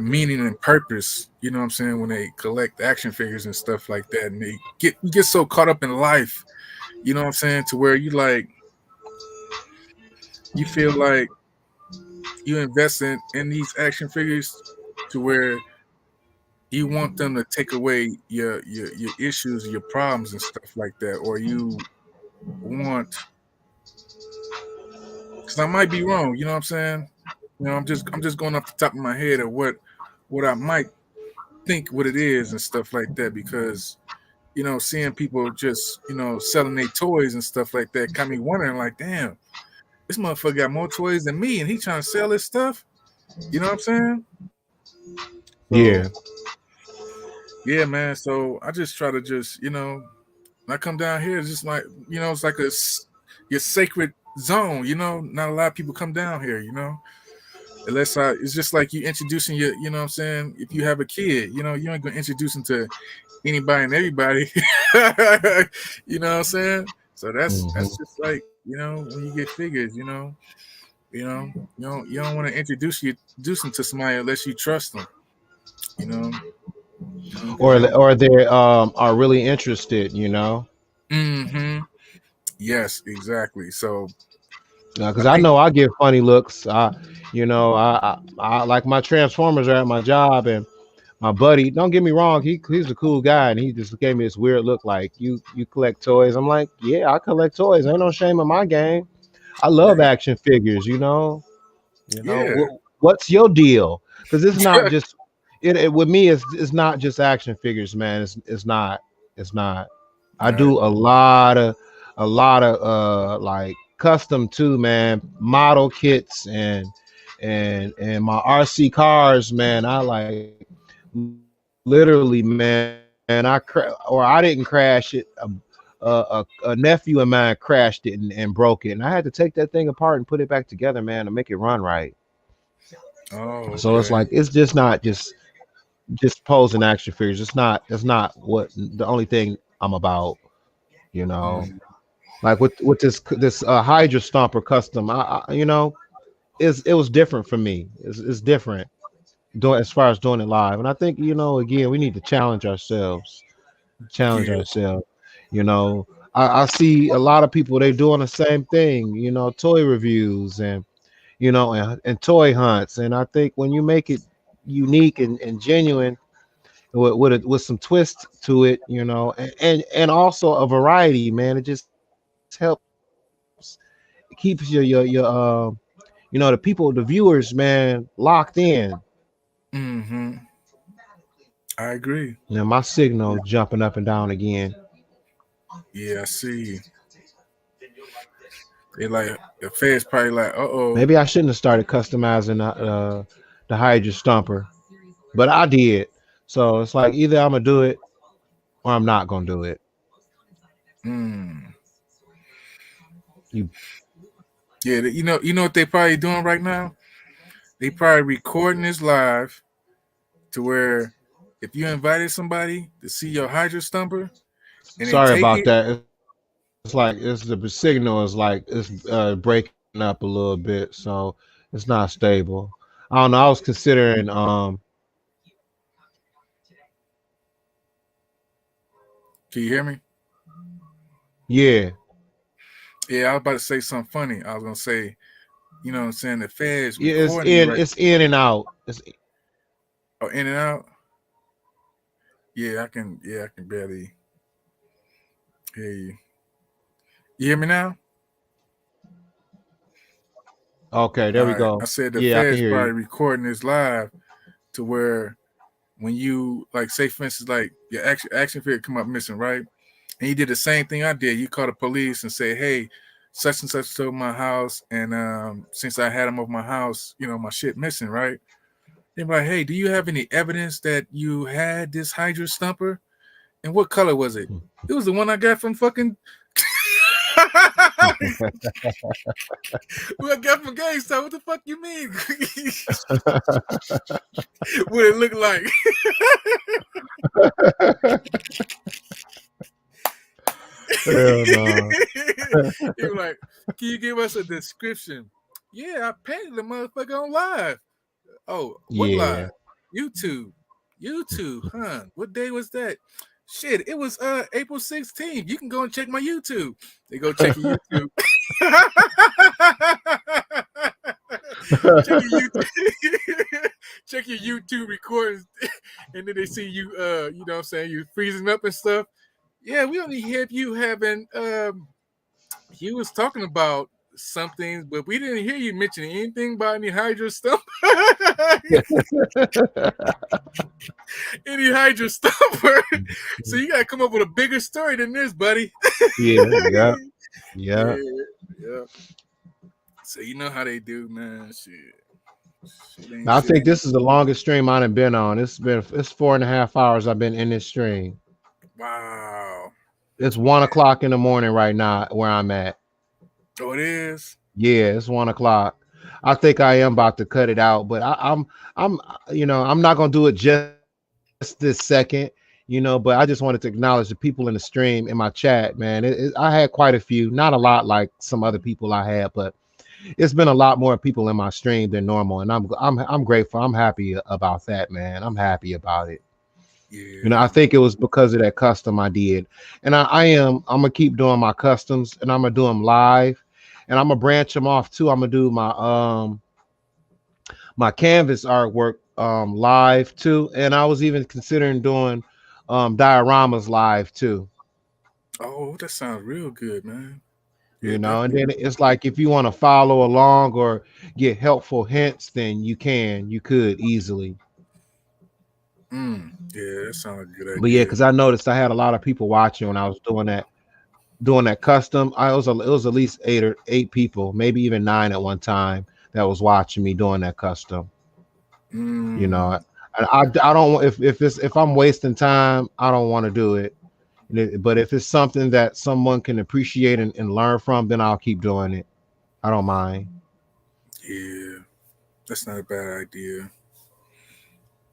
meaning and purpose. You know what I'm saying, when they collect action figures and stuff like that, and they get so caught up in life. You know what I'm saying, to where you feel like you invest in these action figures to where you want them to take away your issues, your problems and stuff like that, or you want, because I might be wrong, you know what I'm saying? I'm just going off the top of my head of what I might think what it is and stuff like that, because seeing people just selling their toys and stuff like that got me wondering, like, damn, this motherfucker got more toys than me, and he trying to sell his stuff. You know what I'm saying? So Yeah. yeah, man. So I just try to just when I come down here, it's just like it's like your sacred zone. Not a lot of people come down here. Unless it's just like you introducing your, what I'm saying, if you have a kid, you ain't gonna introduce them to anybody and everybody. You know what I'm saying? So that's just like, when you get figures, you don't want to introduce them to somebody unless you trust them. You know, because Or they are really interested, Mm-hmm. Yes, exactly. So I because I think know I get funny looks. I like my Transformers are at my job, and my buddy. Don't get me wrong, he's a cool guy, and he just gave me this weird look like you collect toys. I'm like, yeah, I collect toys. Ain't no shame in my game. I love yeah, action figures. yeah, What's your deal? Because it's not just with me. It's not just action figures, man. It's not. I right. do a lot of like custom too, man. Model kits and my RC cars, man. I like literally, man. I didn't crash it. A nephew of mine crashed it and broke it, and I had to take that thing apart and put it back together, man, to make it run right. Oh, So it's okay. like it's just not just posing action figures. It's not what the only thing I'm about, you know. Mm, Like with this Hydra Stomper custom, it was different for me. It's different doing as far as doing it live, and I think again we need to challenge yeah. ourselves. You know, I see a lot of people they doing the same thing. Toy reviews and toy hunts, and I think when you make it unique and genuine with some twist to it, and also a variety, man, it just helps keeps the people, the viewers, man, locked in. Mm-hmm. I agree. My signal jumping up and down again. Yeah, I see. They like the Fed's probably like, uh-oh. Maybe I shouldn't have started customizing the Hydra Stomper, but I did. So it's like either I'm gonna do it or I'm not gonna do it. Mm. You Yeah, you know what they probably doing right now? They probably recording this live to where if you invited somebody to see your Hydra Stumper and they sorry take about it, that. It's like the signal is like it's breaking up a little bit, so it's not stable. I don't know. I was considering can you hear me? yeah, Yeah, I was about to say something funny. I was gonna say, you know what I'm saying, the Fed's yeah, it's recording you in right. it's in and out. It's Oh, in and out. Yeah, I can. Yeah, I can barely hear you. You hear me now? okay, All there we right. I go. said the Yeah, I can Fed's hear probably you. recording this live to where when you like, say for instance, like your action figure come up missing, right? And you did the same thing I did. You call the police and say, hey, such and such stole my house, and since I had him over my house, my shit missing, right? They're like, hey, do you have any evidence that you had this Hydra Stumper? And what color was it? It was the one I got from fucking what I got from GameStop. What the fuck you mean? What it look like? Hell no. He was like, "Can you give us a description?" Yeah, I painted the motherfucker on live. Oh, what Yeah. live? YouTube. YouTube, huh? What day was that? Shit, it was April 16th. You can go and check my YouTube. They go check your YouTube. Check your YouTube. Check your YouTube recordings, and then they see you. You know what I'm saying, you freezing up and stuff. Yeah, we only have you having. He was talking about something, but we didn't hear you mention anything about any Hydra stuff. Any Hydra Stomper. So you gotta come up with a bigger story than this, buddy. Yeah, yeah, yeah. Yeah, yeah. So you know how they do, man. Shit ain't I shit think ain't. this is the longest stream I've been on. It's 4.5 hours I've been in this stream. Wow. It's 1 o'clock in the morning right now where I'm at. Oh, it is. Yeah, it's 1 o'clock. I think I am about to cut it out, but I'm I'm not gonna do it just this second, but I just wanted to acknowledge the people in the stream in my chat, man. I had quite a few, not a lot like some other people I had, but it's been a lot more people in my stream than normal, and I'm grateful. I'm happy about that, man. I'm happy about it. I Yeah. think it was because of that custom I did, and I'm gonna keep doing my customs, and I'm gonna do them live, and I'm gonna branch them off too. I'm gonna do my canvas artwork live too, and I was even considering doing dioramas live too. Oh, that sounds real good, man. Yeah, And definitely. then it's like if you want to follow along or get helpful hints, then you could easily. Yeah, that sounds like a good But yeah, idea. because I noticed I had a lot of people watching when I was doing that custom. It was at least eight people, maybe even nine at one time that was watching me doing that custom. You Mm, know, and I don't want if I'm wasting time, I don't want to do it. But if it's something that someone can appreciate and learn from, then I'll keep doing it. I don't mind. yeah, that's not a bad idea.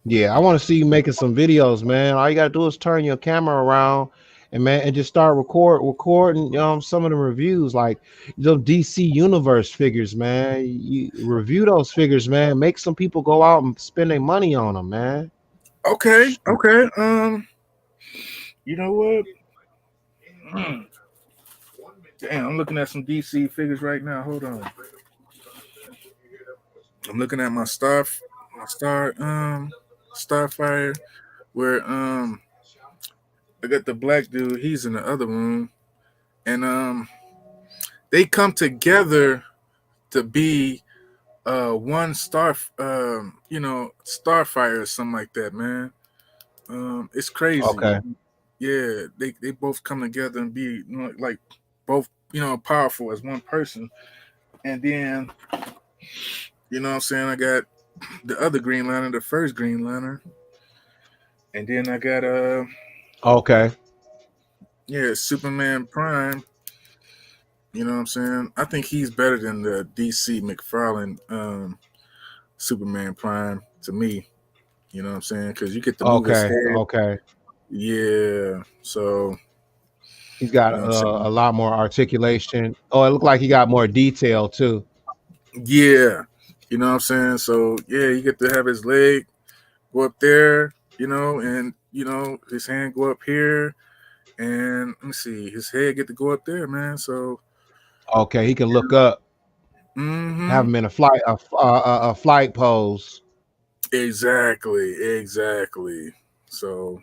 Yeah, I want to see you making some videos, man. All you gotta do is turn your camera around and just start recording some of the reviews, like those DC Universe figures, man. You review those figures, man. Make some people go out and spend their money on them, man. Okay, okay. You know what? Mm, damn, I'm looking at some DC figures right now. Hold on. I'm looking at my Starfire, where I got the black dude. He's in the other room, and they come together to be one Starfire or something like that, man. It's crazy. Okay. Yeah, they both come together and be like both powerful as one person. And then what I'm saying, I got the other Green Lantern, the first Green Lantern, and then I got Okay. Superman Prime. You know what I'm saying? I think he's better than the DC McFarlane Superman Prime to me. You know what I'm saying? Because you get to move his Okay. head. Okay. Yeah. So He's got you know what I'm saying? a lot more articulation. Oh, it looked like he got more detail too. Yeah. You know what I'm saying? So yeah, you get to have his leg go up there, and his hand go up here, and let me see, his head get to go up there, man. So Okay, he can look up, have mm-hmm. him in a flight pose. Exactly. So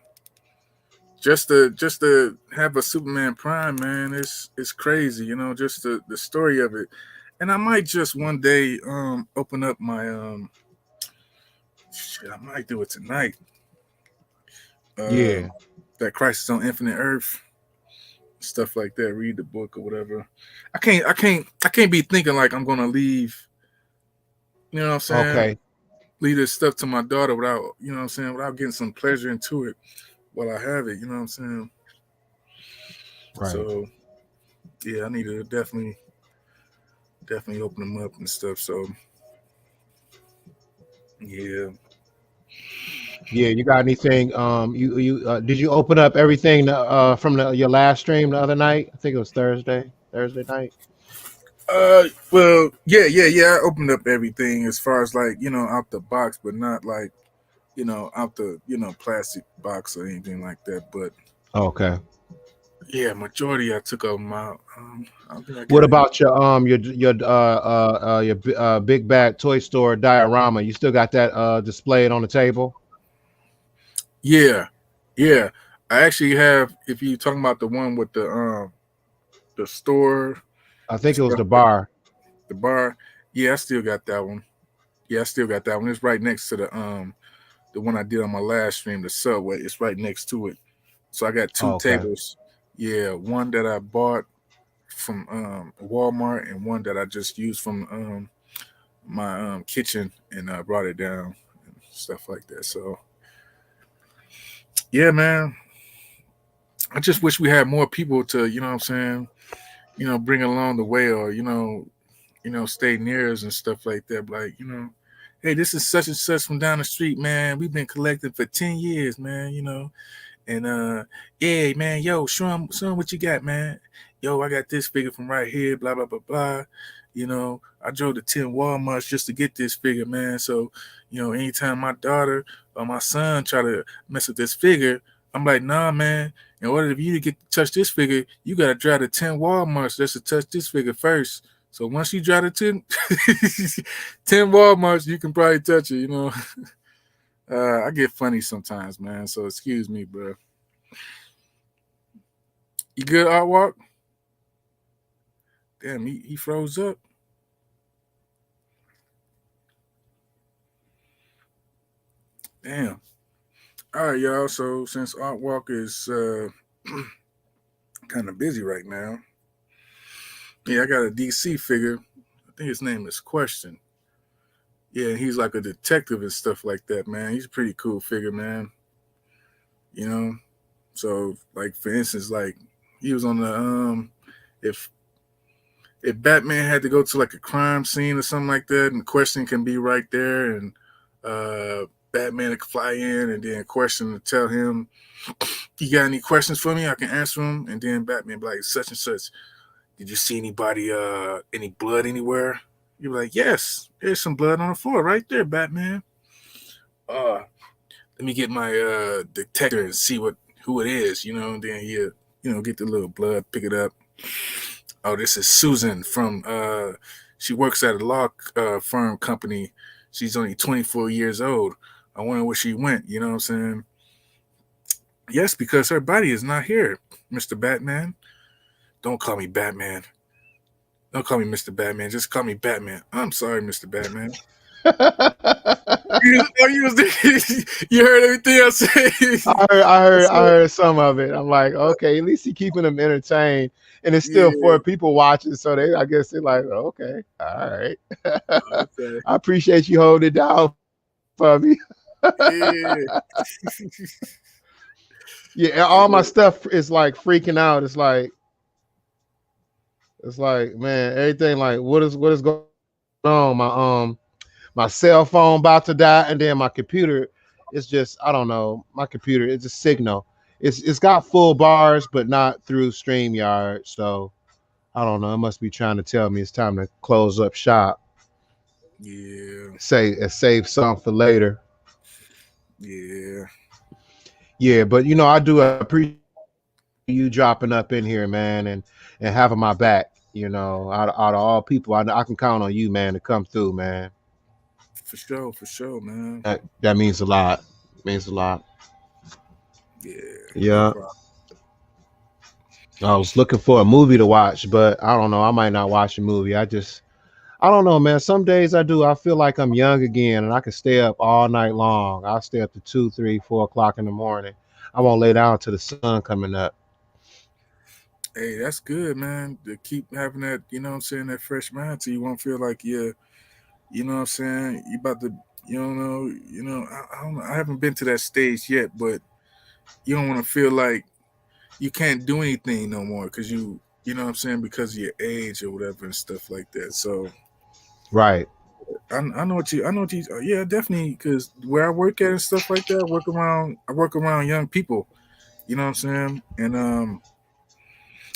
just to have a Superman Prime, man, it's crazy, just the story of it. And I might just one day open up my shit, I might do it tonight. Yeah. That Crisis on Infinite Earth, stuff like that, read the book or whatever. I can't be thinking like I'm gonna leave, you know what I'm saying? Okay. Leave this stuff to my daughter without, without getting some pleasure into it while I have it, you know what I'm saying? Right. So yeah, I need to definitely open them up and stuff. So yeah. Yeah, you got anything? You did you open up everything from your last stream the other night? I think it was Thursday night. Well, yeah. I opened up everything as far as like out the box, but not like out the plastic box or anything like that. But Okay. yeah, majority I took them out. I don't think I What got any. about your big bag toy store diorama? You still got that displayed on the table? Yeah, yeah. I actually have. If you talking about the one with the store, I the think it was stuff the that bar. the bar. Yeah, I still got that one. Yeah, I still got that one. It's right next to the one I did on my last stream, the subway. It's right next to it. So I got two Oh, okay. tables. Yeah, one that I bought from Walmart and one that I just used from my kitchen and brought it down and stuff like that. So yeah, man. I just wish we had more people to, what I'm saying, bring along the way or, stay near us and stuff like that. Like, hey, this is such and such from down the street, man. We've been collecting for 10 years, man, And yeah, man, yo, show 'em what you got, man. Yo, I got this figure from right here, blah blah blah blah. I drove to 10 Walmarts just to get this figure, man. So, anytime my daughter or my son try to mess with this figure, I'm like, nah, man. In order for you to get to touch this figure, you gotta drive to 10 Walmarts just to touch this figure first. So once you drive to 10, 10 Walmarts, you can probably touch it. I get funny sometimes, man. So excuse me, bro. You good, Artwalk? Damn, he froze up. Damn. All right, y'all. So since Artwalk is kind of busy right now, yeah, I got a DC figure. I think his name is Question. Yeah, he's like a detective and stuff like that, man. He's a pretty cool figure, man. You know. So, like for instance, like he was on the if if Batman had to go to like a crime scene or something like that, and Question can be right there, and Batman could fly in, and then Question to tell him, "You got any questions for me? I can answer them." And then Batman be like, "Such and such. Did you see anybody? Any blood anywhere?" You're like, "Yes, there's some blood on the floor right there, Batman. Uh, let me get my detector and see who it is. And then get the little blood, pick it up. Oh, this is Susan from she works at a law firm company. She's only 24 years old. I wonder where she went. You know what I'm saying? Yes, because her body is not here, Mr. Batman. Don't call me Batman. Don't call me Mr. Batman. Just call me Batman. I'm sorry, Mr. Batman. You heard everything I said. I heard some of it. I'm like, okay, at least he keeping them entertained, and it's still Yeah. for people watching. So I guess they're like, okay, all right. Okay. I appreciate you holding it down for me. Yeah. Yeah, all my stuff is like freaking out. It's like, man, everything like what is going on? My cell phone about to die, and then my computer is just, I don't know. My computer is a signal. It's got full bars, but not through StreamYard. So I don't know. It must be trying to tell me it's time to close up shop. Yeah. Save some for later. Yeah. Yeah, but I do appreciate you dropping up in here, man, and having my back. Out of all people, I can count on you, man, to come through, man. For sure, man. That means a lot. Means a lot. Yeah, no Yeah. problem. I was looking for a movie to watch, but I don't know. I might not watch a movie. I don't know, man. Some days I do. I feel like I'm young again, and I can stay up all night long. I'll stay up to 2, 3, 4 o'clock in the morning. I won't lay down till the sun coming up. Hey, that's good, man. To keep having that, what I'm saying, that fresh mind so you won't feel like you know what I'm saying, you about to, I don't know. I haven't been to that stage yet, but you don't want to feel like you can't do anything no more because you know what I'm saying, because of your age or whatever and stuff like that. So Right. I know what you. I know what you. Yeah, definitely. Because where I work at and stuff like that, I work around young people. You know what I'm saying? And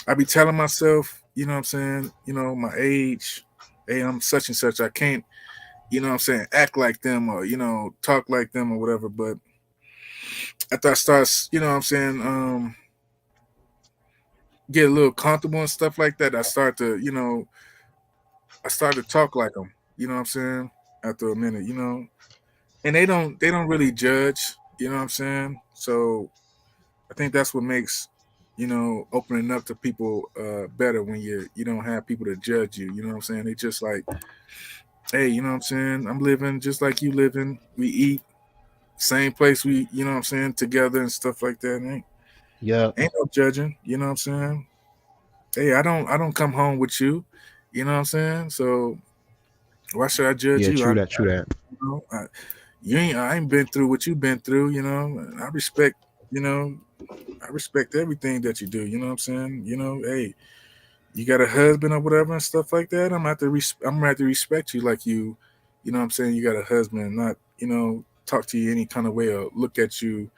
I be telling myself, you know what I'm saying? My age. Hey, I'm such and such. I can't, what I'm saying, act like them or talk like them or whatever. But after I start, what I'm saying, get a little comfortable and stuff like that, I start to talk like them. You know what I'm saying? After a minute, and they don't really judge. You know what I'm saying? So I think that's what makes opening up to people better when you don't have people to judge you. You know what I'm saying? They just like, hey, you know what I'm saying? I'm living just like you living. We eat same place. We, you know what I'm saying, together and stuff like that. Yep. Ain't no judging. You know what I'm saying? Hey, I don't come home with you. You know what I'm saying? So why should I judge Yeah, you? true that, true that. You know, I ain't been through what you've been through. And I respect. You know, I respect everything that you do. You know what I'm saying? Hey, you got a husband or whatever and stuff like that. I'm gonna have to respect you like you. You know what I'm saying? You got a husband, and not talk to you any kind of way or look at you.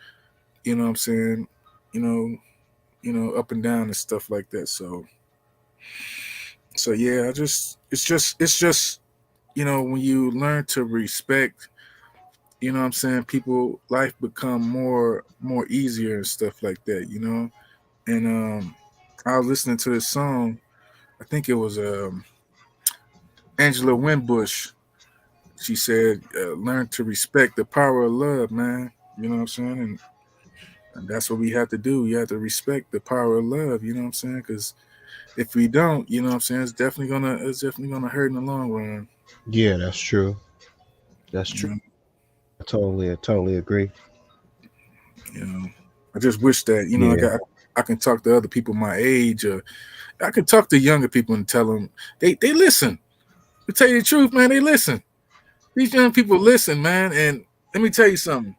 You know what I'm saying? You know, up and down and stuff like that. So yeah, it's just when you learn to respect, what I'm saying, people, life become more easier and stuff like that. And I was listening to this song. I think it was Angela Winbush. She said, "Learn to respect the power of love, man." You know what I'm saying? And that's what we have to do. You have to respect the power of love. You know what I'm saying? Because if we don't, you know what I'm saying, it's definitely gonna hurt in the long run. Yeah, that's true. That's You true. know, I totally agree. you know. I just wish that Yeah. I can talk to other people my age, or I can talk to younger people and tell them they listen. To tell you the truth, man, they listen. These young people listen, man, and let me tell you something.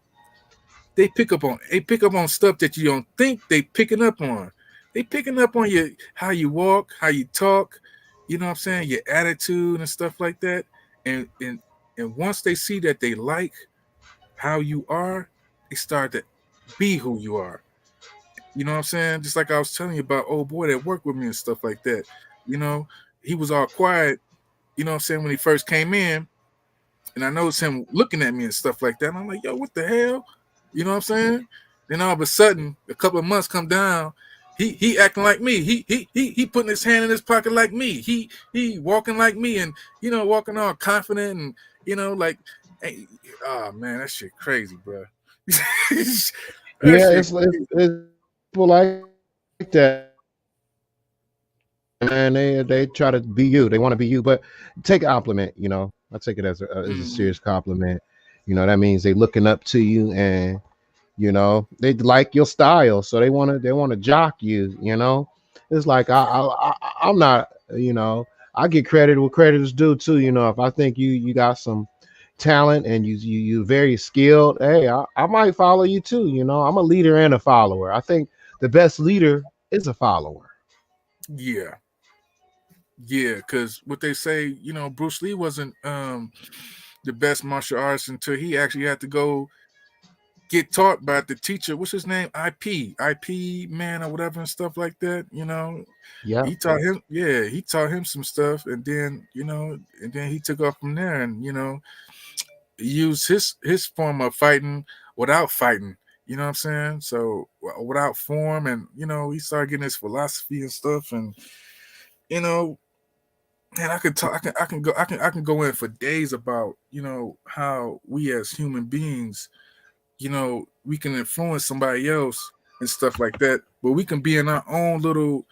They pick up on stuff that you don't think they picking up on. They picking up on your how you walk, how you talk, you know what I'm saying, your attitude and stuff like that. And once they see that they like how you are, they start to be who you are. You know what I'm saying? Just like I was telling you about old boy that worked with me and stuff like that. You know, he was all quiet, what I'm saying, when he first came in, and I noticed him looking at me and stuff like that. And I'm like, yo, what the hell? You know what I'm saying? Then all of a sudden, a couple of months come down, he acting like me. He putting his hand in his pocket like me. He walking like me, and walking all confident, and like, hey, oh man, that shit crazy, bro. That Yeah, shit crazy. it's people like that, man. They try to be you. They want to be you, but take a compliment. I take it as a Mm-hmm. serious compliment. That means they looking up to you, and they like your style, so they want to jock you. It's like I'm not. I get credit where credit is due too. If I think you got some talent and you very skilled, hey, I might follow you too. I'm a leader and a follower. I think the best leader is a follower. Yeah, yeah, because what they say, Bruce Lee wasn't the best martial artist until he actually had to go get taught by the teacher. What's his name? IP man or whatever and stuff like that. Yeah. He taught him. Yeah, he taught him some stuff, and then he took off from there, and he used his form of fighting without fighting. You know what I'm saying? So without form, and he started getting his philosophy and stuff, and you know, and I could talk. I can go in for days about how we as human beings we can influence somebody else and stuff like that, but we can be in our own little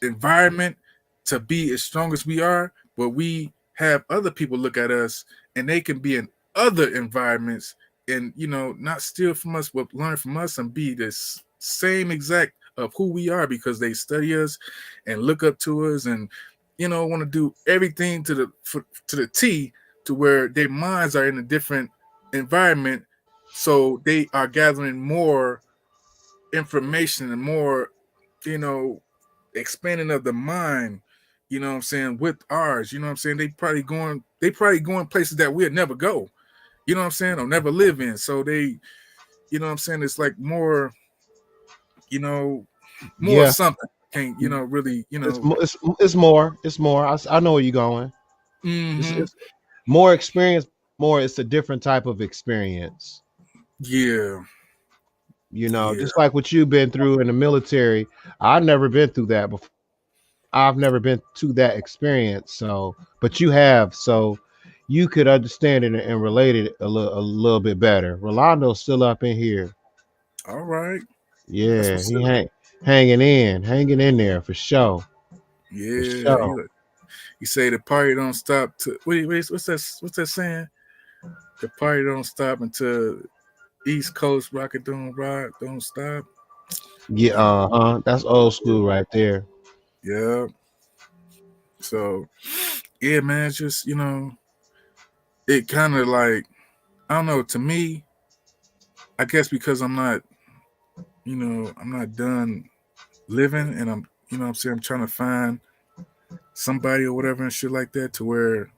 environment to be as strong as we are, but we have other people look at us and they can be in other environments and not steal from us but learn from us and be this same exact of who we are because they study us and look up to us and want to do everything to the T to where their minds are in a different environment, so they are gathering more information and more, you know, expanding of the mind, you know what I'm saying, with ours. You know what I'm saying? They probably going places that we'd never go. You know what I'm saying? Or never live in. So they, you know what I'm saying, it's like more, you know, more Yeah, something. Can't, really, it's more. It's more. I know where you're going. hmm It's more experience. More. It's a different type of experience. yeah, yeah. Just like what you've been through in the military. I've never been through that before. I've never been to that experience. So, but you have. So, you could understand it and relate it a little bit better. Rolando's still up in here. All right. That's Yeah, what's up. hanging in there for sure, for Yeah. sure. You say the party don't stop to wait, what's that saying? The party don't stop until East Coast rocket don't stop. Yeah, Yeah. that's old school right there. Yeah. So yeah, man, it's just, it kind of like, I don't know, to me, I guess because I'm not done living, and I'm, what I'm saying, I'm trying to find somebody or whatever and shit like that, to where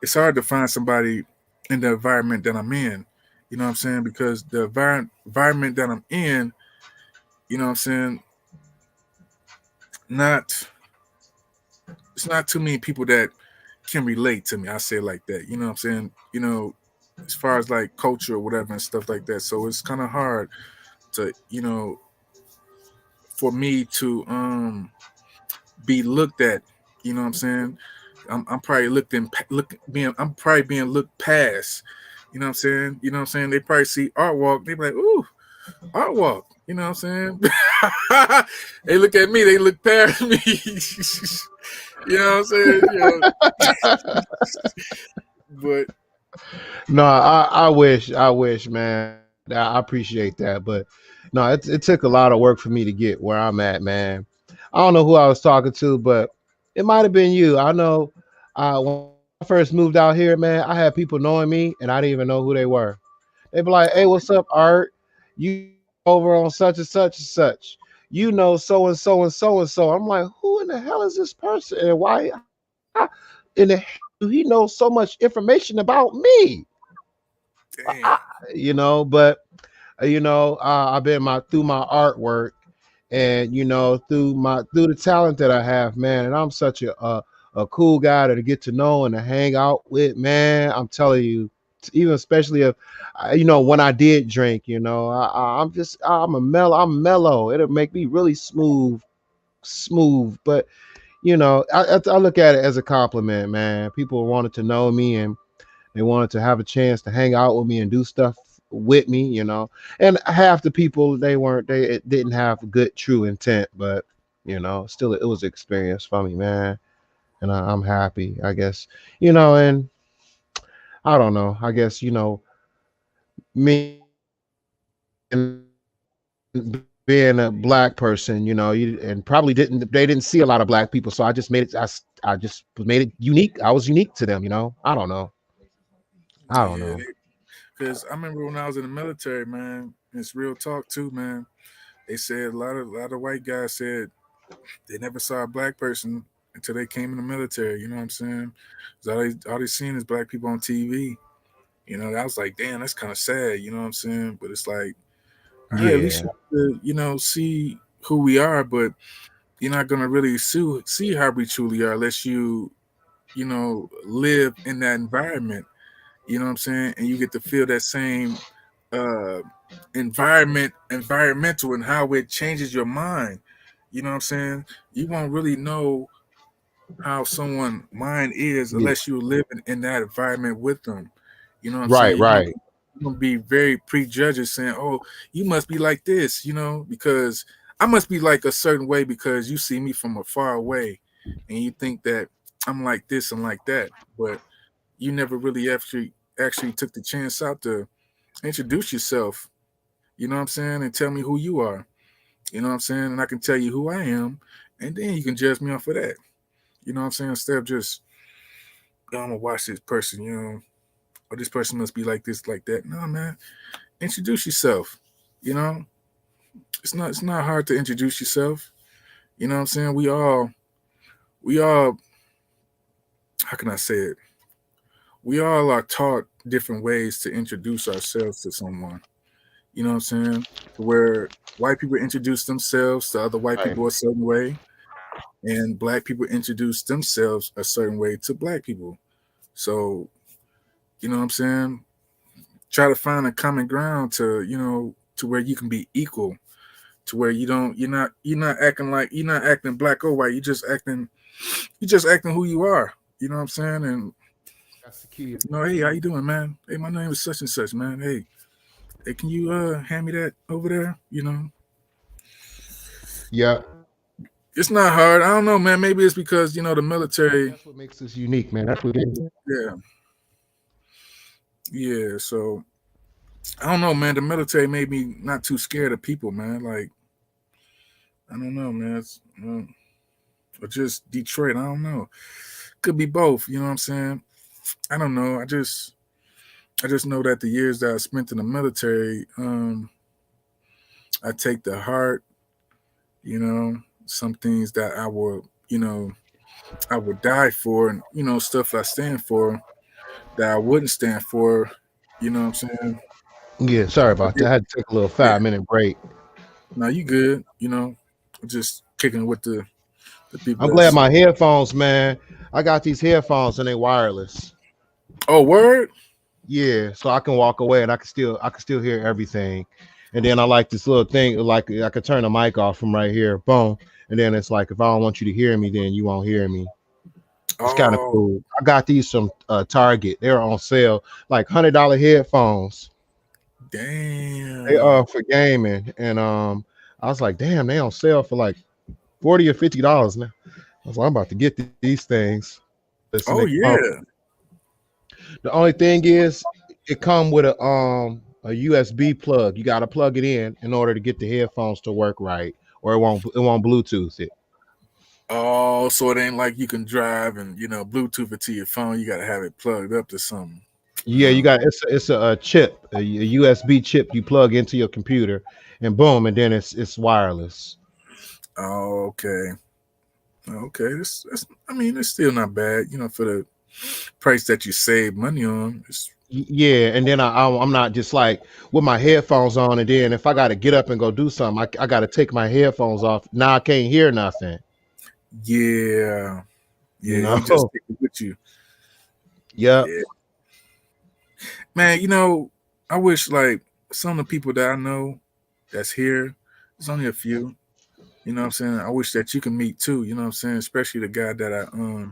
it's hard to find somebody in the environment that I'm in. You know what I'm saying? Because the environment that I'm in, you know what I'm saying, not it's not too many people that can relate to me. I say it like that. You know what I'm saying? As far as like culture or whatever and stuff like that. So it's kind of hard to, for me to be looked at. You know what I'm saying? I'm probably I'm probably being looked past. You know what I'm saying? You know what I'm saying? They probably see art walk, they be like, ooh, art walk. You know what I'm saying? They look at me, they look past me. You know what I'm saying? But No, I wish, man. I appreciate that, but no, it took a lot of work for me to get where I'm at, man. I don't know who I was talking to, but it might have been you. I know when I first moved out here, man, I had people knowing me, and I didn't even know who they were. They'd be like, "Hey, what's up, Art? You over on such and such and such? You know so and so and so and so." I'm like, "Who in the hell is this person, and why? How in the hell do he know so much information about me?" damn. But I've been through my artwork, and through the talent that I have, man, and I'm such a cool guy to get to know and to hang out with, man. I'm telling you, even especially if when I did drink, I'm mellow. It'll make me really smooth, but I look at it as a compliment, man. People wanted to know me, and they wanted to have a chance to hang out with me and do stuff with me. And half the people, they didn't have good true intent, but still it was an experience for me, man. And I'm happy, I guess. And I don't know. I guess me being a black person, and probably they didn't see a lot of black people, so I just made it. I just made it unique. I was unique to them. I don't know. I don't Yeah, know. because I remember when I was in the military, man. It's real talk too, man. They said a lot of white guys said they never saw a black person until they came in the military. You know what I'm saying? 'Cause all they seen is black people on TV. I was like, damn, that's kind of sad. You know what I'm saying? But it's like, all right, at least Yeah. you have to, see who we are, but you're not gonna really see how we truly are unless live in that environment. You know what I'm saying? And you get to feel that same uh environmental, and how it changes your mind. You know what I'm saying? You won't really know how someone mind is Yeah. unless you're living in that environment with them. You know what I'm Right. saying? Right. You're gonna be very prejudged, saying, "Oh, you must be like this," because I must be like a certain way because you see me from a far away, and you think that I'm like this and like that, but you never really actually took the chance out to introduce yourself. You know what I'm saying, and tell me who you are. You know what I'm saying, and I can tell you who I am, and then you can judge me off of that. You know what I'm saying? Instead of just, "Oh, I'm gonna watch this person, or this person must be like this, like that." No, man. Introduce yourself. You know, it's not hard to introduce yourself. You know what I'm saying? We all we all, how can I say it? We all are taught different ways to introduce ourselves to someone. You know what I'm saying? Where white people introduce themselves to other white Right. people a certain way, and black people introduce themselves a certain way to black people. So, you know what I'm saying? Try to find a common ground to, to where you can be equal, to where you're not acting like you're not acting black or white. You're just acting who you are. You know what I'm saying? And That's the key. hey, how you doing, man? Hey, my name is such and such, man. Hey, can you hand me that over there? Yeah. It's not hard. I don't know, man. Maybe it's because the military. That's what makes us unique, man. That's what it is. Yeah, yeah. So I don't know, man. The military made me not too scared of people, man. Like I don't know, man. Or just Detroit. I don't know. Could be both. You know what I'm saying? I don't know. I just know that the years that I spent in the military, I take to heart. Some things that I would die for, and stuff I stand for that I wouldn't stand for. You know what I'm saying? Yeah, sorry I about that. did- I had to take a little Yeah. 5 minute break. Now you good? Just kicking with the people I'm glad that's. my headphones, man. I got these headphones and they wireless. Oh, word. Yeah, so I can walk away and I can still hear everything. And then I like this little thing, like I could turn the mic off from right here, boom. And then it's like if I don't want you to hear me, then you won't hear me. It's kind of Oh, cool. I got these from Target. They were on sale, like $100 headphones. They damn. are for gaming, and I was like, damn, they on sale for like $40 or $50 now. I was like, I'm about to get these things. Listen, they Oh come. yeah. The only thing is, it come with a USB plug. You got to plug it in order to get the headphones to work right, or it won't Bluetooth it. Oh, so it ain't like you can drive and Bluetooth it to your phone. You gotta have it plugged up to something. Yeah, you got it's a chip, a USB chip you plug into your computer, and boom, and then it's wireless. Oh, okay. Okay. That's. I mean, it's still not bad. For the price that you save money on. Yeah, and then I'm not just like with my headphones on, and then if I got to get up and go do something, I got to take my headphones off. Now I can't hear nothing. Yeah. You Yeah. know. You just take it with you. Yep. Yeah. Man, I wish like some of the people that I know that's here, there's only a few. You know what I'm saying? I wish that you can meet too, you know what I'm saying? Especially the guy that I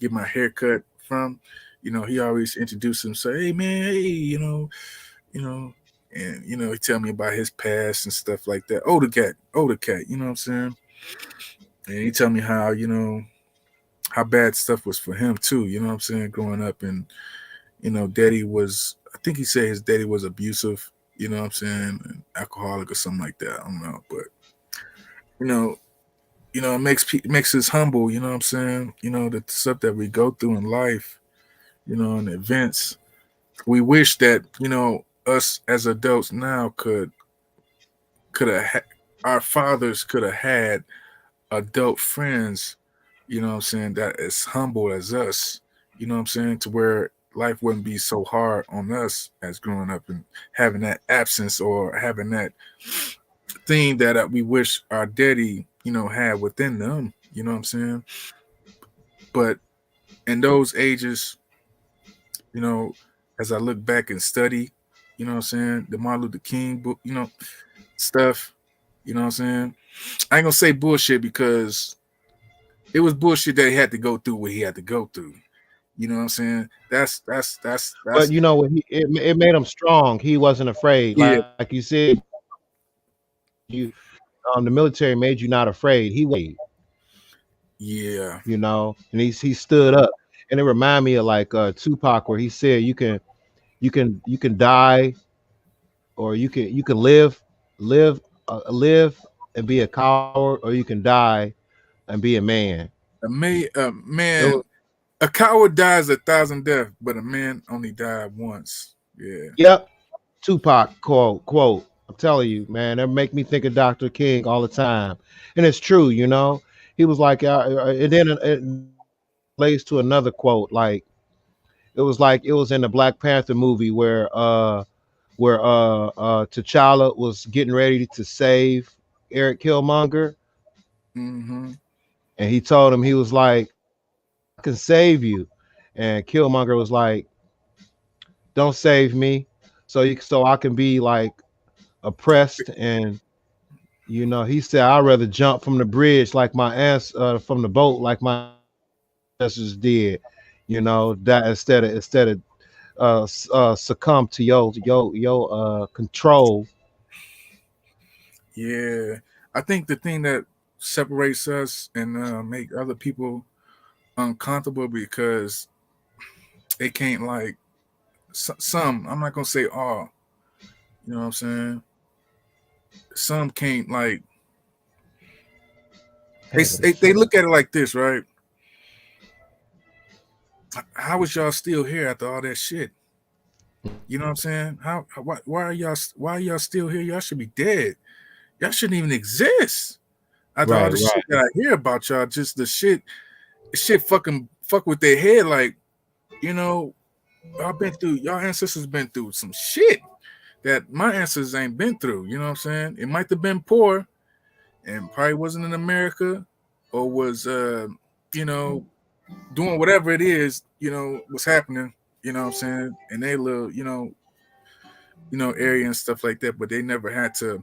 get my haircut from. He always introduced himself, hey man, hey, you know, and he tell me about his past and stuff like that. Older cat, you know what I'm saying? And he tell me how bad stuff was for him too, you know what I'm saying, growing up. And daddy was, I think he said his daddy was abusive, you know what I'm saying, and alcoholic or something like that. I don't know, but you know, it makes us humble. You know what I'm saying? The stuff that we go through in life, and events. We wish that us as adults now could have our fathers could have had adult friends. You know what I'm saying? That as humble as us. You know what I'm saying? To where life wouldn't be so hard on us as growing up and having that absence or having that thing that we wish our daddy had within them. You know what I'm saying? But in those ages, you know, as I look back and study, you know what I'm saying, the Martin Luther King book, stuff, you know what I'm saying? I ain't gonna say bullshit because it was bullshit that he had to go through what he had to go through. You know what I'm saying? But That's you know what? It made him strong. He wasn't afraid. yeah, Like you said, you the military made you not afraid. He was, yeah. and he stood up. And it reminded me of like Tupac, where he said, you can die, or you can live and be a coward, or you can die and be a man. It Man, was, a coward dies 1,000 deaths, but a man only died once. Yeah. yep, Tupac quote. I'm telling you, man, that make me think of Dr. King all the time, and it's true. He was like, and then it relates to another quote. Like it was in the Black Panther movie where T'Challa was getting ready to save Eric Killmonger, Mm-hmm. and he told him, he was like, "I can save you," and Killmonger was like, "Don't save me, so I can be like oppressed." And he said, "I'd rather jump from the bridge like my from the boat like my ancestors did, that instead of succumb to your control." Yeah, I think the thing that separates us and make other people uncomfortable because they can't like some. I'm not gonna say all. You know what I'm saying? Some can't like they look at it like this, right? How is y'all still here after all that shit? You know what I'm saying? Why are y'all still here? Y'all should be dead. Y'all shouldn't even exist. After all Right, the right. shit that I hear about y'all, just the shit fuck with their head. Like, you know, y'all ancestors been through some shit that my ancestors ain't been through. You know what I'm saying? It might have been poor and probably wasn't in America or was, you know, doing whatever it is, was happening. You know what I'm saying? And they little, area and stuff like that, but they never had to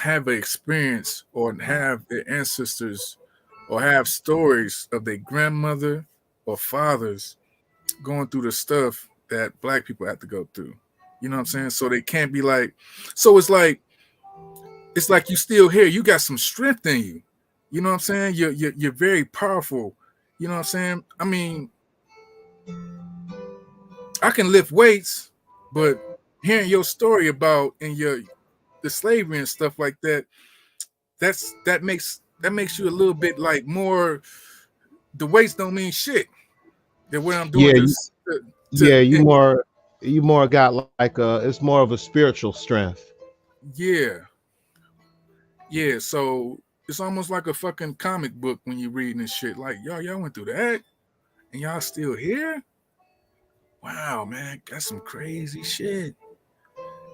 have an experience or have their ancestors or have stories of their grandmother or fathers going through the stuff that black people have to go through. You know what I'm saying? So they can't be like, so it's like you still here. You got some strength in you. You know what I'm saying? You're very powerful. You know what I'm saying? I mean, I can lift weights, but hearing your story about and the slavery and stuff like that, that makes you a little bit like more. The weights don't mean shit. That what I'm doing Yeah, to yeah. You more got like it's more of a spiritual strength. yeah, yeah. So it's almost like a fucking comic book when you're reading this shit. Like y'all went through that and y'all still here. Wow, man, that's some crazy shit.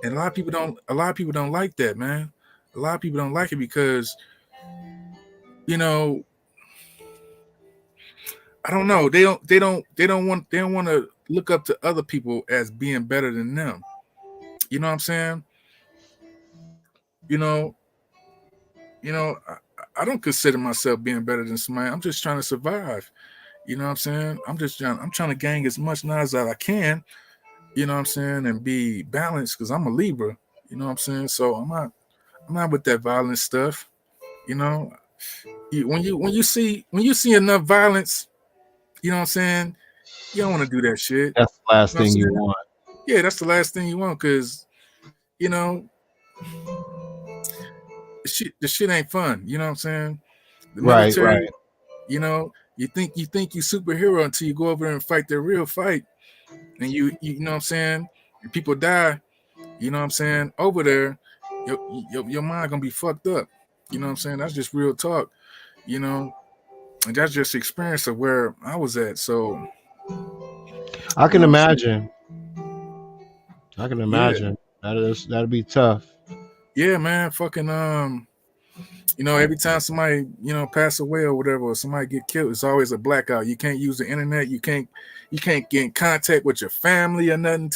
And a lot of people don't like that, man. A lot of people don't like it because you know I don't know. They don't want to look up to other people as being better than them. You know what I'm saying? You know, I don't consider myself being better than somebody. I'm just trying to survive. You know what I'm saying? I'm trying to gain as much knowledge as I can, you know what I'm saying, and be balanced because I'm a Libra. You know what I'm saying? So I'm not with that violent stuff. You know, when you see enough violence, you know what I'm saying? You don't want to do that shit. That's the You last know what I'm thing you saying? want. Yeah, that's the last thing you want because you know the shit ain't fun. You know what I'm saying? The Right, right. military, you think you superhero until you go over there and fight their real fight, and you know what I'm saying, and people die. You know what I'm saying? Over there, your mind gonna be fucked up. You know what I'm saying? That's just real talk. You know, and that's just experience of where I was at. So I you can know what I'm saying? imagine. I can Yeah, imagine. That'd be tough. yeah, man. Fucking every time somebody, pass away or whatever, or somebody get killed, it's always a blackout. You can't use the internet. You can't get in contact with your family or nothing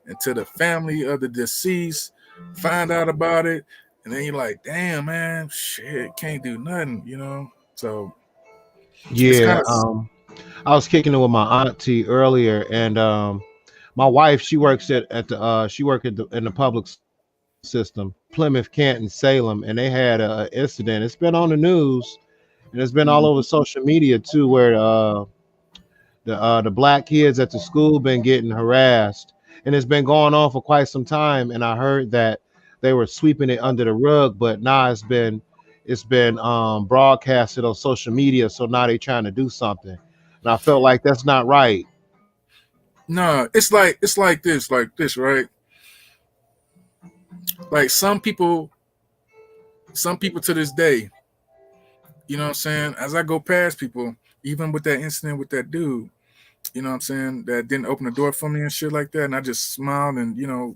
until the family of the deceased find out about it. And then you're like, damn, man, shit, can't do nothing. So it's kind Yeah. of I was kicking it with my auntie earlier, and my wife, she works she worked in the public system, Plymouth, Canton, Salem, and they had a incident. It's been on the news, and it's been all over social media too, where the black kids at the school been getting harassed, and it's been going on for quite some time. And I heard that they were sweeping it under the rug, but now it's been broadcasted on social media, so now they trying to do something, and I felt like that's not right. no. It's like this, right? Like some people to this day, you know what I'm saying? As I go past people, even with that incident with that dude, you know what I'm saying, that didn't open the door for me and shit like that, and I just smiled and you know,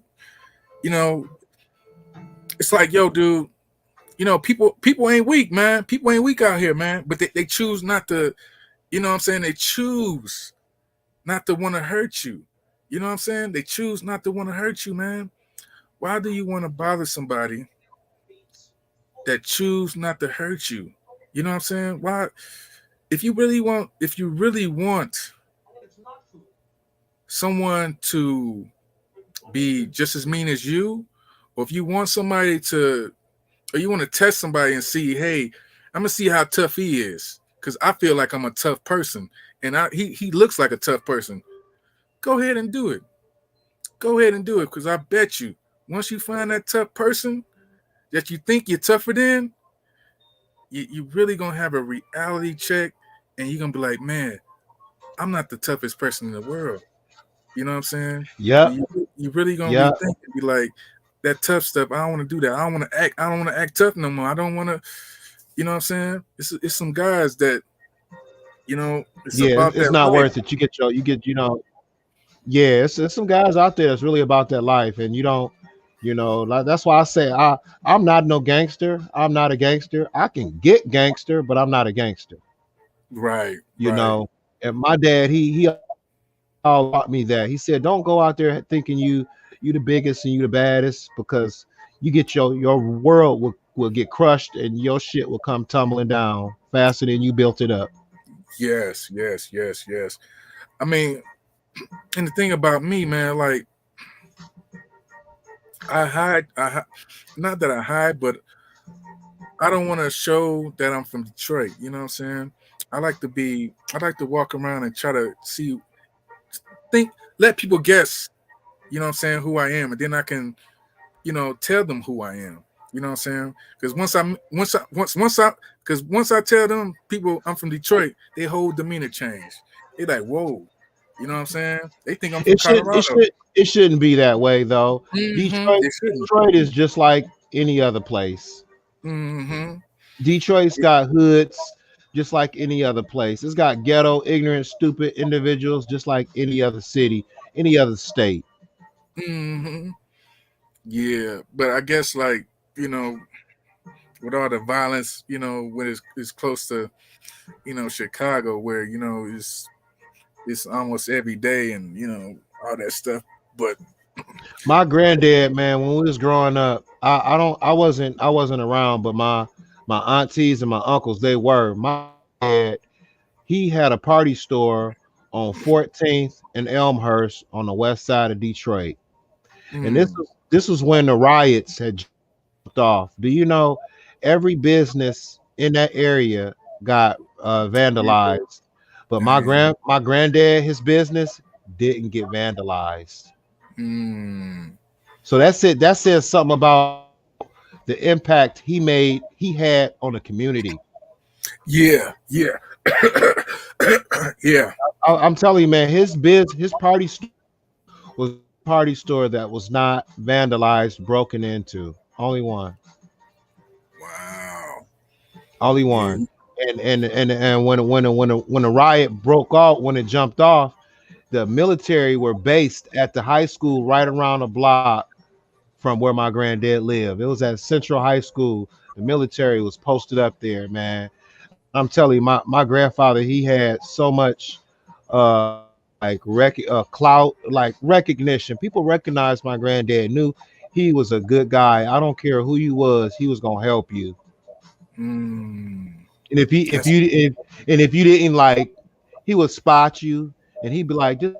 it's like, yo, dude, people ain't weak, man. People ain't weak out here, man. But they choose not to, you know what I'm saying? They choose not to want to hurt you. You know what I'm saying? They choose not to want to hurt you, man. Why do you want to bother somebody that choose not to hurt you? You know what I'm saying? Why if you really want someone to be just as mean as you, or if you want somebody to, or you want to test somebody and see, hey, I'm gonna see how tough he is, because I feel like I'm a tough person, and he looks like a tough person. Go ahead and do it. Go ahead and do it, because I bet you once you find that tough person that you think you're tougher than, you really gonna have a reality check, and you're gonna be like, man, I'm not the toughest person in the world. You know what I'm saying? Yep, You really gonna yep, rethink and be like, that tough stuff. I don't want to do that. I don't want to act. I don't want to act tough no more. I don't want to. You know what I'm saying? It's some guys that it's yeah. about It's that not life. worth it. You get yeah. It's some guys out there that's really about that life, and you don't. Like, that's why I say I'm not no gangster. I'm not a gangster. I can get gangster, but I'm not a gangster. Right, You right. know. And my dad, he all taught me that. He said, "Don't go out there thinking you the biggest and you the baddest, because you get your world will get crushed and your shit will come tumbling down faster than you built it up." Yes, yes, yes, yes. I mean, and the thing about me, man, like I hide. Not that I hide, but I don't want to show that I'm from Detroit. You know what I'm saying? I like to walk around and try to think, let people guess. You know what I'm saying? Who I am, and then I can tell them who I am. You know what I'm saying? Because once I tell them people I'm from Detroit, their whole demeanor change. They like, whoa, you know what I'm saying? They think I'm from It should it Colorado. should it shouldn't be that way though. Detroit They shouldn't. Detroit is just like any other place. Mm-hmm. Detroit's got hoods just like any other place. It's got ghetto, ignorant, stupid individuals just like any other city, any other state. Mm-hmm. Yeah, but I guess like with all the violence, when it's close to Chicago, where it's almost every day, and all that stuff. But My granddad, man, when we was growing up, I don't I wasn't around, but my aunties and my uncles, they were. My dad, he had a party store on 14th and Elmhurst on the west side of Detroit. And mm, this was when the riots had jumped off. Do you know every business in that area got vandalized, but dang, my granddad, his business didn't get vandalized. mm, So that's it. That says something about the impact he had on the community. yeah, yeah, yeah. I'm telling you, man, his party store was a party store that was not vandalized, broken into. Only one. Wow. Only Yeah. one. And when the riot broke out, when it jumped off, the military were based at the high school right around the block from where my granddad lived. It was at Central High School. The military was posted up there, man. I'm telling you, my grandfather, he had so much like clout, like recognition. People recognized my granddad, knew he was a good guy. I don't care who you was, he was gonna help you. Mm, And that's if you didn't like, he would spot you and he'd be like, just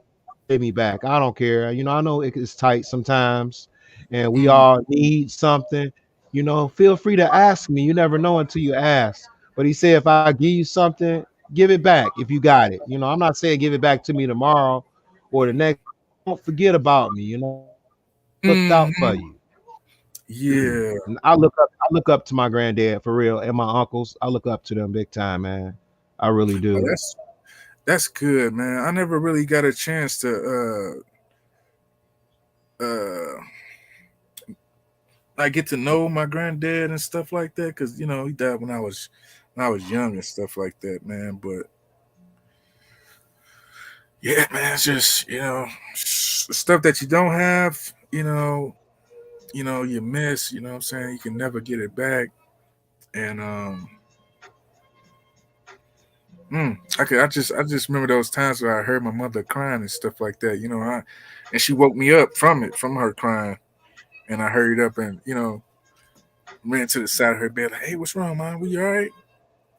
pay me back. I don't care. I know it's tight sometimes and we mm, all need something. Feel free to ask me. You never know until you ask. But he said, if I give you something, give it back if you got it. I'm not saying give it back to me tomorrow or the next. Don't forget about me. Looked out for mm, you. yeah. And I look up to my granddad for real and my uncles. I look up to them big time, man. I really Oh, do. that's good, man. I never really got a chance to uh I get to know my granddad and stuff like that, because he died when I was when I was young and stuff like that, man. But yeah, man, it's just stuff that you don't have, you miss. You know what I'm saying? You can never get it back, and I just remember those times where I heard my mother crying and stuff like that. And she woke me up from her crying, and I hurried up and ran to the side of her bed like, "Hey, what's wrong, mom? We all right?"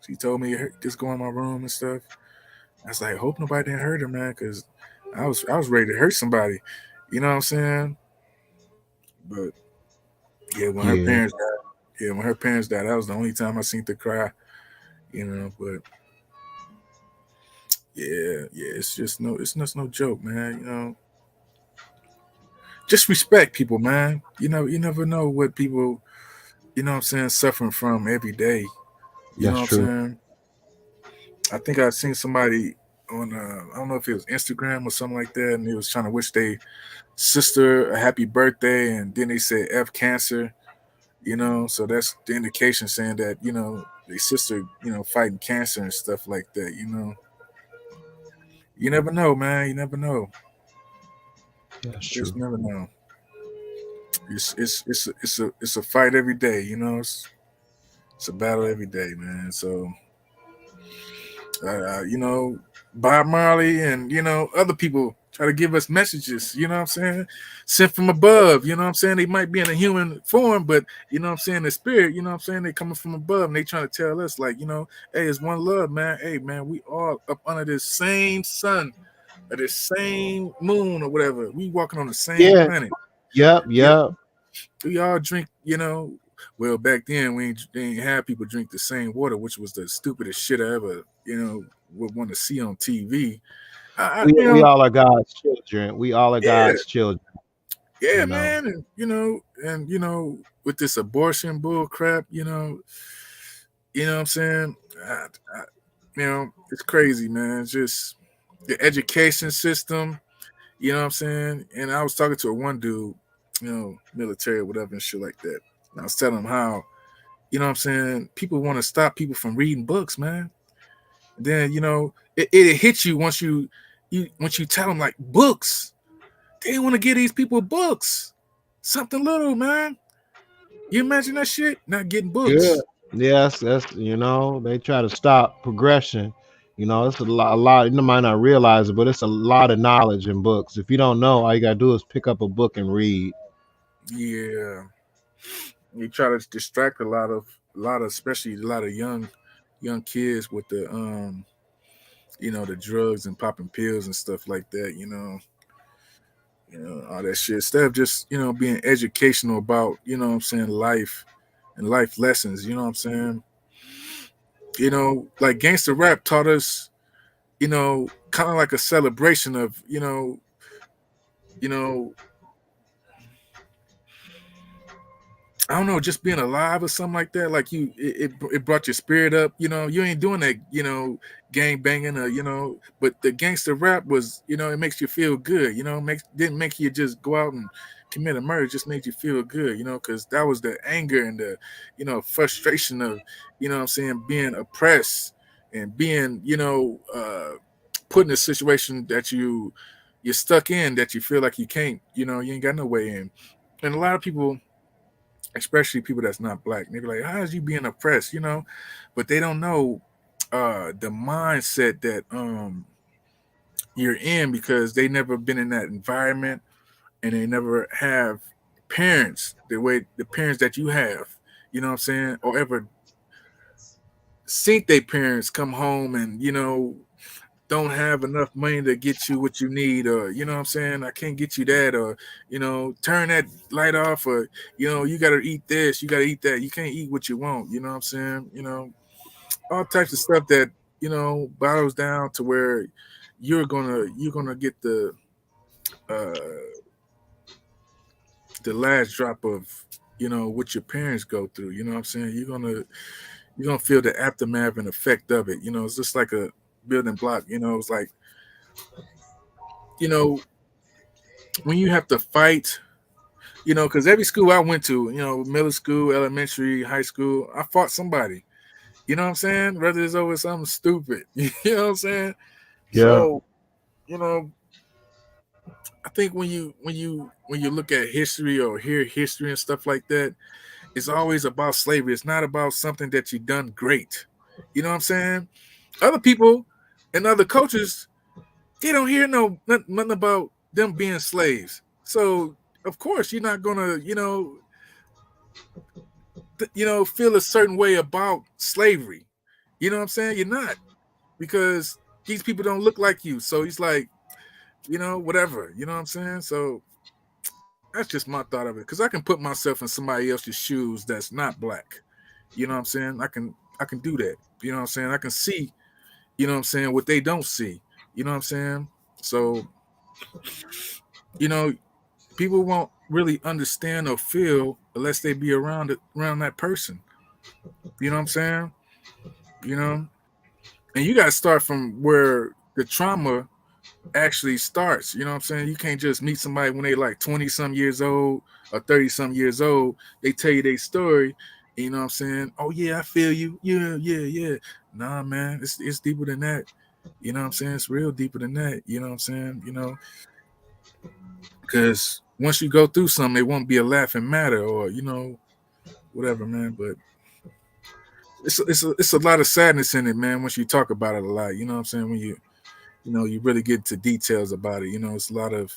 She told me just go in my room and stuff. I was like, hope nobody didn't hurt her, man, because I was ready to hurt somebody. You know what I'm saying? But yeah, Yeah, when her parents died, that was the only time I seen her cry. But yeah, it's just no joke, man. Just respect people, man. You never know what people, what I'm saying, suffering from every day. You know that's what I'm true. saying? I think I seen somebody on I don't know if it was Instagram or something like that, and he was trying to wish they sister a happy birthday, and then they said F cancer. So that's the indication saying that their sister fighting cancer and stuff like that. You never know, man. You never know. That's Just true. never know. It's a fight every day. It's a battle every day, man. So uh, you know, Bob Marley and other people try to give us messages. You know what I'm saying? Sent from above. You know what I'm saying? They might be in a human form, but what I'm saying, the spirit. You know what I'm saying? They coming from above, and they trying to tell us like, hey, it's one love, man. Hey, man, we all up under this same sun or this same moon or whatever. We walking on the same Yeah. planet. Yep. You know, Yep. we all drink. Well, back then they ain't have people drink the same water, which was the stupidest shit I ever would want to see on TV. I We all are God's children. We all are yeah, God's children. yeah, You know. man, and with this abortion bull crap, what I'm saying, I, it's crazy, man. It's just the education system, you know what I'm saying. And I was talking to a one dude, military or whatever and shit like that. And I was telling him how, what I'm saying, people want to stop people from reading books, man. And then it hits you once you tell them like books. They want to give these people books, something little, man. You imagine that shit? Not getting Yeah. books. Yes. That's they try to stop progression. It's a lot. A lot. You might not realize it, but it's a lot of knowledge in books. If you don't know, all you gotta do is pick up a book and read. Yeah, you try to distract a lot of, especially a lot of young kids with the drugs and popping pills and stuff like that. All that shit. Instead of just being educational about what I'm saying, life and life lessons. You know what I'm saying? Like gangster rap taught us kind of like a celebration of you know, I don't know, just being alive or something like that. Like it brought your spirit up. You ain't doing that, gang banging or but the gangster rap was, it makes you feel good. Didn't make you just go out and commit a murder. It just made you feel good. Because that was the anger and the, frustration of, what I'm saying, being oppressed and being, put in a situation that you're stuck in that you feel like you can't, you ain't got no way in. And a lot of people, especially people that's not black, they be like, "How is you being oppressed?" But they don't know the mindset that you're in because they never been in that environment and they never have parents the parents that you have. You know what I'm saying? Or ever seen their parents come home and don't have enough money to get you what you need, or what I'm saying, I can't get you that, or turn that light off, or you got to eat this, you got to eat that, you can't eat what you want, you know what I'm saying, all types of stuff that bottles down to where you're gonna get uh the last drop of what your parents go through. You know what I'm saying? You're gonna feel the aftermath and effect of it. It's just like a building block. It's like you know when you have to fight, because every school I went to, middle school, elementary, high school, I fought somebody. You know what I'm saying? Whether it's over something stupid. You know what I'm saying? Yeah. So, you know, I think when you look at history or hear history and stuff like that, it's always about slavery. It's not about something that you done great. You know what I'm saying? Other people and other cultures, they don't hear nothing about them being slaves. So of course you're not gonna, feel a certain way about slavery. You know what I'm saying? You're not, because these people don't look like you. So he's like, whatever. You know what I'm saying? So that's just my thought of it. Because I can put myself in somebody else's shoes that's not black. You know what I'm saying? I can do that. You know what I'm saying? I can see, what they don't see. You know what I'm saying? So, you know, people won't really understand or feel unless they be around that person. You know what I'm saying? You know, and you got to start from where the trauma actually starts. You know what I'm saying? You can't just meet somebody when they like 20 some years old or 30 some years old. They tell you their story. And you know what I'm saying? Oh yeah, I feel you. Yeah, yeah, yeah. Nah, man, it's deeper than that. You know what I'm saying? It's real deeper than that. You know what I'm saying? Because once you go through something, it won't be a laughing matter, or whatever, man. But it's a lot of sadness in it, man. Once you talk about it a lot, you know what I'm saying? When you really get to details about it, it's a lot of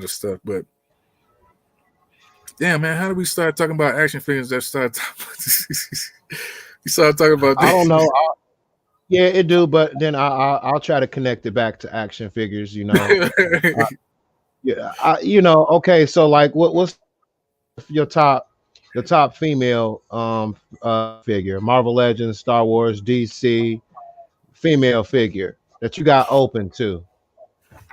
stuff. But damn, man, how do we start talking about action figures? That start we started talking about I don't this. know. Yeah, it do, but then I'll try to connect it back to action figures. Yeah, okay. So like, what's your top the top female figure? Marvel Legends, Star Wars, DC female figure that you got open to.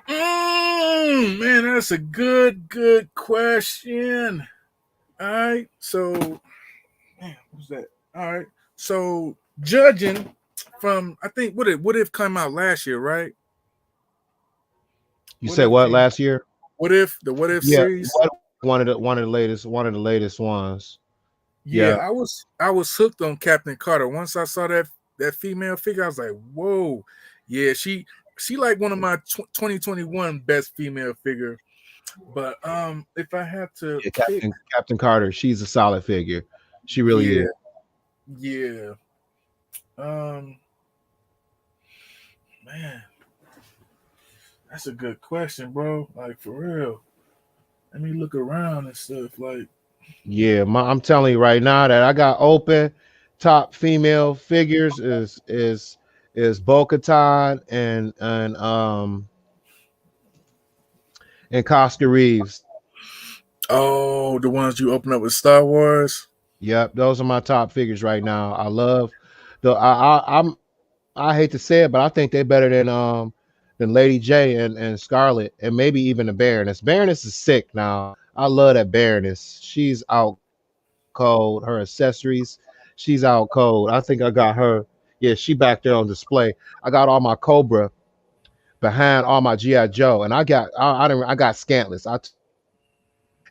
Man, that's a good question. All right, so man, what's that? All right, so judging from, I think, what if come out last year, right? You What said if what came? last year? What if Yeah, series? one of the latest ones. Yeah, Yeah, I was hooked on Captain Carter. Once I saw that female figure, I was like, whoa, yeah, she like one of my 2021 best female figure. But if I had to yeah, pick, Captain Carter. She's a solid figure. She really yeah, is. yeah, um, man, that's a good question, bro. Like for real. Let me look around and stuff. Like, Yeah, I'm telling you right now that I got open top female figures is Bo-Katan and Casca Reeves. oh, the ones you open up with Star Wars. Yep, those are my top figures right now. I love the I hate to say it, but I think they're better than Lady J and Scarlet and maybe even the Baroness. Baroness is sick now. I love that Baroness. She's out cold. Her accessories, she's out cold. I think I got her. Yeah, she back there on display. I got all my Cobra behind all my GI Joe, and I got Scantless.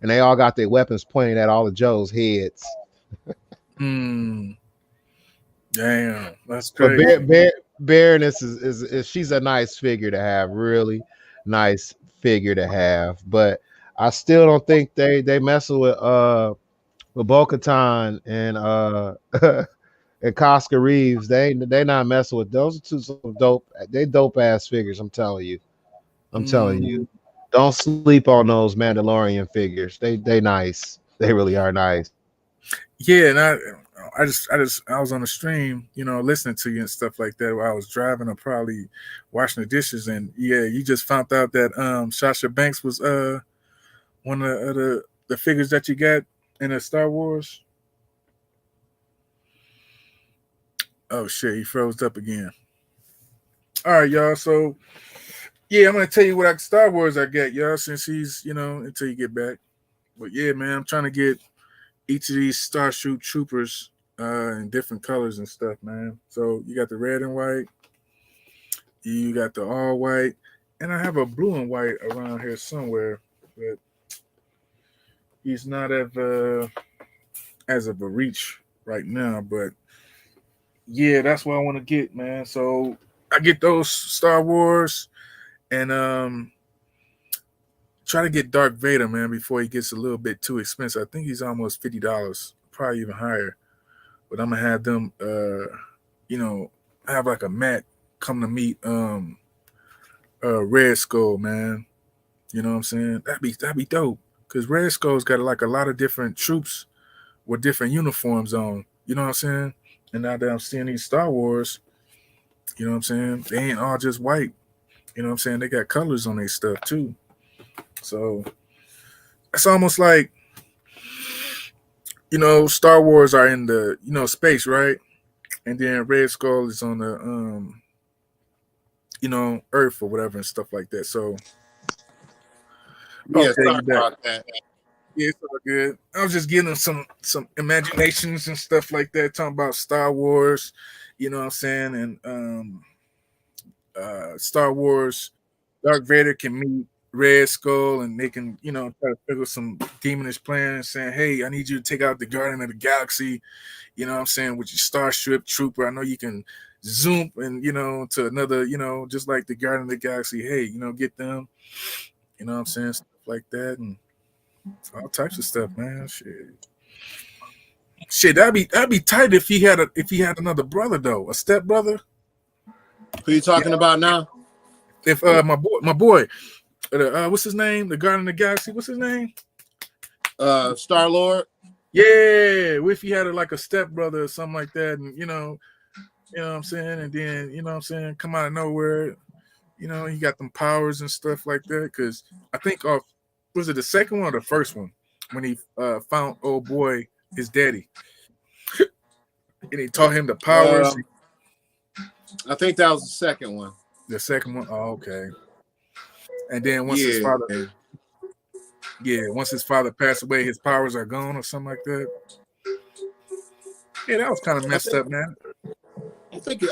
And they all got their weapons pointed at all of Joe's heads. Hmm. Damn, that's But crazy. Baroness is she's a nice figure to have, really nice figure to have. But I still don't think they messing with Bo-Katan and Casca Reeves. They not messing with those are two some dope. They dope ass figures. I'm telling you. I'm telling you. Mm, Don't sleep on those Mandalorian figures. They nice. They really are nice. yeah, and I was on the stream, listening to you and stuff like that while I was driving or probably washing the dishes, and yeah, you just found out that Sasha Banks was one of the figures that you got in the Star Wars. Oh shit, he froze up again. All right, y'all. So yeah, I'm gonna tell you what Star Wars I got, y'all, since he's until you get back. But yeah, man, I'm trying to get each of these Starship Troopers in different colors and stuff, man. So you got the red and white, you got the all white, and I have a blue and white around here somewhere, but he's not as of a reach right now. But Yeah, that's what I want to get, man. So I get those Star Wars and try to get Dark Vader, man, before he gets a little bit too expensive. I think he's almost $50, probably even higher. But I'm gonna have them, you know, have like a mat come to meet Red Skull, man. You know what I'm saying? That'd be dope. Cause Red Skull's got like a lot of different troops with different uniforms on. You know what I'm saying? And now that I'm seeing these Star Wars, you know what I'm saying? They ain't all just white. You know what I'm saying? They got colors on their stuff too. So it's almost like, Star Wars are in the, space, right? And then Red Skull is on the Earth or whatever and stuff like that. So Yeah, okay, sorry you back. about that. Yeah, it's all good. I was just getting some imaginations and stuff like that, talking about Star Wars, you know what I'm saying? And Star Wars, Dark Vader can meet Red Skull and they can, try to figure some demonish plan saying, hey, I need you to take out the Guardian of the Galaxy, you know what I'm saying, with your Starship Trooper. I know you can zoom and, to another, just like the Guardian of the Galaxy, hey, get them, you know what I'm saying, stuff like that. And all types of stuff, man. Shit, that'd be tight if he had another brother though, a step brother. Who you talking about now? If my boy, what's his name? The Guardian of the Galaxy. What's his name? Star-Lord. Yeah, if he had like a step brother or something like that, and what I'm saying, and then what I'm saying, come out of nowhere, he got them powers and stuff like that. Because I think was it the second one or the first one when he found old boy his daddy, and he taught him the powers. I think that was the second one. The second one, oh, okay. And then once his Yeah. father passed away, his powers are gone or something like that. Yeah, that was kind of messed up, man. I think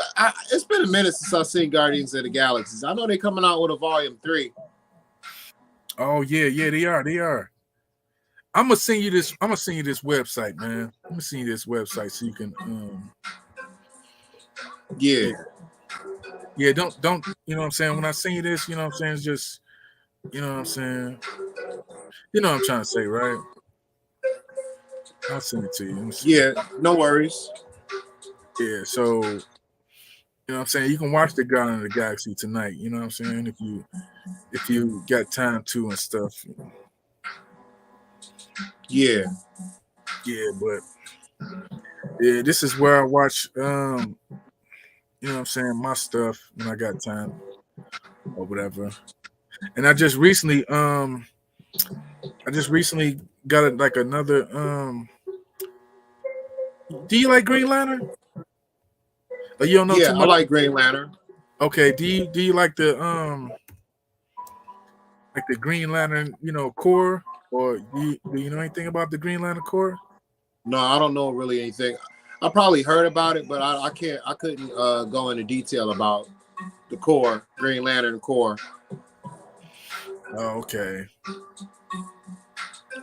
it's been a minute since I've seen Guardians of the Galaxies. I know they're coming out with a volume 3. Oh yeah, they are. I'm gonna send you this website, man. I'm gonna send you this website so you can Yeah. Yeah, don't you know what I'm saying? When I send you this, you know what I'm saying, it's just what I'm saying. You know what I'm trying to say, right? I'll send it to you. Yeah, no worries. Yeah, so what I'm saying, you can watch the Guardian of the Galaxy tonight, you know what I'm saying, if you got time to and stuff. Yeah. Yeah, but yeah, this is where I watch what I'm saying, my stuff when I got time or whatever. And I just recently got like another do you like Green Lantern? Or you don't know too Yeah, I much? like Green Lantern. Okay, do you like the Green Lantern, core? Or do you know anything about the Green Lantern core? No, I don't know really anything. I probably heard about it, but I couldn't go into detail about the core, Green Lantern core. Oh, okay.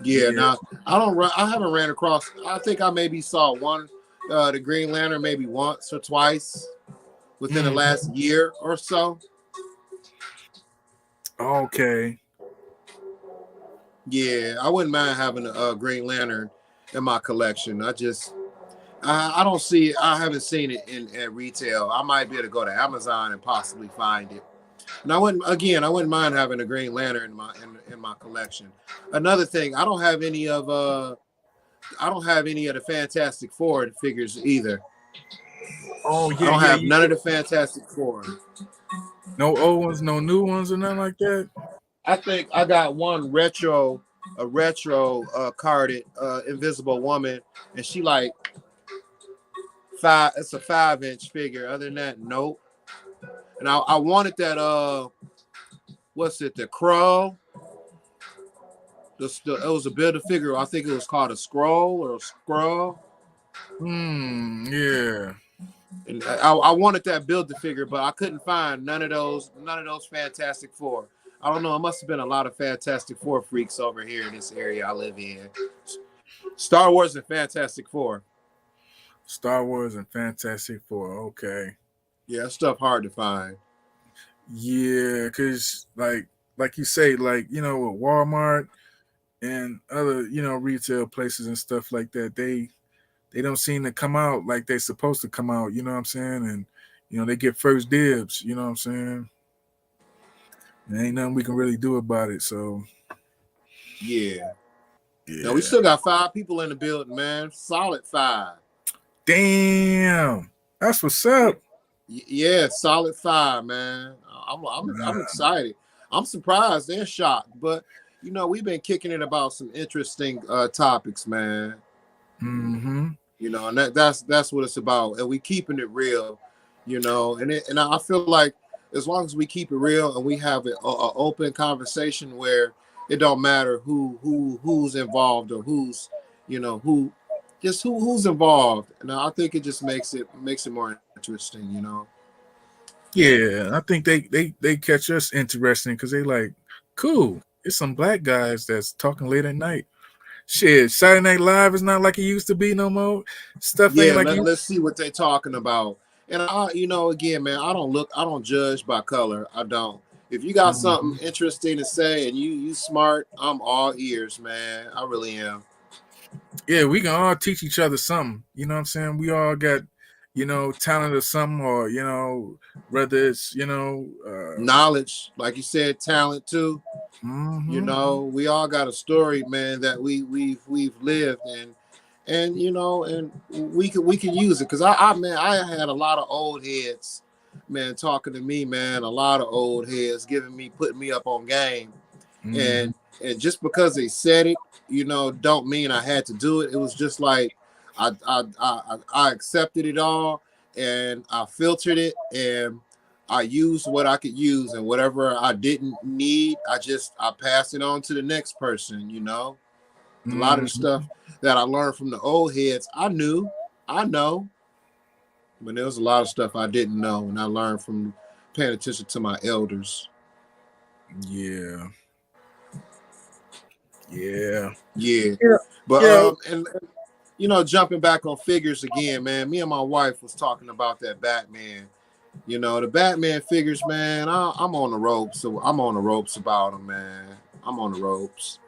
Yeah, now I haven't ran across. I think I maybe saw one, the Green Lantern maybe once or twice within the last year or so. Okay. Yeah, I wouldn't mind having a Green Lantern in my collection. I don't see it. I haven't seen it at retail. I might be able to go to Amazon and possibly find it. And I wouldn't mind having a Green Lantern in my collection. Another thing, I don't have any of the Fantastic Four figures either. Oh I yeah, don't yeah. have none of the Fantastic Four. No old ones, no new ones, or nothing like that. I think I got one retro carded Invisible Woman, and she like it's a 5-inch figure. Other than that, nope. And I wanted that what's it, the Crow? It was a build a figure. I think it was called a Scroll or a Scroll. Yeah. And I wanted that build a figure, but I couldn't find none of those Fantastic Four. I don't know. It must have been a lot of Fantastic Four freaks over here in this area I live in. Star Wars and Fantastic Four. Star Wars and Fantastic Four. Okay. Yeah, stuff hard to find. Yeah, cause like you say, like with Walmart and other retail places and stuff like that, they don't seem to come out like they're supposed to come out. You know what I'm saying? And they get first dibs. You know what I'm saying? And ain't nothing we can really do about it. So Yeah. Now we yeah. still got 5 people in the building, man. Solid 5. Damn, that's what's up. Yeah, solid 5, man. I'm excited. I'm surprised and shocked, but we've been kicking it about some interesting topics, man. Mm-hmm. And that's what it's about, and we keeping it real, and I feel like as long as we keep it real and we have an open conversation where it don't matter who's involved or who just who's involved, and I think it just makes it more interesting. Yeah, I think they catch us interesting because they like cool. It's some black guys that's talking late at night. Shit, Saturday Night Live is not like it used to be no more. Stuff ain't Yeah, like it. let's see what they're talking about. And again, man, I don't judge by color. I don't. If you got Mhm. something interesting to say and you smart, I'm all ears, man. I really am. Yeah, we can all teach each other something. You know what I'm saying? We all got, talent or something, or whether it's Knowledge, like you said, talent too. mm-hmm, We all got a story, man, that we've lived, and we can use it because man, I had a lot of old heads, man, talking to me, man, a lot of old heads putting me up on game, mm-hmm, and just because they said it, don't mean I had to do it. It was just like I accepted it all, and I filtered it, and I used what I could use, and whatever I didn't need, I passed it on to the next person. A lot of the mm-hmm. stuff that I learned from the old heads, I know, but there was a lot of stuff I didn't know, and I learned from paying attention to my elders. Yeah, yeah, Yeah, yeah, but yeah. and jumping back on figures again, man. Me and my wife was talking about that Batman. The Batman figures, man. I'm on the ropes. So I'm on the ropes about them, man. I'm on the ropes.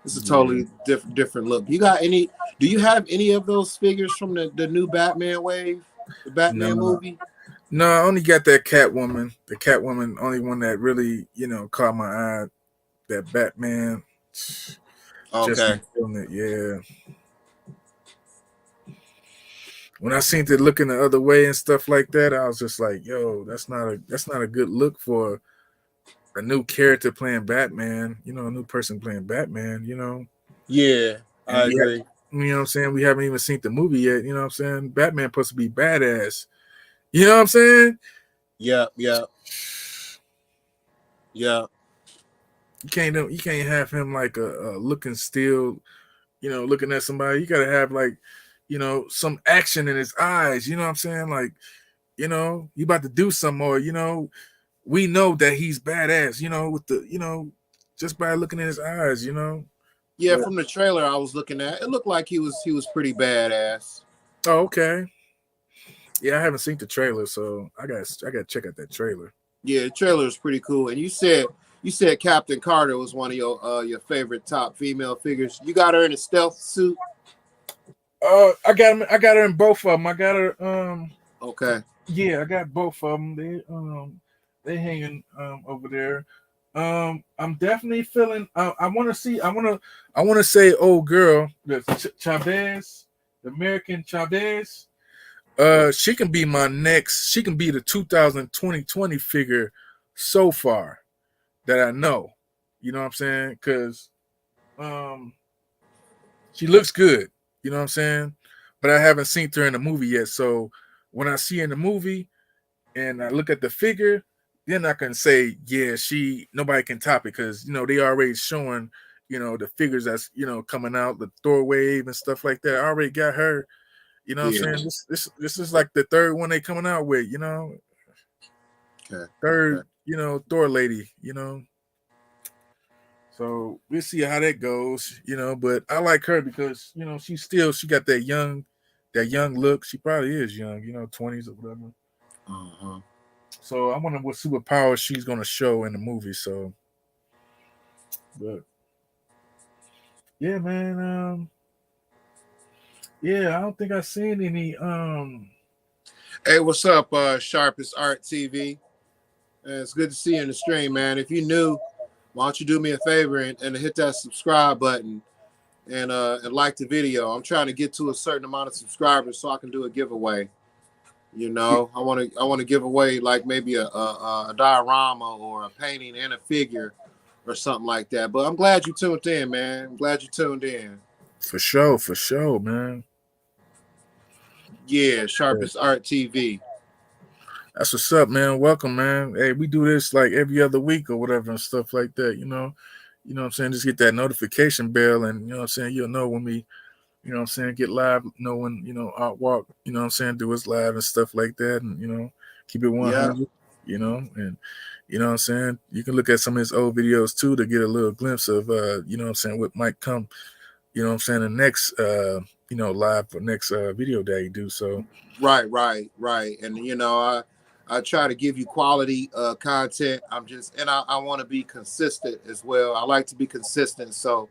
It's a Yeah. totally different look. You got any? Do you have any of those figures from the new Batman wave, the Batman No, movie? no, I only got that Catwoman. The Catwoman, only one that really, caught my eye. That Batman, just Okay. ain't feeling it. Yeah. When I seen it looking the other way and stuff like that, I was just like, "Yo, that's not a good look for a new character playing Batman. A new person playing Batman. Yeah, And I we have, agree. what I'm saying, we haven't even seen the movie yet. You know what I'm saying? Batman supposed to be badass. You know what I'm saying? Yeah, yeah, yeah, You can't have him like a looking still. Looking at somebody. You gotta have like, some action in his eyes. You know what I'm saying? Like, you about to do something, or we know that he's badass. With the just by looking in his eyes. yeah. But From the trailer I was looking at, it looked like he was pretty badass. oh, okay. Yeah, I haven't seen the trailer, so I got to check out that trailer. Yeah, the trailer is pretty cool. And you said Captain Carter was one of your favorite top female figures. You got her in a stealth suit. I got her in both of them. I got her. Okay. Yeah, I got both of them. They hanging over there. I'm definitely feeling. I want to see. I want to say, old girl, the Chavez, the American Chavez. She can be my next. She can be the 2020 figure so far that I know. You know what I'm saying? Because um, she looks good. You know what I'm saying? But I haven't seen her in the movie yet. So when I see her in the movie and I look at the figure, then I can say, yeah, nobody can top it because they already showing the figures that's coming out, the Thor wave and stuff like that. I already got her. You know what Yeah. I'm saying? This is like the third one they coming out with. Okay. Okay. Third Thor lady. So we'll see how that goes. But I like her because she got that young that young look. She probably is young, 20s or whatever. Uh-huh. So I wonder what superpowers she's gonna show in the movie. So, but yeah, man. Yeah, I don't think I've seen any. Hey, what's up, Sharpest Art TV? It's good to see you in the stream, man. If you're new, why don't you do me a favor and hit that subscribe button and like the video. I'm trying to get to a certain amount of subscribers so I can do a giveaway. I want to give away like maybe a diorama or a painting and a figure or something like that. But I'm glad you tuned in, man. I'm glad you tuned in. For sure, man. Yeah, Sharpest Art TV. That's what's up, man. Welcome, man. Hey, we do this like every other week or whatever and stuff like that, You know what I'm saying? Just get that notification bell and you know what I'm saying, you'll know when we, get live, know when, Art Walk, do us live and stuff like that and keep it 100, and you know what I'm saying? You can look at some of his old videos too to get a little glimpse of what might come, the next live for next video that you do. So Right. And I try to give you quality content. I want to be consistent as well. I like to be consistent. So,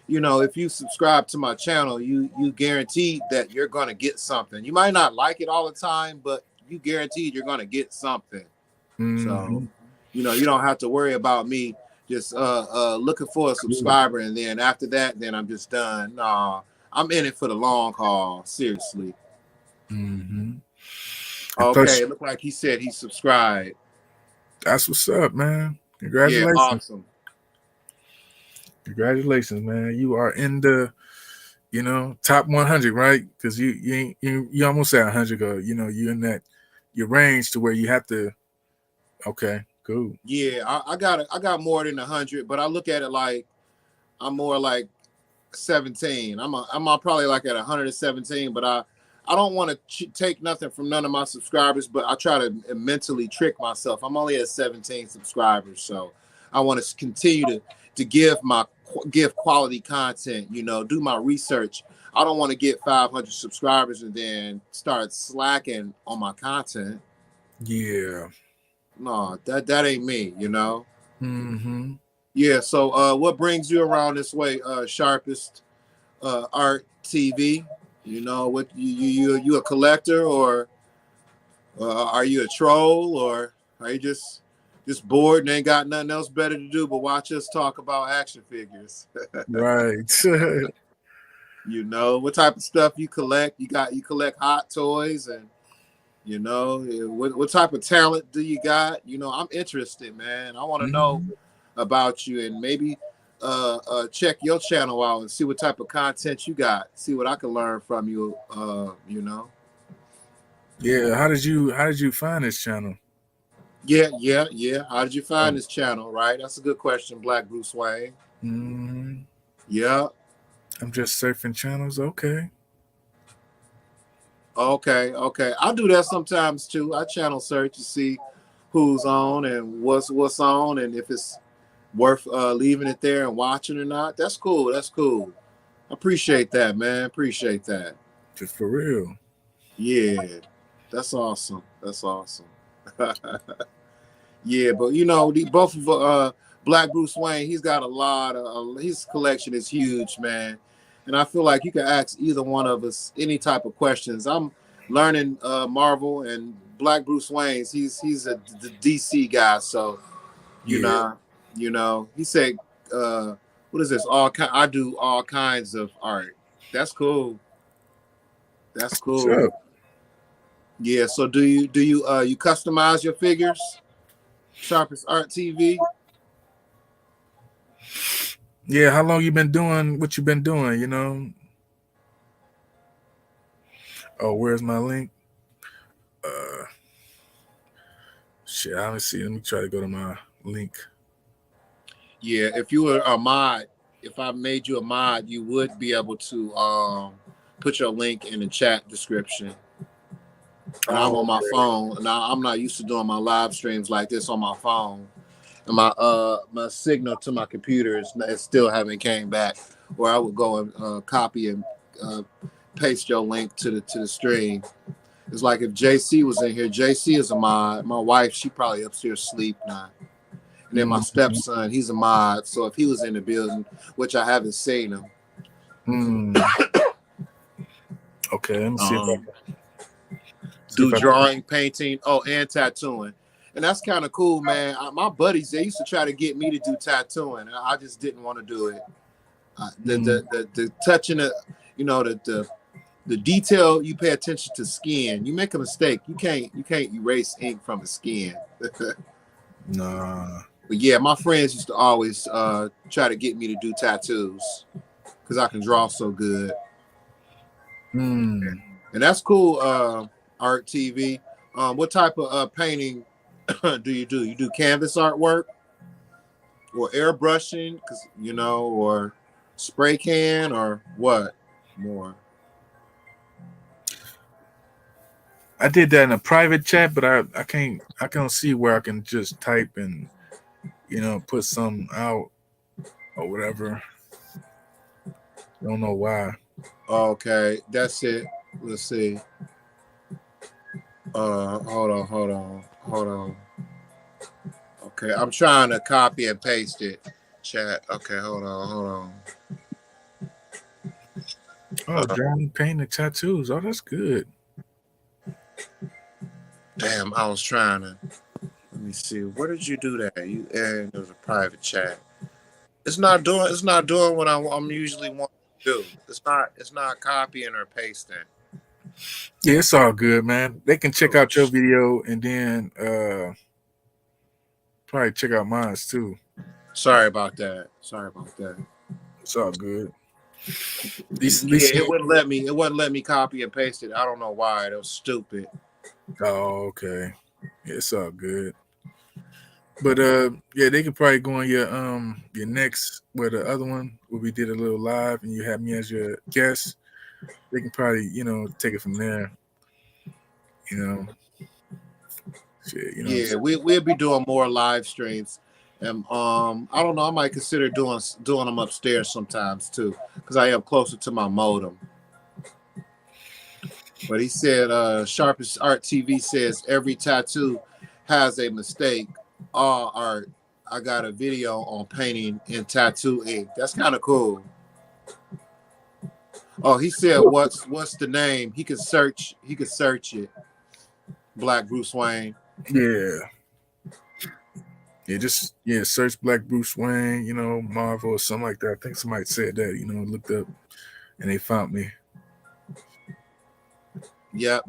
if you subscribe to my channel, you guaranteed that you're gonna get something. You might not like it all the time, but you guaranteed you're gonna get something. So, you don't have to worry about me just looking for a subscriber and then after that, then I'm just done. Nah, I'm in it for the long haul. Seriously. Okay, it looked like he said he subscribed. That's what's up, man. Yeah, Congratulations. awesome. Congratulations, man. You are in the, top 100, right? Because you almost at 100 go. You're in that your range to where you have to. Okay, cool. Yeah, I got more than 100, but I look at it like I'm more like 17. I'm probably like at 117, but I don't want to take nothing from none of my subscribers, but I try to mentally trick myself. I'm only at 17 subscribers, so I want to continue to give quality content. Do my research. I don't want to get 500 subscribers and then start slacking on my content. Yeah. No, that ain't me. Mm-hmm. Yeah. So, what brings you around this way, Sharpest Art TV? What you a collector or are you a troll or are you just bored and ain't got nothing else better to do but watch us talk about action figures? Right. What type of stuff you collect? You collect hot toys and what type of talent do you got? I'm interested, man. I want to know about you and maybe check your channel out and see what type of content you got. See what I can learn from you. Yeah. How did you find this channel? Yeah. How did you find this channel? Right. That's a good question, Black Bruce Wayne. Mm-hmm. Yeah. I'm just surfing channels. Okay. I do that sometimes too. I channel search to see who's on and what's on and if it's worth leaving it there and watching or not. That's cool. Appreciate that, man. Appreciate that. Just for real. Yeah, that's awesome. Yeah, but both of Black Bruce Wayne, he's got a lot of his collection is huge, man. And I feel like you can ask either one of us any type of questions. I'm learning Marvel and Black Bruce Wayne's. He's the DC guy, so he said, what is this? I do all kinds of art. That's cool. Sure. Yeah. So do you you customize your figures? Sharpest Art TV. Yeah. How long you been doing what you've been doing? Oh, where's my link? Shit, I don't see. Let me try to go to my link. Yeah, if you were a mod, if I made you a mod, you would be able to put your link in the chat description. And I'm on my phone. Now I'm not used to doing my live streams like this on my phone. And my signal to my computer is still haven't came back. Where I would go and copy and paste your link to the stream. It's like if JC was in here. JC is a mod. My wife, she probably upstairs asleep now. And then my stepson, he's a mod. So if he was in the building, which I haven't seen him. Okay, let me see. Do drawing, painting, and tattooing. And that's kind of cool, man. My buddies, they used to try to get me to do tattooing. And I just didn't want to do it. The touching it, the detail, you pay attention to skin. You make a mistake, you can't erase ink from the skin. Nah. But yeah, my friends used to always try to get me to do tattoos because I can draw so good. And that's cool. Art TV. What type of painting do? You do canvas artwork or airbrushing, or spray can, or what more? I did that in a private chat, but I can't see where I can just type and put something out or whatever. Don't know why. Okay, that's it. Let's see. Hold on. Okay, I'm trying to copy and paste it. Chat. Okay, hold on. Drawing, painting, tattoos. Oh, that's good. Damn, I was trying to. Let me see. Where did you do that? And there was a private chat. It's not doing what I'm usually want to do. It's not copying or pasting. Yeah, it's all good, man. They can check out your video and then probably check out mine too. Sorry about that. It's all good. It wouldn't let me. It wouldn't let me copy and paste it. I don't know why. It was stupid. Oh, okay. Yeah, it's all good. But yeah, they could probably go on your next, where the other one where we did a little live and you had me as your guest. They can probably take it from there. Shit, Yeah, we'll be doing more live streams, and I don't know. I might consider doing them upstairs sometimes too, because I am closer to my modem. But he said, Sharpest Art TV says every tattoo has a mistake. All art. I got a video on painting in tattoo ink. That's kind of cool. Oh, he said, what's the name? He could search it. Black Bruce Wayne. Yeah. Just search Black Bruce Wayne, Marvel or something like that. I think somebody said that, looked up and they found me. Yep.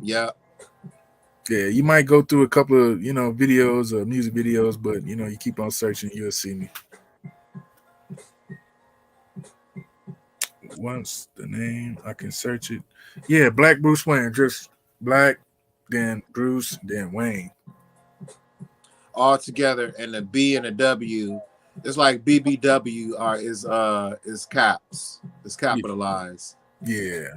Yeah, you might go through a couple of, videos or music videos, but you keep on searching, you'll see me. Once the name, I can search it. Yeah, Black Bruce Wayne, just Black, then Bruce, then Wayne. All together, and the B and the W, it's like BBW is caps. It's capitalized. Yeah.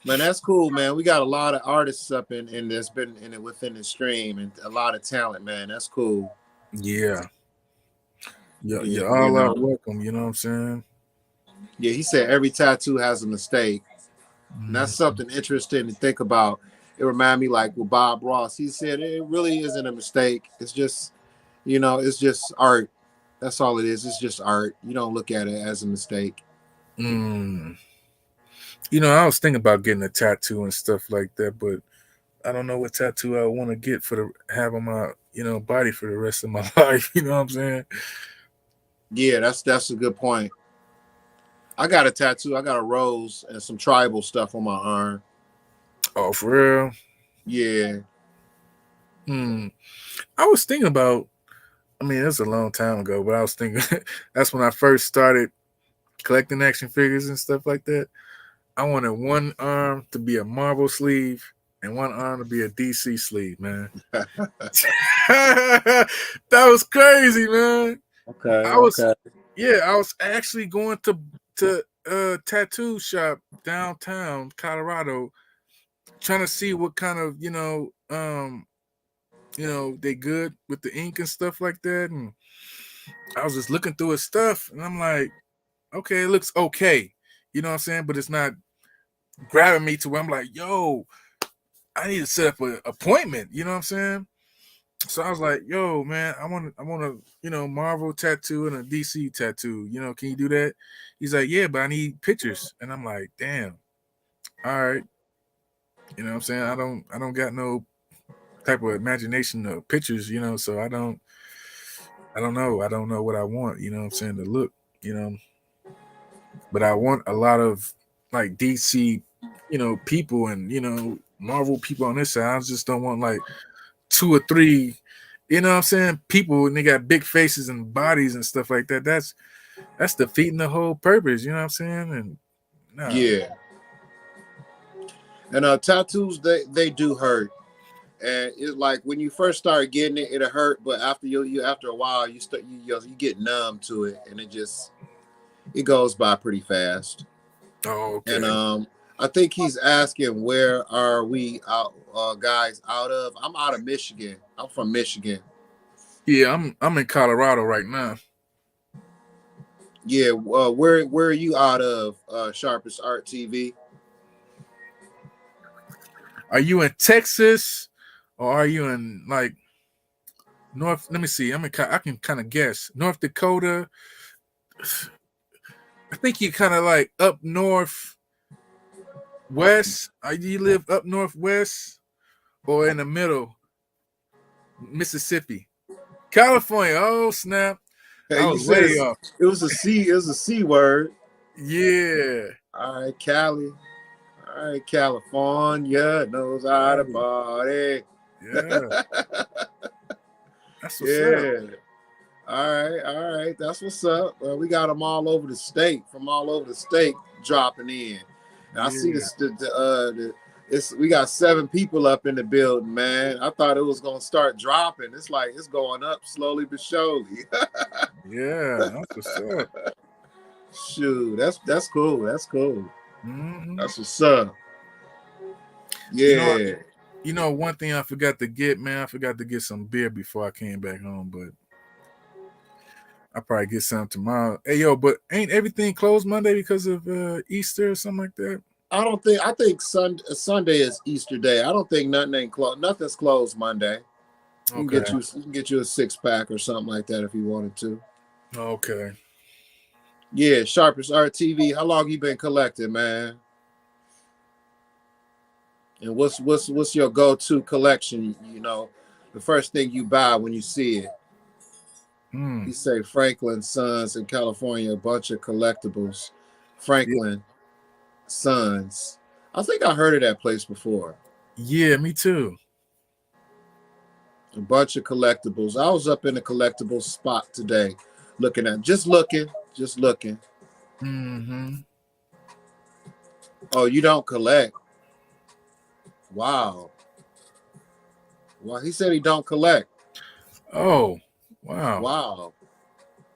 Man, that's cool, man. We got a lot of artists up in that's been in it within the stream, and a lot of talent, man. That's cool. Yeah. You're all out welcome, you know what I'm saying? Yeah, he said every tattoo has a mistake. And that's something interesting to think about. It reminded me like with Bob Ross. He said it really isn't a mistake. It's just, it's just art. That's all it is. It's just art. You don't look at it as a mistake. I was thinking about getting a tattoo and stuff like that, but I don't know what tattoo I want to get have on my, body for the rest of my life. You know what I'm saying? Yeah, that's a good point. I got a tattoo. I got a rose and some tribal stuff on my arm. Oh, for real? Yeah. I was thinking about, that's a long time ago, but I was thinking that's when I first started collecting action figures and stuff like that. I wanted one arm to be a Marvel sleeve and one arm to be a DC sleeve, man. That was crazy, man. Okay. I was actually going to a tattoo shop downtown Colorado, trying to see what kind of they good with the ink and stuff like that, and I was just looking through his stuff, and I'm like, okay, it looks okay. You know what I'm saying? But it's not grabbing me to where I'm like, yo, I need to set up an appointment. You know what I'm saying? So I was like, yo, man, I want a, Marvel tattoo and a DC tattoo. Can you do that? He's like, yeah, but I need pictures. And I'm like, damn. All right. You know what I'm saying? I don't got no type of imagination of pictures, so I don't know. I don't know what I want, you know what I'm saying, to look, But I want a lot of like DC, people and, Marvel people on this side. I just don't want like 2 or 3, you know what I'm saying, people, and they got big faces and bodies and stuff like that. That's defeating the whole purpose, you know what I'm saying? And nah. Yeah. And tattoos, they do hurt. And it's like when you first start getting it, it'll hurt, but after you after a while, you get numb to it, and it goes by pretty fast. Oh, okay. And I think he's asking, where are we out, guys out of? I'm out of Michigan. I'm from Michigan. Yeah, I'm in Colorado right now. Yeah, where are you out of, Sharpest Art TV? Are you in Texas, or are you in like North? Let me see. I can kind of guess. North Dakota. I think you kind of like up north west. You live up northwest or in the middle, Mississippi, California. Oh snap! Hey, I you was said way off. it was a C. It was a C word. Yeah. All right, Cali. All right, California knows how to party. Yeah. That's what's Yeah. up. All right. That's what's up. We got them all over the state, from all over the state, dropping in. And I see we got 7 people up in the building, man. I thought it was gonna start dropping. It's like it's going up slowly but surely. Yeah, that's what's up. Shoot, that's cool. That's cool. Mm-hmm. That's what's up. Yeah. One thing I forgot to get, man. I forgot to get some beer before I came back home, but I'll probably get some tomorrow. Hey, yo, but ain't everything closed Monday because of Easter or something like that? I think Sunday is Easter Day. I don't think nothing's closed Monday. You Okay. can get you a 6-pack or something like that if you wanted to. Okay. Yeah, Sharpest Art TV. How long you been collecting, man? And what's your go-to collection? The first thing you buy when you see it. He say Franklin Sons in California, a bunch of collectibles. Franklin Sons. I think I heard of that place before. Yeah, me too. A bunch of collectibles. I was up in the collectibles spot today, just looking. Mm-hmm. Oh, you don't collect? Wow. Well, he said he don't collect. Oh, wow. Wow.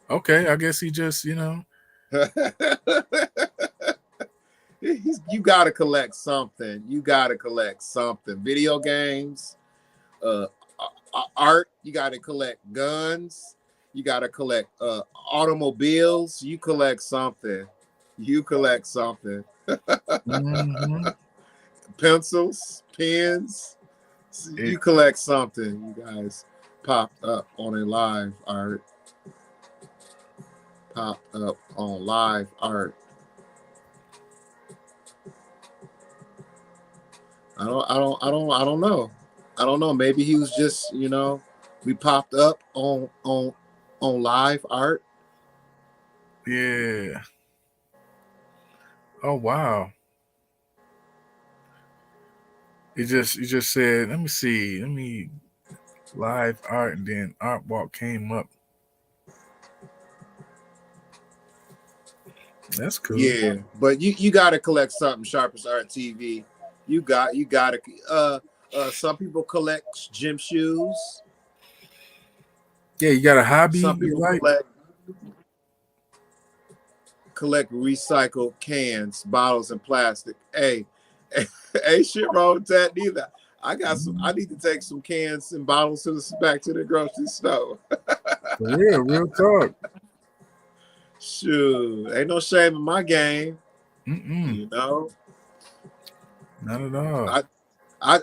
Okay, I guess he just, You gotta collect something. Video games, art. You gotta collect guns. You gotta collect automobiles. You collect something. mm-hmm. Pencils, pens. You collect something. You guys popped up on a live art. I don't know. I don't know. Maybe he was just, we popped up on live art. Yeah. Oh wow. You just said, let me live art, and then art walk came up. That's cool. Yeah, but you gotta collect something, Sharpest Art TV. You gotta some people collect gym shoes. Yeah, you got a hobby. Some people like? collect recycled cans, bottles, and plastic. Hey, shit wrong with that neither. I need to take some cans and bottles back to the grocery store. For real talk. Shoot, ain't no shame in my game. Mm-mm. You know, Not at all. I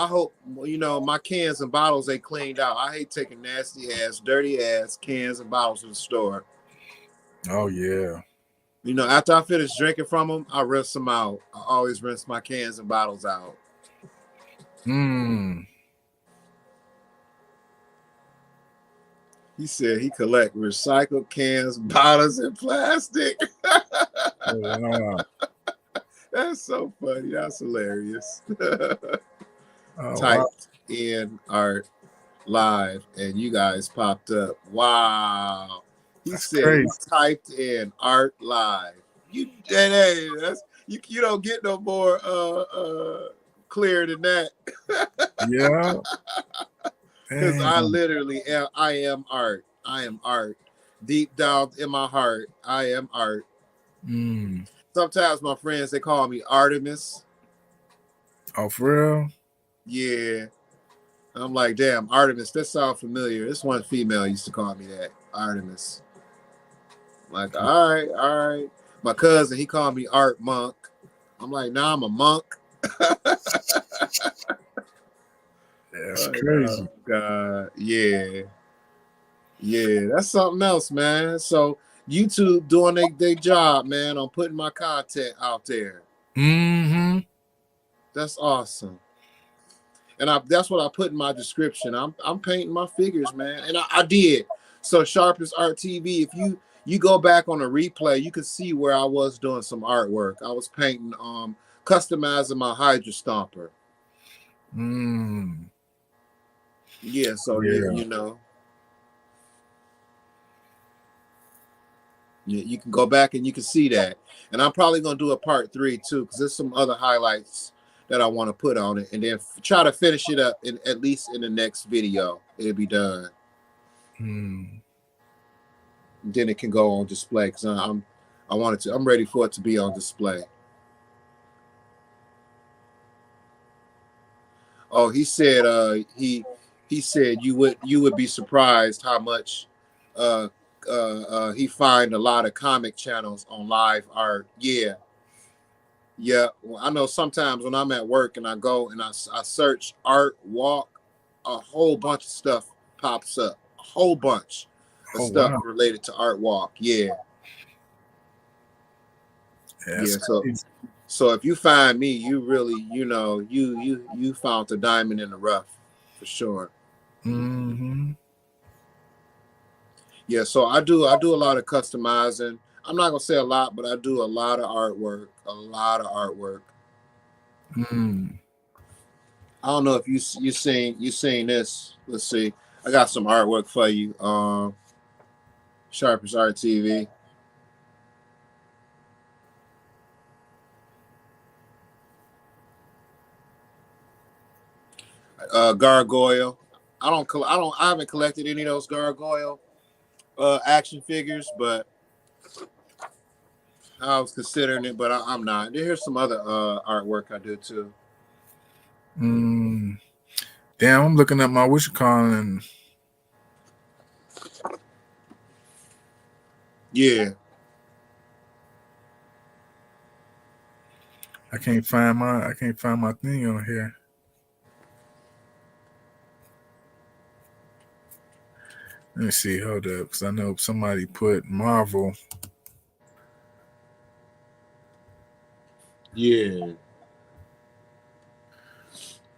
hope, you know, my cans and bottles they cleaned out. I hate taking nasty ass, dirty ass cans and bottles to the store. Oh yeah. You know, after I finish drinking from them, I rinse them out. I always rinse my cans and bottles out. Mm. He said he collect recycled cans, bottles, and plastic. Oh, wow. That's so funny. That's hilarious. Oh, wow. Typed in art live, and you guys popped up. Wow. He That's said he crazy. typed in art live. You hey, that's you don't get no more clear than that. Yeah. Because I Damn. literally am, I am art. I am art. Deep down in my heart, I am art. Mm. Sometimes my friends they call me Artemis. Oh, for real? Yeah. I'm like, damn, Artemis, that sounds familiar. This one female used to call me that, Artemis. Like, all right. My cousin, he called me Art Monk. I'm like, nah, I'm a monk. That's Like, crazy. oh, God. Yeah. Yeah, that's something else, man. So YouTube doing their job, man, on putting my content out there. Mm-hmm. That's awesome. And that's what I put in my description. I'm painting my figures, man. And I did. So Sharpest Art TV, if you go back on a replay, you can see where I was doing some artwork. I was painting, customizing my Hydra Stomper. Mm. Yeah, so Yeah. you know, you can go back and you can see that. And I'm probably gonna do a part 3 too, because there's some other highlights that I want to put on it, and then try to finish it up in at least in the next video. It'll be done. Mm. Then it can go on display because I'm ready for it to be on display. Oh, he said he said you would be surprised how much he find a lot of comic channels on live art. Yeah. Yeah, well, I know sometimes when I'm at work and I go and I search art walk, a whole bunch of stuff pops up, a whole bunch of Oh, stuff wow. related to art walk. Yeah. Yeah, that's Yeah, so crazy. if you find me, you really, you know, you found the diamond in the rough for sure. Mm-hmm. Yeah, so I do a lot of customizing. I'm not gonna say a lot, but I do a lot of artwork, a lot of artwork. Mm. I don't know if you seen this. Let's see. I got some artwork for you. Sharpest Art TV. Gargoyle. I haven't collected any of those gargoyle action figures, but I was considering it, but I'm not. Here's some other artwork I did too. Mm. Damn, I'm looking at my wishcon and Yeah. I can't find my thing on here. Let me see, hold up, because I know somebody put Marvel. Yeah.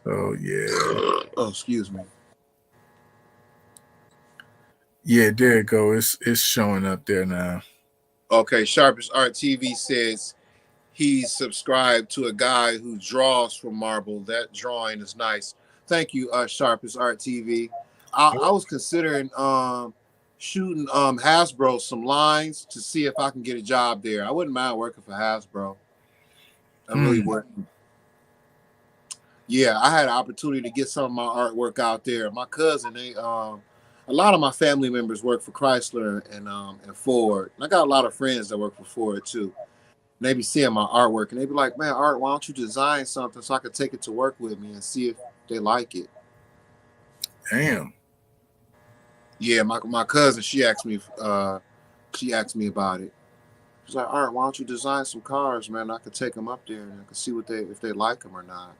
Oh yeah. Oh, excuse me. Yeah, there it go. It's showing up there now. Okay, Sharpest Art TV says he's subscribed to a guy who draws from marble. That drawing is nice. Thank you, Sharpest Art TV. I was considering shooting Hasbro some lines to see if I can get a job there. I wouldn't mind working for Hasbro. I really Mm. wouldn't. Yeah, I had an opportunity to get some of my artwork out there. My cousin, a lot of my family members work for Chrysler and Ford. And I got a lot of friends that work for Ford too. And they be seeing my artwork and they be like, man, Art, why don't you design something so I could take it to work with me and see if they like it? Damn. Yeah, my cousin, she asked me about it. She's like, all right, why don't you design some cars, man? I could take them up there and I could see what they if they like them or not.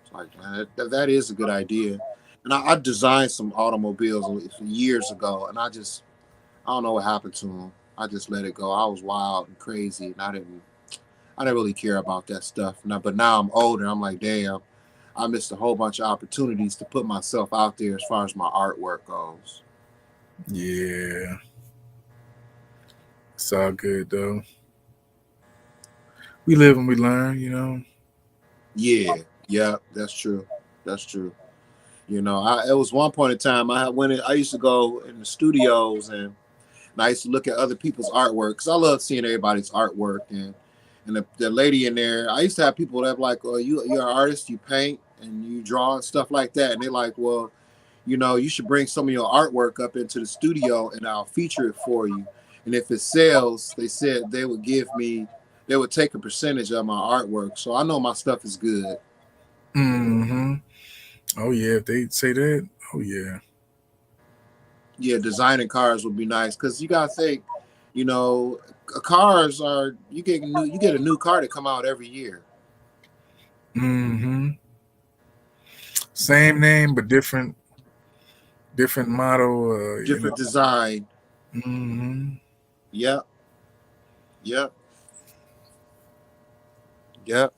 It's like, man, that is a good idea. And I designed some automobiles years ago, and I don't know what happened to them. I just let it go. I was wild and crazy, and I didn't really care about that stuff. Now, but now I'm older. I'm like, damn, I missed a whole bunch of opportunities to put myself out there as far as my artwork goes. Yeah, it's all good though. We live and we learn, you know. Yeah, yeah, that's true. That's true. You know, it was one point in time I used to go in the studios and I used to look at other people's artwork because I love seeing everybody's artwork and the lady in there. I used to have people that were like, "Oh, you're an artist, you paint and you draw and stuff like that," and they're like, "Well, you know, you should bring some of your artwork up into the studio and I'll feature it for you. And if it sells, they said they would take a percentage of my artwork. So I know my stuff is good." Mm-hmm. Oh yeah, if they say that, oh yeah. Yeah, designing cars would be nice because you gotta think, you know, cars are you get a new car to come out every year. Mm-hmm. Same name but different model. You know. Different design. Mm-hmm. Yep, yep, yep.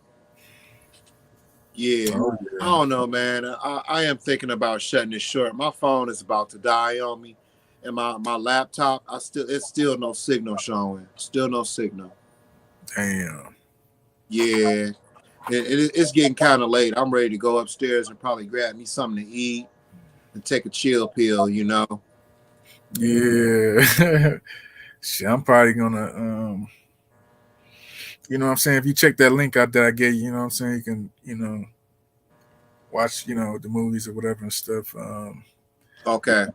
Yeah. Oh I yeah. don't know, man. I am thinking about shutting it short. My phone is about to die on me. And my laptop, it's still no signal showing. Still no signal. Damn. Yeah. It's getting kind of late. I'm ready to go upstairs and probably grab me something to eat and take a chill pill, you know. Yeah. Shit, I'm probably gonna you know what I'm saying, if you check that link out that I gave you, you know what I'm saying, you can, watch, the movies or whatever and stuff. Okay.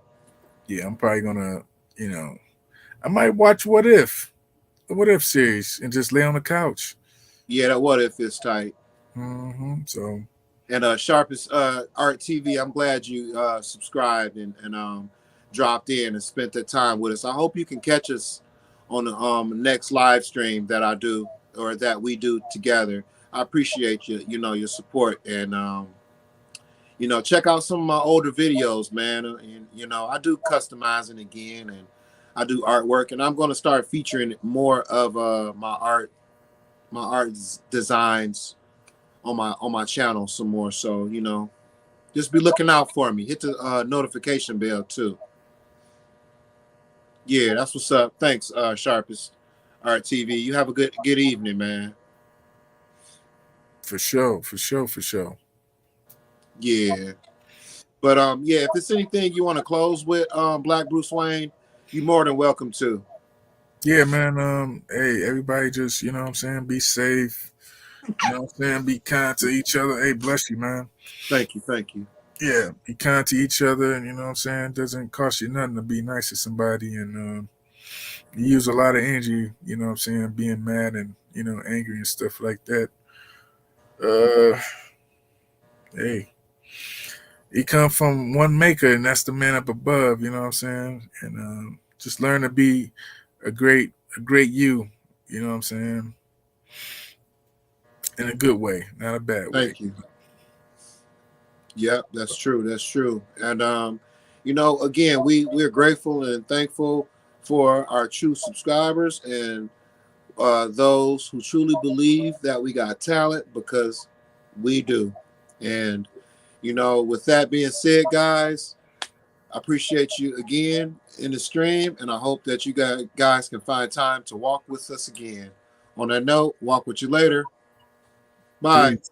Yeah, I'm probably gonna, you know, I might watch What If, the What If series, and just lay on the couch. Yeah, that what if it's tight. So And Sharpest Art TV, I'm glad you subscribed and dropped in and spent that time with us. I hope you can catch us on the next live stream that I do or that we do together. I appreciate your support and check out some of my older videos, man. And I do customizing again and I do artwork, and I'm going to start featuring more of my art designs on my channel some more. So just be looking out for me. Hit the notification bell too. Yeah, that's what's up. Thanks, Sharpest Art TV. You have a good evening, man. for sure, for sure, for sure. Yeah. But yeah, if it's anything you want to close with, Black Bruce Wayne, you're more than welcome to. Yeah, man. Hey, everybody, just what I'm saying, be safe. You know what I'm saying, be kind to each other. Hey, bless you, man. Thank you, thank you. Yeah, be kind to each other, and you know what I'm saying. It doesn't cost you nothing to be nice to somebody, and you use a lot of energy. You know what I'm saying, being mad and angry and stuff like that. Uh, hey, he come from one maker, and that's the man up above. You know what I'm saying, and just learn to be a great you. You know what I'm saying, in a good way, not a bad way. Thank you. Yep, that's true. That's true. And again, we're grateful and thankful for our true subscribers and those who truly believe that we got talent, because we do. And with that being said, guys, I appreciate you again in the stream, and I hope that you guys can find time to walk with us again. On that note, walk with you later. Bye. Peace.